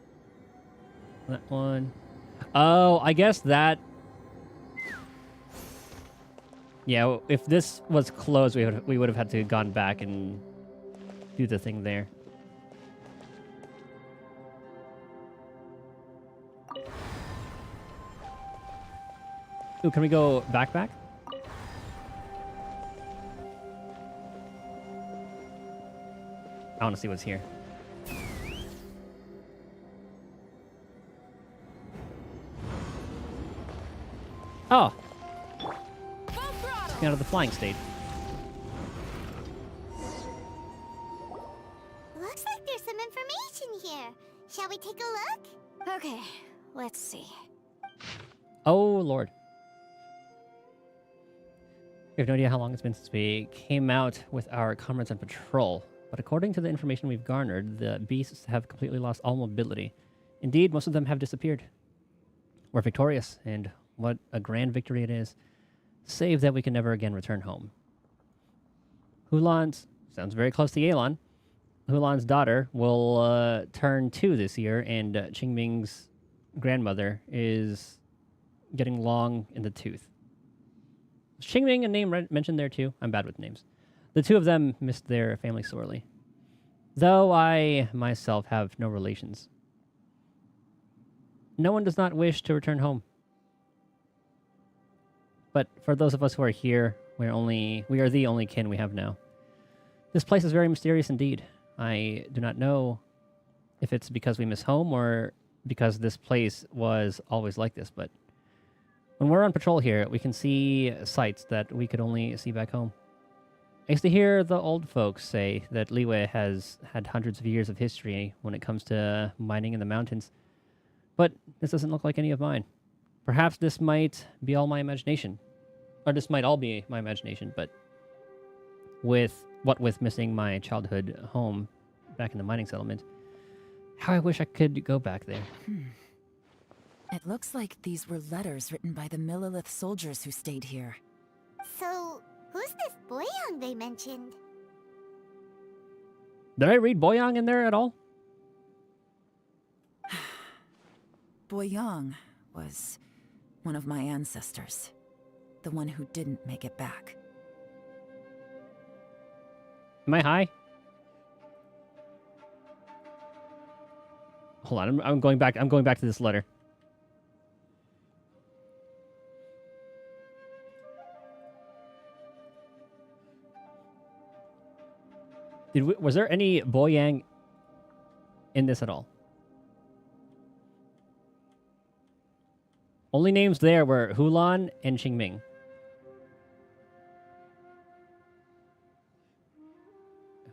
That one. Oh, I guess that Yeah, if this was closed, we would have had to gone back and do the thing there. Ooh, can we go back? I want to see what's here. Oh! Out of the flying state. Looks like there's some information here. Shall we take a look? Okay, let's see. Oh, Lord. We have no idea how long it's been since we came out with our comrades on patrol, but according to the information we've garnered, the beasts have completely lost all mobility. Indeed, most of them have disappeared. We're victorious, and what a grand victory it is. Save that we can never again return home. Hulan's, sounds very close to Yelan, Hulan's daughter will turn 2 this year, and Qingming's grandmother is getting long in the tooth. Is Qingming a name mentioned there too? I'm bad with names. The two of them missed their family sorely, though I myself have no relations. No one does not wish to return home. But for those of us who are here, we are the only kin we have now. This place is very mysterious indeed. I do not know if it's because we miss home or because this place was always like this, but when we're on patrol here, we can see sights that we could only see back home. I used to hear the old folks say that Liyue has had hundreds of years of history when it comes to mining in the mountains, but this doesn't look like any of mine. Perhaps this might be all my imagination. Or this might all be my imagination, but with missing my childhood home back in the mining settlement, how I wish I could go back there. It looks like these were letters written by the Millelith soldiers who stayed here. So, who's this Boyang they mentioned? Did I read Boyang in there at all? Boyang was one of my ancestors. The one who didn't make it back. Am I high? Hold on, I'm going back. I'm going back to this letter. Was there any Boyang in this at all? Only names there were Hulan and Qingming.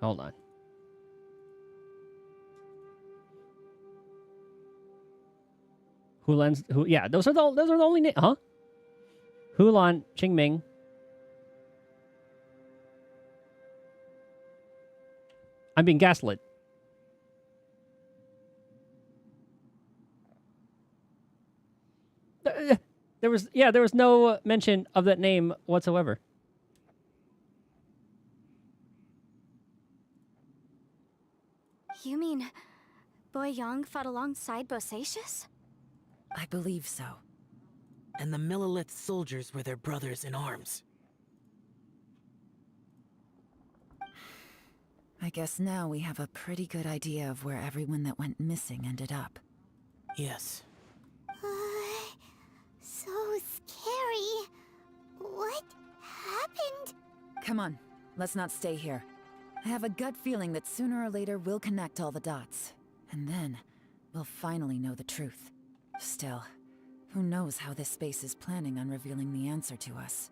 Hold on. Yeah, those are the only names, huh? Hulan, Qingming. I'm being gaslit. There was no mention of that name whatsoever. You mean Boyang fought alongside Bosacius? I believe so. And the Millelith soldiers were their brothers in arms. I guess now we have a pretty good idea of where everyone that went missing ended up. Yes. So scary. What happened? Come on, let's not stay here. I have a gut feeling that sooner or later we'll connect all the dots. And then, we'll finally know the truth. Still, who knows how this space is planning on revealing the answer to us.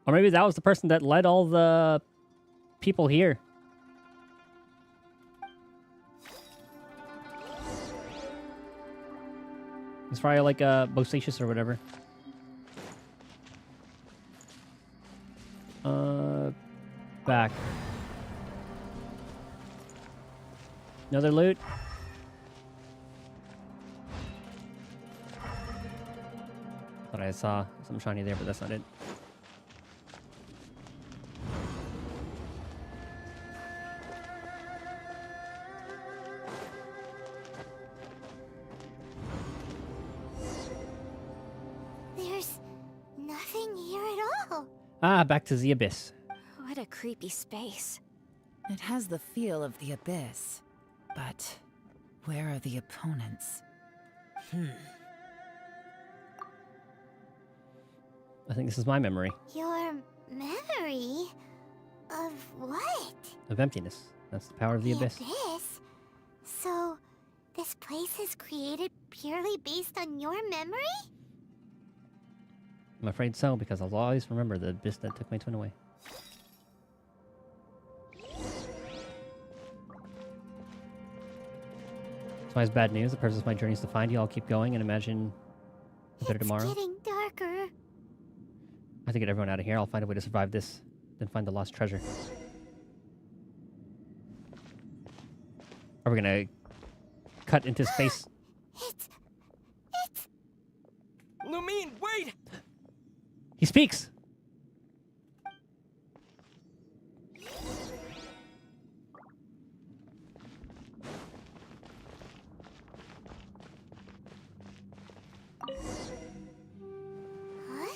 Or maybe that was the person that led all the people here. It's probably like Bosacius or whatever. Back. Another loot. Thought I saw some shiny there, but that's not it. There's nothing here at all. Ah, back to the abyss. What a creepy space. It has the feel of the abyss. But where are the opponents? I think this is my memory. Your memory? Of what? Of emptiness. That's the power of the abyss. Abyss? So, this place is created purely based on your memory? I'm afraid so, because I'll always remember the abyss that took my twin away. So it's bad news. The purpose of my journey is to find you. I'll keep going and imagine a better tomorrow. It's getting darker. I have to get everyone out of here. I'll find a way to survive this, then find the lost treasure. Are we gonna cut into space? It's... Lumine, wait! He speaks!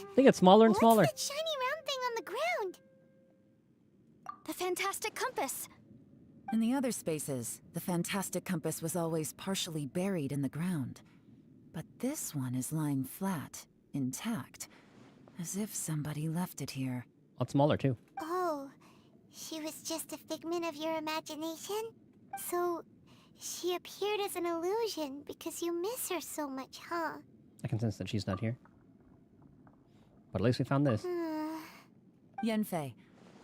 I think it's smaller and smaller. What's that shiny round thing on the ground? The fantastic compass. In the other spaces, the fantastic compass was always partially buried in the ground. But this one is lying flat, intact, as if somebody left it here. A lot smaller, too. Oh, she was just a figment of your imagination? So, she appeared as an illusion because you miss her so much, huh? I can sense that she's not here. But at least we found this. Yanfei,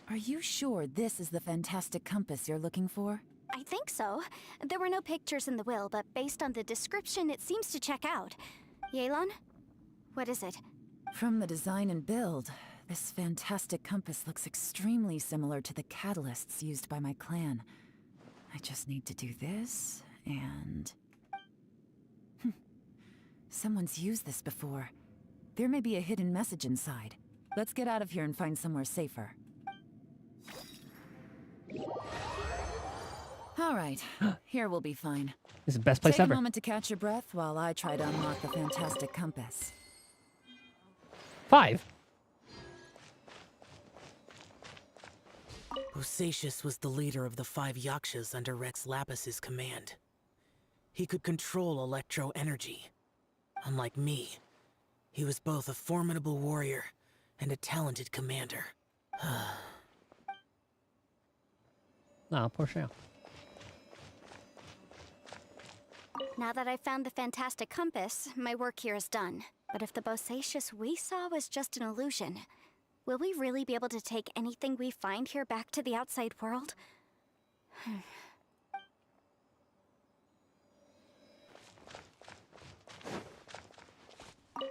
are you sure this is the fantastic compass you're looking for? I think so. There were no pictures in the will, but based on the description, it seems to check out. Yelan? What is it? From the design and build, this fantastic compass looks extremely similar to the catalysts used by my clan. I just need to do this, and... Someone's used this before. There may be a hidden message inside. Let's get out of here and find somewhere safer. All right, here we'll be fine. This is the best place Take ever. a moment to catch your breath while I try to unlock the fantastic compass. 5. Bosacius was the leader of the 5 Yakshas under Rex Lapis's command. He could control electro energy. Unlike me, he was both a formidable warrior and a talented commander. Oh, poor Shao. Now that I've found the fantastic compass, my work here is done. But if the Bosacius we saw was just an illusion, will we really be able to take anything we find here back to the outside world?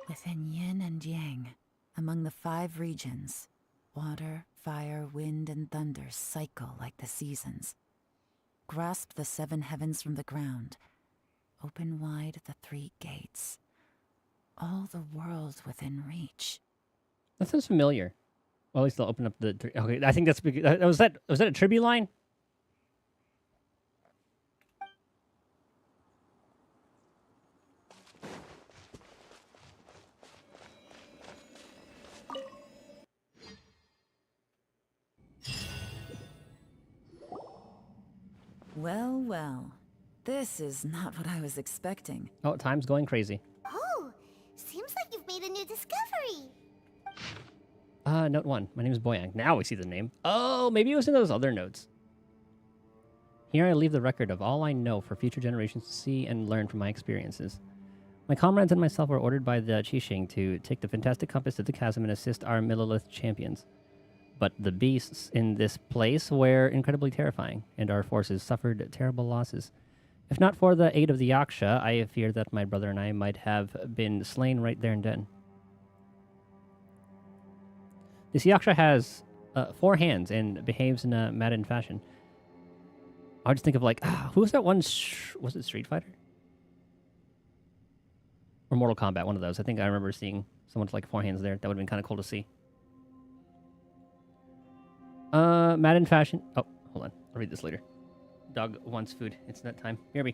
Within yin and yang, among the 5 regions, water, fire, wind, and thunder cycle like the seasons. Grasp the 7 heavens from the ground. Open wide the 3 gates. All the world within reach. That sounds familiar. Well, at least they'll open up the... Okay, I think that's... Was that a tribute line? Well, well. This is not what I was expecting. Oh, time's going crazy. Oh, seems like you've made a new discovery. Note 1. My name is Boyang. Now we see the name. Oh, maybe it was in those other notes. Here I leave the record of all I know for future generations to see and learn from my experiences. My comrades and myself were ordered by the Qixing to take the fantastic compass to the chasm and assist our Millilith champions. But the beasts in this place were incredibly terrifying, and our forces suffered terrible losses. If not for the aid of the Yaksha, I fear that my brother and I might have been slain right there and then. This Yaksha has 4 hands and behaves in a madden fashion. I just think of like, who was that one? Was it Street Fighter? Or Mortal Kombat, one of those. I think I remember seeing someone with like 4 hands there. That would have been kind of cool to see. Madden fashion. Oh, hold on. I'll read this later. Dog wants food. It's nut time. BRB.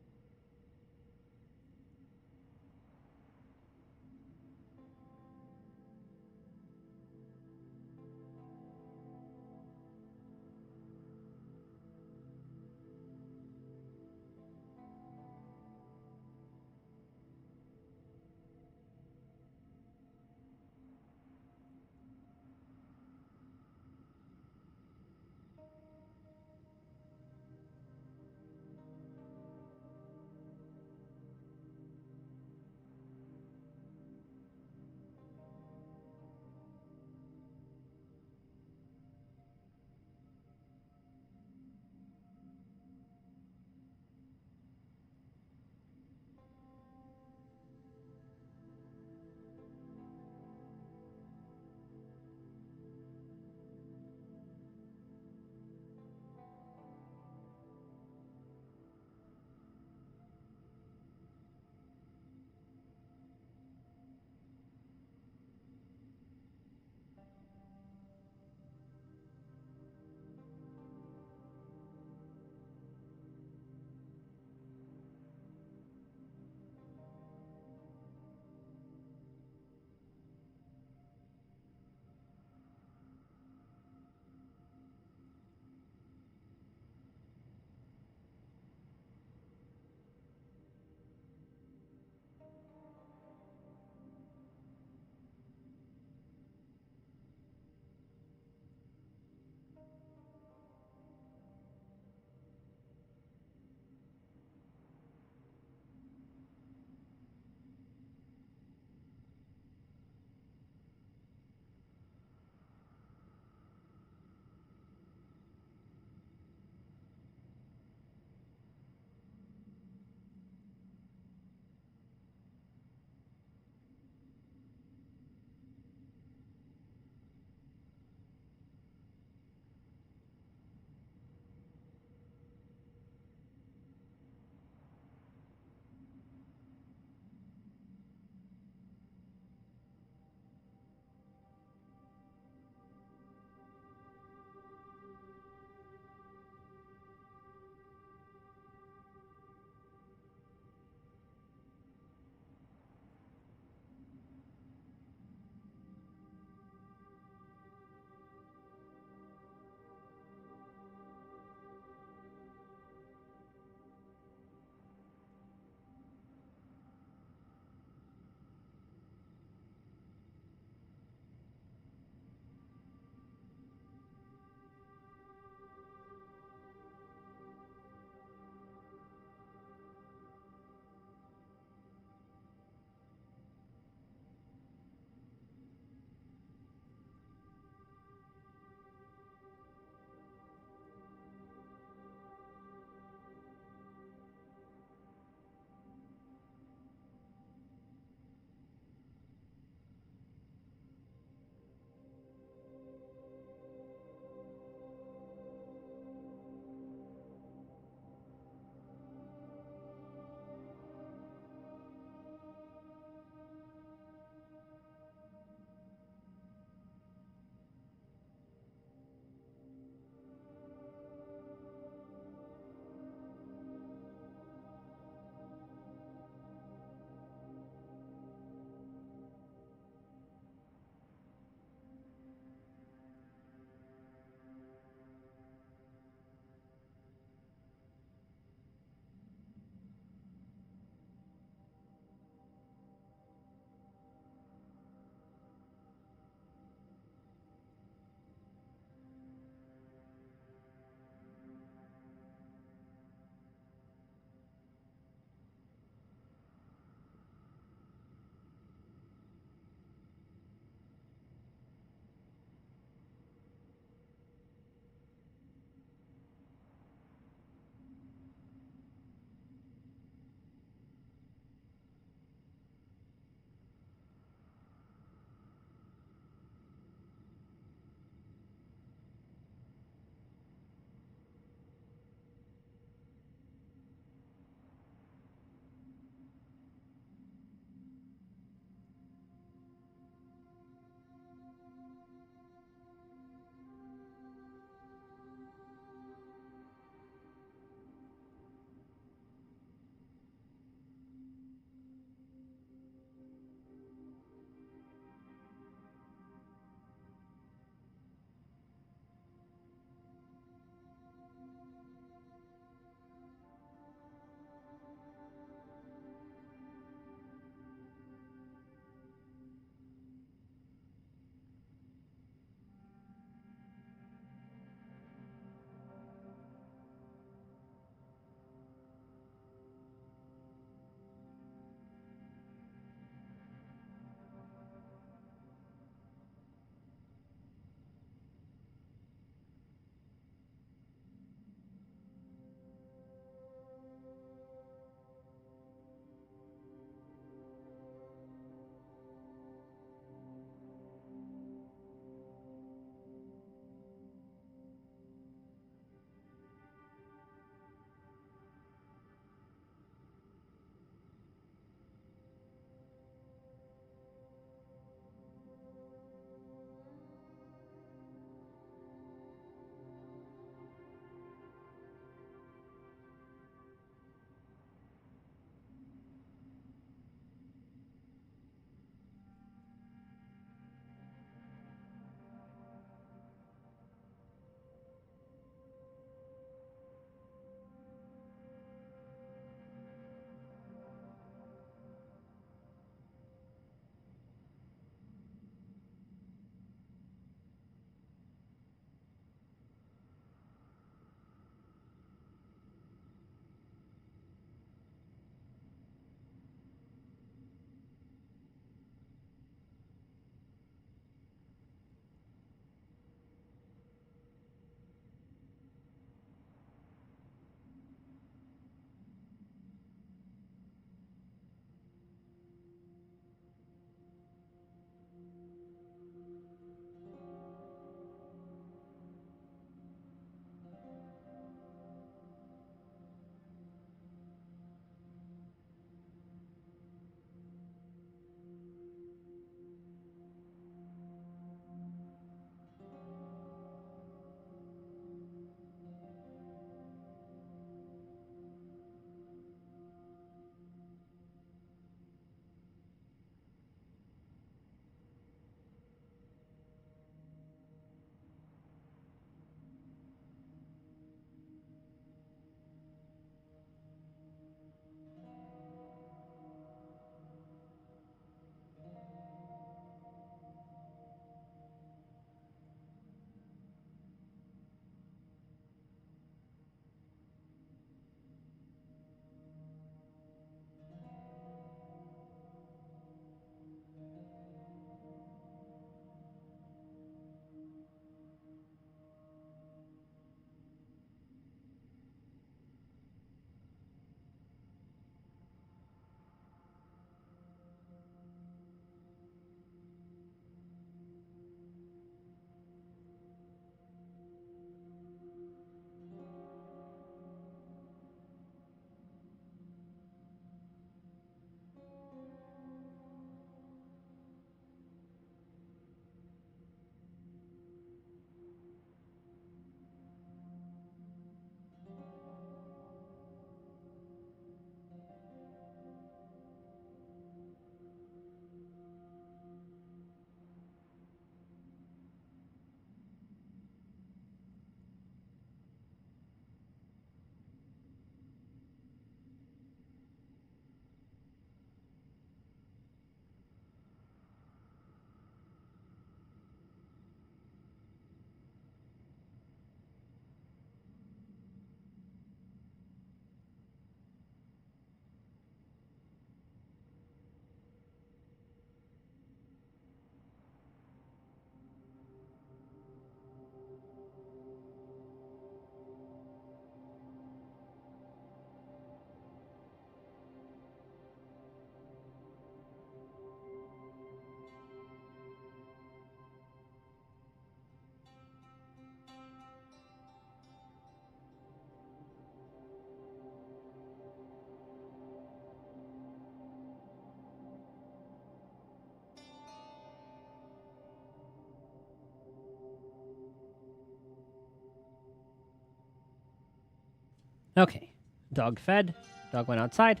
Okay. Dog fed. Dog went outside.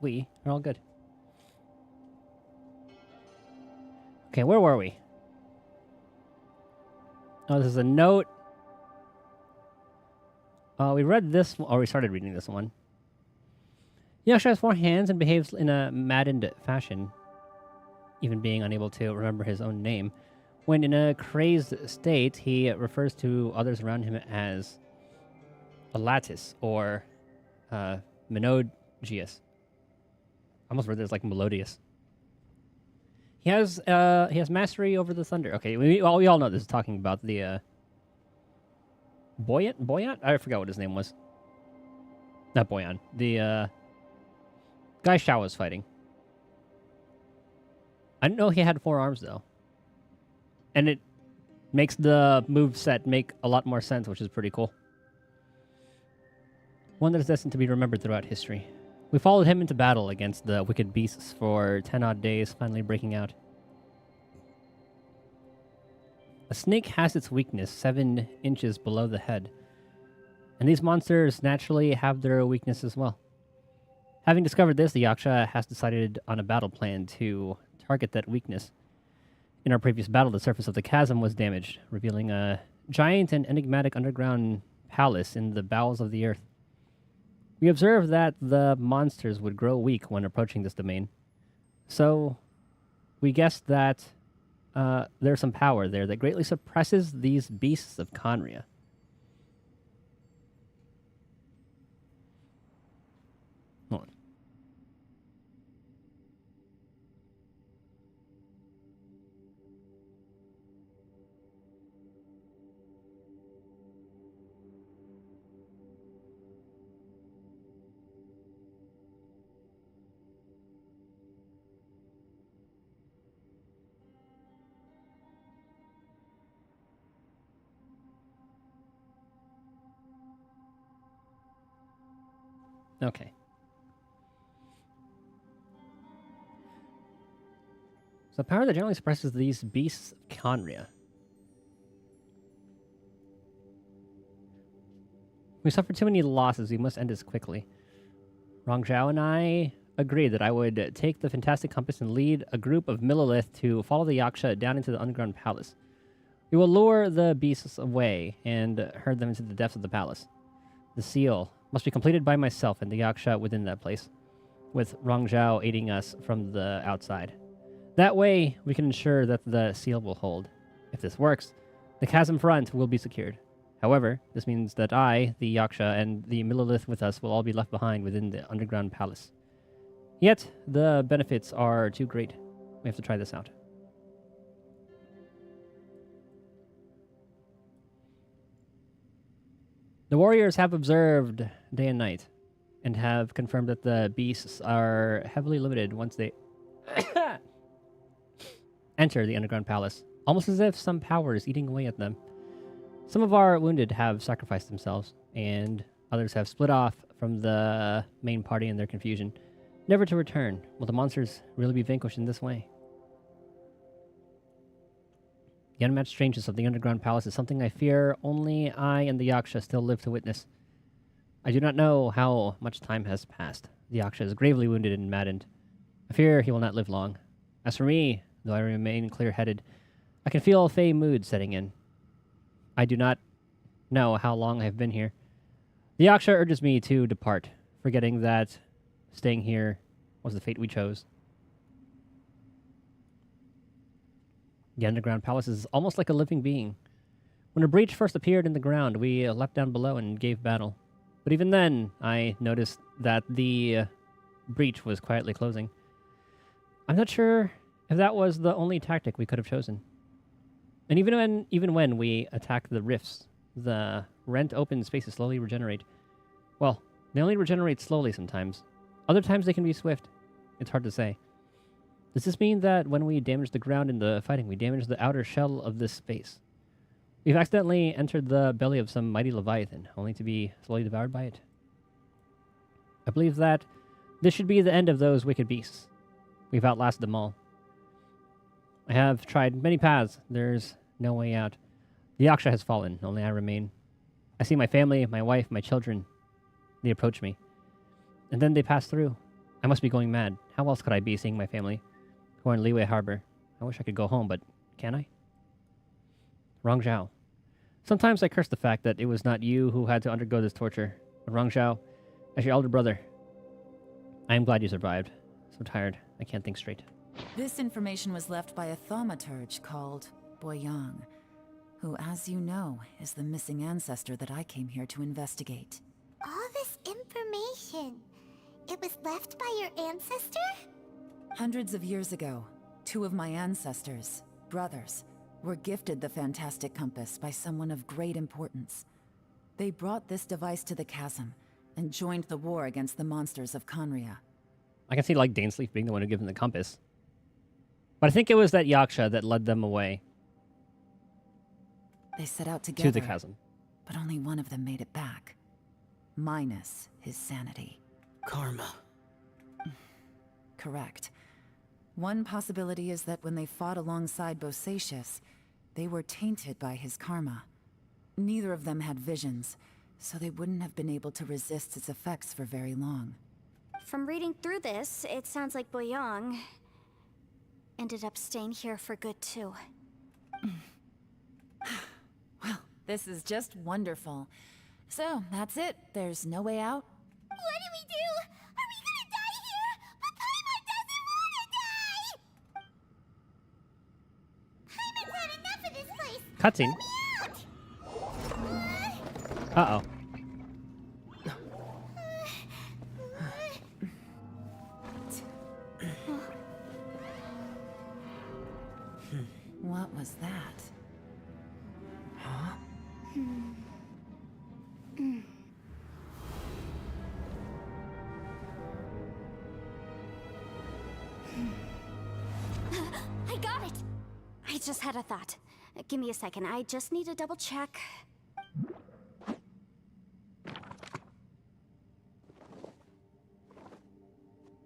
We are all good. Okay, where were we? Oh, this is a note. We read this, or we started reading this one. Yaksha has 4 hands and behaves in a maddened fashion, even being unable to remember his own name. When in a crazed state, he refers to others around him as a lattice or Menodius. I almost read this like melodious. He has mastery over the thunder. Okay, we all know this is talking about the Boyan? I forgot what his name was. Not Boyan. The guy Shao was fighting. I didn't know he had 4 arms though. And it makes the move set make a lot more sense, which is pretty cool. One that is destined to be remembered throughout history. We followed him into battle against the wicked beasts for 10 odd days, finally breaking out. A snake has its weakness 7 inches below the head, and these monsters naturally have their weakness as well. Having discovered this, the Yaksha has decided on a battle plan to target that weakness. In our previous battle, the surface of the chasm was damaged, revealing a giant and enigmatic underground palace in the bowels of the earth. We observed that the monsters would grow weak when approaching this domain, so we guessed that there's some power there that greatly suppresses these beasts of Conria. Hold on. Okay. So power that generally suppresses these beasts of Conria. We suffered too many losses. We must end this quickly. Rong Zhao and I agreed that I would take the fantastic compass and lead a group of Millilith to follow the Yaksha down into the underground palace. We will lure the beasts away and herd them into the depths of the palace. The seal must be completed by myself and the Yaksha within that place, with Rong Zhao aiding us from the outside. That way, we can ensure that the seal will hold. If this works, the chasm front will be secured. However, this means that I, the Yaksha, and the Millilith with us will all be left behind within the underground palace. Yet, the benefits are too great. We have to try this out. The warriors have observed day and night, and have confirmed that the beasts are heavily limited once they enter the underground palace, almost as if some power is eating away at them. Some of our wounded have sacrificed themselves, and others have split off from the main party in their confusion, never to return. Will the monsters really be vanquished in this way? The unmatched strangeness of the underground palace is something I fear only I and the Yaksha still live to witness. I do not know how much time has passed. The Yaksha is gravely wounded and maddened. I fear he will not live long. As for me, though I remain clear-headed, I can feel a fey mood setting in. I do not know how long I have been here. The Yaksha urges me to depart, forgetting that staying here was the fate we chose. The underground palace is almost like a living being. When a breach first appeared in the ground, we leapt down below and gave battle. But even then, I noticed that the breach was quietly closing. I'm not sure if that was the only tactic we could have chosen. And even when we attack the rifts, the rent open spaces slowly regenerate. Well, they only regenerate slowly sometimes. Other times they can be swift. It's hard to say. Does this mean that when we damage the ground in the fighting, we damage the outer shell of this space? We've accidentally entered the belly of some mighty leviathan, only to be slowly devoured by it. I believe that this should be the end of those wicked beasts. We've outlasted them all. I have tried many paths. There's no way out. The Yaksha has fallen. Only I remain. I see my family, my wife, my children. They approach me. And then they pass through. I must be going mad. How else could I be seeing my family who are in Liyue Harbor? I wish I could go home, but can I? Rong Zhao. Sometimes I curse the fact that it was not you who had to undergo this torture. But Rong Zhao, as your elder brother, I am glad you survived. So tired, I can't think straight. This information was left by a thaumaturge called Boyang, who, as you know, is the missing ancestor that I came here to investigate. All this information, it was left by your ancestor? Hundreds of years ago, two of my ancestors, brothers, were gifted the fantastic compass by someone of great importance. They brought this device to the chasm and joined the war against the monsters of Conria. I can see like Dainsleif being the one who gave them the compass. But I think it was that Yaksha that led them away. They set out together, to the chasm. But only one of them made it back. Minus his sanity. Karma. Correct. One possibility is that when they fought alongside Bosacius, they were tainted by his karma. Neither of them had visions, so they wouldn't have been able to resist its effects for very long. From reading through this, it sounds like Boyang ended up staying here for good too. Well, this is just wonderful. So, that's it. There's no way out? What do we do? Are we gonna die here? But Paimon doesn't wanna die! Paimon's had enough of this place! Cutscene. Uh-oh. What was that? Huh? I got it! I just had a thought. Give me a second. I just need to double check.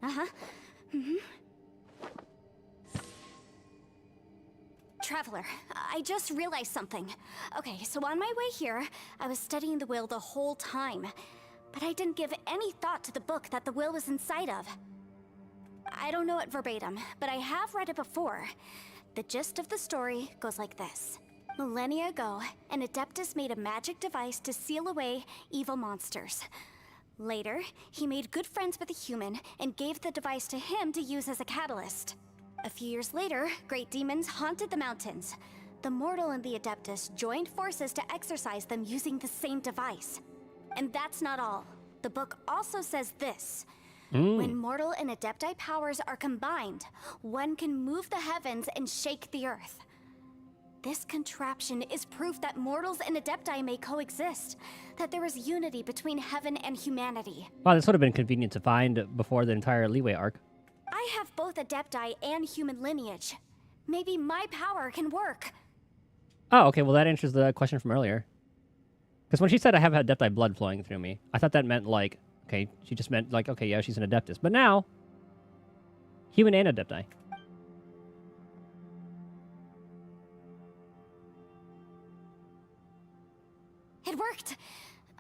Uh-huh. Traveler, I just realized something. Okay, so on my way here, I was studying the will the whole time. But I didn't give any thought to the book that the will was inside of. I don't know it verbatim, but I have read it before. The gist of the story goes like this. Millennia ago, an Adeptus made a magic device to seal away evil monsters. Later, he made good friends with a human and gave the device to him to use as a catalyst. A few years later, great demons haunted the mountains. The mortal and the Adeptus joined forces to exorcise them using the same device. And that's not all. The book also says this. When mortal and Adepti powers are combined, one can move the heavens and shake the earth. This contraption is proof that mortals and Adepti may coexist, that there is unity between heaven and humanity. Wow, this would have been convenient to find before the entire Liyue arc. I have both Adepti and human lineage. Maybe my power can work. Oh, okay, well that answers the question from earlier. Because when she said I have Adepti blood flowing through me, I thought that meant like, okay, she just meant like, okay, yeah, she's an Adeptus. But now, human and Adepti. It worked!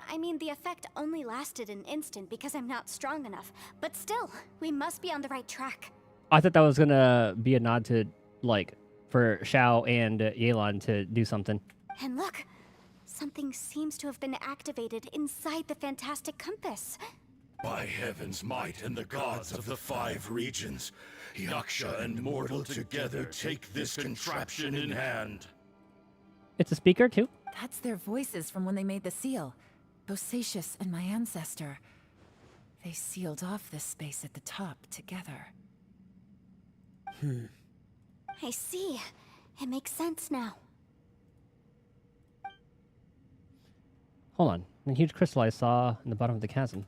I mean, the effect only lasted an instant because I'm not strong enough. But still, we must be on the right track. I thought that was gonna be a nod to, like, for Xiao and Yelan to do something. And look, something seems to have been activated inside the fantastic compass. By heaven's might and the gods of the 5 regions, Yaksha and mortal together take this contraption in hand. It's a speaker, too? That's their voices from when they made the seal. Bosacius and my ancestor. They sealed off this space at the top together. I see. It makes sense now. Hold on. The huge crystal I saw in the bottom of the chasm.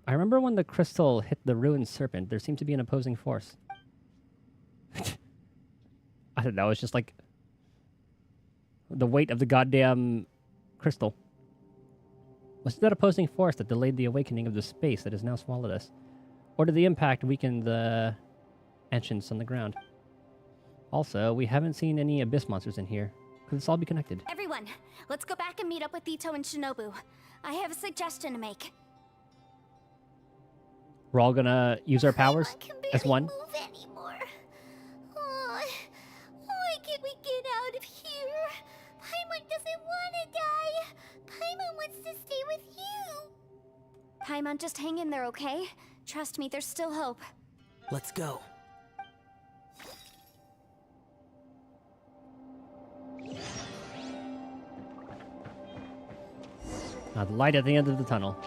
I remember when the crystal hit the ruined serpent, there seemed to be an opposing force. I thought that was just like the weight of the goddamn crystal. Was it that opposing force that delayed the awakening of the space that has now swallowed us? Or did the impact weaken the ancients on the ground? Also, we haven't seen any abyss monsters in here. Could this all be connected? Everyone, let's go back and meet up with Itto and Shinobu. I have a suggestion to make. We're all gonna use our powers as one. Move anymore. Oh, why can't we get out of here? Paimon doesn't want to die. Paimon wants to stay with you. Paimon, just hang in there, okay? Trust me, there's still hope. Let's go. The light at the end of the tunnel.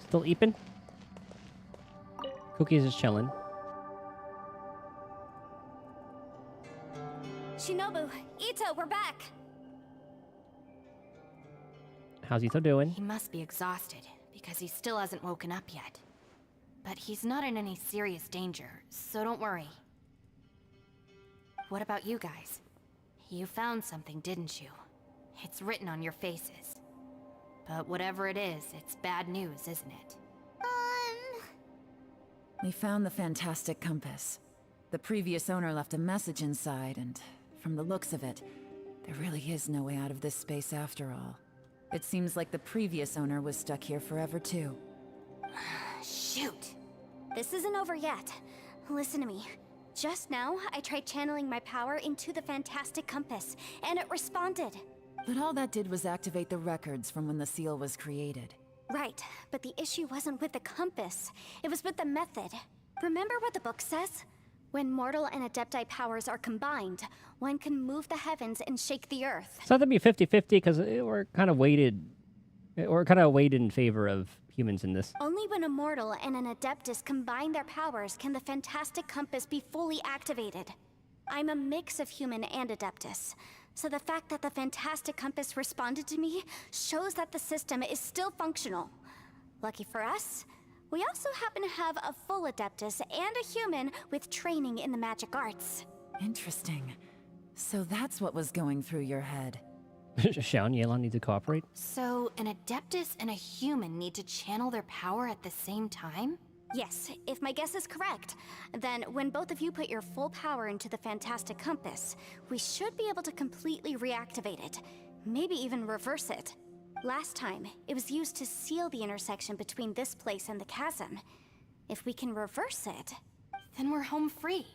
Still eeping? Cookie's just chilling. Shinobu, Itto, we're back. How's Itto doing? He must be exhausted, because he still hasn't woken up yet. But he's not in any serious danger, so don't worry. What about you guys? You found something, didn't you? It's written on your faces. But whatever it is, it's bad news, isn't it? We found the fantastic compass. The previous owner left a message inside, and from the looks of it, there really is no way out of this space after all. It seems like the previous owner was stuck here forever too. Shoot. This isn't over yet. Listen to me. Just now, I tried channeling my power into the fantastic compass, and it responded. But all that did was activate the records from when the seal was created. Right, but the issue wasn't with the compass. It was with the method. Remember what the book says? When mortal and adepti powers are combined, one can move the heavens and shake the earth. So that'd be 50-50 because we're kind of weighted. We're kind of weighted in favor of humans in this. Only when a mortal and an adeptus combine their powers can the fantastic compass be fully activated. I'm a mix of human and adeptus, so the fact that the fantastic compass responded to me shows that the system is still functional. Lucky for us, we also happen to have a full adeptus and a human with training in the magic arts. Interesting. So that's what was going through your head. Xiao and Yelan need to cooperate? So, an adeptus and a human need to channel their power at the same time? Yes, if my guess is correct. Then, when both of you put your full power into the fantastic compass, we should be able to completely reactivate it. Maybe even reverse it. Last time, it was used to seal the intersection between this place and the chasm. If we can reverse it, then we're home free.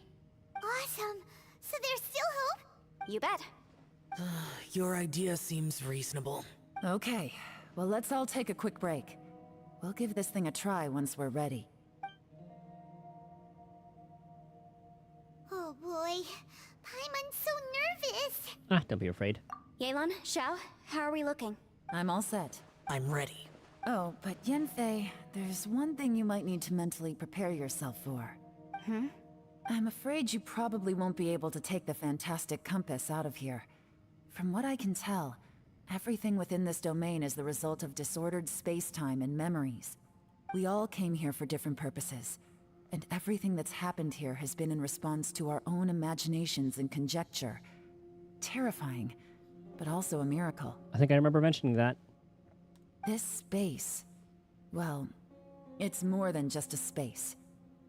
Awesome. So there's still hope? You bet. Your idea seems reasonable. Okay, well let's all take a quick break. We'll give this thing a try once we're ready. Oh boy, Paimon's so nervous. Don't be afraid. Yelan, Xiao, how are we looking? I'm all set. I'm ready. Oh, but Yanfei, there's one thing you might need to mentally prepare yourself for. I'm afraid you probably won't be able to take the fantastic compass out of here. From what I can tell, everything within this domain is the result of disordered space-time and memories. We all came here for different purposes, and everything that's happened here has been in response to our own imaginations and conjecture. Terrifying, but also a miracle. I think I remember mentioning that. This space, well, it's more than just a space.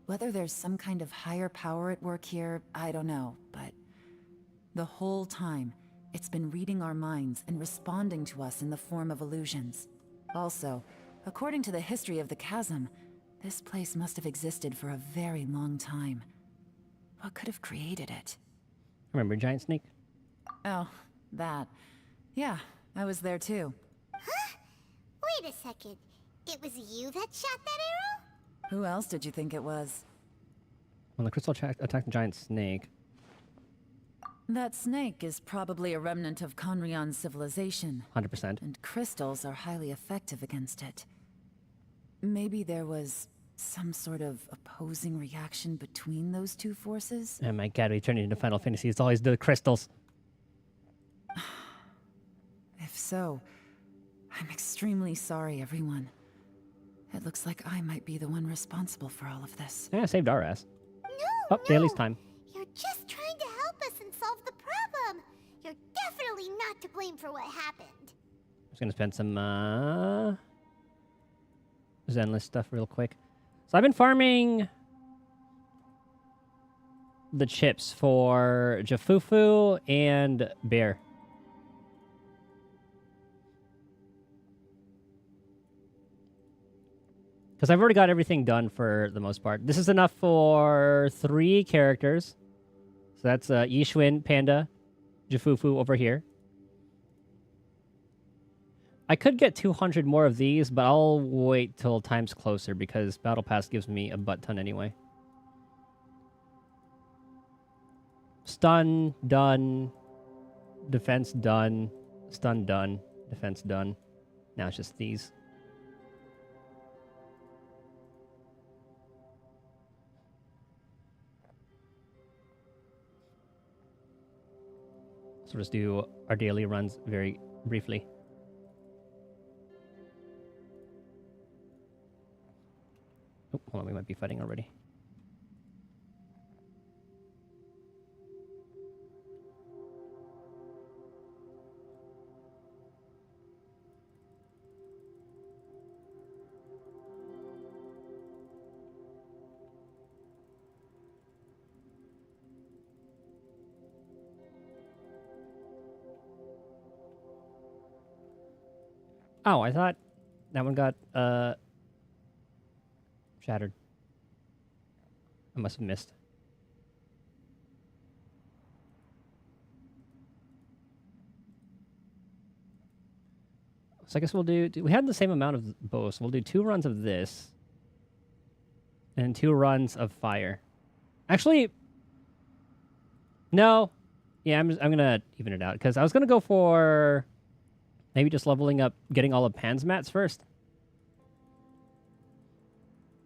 Whether there's some kind of higher power at work here, I don't know, but the whole time, it's been reading our minds and responding to us in the form of illusions. Also, according to the history of the chasm, this place must have existed for a very long time. What could have created it? Remember Giant Snake? Oh, that. Yeah, I was there too. Huh? Wait a second. It was you that shot that arrow? Who else did you think it was? When the crystal attacked the giant snake. That snake is probably a remnant of Conrion's civilization. 100%. And crystals are highly effective against it. Maybe there was some sort of opposing reaction between those two forces? Oh my god, we turned into Final Fantasy. It's always the crystals. If so, I'm extremely sorry, everyone. It looks like I might be the one responsible for all of this. Yeah, saved our ass. No, Daly's time. You're just trying to help us and solve the problem. You're definitely not to blame for what happened. I'm just gonna spend some Zenless stuff real quick. So I've been farming the chips for Jafufu and Bear. Because I've already got everything done for the most part. This is enough for 3 characters. So that's Yishun, Panda, Jafufu over here. I could get 200 more of these, but I'll wait till time's closer because Battle Pass gives me a butt ton anyway. Stun, done. Defense, done. Stun, done. Defense, done. Now it's just these. So we'll just do our daily runs very briefly. Oh, hold on, we might be fighting already. Oh, I thought that one got shattered. I must have missed. So I guess we'll do we had the same amount of both. So we'll do 2 runs of this. And 2 runs of fire. Actually, no. Yeah, I'm gonna even it out. Because I was gonna go for maybe just leveling up, getting all of Pan's mats first.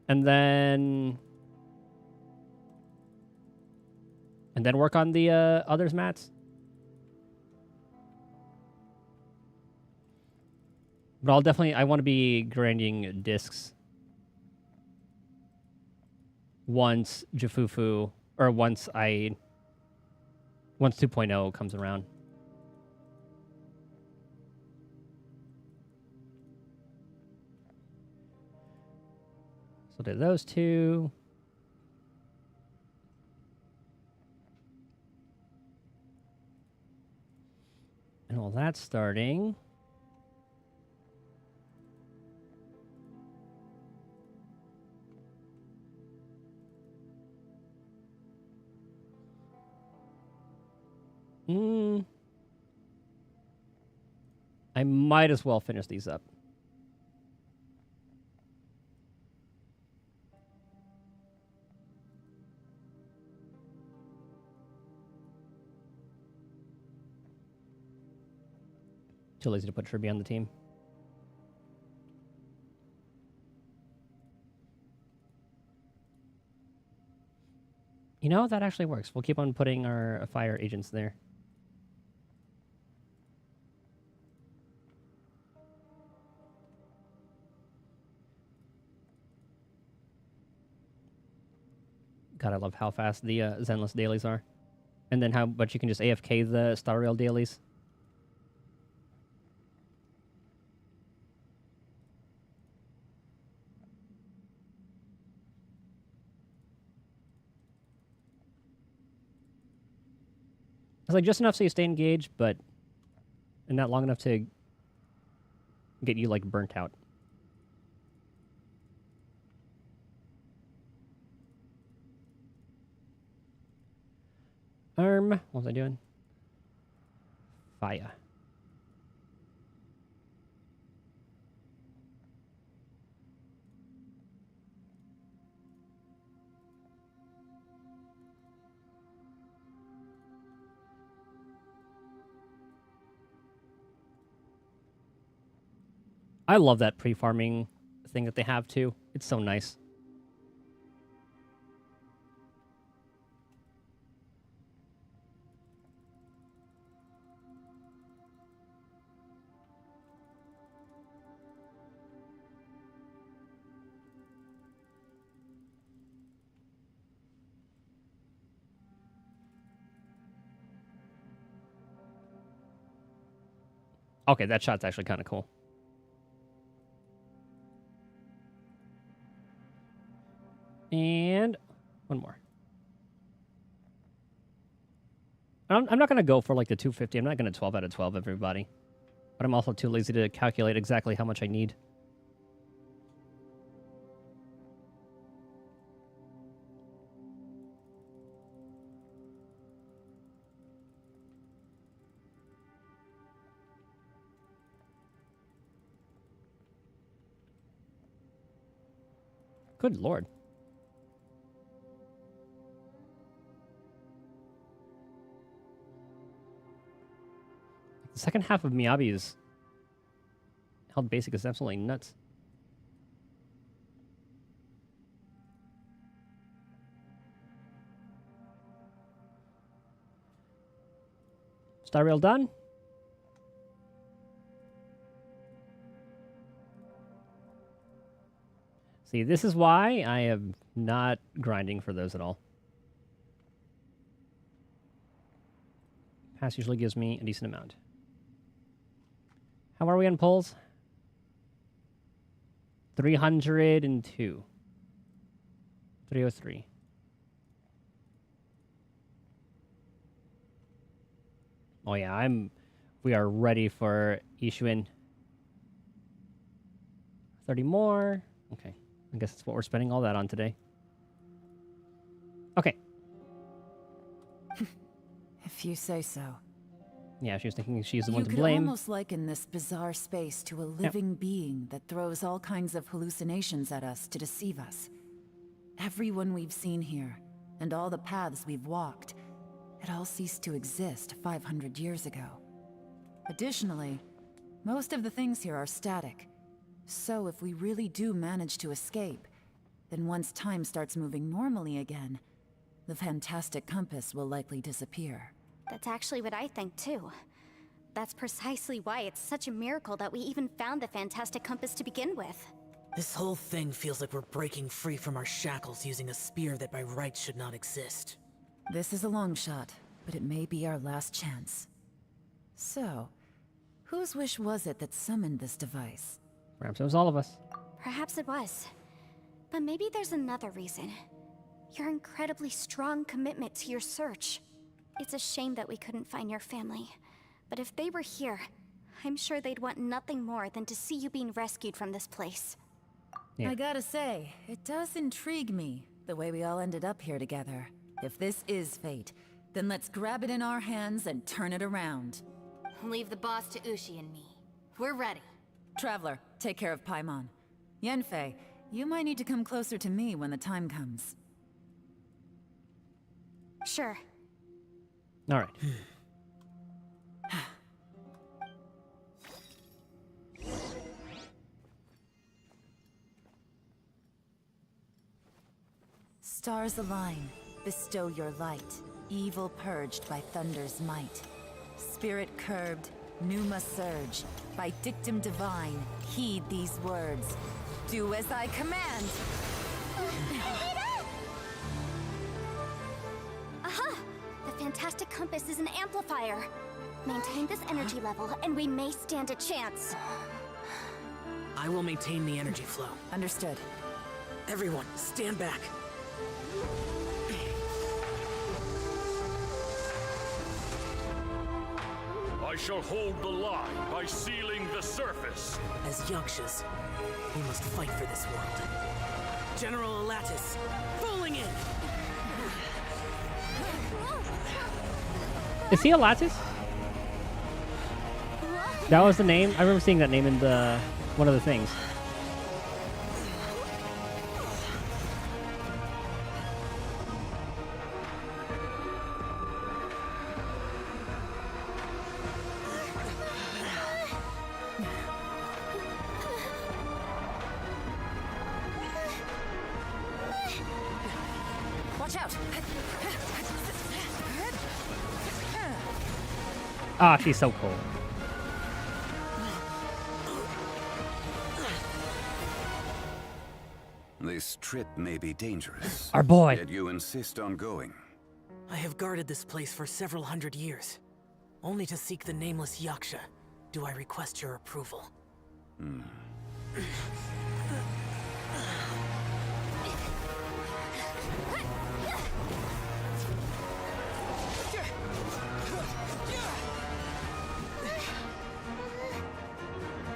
And then work on the others mats. But I want to be grinding discs once Jafufu, or once 2.0 comes around. So do those 2. And all that's starting. I might as well finish these up. Too lazy to put Kirby on the team. You know, that actually works. We'll keep on putting our fire agents there. God, I love how fast the Zenless dailies are. And then how much you can just AFK the Star Rail dailies. It's like just enough so you stay engaged, but not long enough to get you like burnt out. What was I doing? Fire. I love that pre-farming thing that they have too. It's so nice. Okay, that shot's actually kind of cool. And one more. I'm not going to go for like the 250. I'm not going to 12 out of 12 everybody. But I'm also too lazy to calculate exactly how much I need. Good lord. The second half of Miyabi's held basic is absolutely nuts. Star rail done. See, this is why I am not grinding for those at all. Pass usually gives me a decent amount. How are we on polls? 302. 303. Oh yeah, we are ready for Ishuin. 30 more. Okay. I guess that's what we're spending all that on today. Okay. If you say so. Yeah, she was thinking she's the one to You blame. could almost liken this bizarre space to a living being that throws all kinds of hallucinations at us to deceive us. Everyone we've seen here, and all the paths we've walked, it all ceased to exist 500 years ago. Additionally, most of the things here are static. So if we really do manage to escape, then once time starts moving normally again, the fantastic compass will likely disappear. That's actually what I think too. That's precisely why it's such a miracle that we even found the fantastic compass to begin with. This whole thing feels like we're breaking free from our shackles using a spear that by rights should not exist. This is a long shot, but it may be our last chance. So, whose wish was it that summoned this device? Perhaps it was all of us. Perhaps it was. But maybe there's another reason. Your incredibly strong commitment to your search. It's a shame that we couldn't find your family. But if they were here, I'm sure they'd want nothing more than to see you being rescued from this place. Yeah. I gotta say, it does intrigue me, the way we all ended up here together. If this is fate, then let's grab it in our hands and turn it around. Leave the boss to Ushi and me. We're ready. Traveler, take care of Paimon. Yanfei, you might need to come closer to me when the time comes. Sure. All right. Stars align, bestow your light. Evil purged by thunder's might. Spirit curbed, pneuma surge. By dictum divine, heed these words. Do as I command! Aha! The fantastic compass is an amplifier. Maintain this energy level, and we may stand a chance. I will maintain the energy flow. Understood. Everyone, stand back. I shall hold the line by sealing the surface. As Yakshas, we must fight for this world. General Alatus, falling in! Is he a Lattice? That was the name? I remember seeing that name in the one of the things. Watch out! Ah, she's so cool. This trip may be dangerous. Our boy. Yet you insist on going. I have guarded this place for several hundred years. Only to seek the nameless Yaksha, do I request your approval.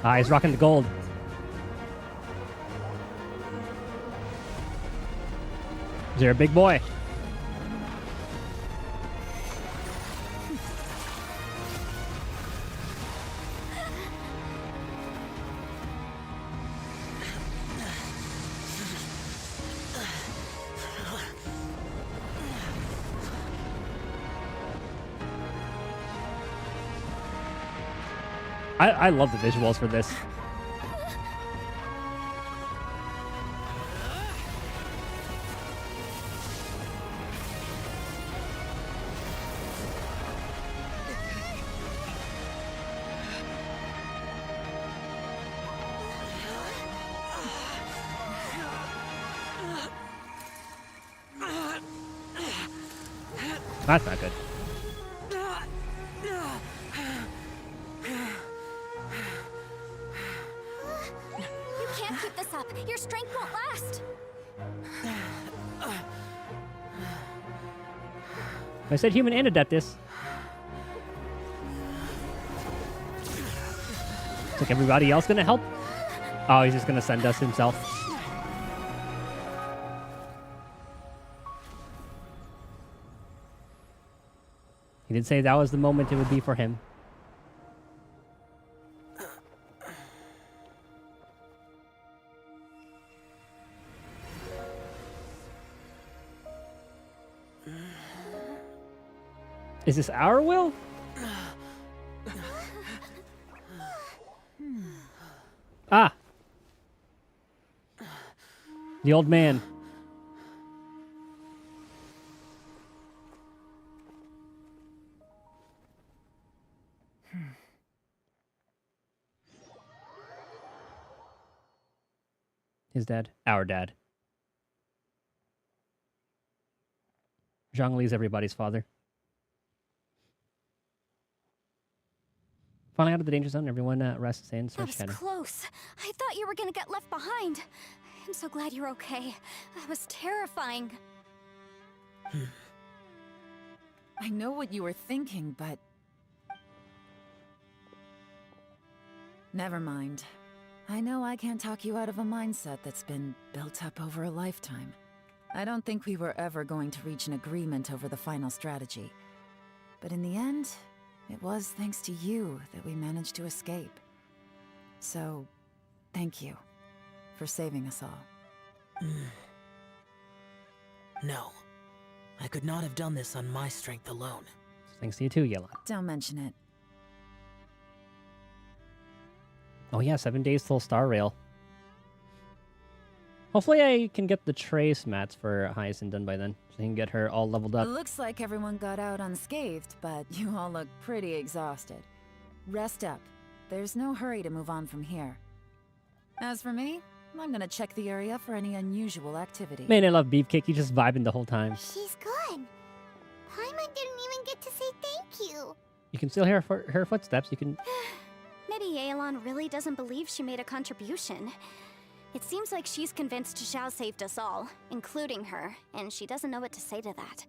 Ah, he's rocking the gold. You're a big boy. I love the visuals for this. That's not good. You can't keep this up. Your strength won't last. I said human and Adeptus. It's like everybody else gonna help? Oh, he's just gonna send us himself. He did say that was the moment it would be for him. Is this our will? Ah! The old man. His dad. Our dad. Zhongli's everybody's father. Finally out of the danger zone, everyone rests and That search was channel. close. I thought you were gonna get left behind. I'm so glad you're okay. That was terrifying. I know what you were thinking, but... Never mind. I know I can't talk you out of a mindset that's been built up over a lifetime. I don't think we were ever going to reach an agreement over the final strategy. But in the end, it was thanks to you that we managed to escape. So, thank you for saving us all. No. I could not have done this on my strength alone. Thanks to you too, Yelan. Don't mention it. Oh yeah, 7 days till Star Rail. Hopefully I can get the trace mats for Hyacinth done by then, so I can get her all leveled up. It looks like everyone got out unscathed, but you all look pretty exhausted. Rest up. There's no hurry to move on from here. As for me, I'm gonna check the area for any unusual activity. Man, I love Beefcake. He's just vibing the whole time. She's gone. Paimon didn't even get to say thank you. You can still hear her footsteps. You can... Maybe Yelan really doesn't believe she made a contribution. It seems like she's convinced Xiao saved us all, including her, and she doesn't know what to say to that.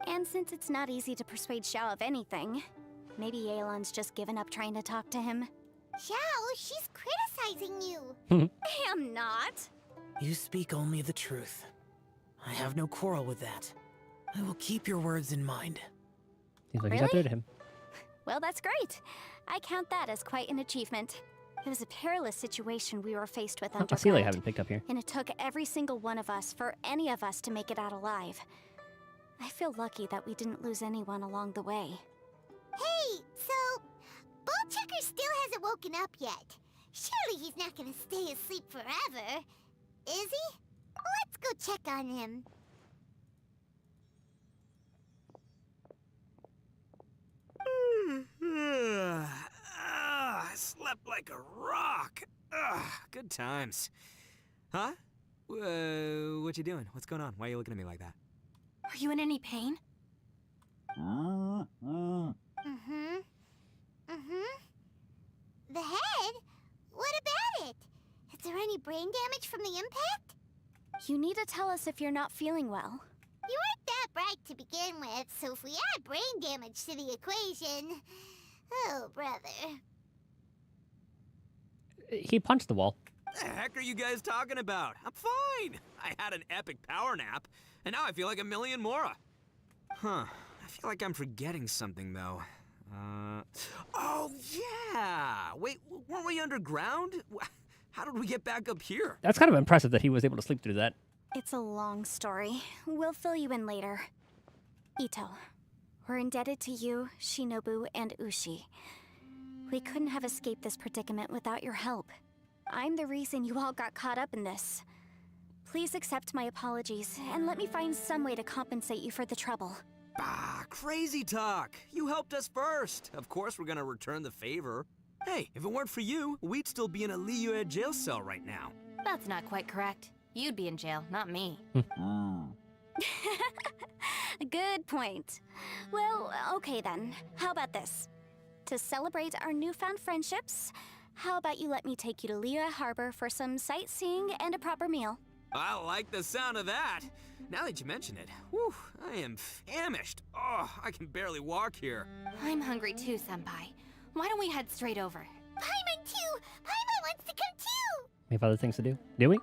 And since it's not easy to persuade Xiao of anything, maybe Yelan's just given up trying to talk to him. Xiao, she's criticizing you. I am not. You speak only the truth. I have no quarrel with that. I will keep your words in mind. Seems like he's got through to him. Well, that's great. I count that as quite an achievement. It was a perilous situation we were faced with underground. Asile I haven't picked up here. And it took every single one of us for any of us to make it out alive. I feel lucky that we didn't lose anyone along the way. Hey, so Bullchecker still hasn't woken up yet. Surely he's not gonna stay asleep forever, is he? Let's go check on him. I slept like a rock. Good times. Huh? What you doing? What's going on? Why are you looking at me like that? Are you in any pain? The head? What about it? Is there any brain damage from the impact? You need to tell us if you're not feeling well. You weren't that bright to begin with, so if we add brain damage to the equation... Oh, brother. He punched the wall. The heck are you guys talking about? I'm fine. I had an epic power nap, and now I feel like a million more. Huh. I feel like I'm forgetting something, though. Oh, yeah! Wait, weren't we underground? How did we get back up here? That's kind of impressive that he was able to sleep through that. It's a long story. We'll fill you in later. Itto, we're indebted to you, Shinobu, and Ushi. We couldn't have escaped this predicament without your help. I'm the reason you all got caught up in this. Please accept my apologies, and let me find some way to compensate you for the trouble. Ah, crazy talk. You helped us first. Of course we're gonna return the favor. Hey, if it weren't for you, we'd still be in a Liyue jail cell right now. That's not quite correct. You'd be in jail, not me. Good point. Well, okay then. How about this? To celebrate our newfound friendships, how about you let me take you to Liyue Harbor for some sightseeing and a proper meal? I like the sound of that. Now that you mention it, whew, I am famished. Oh, I can barely walk here. I'm hungry too, Senpai. Why don't we head straight over? Paimon too! Paimon wants to come too! We have other things to do. Do we?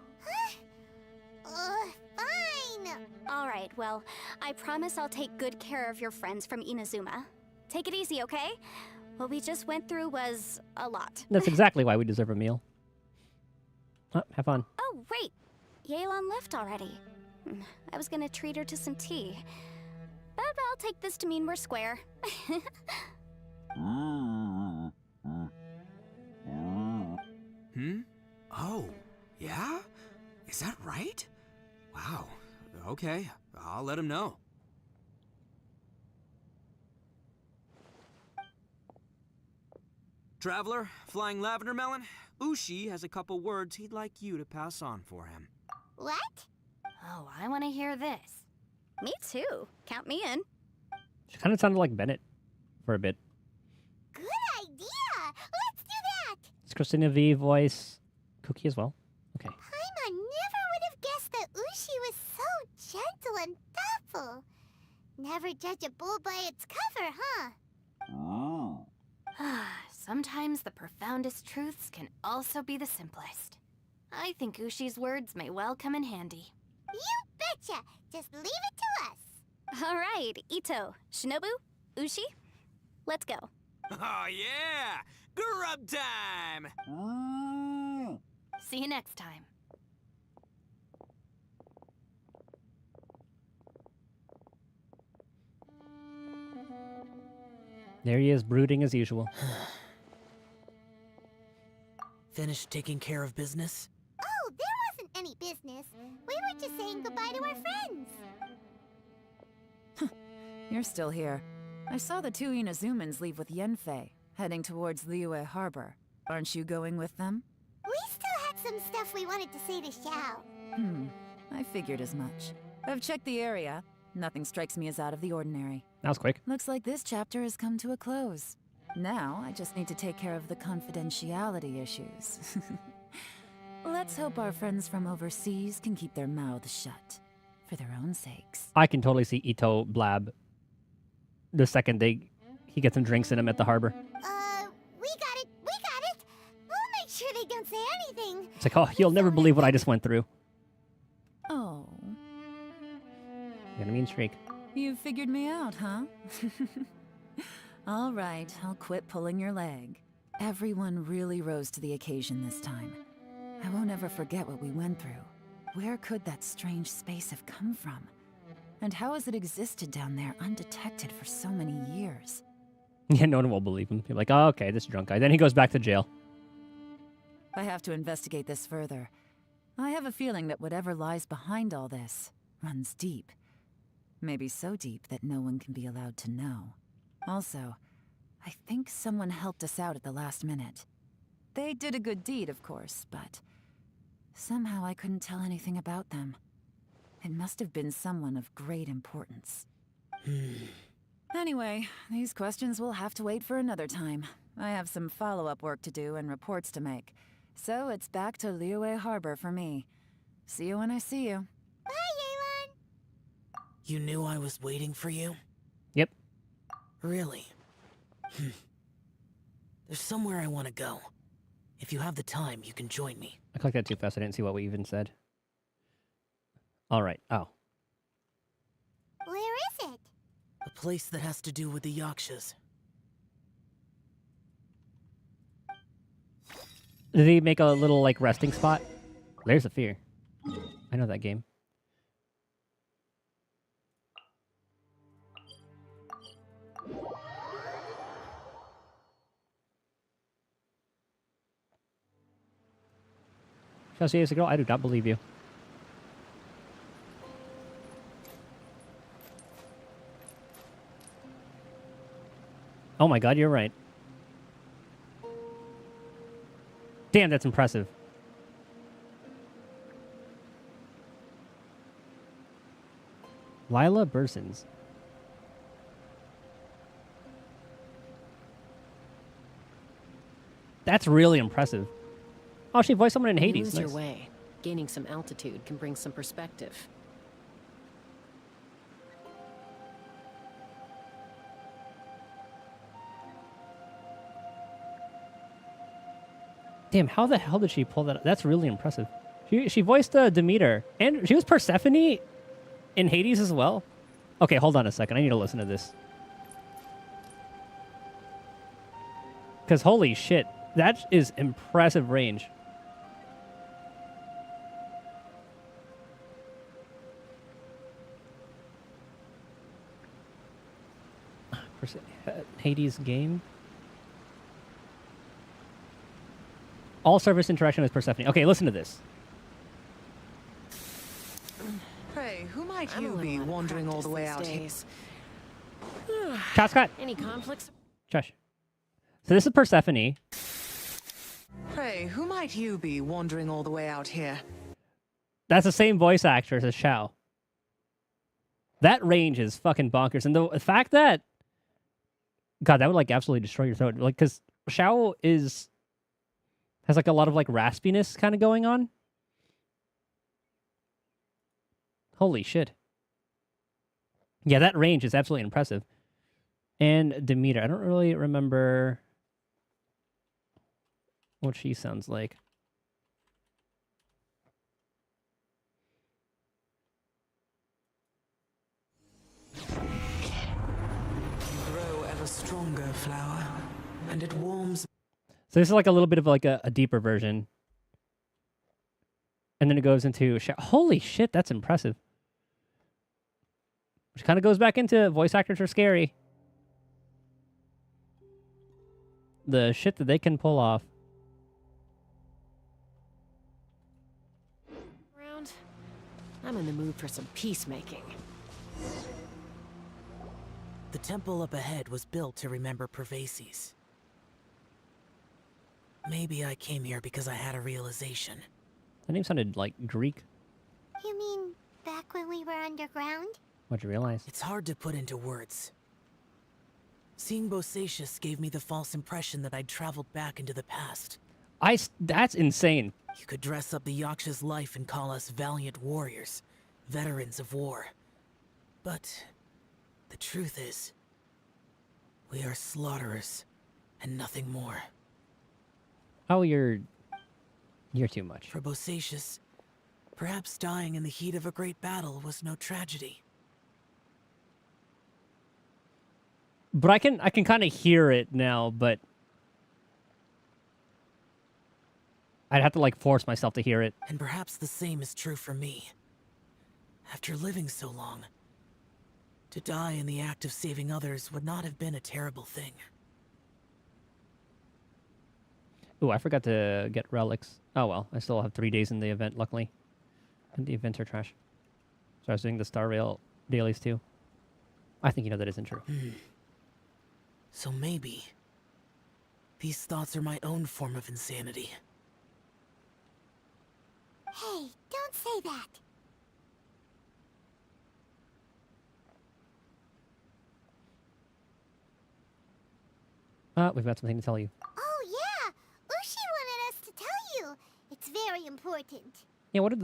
Fine! Alright, well, I promise I'll take good care of your friends from Inazuma. Take it easy, okay? What we just went through was a lot. That's exactly why we deserve a meal. Have fun. Oh, wait! Yelan left already. I was gonna treat her to some tea. But I'll take this to mean we're square. Oh, yeah? Is that right? Wow. Okay, I'll let him know. Traveler, Flying Lavender Melon, Ushi has a couple words he'd like you to pass on for him. What? Oh, I want to hear this. Me too. Count me in. She kind of sounded like Bennett for a bit. Good idea! Let's do that! It's Christina V voice. Cookie as well. Okay. Paimon never would have guessed that Ushi was so gentle and thoughtful. Never judge a bull by its cover, huh? Sometimes the profoundest truths can also be the simplest. I think Ushi's words may well come in handy. You betcha! Just leave it to us! Alright, Itto, Shinobu, Ushi, let's go. Oh yeah! Grub time! See you next time. There he is, brooding as usual. Finished taking care of business? Oh, there wasn't any business. We were just saying goodbye to our friends. You're still here. I saw the two Inazumans leave with Yenfei, heading towards Liyue Harbor. Aren't you going with them? We still had some stuff we wanted to say to Xiao. I figured as much. I've checked the area. Nothing strikes me as out of the ordinary. That was quick. Looks like this chapter has come to a close. Now, I just need to take care of the confidentiality issues. Let's hope our friends from overseas can keep their mouths shut. For their own sakes. I can totally see Itto blab the second he gets some drinks in him at the harbor. We got it! We'll make sure they don't say anything. It's like, oh, you'll never believe what I just went through. Oh. Got a mean streak. You figured me out, huh? All right, I'll quit pulling your leg. Everyone really rose to the occasion this time. I won't ever forget what we went through. Where could that strange space have come from? And how has it existed down there undetected for so many years? Yeah, no one will believe him. You're like, oh, okay, this drunk guy. Then he goes back to jail. I have to investigate this further. I have a feeling that whatever lies behind all this runs deep. Maybe so deep that no one can be allowed to know. Also, I think someone helped us out at the last minute. They did a good deed, of course, but somehow I couldn't tell anything about them. It must have been someone of great importance. Anyway, these questions will have to wait for another time. I have some follow-up work to do and reports to make. So it's back to Liyue Harbor for me. See you when I see you. Bye, Yelan! You knew I was waiting for you? Yep. Really? There's somewhere I want to go. If you have the time, you can join me. I clicked that too fast. I didn't see what we even said. All right. Oh. Where is it? A place that has to do with the Yakshas. Did he make a little, like, resting spot? There's a fear. I know that game. Chelsea is a girl? I do not believe you. Oh my god, you're right. Damn, that's impressive. Lila Bursons. That's really impressive. Oh, she voiced someone in When you Hades. lose Nice. your way, gaining some altitude can bring some perspective. Damn, how the hell did she pull that? That's really impressive. She voiced Demeter, and she was Persephone in Hades as well. Okay, hold on a second. I need to listen to this. Because holy shit, that is impressive range. Hades game. All service interaction with Persephone. Okay, listen to this. Hey, who might you be wandering all the way out here? Scott. Any conflicts? Josh. So this is Persephone. Hey, who might you be wandering all the way out here? That's the same voice actress as Shao. That range is fucking bonkers. And the fact that... God, that would like absolutely destroy your throat. Like, because Shao has like a lot of like raspiness kind of going on. Holy shit. Yeah, that range is absolutely impressive. And Demeter, I don't really remember what she sounds like. Grow ever stronger, flower, and it warms. So this is like a little bit of like a deeper version. And then it goes into... Holy shit, that's impressive. Which kind of goes back into voice actors are scary. The shit that they can pull off. Around? I'm in the mood for some peacemaking. The temple up ahead was built to remember Pervases. Maybe I came here because I had a realization. That name sounded like Greek. You mean back when we were underground? What'd you realize? It's hard to put into words. Seeing Bosacius gave me the false impression that I'd traveled back into the past. That's insane. You could dress up the Yaksha's life and call us valiant warriors, veterans of war. But the truth is, we are slaughterers and nothing more. Oh, you're too much. For Bosacius, perhaps dying in the heat of a great battle was no tragedy. But I can kind of hear it now, but I'd have to like force myself to hear it. And perhaps the same is true for me. After living so long, to die in the act of saving others would not have been a terrible thing. Ooh, I forgot to get relics. Oh well, I still have 3 days in the event, luckily. And the events are trash. So I was doing the Star Rail dailies too. I think you know that isn't true. So maybe these thoughts are my own form of insanity. Hey, don't say that. We've got something to tell you. Oh yeah, Ushi wanted us to tell you. It's very important. Yeah, what did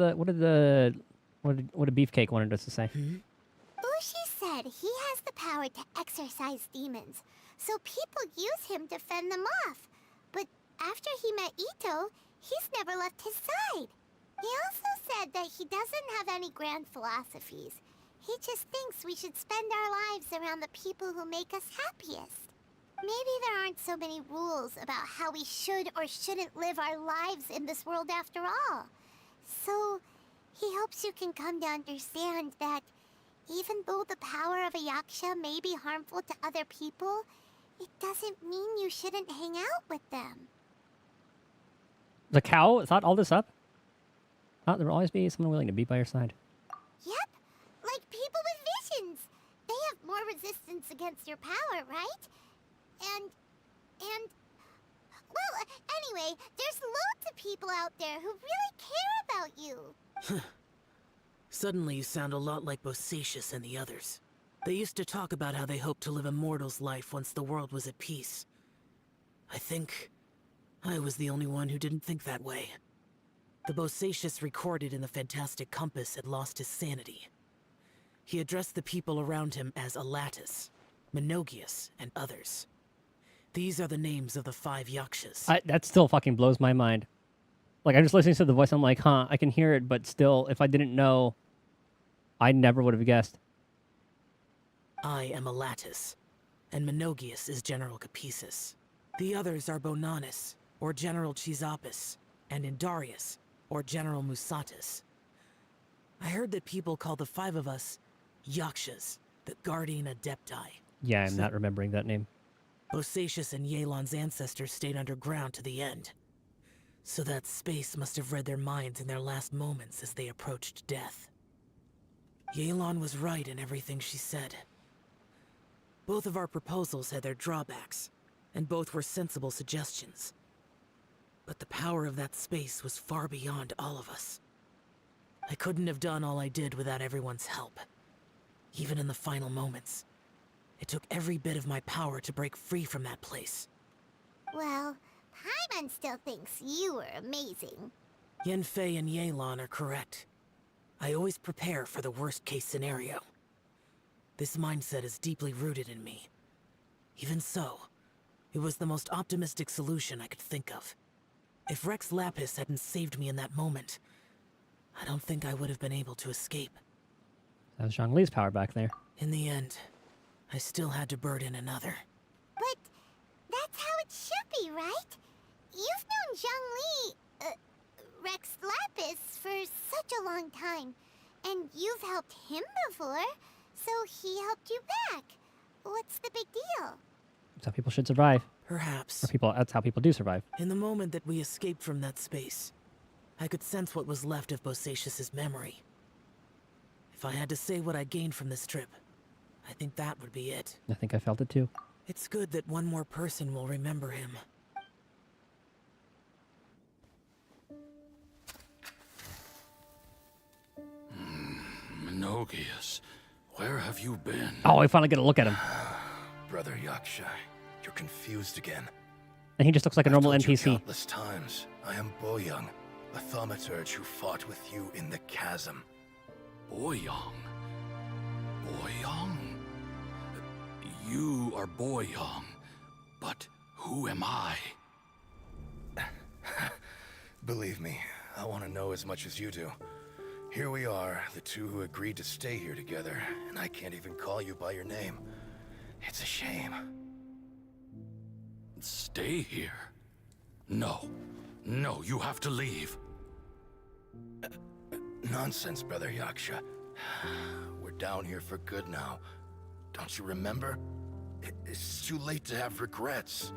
Beefcake wanted us to say? Ushi said he has the power to exorcise demons, so people use him to fend them off. But after he met Itto, he's never left his side. He also said that he doesn't have any grand philosophies. He just thinks we should spend our lives around the people who make us happiest. Maybe there aren't so many rules about how we should or shouldn't live our lives in this world after all. So, he hopes you can come to understand that even though the power of a yaksha may be harmful to other people, it doesn't mean you shouldn't hang out with them. The cow thought all this up? Thought there will always be someone willing to be by your side. Yep, like people with visions. They have more resistance against your power, right? And, well, anyway, there's loads of people out there who really care about you. Suddenly you sound a lot like Bosacius and the others. They used to talk about how they hoped to live a mortal's life once the world was at peace. I think I was the only one who didn't think that way. The Bosacius recorded in the Fantastic Compass had lost his sanity. He addressed the people around him as Alatus, Minogius, and others. These are the names of the 5 yakshas. That still fucking blows my mind. Like, I'm just listening to the voice, I'm like, huh, I can hear it, but still, if I didn't know, I never would have guessed. I am Alatus, and Minogius is General Capisis. The others are Bonanis, or General Chisapis, and Indarius, or General Musatus. I heard that people call the 5 of us Yakshas, the Guardian Adepti. Yeah, I'm not remembering that name. Bosacius and Yelan's ancestors stayed underground to the end. So that space must have read their minds in their last moments as they approached death. Yelan was right in everything she said. Both of our proposals had their drawbacks, and both were sensible suggestions. But the power of that space was far beyond all of us. I couldn't have done all I did without everyone's help. Even in the final moments, it took every bit of my power to break free from that place. Well, Paimon still thinks you were amazing. Yanfei and Yelan are correct. I always prepare for the worst-case scenario. This mindset is deeply rooted in me. Even so, it was the most optimistic solution I could think of. If Rex Lapis hadn't saved me in that moment, I don't think I would have been able to escape. That was Zhongli's power back there. In the end, I still had to burden another. But that's how it should be, right? You've known Zhongli, Rex Lapis, for such a long time. And you've helped him before, so he helped you back. What's the big deal? That's how people should survive. Perhaps. That's how people do survive. In the moment that we escaped from that space, I could sense what was left of Bosacius' memory. If I had to say what I gained from this trip, I think that would be it. I think I felt it too. It's good that one more person will remember him. Minogius, where have you been? Oh, I finally get a look at him. Brother Yaksha, you're confused again. And he just looks like a normal I've told NPC. you countless times, I am Boyoung, the thaumaturge who fought with you in the chasm. Boyoung? Boyoung? You are Boyoung, but who am I? Believe me, I want to know as much as you do. Here we are, the two who agreed to stay here together, and I can't even call you by your name. It's a shame. Stay here? No. No, you have to leave. Nonsense, Brother Yaksha. We're down here for good now. Don't you remember? It's too late to have regrets.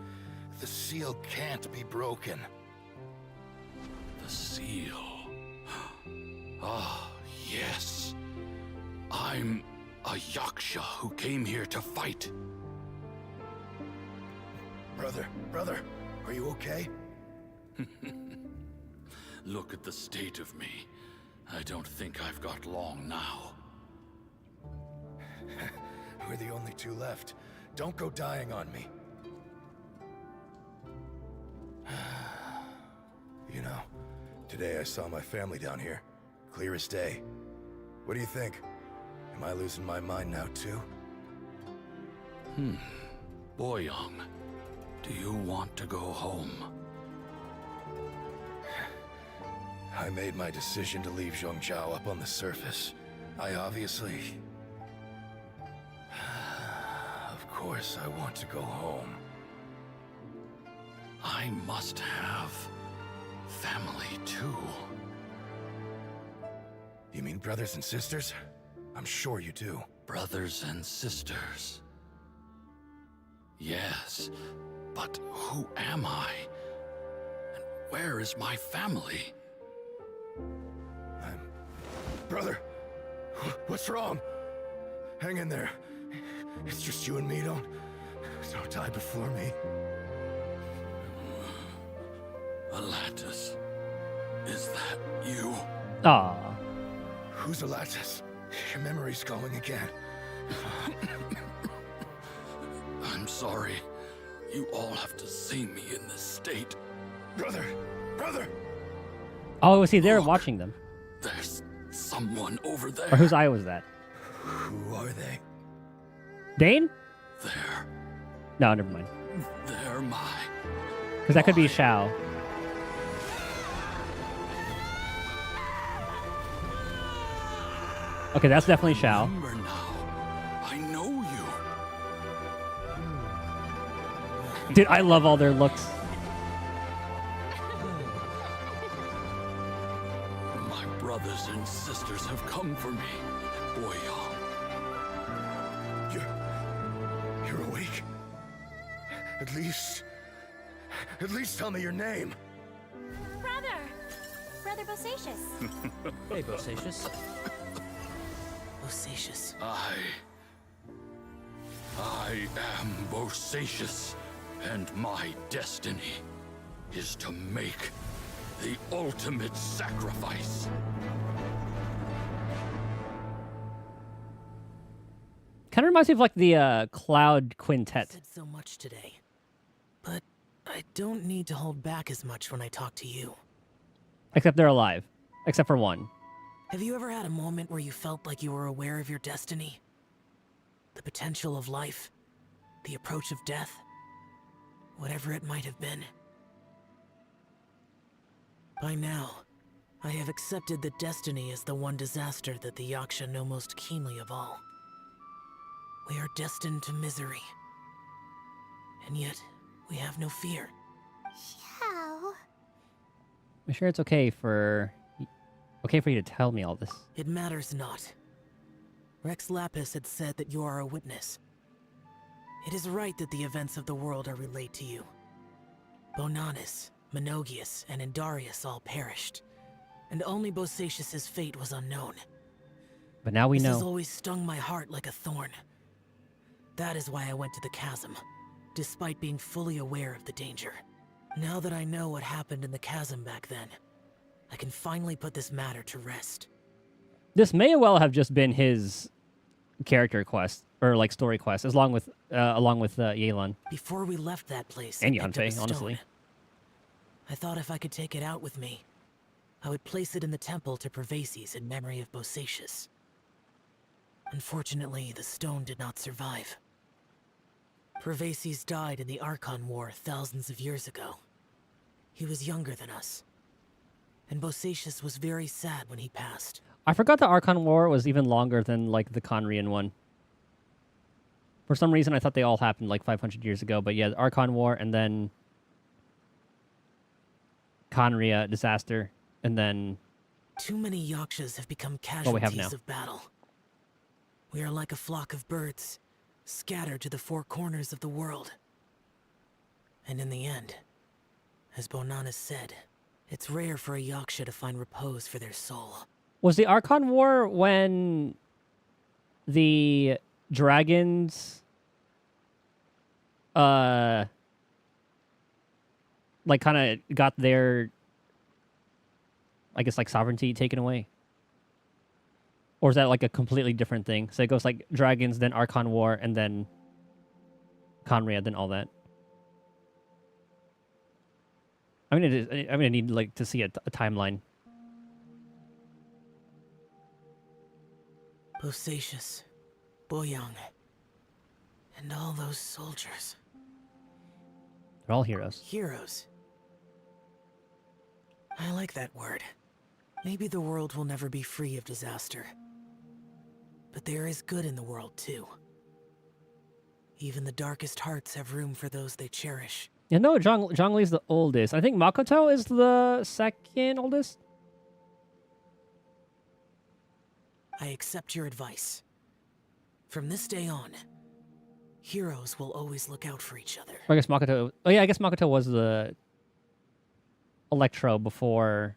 The seal can't be broken. The seal. Ah, yes. I'm a Yaksha who came here to fight. Brother, are you okay? Look at the state of me. I don't think I've got long now. We're the only two left. Don't go dying on me. You know, today I saw my family down here. Clear as day. What do you think? Am I losing my mind now too? Boyoung, do you want to go home? I made my decision to leave Zhongzhou up on the surface. I obviously... Of course I want to go home. I must have family too. You mean brothers and sisters? I'm sure you do. Brothers and sisters. Yes, but who am I? And where is my family? Brother, what's wrong? Hang in there. It's just you and me. Don't die before me. Alatus, is that you? Aw. Who's Alatus? Your memory's going again. I'm sorry. You all have to see me in this state. Brother! Oh, was he there watching them? There's someone over there. Or whose eye was that? Who are they? Dane? There. No, never mind. They're my... Because that could be Shao. Okay, that's definitely Shao. Remember now. I know you. Dude, I love all their looks. My brothers and sisters have come for me, Boyong. You're awake? At least tell me your name. Brother Bosacius. Hey, Bosacius. Bosacius. I am Bosacius, and my destiny is to make the ultimate sacrifice. Kind of reminds me of like the Cloud Quintet. Said so much today, but I don't need to hold back as much when I talk to you. Except they're alive. Except for one. Have you ever had a moment where you felt like you were aware of your destiny? The potential of life? The approach of death? Whatever it might have been. By now, I have accepted that destiny is the one disaster that the Yaksha know most keenly of all. We are destined to misery. And yet, we have no fear. Shao. I'm sure it's okay for you to tell me all this. It matters not. Rex Lapis had said that you are a witness. It is right that the events of the world are relayed to you. Bonanis, Menogius, and Indarius all perished, and only Bosacius's fate was unknown. But now we This know. has always stung my heart like a thorn. That is why I went to the chasm, despite being fully aware of the danger. Now that I know what happened in the chasm back then, I can finally put this matter to rest. This may well have just been his character quest or like story quest, along with Yelan. Before we left that place, And I picked up a Yanfei, stone. honestly. I thought if I could take it out with me, I would place it in the temple to Pervases in memory of Bosacius. Unfortunately, the stone did not survive. Pervases died in the Archon War thousands of years ago. He was younger than us. And Bosacius was very sad when he passed. I forgot the Archon War was even longer than like the Conrian one. For some reason, I thought they all happened like 500 years ago. But yeah, the Archon War and then Conria disaster, and then Too many Yakshas have become what we have casualties now. of battle. We are like a flock of birds, scattered to the four corners of the world. And in the end, as Bonanis said, it's rare for a Yaksha to find repose for their soul. Was the Archon War when the dragons like kind of got their, I guess, like sovereignty taken away? Or is that like a completely different thing? So it goes like dragons, then Archon War, and then Conrad, then all that. I'm gonna need like to see a timeline. Bosacius, Boyang, and all those soldiers. They're all heroes. Heroes. I like that word. Maybe the world will never be free of disaster. But there is good in the world, too. Even the darkest hearts have room for those they cherish. You know, Zhongli's the oldest. I think Makoto is the second oldest. I accept your advice. From this day on, heroes will always look out for each other. I guess Makoto... Oh yeah, I guess Makoto was the Electro before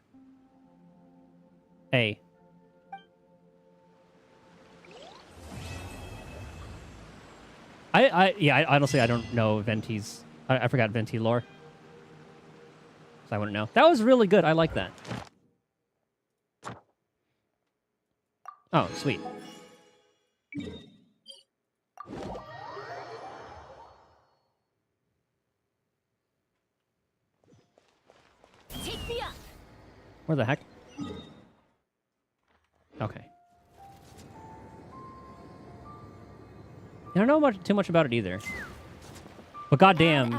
A. I honestly, I don't know Venti's... I forgot Venti lore. So I wouldn't know. That was really good. I like that. Oh, sweet. Take me up. Where the heck? Okay. I don't know too much about it either. But goddamn,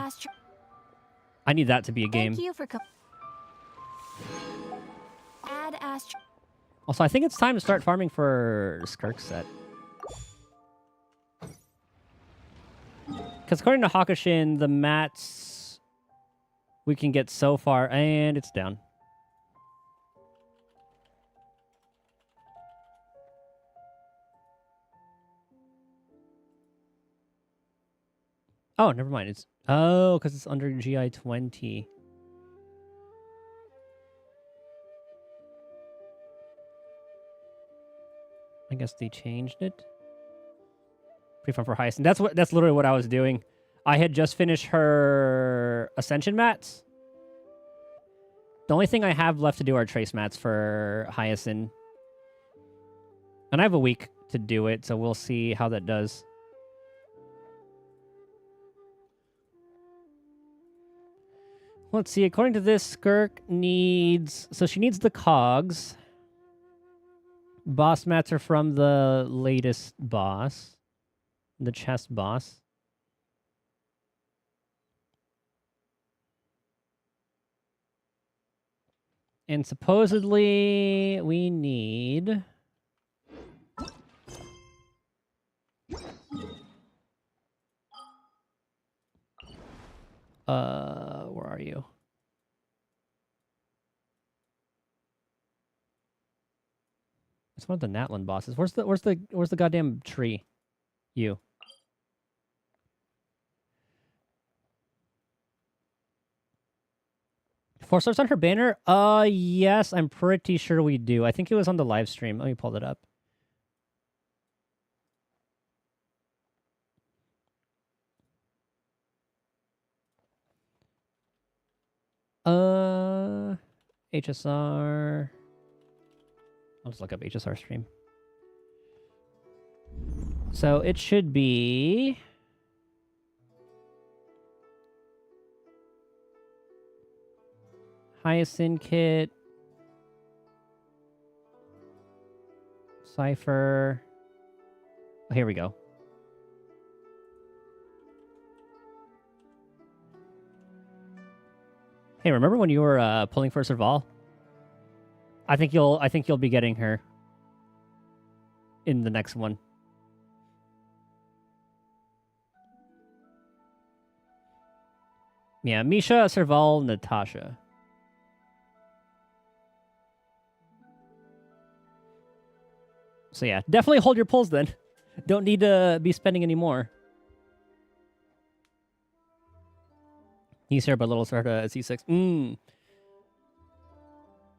I need that to be a game. Thank you for Add Astro. Also, I think it's time to start farming for Skirk's set. Because according to Hakushin, the mats we can get so far, and it's down. Oh, never mind. It's because it's under GI 20. I guess they changed it. Pretty fun for Hyacinth. That's literally what I was doing. I had just finished her Ascension mats. The only thing I have left to do are trace mats for Hyacinth. And I have a week to do it, so we'll see how that does. Let's see, according to this, Skirk needs... So she needs the cogs. Boss mats are from the latest boss. The chest boss. And supposedly we need... where are you? It's one of the Natlan bosses. Where's the goddamn tree? You. Four stars on her banner? Yes, I'm pretty sure we do. I think it was on the live stream. Let me pull it up. HSR. I'll just look up HSR stream. So it should be... Hyacinth Kit. Cypher. Oh, here we go. Hey, remember when you were pulling for Serval? I think you'll be getting her in the next one. Yeah, Misha, Serval, Natasha. So yeah, definitely hold your pulls then. Don't need to be spending any more. He's here, but little Sarda at C6.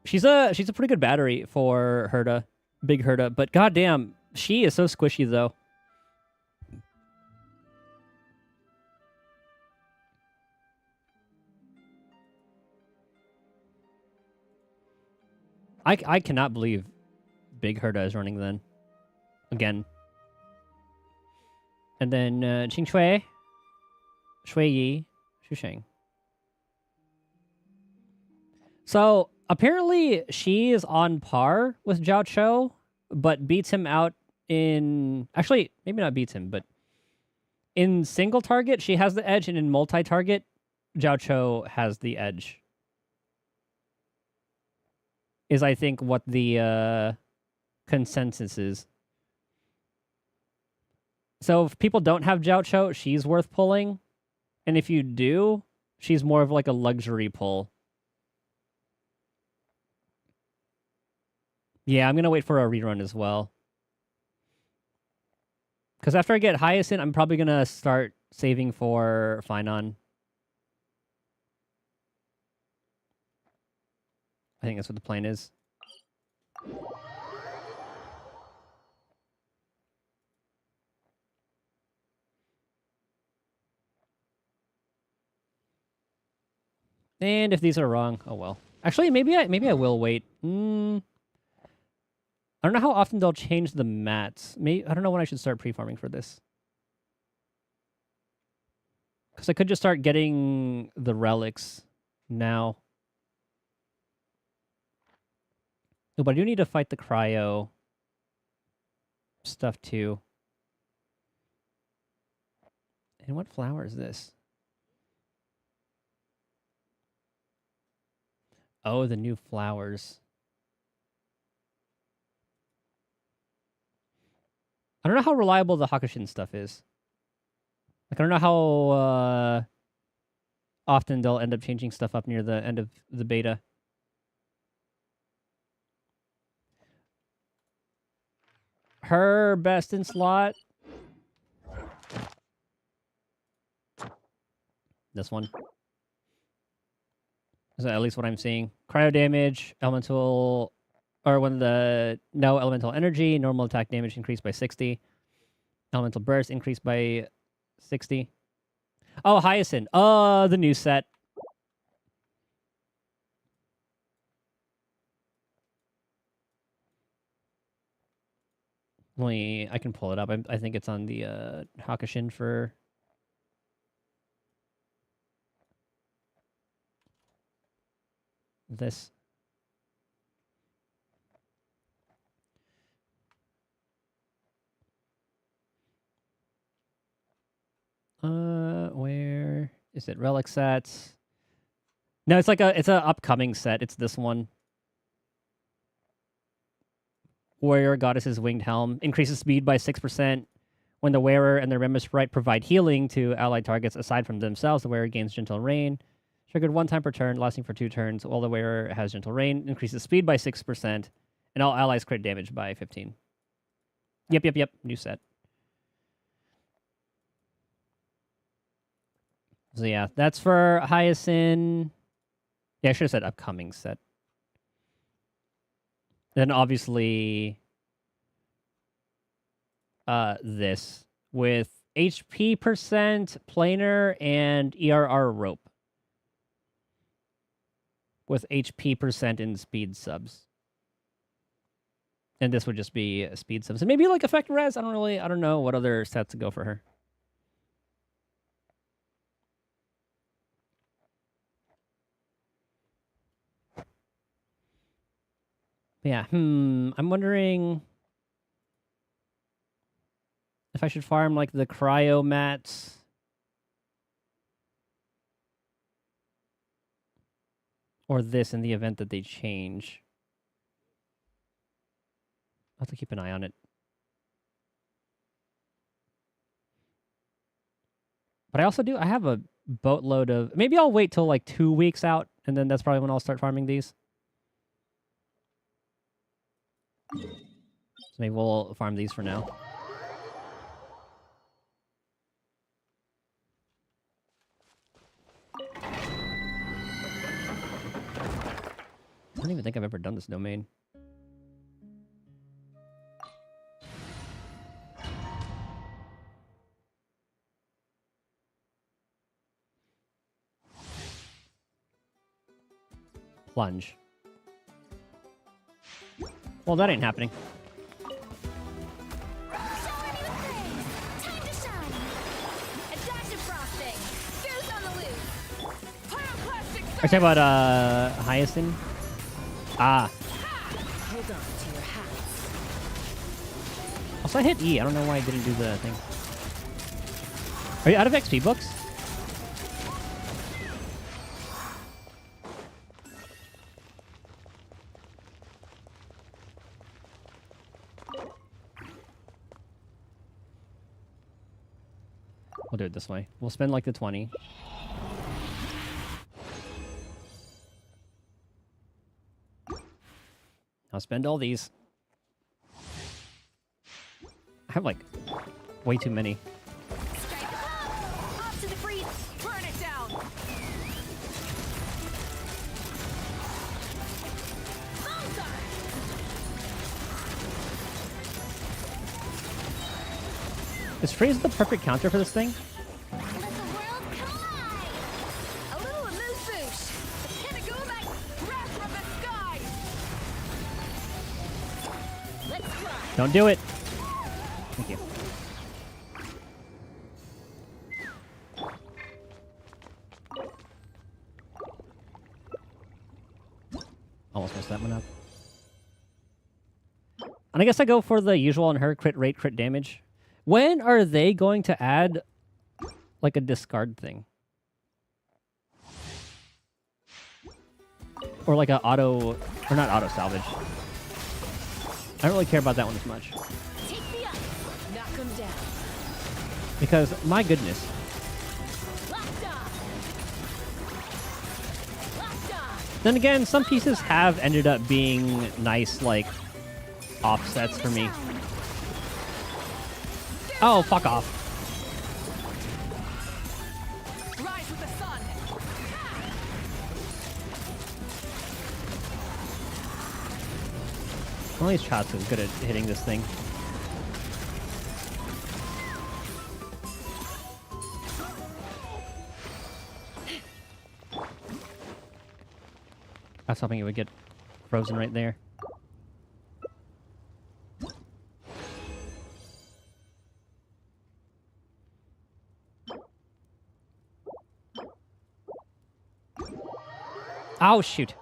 She's a pretty good battery for Herda, big Herda, but goddamn, she is so squishy though. I cannot believe big Herda is running then again. And then Qing Shui, Shui Yi, Xu Sheng. So, apparently, she is on par with Zhao Cho, but beats him out in... Actually, maybe not beats him, but... In single target, she has the edge, and in multi-target, Zhao Cho has the edge. is, I think, what the consensus is. So if people don't have Jiaocho, she's worth pulling. And if you do, she's more of like a luxury pull. Yeah, I'm going to wait for a rerun as well. Because after I get Hyacinth, I'm probably going to start saving for Finon. I think that's what the plan is. And if these are wrong, oh well. Actually, maybe I will wait. I don't know how often they'll change the mats. I don't know when I should start pre-farming for this. Because I could just start getting the relics now. Oh, but I do need to fight the cryo stuff too. And what flower is this? Oh, the new flowers. I don't know how reliable the Hakushin stuff is. Like, I don't know how often they'll end up changing stuff up near the end of the beta. Her best in slot. This one. Is that at least what I'm seeing? Cryo damage, elemental, or when the no elemental energy, normal attack damage increased by 60. Elemental burst increased by 60. Oh, Hyacinth. The new set. I can pull it up. I think it's on the Hakushin for... this. Where is it? Relic sets. No, it's like it's a upcoming set. It's this one. Warrior Goddess's Winged Helm increases speed by 6% when the wearer and their member sprite provide healing to allied targets aside from themselves. The wearer gains Gentle Rain. Triggered one time per turn, lasting for 2 turns. While the wearer has Gentle Rain, increases speed by 6%, and all allies crit damage by 15. Yep. New set. So yeah, that's for Hyacinth. Yeah, I should have said upcoming set. Then obviously, this with HP %, planar, and ERR rope. With HP % and speed subs. And this would just be speed subs. And maybe like effect res. I don't know what other sets to go for her. Yeah, I'm wondering if I should farm like the cryo mats. Or this in the event that they change. I'll have to keep an eye on it. But I have a boatload of... Maybe I'll wait till like 2 weeks out, and then that's probably when I'll start farming these. So maybe we'll farm these for now. I don't even think I've ever done this domain. Plunge. Well, that ain't happening. Are you talking about Hyacinth? Ah. Hold on to your hats. Also, I hit E. I don't know why I didn't do the thing. Are you out of XP books? do it this way. We'll spend like the 20. I'll spend all these. I have like way too many. Up to the freeze! Burn it down! Is freeze the perfect counter for this thing? A little amuse-bouche! Pinaguma, wrath from the sky! Let's fly! Don't do it. Thank you. Almost messed that one up. And I guess I go for the usual on her crit rate, crit damage. When are they going to add like a discard thing? Or like a auto, or not auto salvage. I don't really care about that one as much. Take me up! Knock him down! Because, my goodness. Then again, some pieces have ended up being nice, like, offsets for me. Oh, fuck off. Rise with the sun! One of these shots is good at hitting this thing. I was hoping it would get frozen right there. Oh, shoot.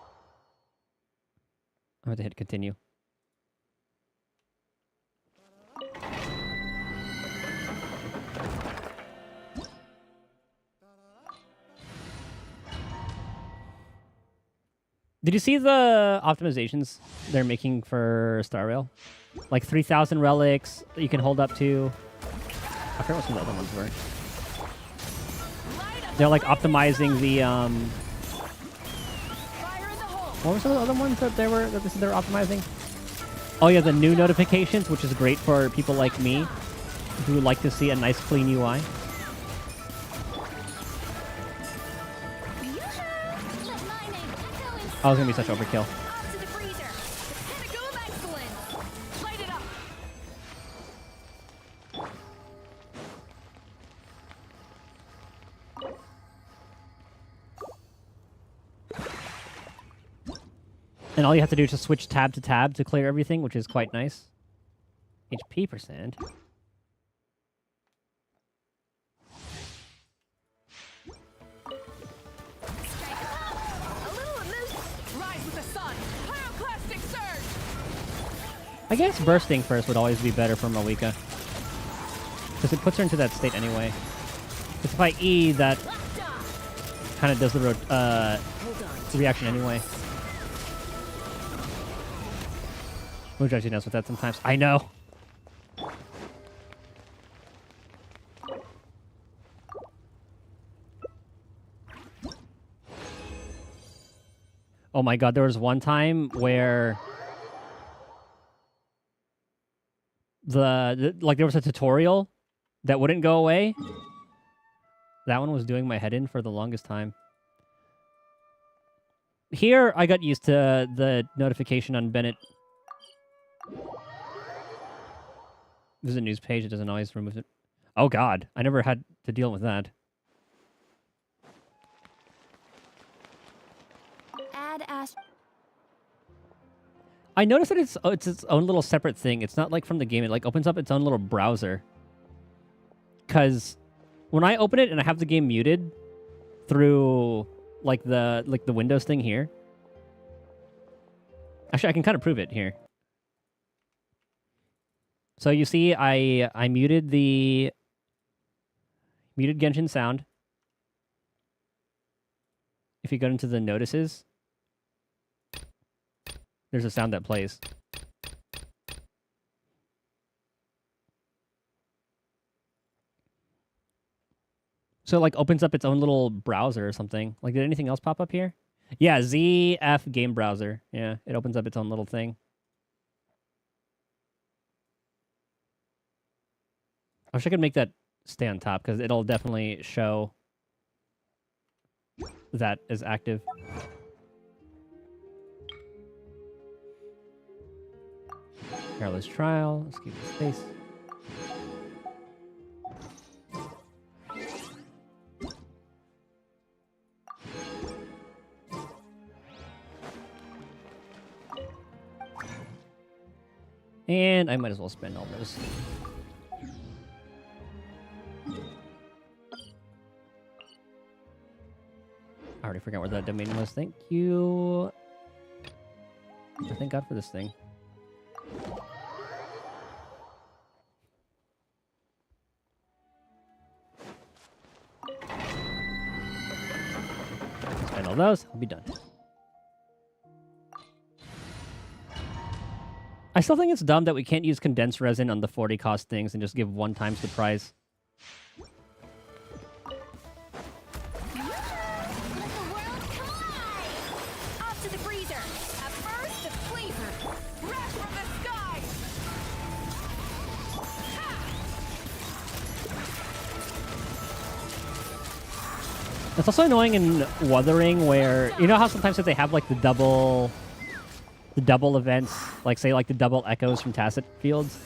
I'm going to hit continue. Did you see the optimizations they're making for Star Rail? Like 3,000 relics that you can hold up to. I forget what some of the other ones were. They're like optimizing the what were some of the other ones that they were optimizing? Oh yeah, the new notifications, which is great for people like me who would like to see a nice clean UI. Oh, it's gonna be such overkill. And all you have to do is just switch tab to tab to clear everything, which is quite nice. HP percent. I guess bursting first would always be better for Malika. Because it puts her into that state anyway. Because if I E, that kind of does the reaction anyway. Which actually knows with that sometimes. I know! Oh my god, there was one time where like there was a tutorial that wouldn't go away. That one was doing my head in for the longest time. Here, I got used to the notification on Bennett. There's a news page, it doesn't always remove it. Oh god, I never had to deal with that. Add Ash. I noticed that it's its own little separate thing. It's not like from the game. It like opens up its own little browser. Cause when I open it and I have the game muted through like the Windows thing here. Actually, I can kind of prove it here. So you see, I muted Genshin sound. If you go into the notices, there's a sound that plays. So it, like, opens up its own little browser or something. Like, did anything else pop up here? Yeah, ZF game browser. Yeah, it opens up its own little thing. I wish I could make that stay on top, because it'll definitely show that is active. Careless trial. Let's keep the space. And I might as well spend all those. I already forgot where that domain was. Thank you. Thank God for this thing. Spend all those. I'll be done. I still think it's dumb that we can't use condensed resin on the 40 cost things and just give 1 times the price. It's also annoying in Wuthering where, you know how sometimes if they have like the double events, like say like the double echoes from Tacit Fields?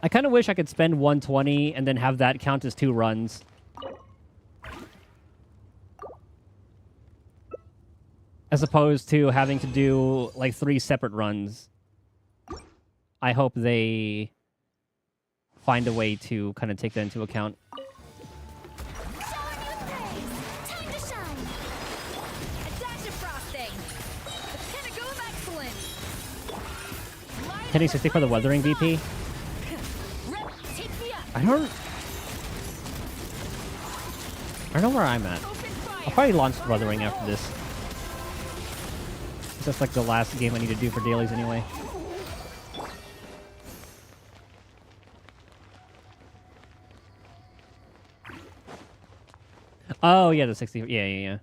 I kind of wish I could spend 120 and then have that count as 2 runs. As opposed to having to do like 3 separate runs. I hope they find a way to kind of take that into account. Hitting 60 for the Wuthering VP. I don't know where I'm at. I'll probably launch Wuthering after this. It's just like the last game I need to do for dailies anyway. Oh yeah, the 60. Yeah.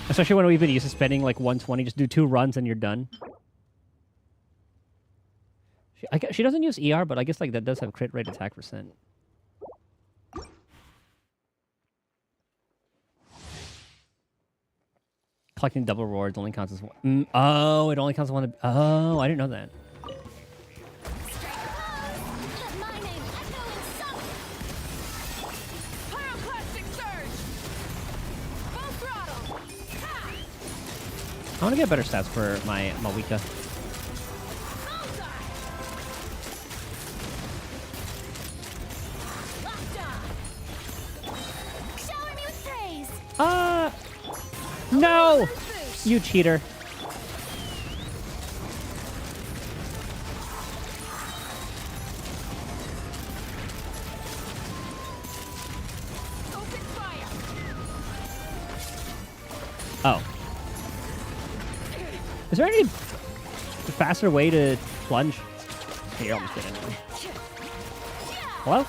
Especially when we've been used to spending like 120, just do 2 runs and you're done. She doesn't use ER, but I guess like that does have crit rate attack %. Collecting double rewards only counts as 1. Oh, it only counts as 1. Oh, I didn't know that. I want to get better stats for my Mawika. No! You cheater. Oh. Is there any faster way to plunge? Hey, you're almost dead anyway. Hello?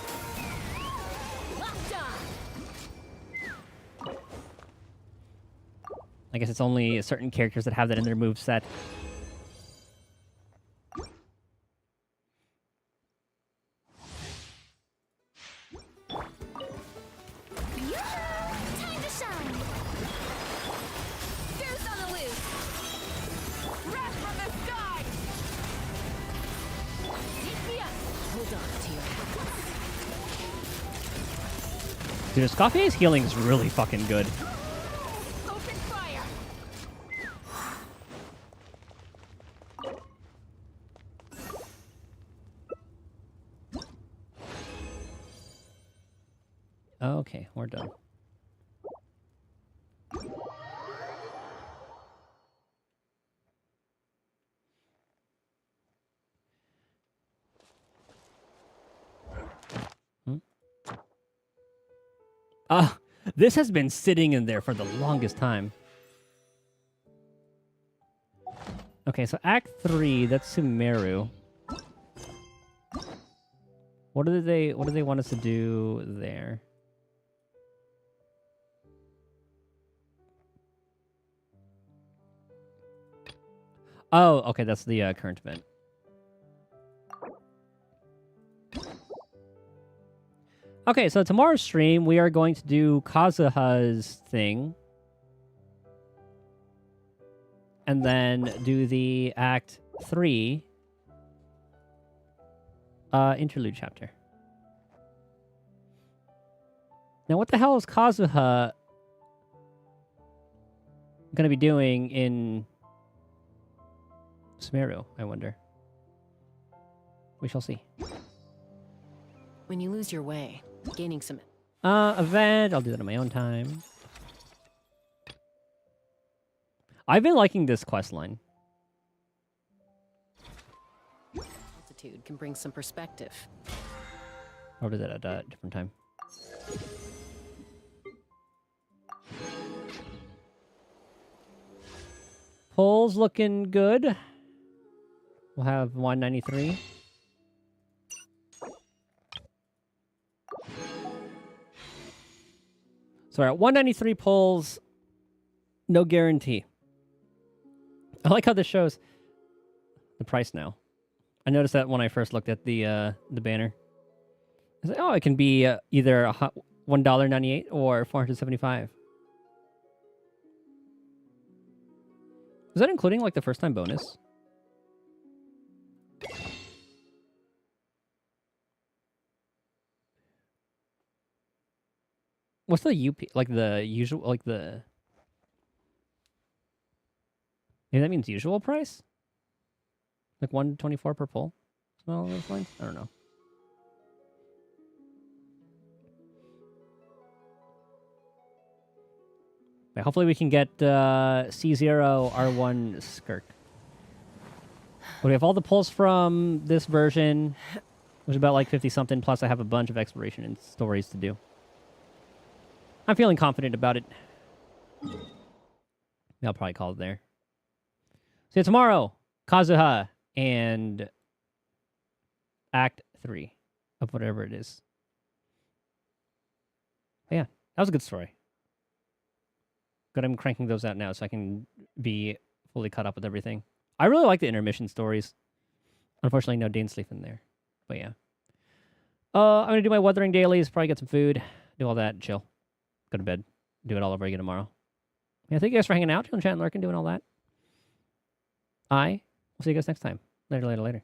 I guess it's only certain characters that have that in their moveset. Dude, Escoffier's healing is really fucking good. Okay, we're done. This has been sitting in there for the longest time. Okay, so Act 3, that's Sumeru. What do they want us to do there? Oh, okay, that's the current event. Okay, so tomorrow's stream, we are going to do Kazuha's thing. And then do the Act 3 interlude chapter. Now, what the hell is Kazuha going to be doing in Sumeru, I wonder? We shall see. When you lose your way, gaining some... Event. I'll do that on my own time. I've been liking this quest line. Altitude can bring some perspective. Or did that at a different time? Pulls looking good. We'll have 193. So at 193 pulls, no guarantee. I like how this shows the price now. I noticed that when I first looked at the banner. I was like, oh, it can be either $1.98 or $475. Is that including like the first time bonus? What's the UP, like the usual, like the... Maybe that means usual price? Like 124 per pull? Something along those lines? I don't know. Yeah, hopefully we can get C0 R1 Skirk. But we have all the pulls from this version, which is about like 50 something, plus I have a bunch of exploration and stories to do. I'm feeling confident about it. I'll probably call it there. See you tomorrow, Kazuha and Act 3 of whatever it is. But yeah, that was a good story. Good, I'm cranking those out now so I can be fully caught up with everything. I really like the intermission stories. Unfortunately, no Dainsleif in there. But yeah. I'm going to do my weathering dailies, probably get some food, do all that, chill. Go to bed. Do it all over again tomorrow. Yeah, thank you guys for hanging out, chilling, chatting, lurking, doing all that. I will see you guys next time. Later, later, later.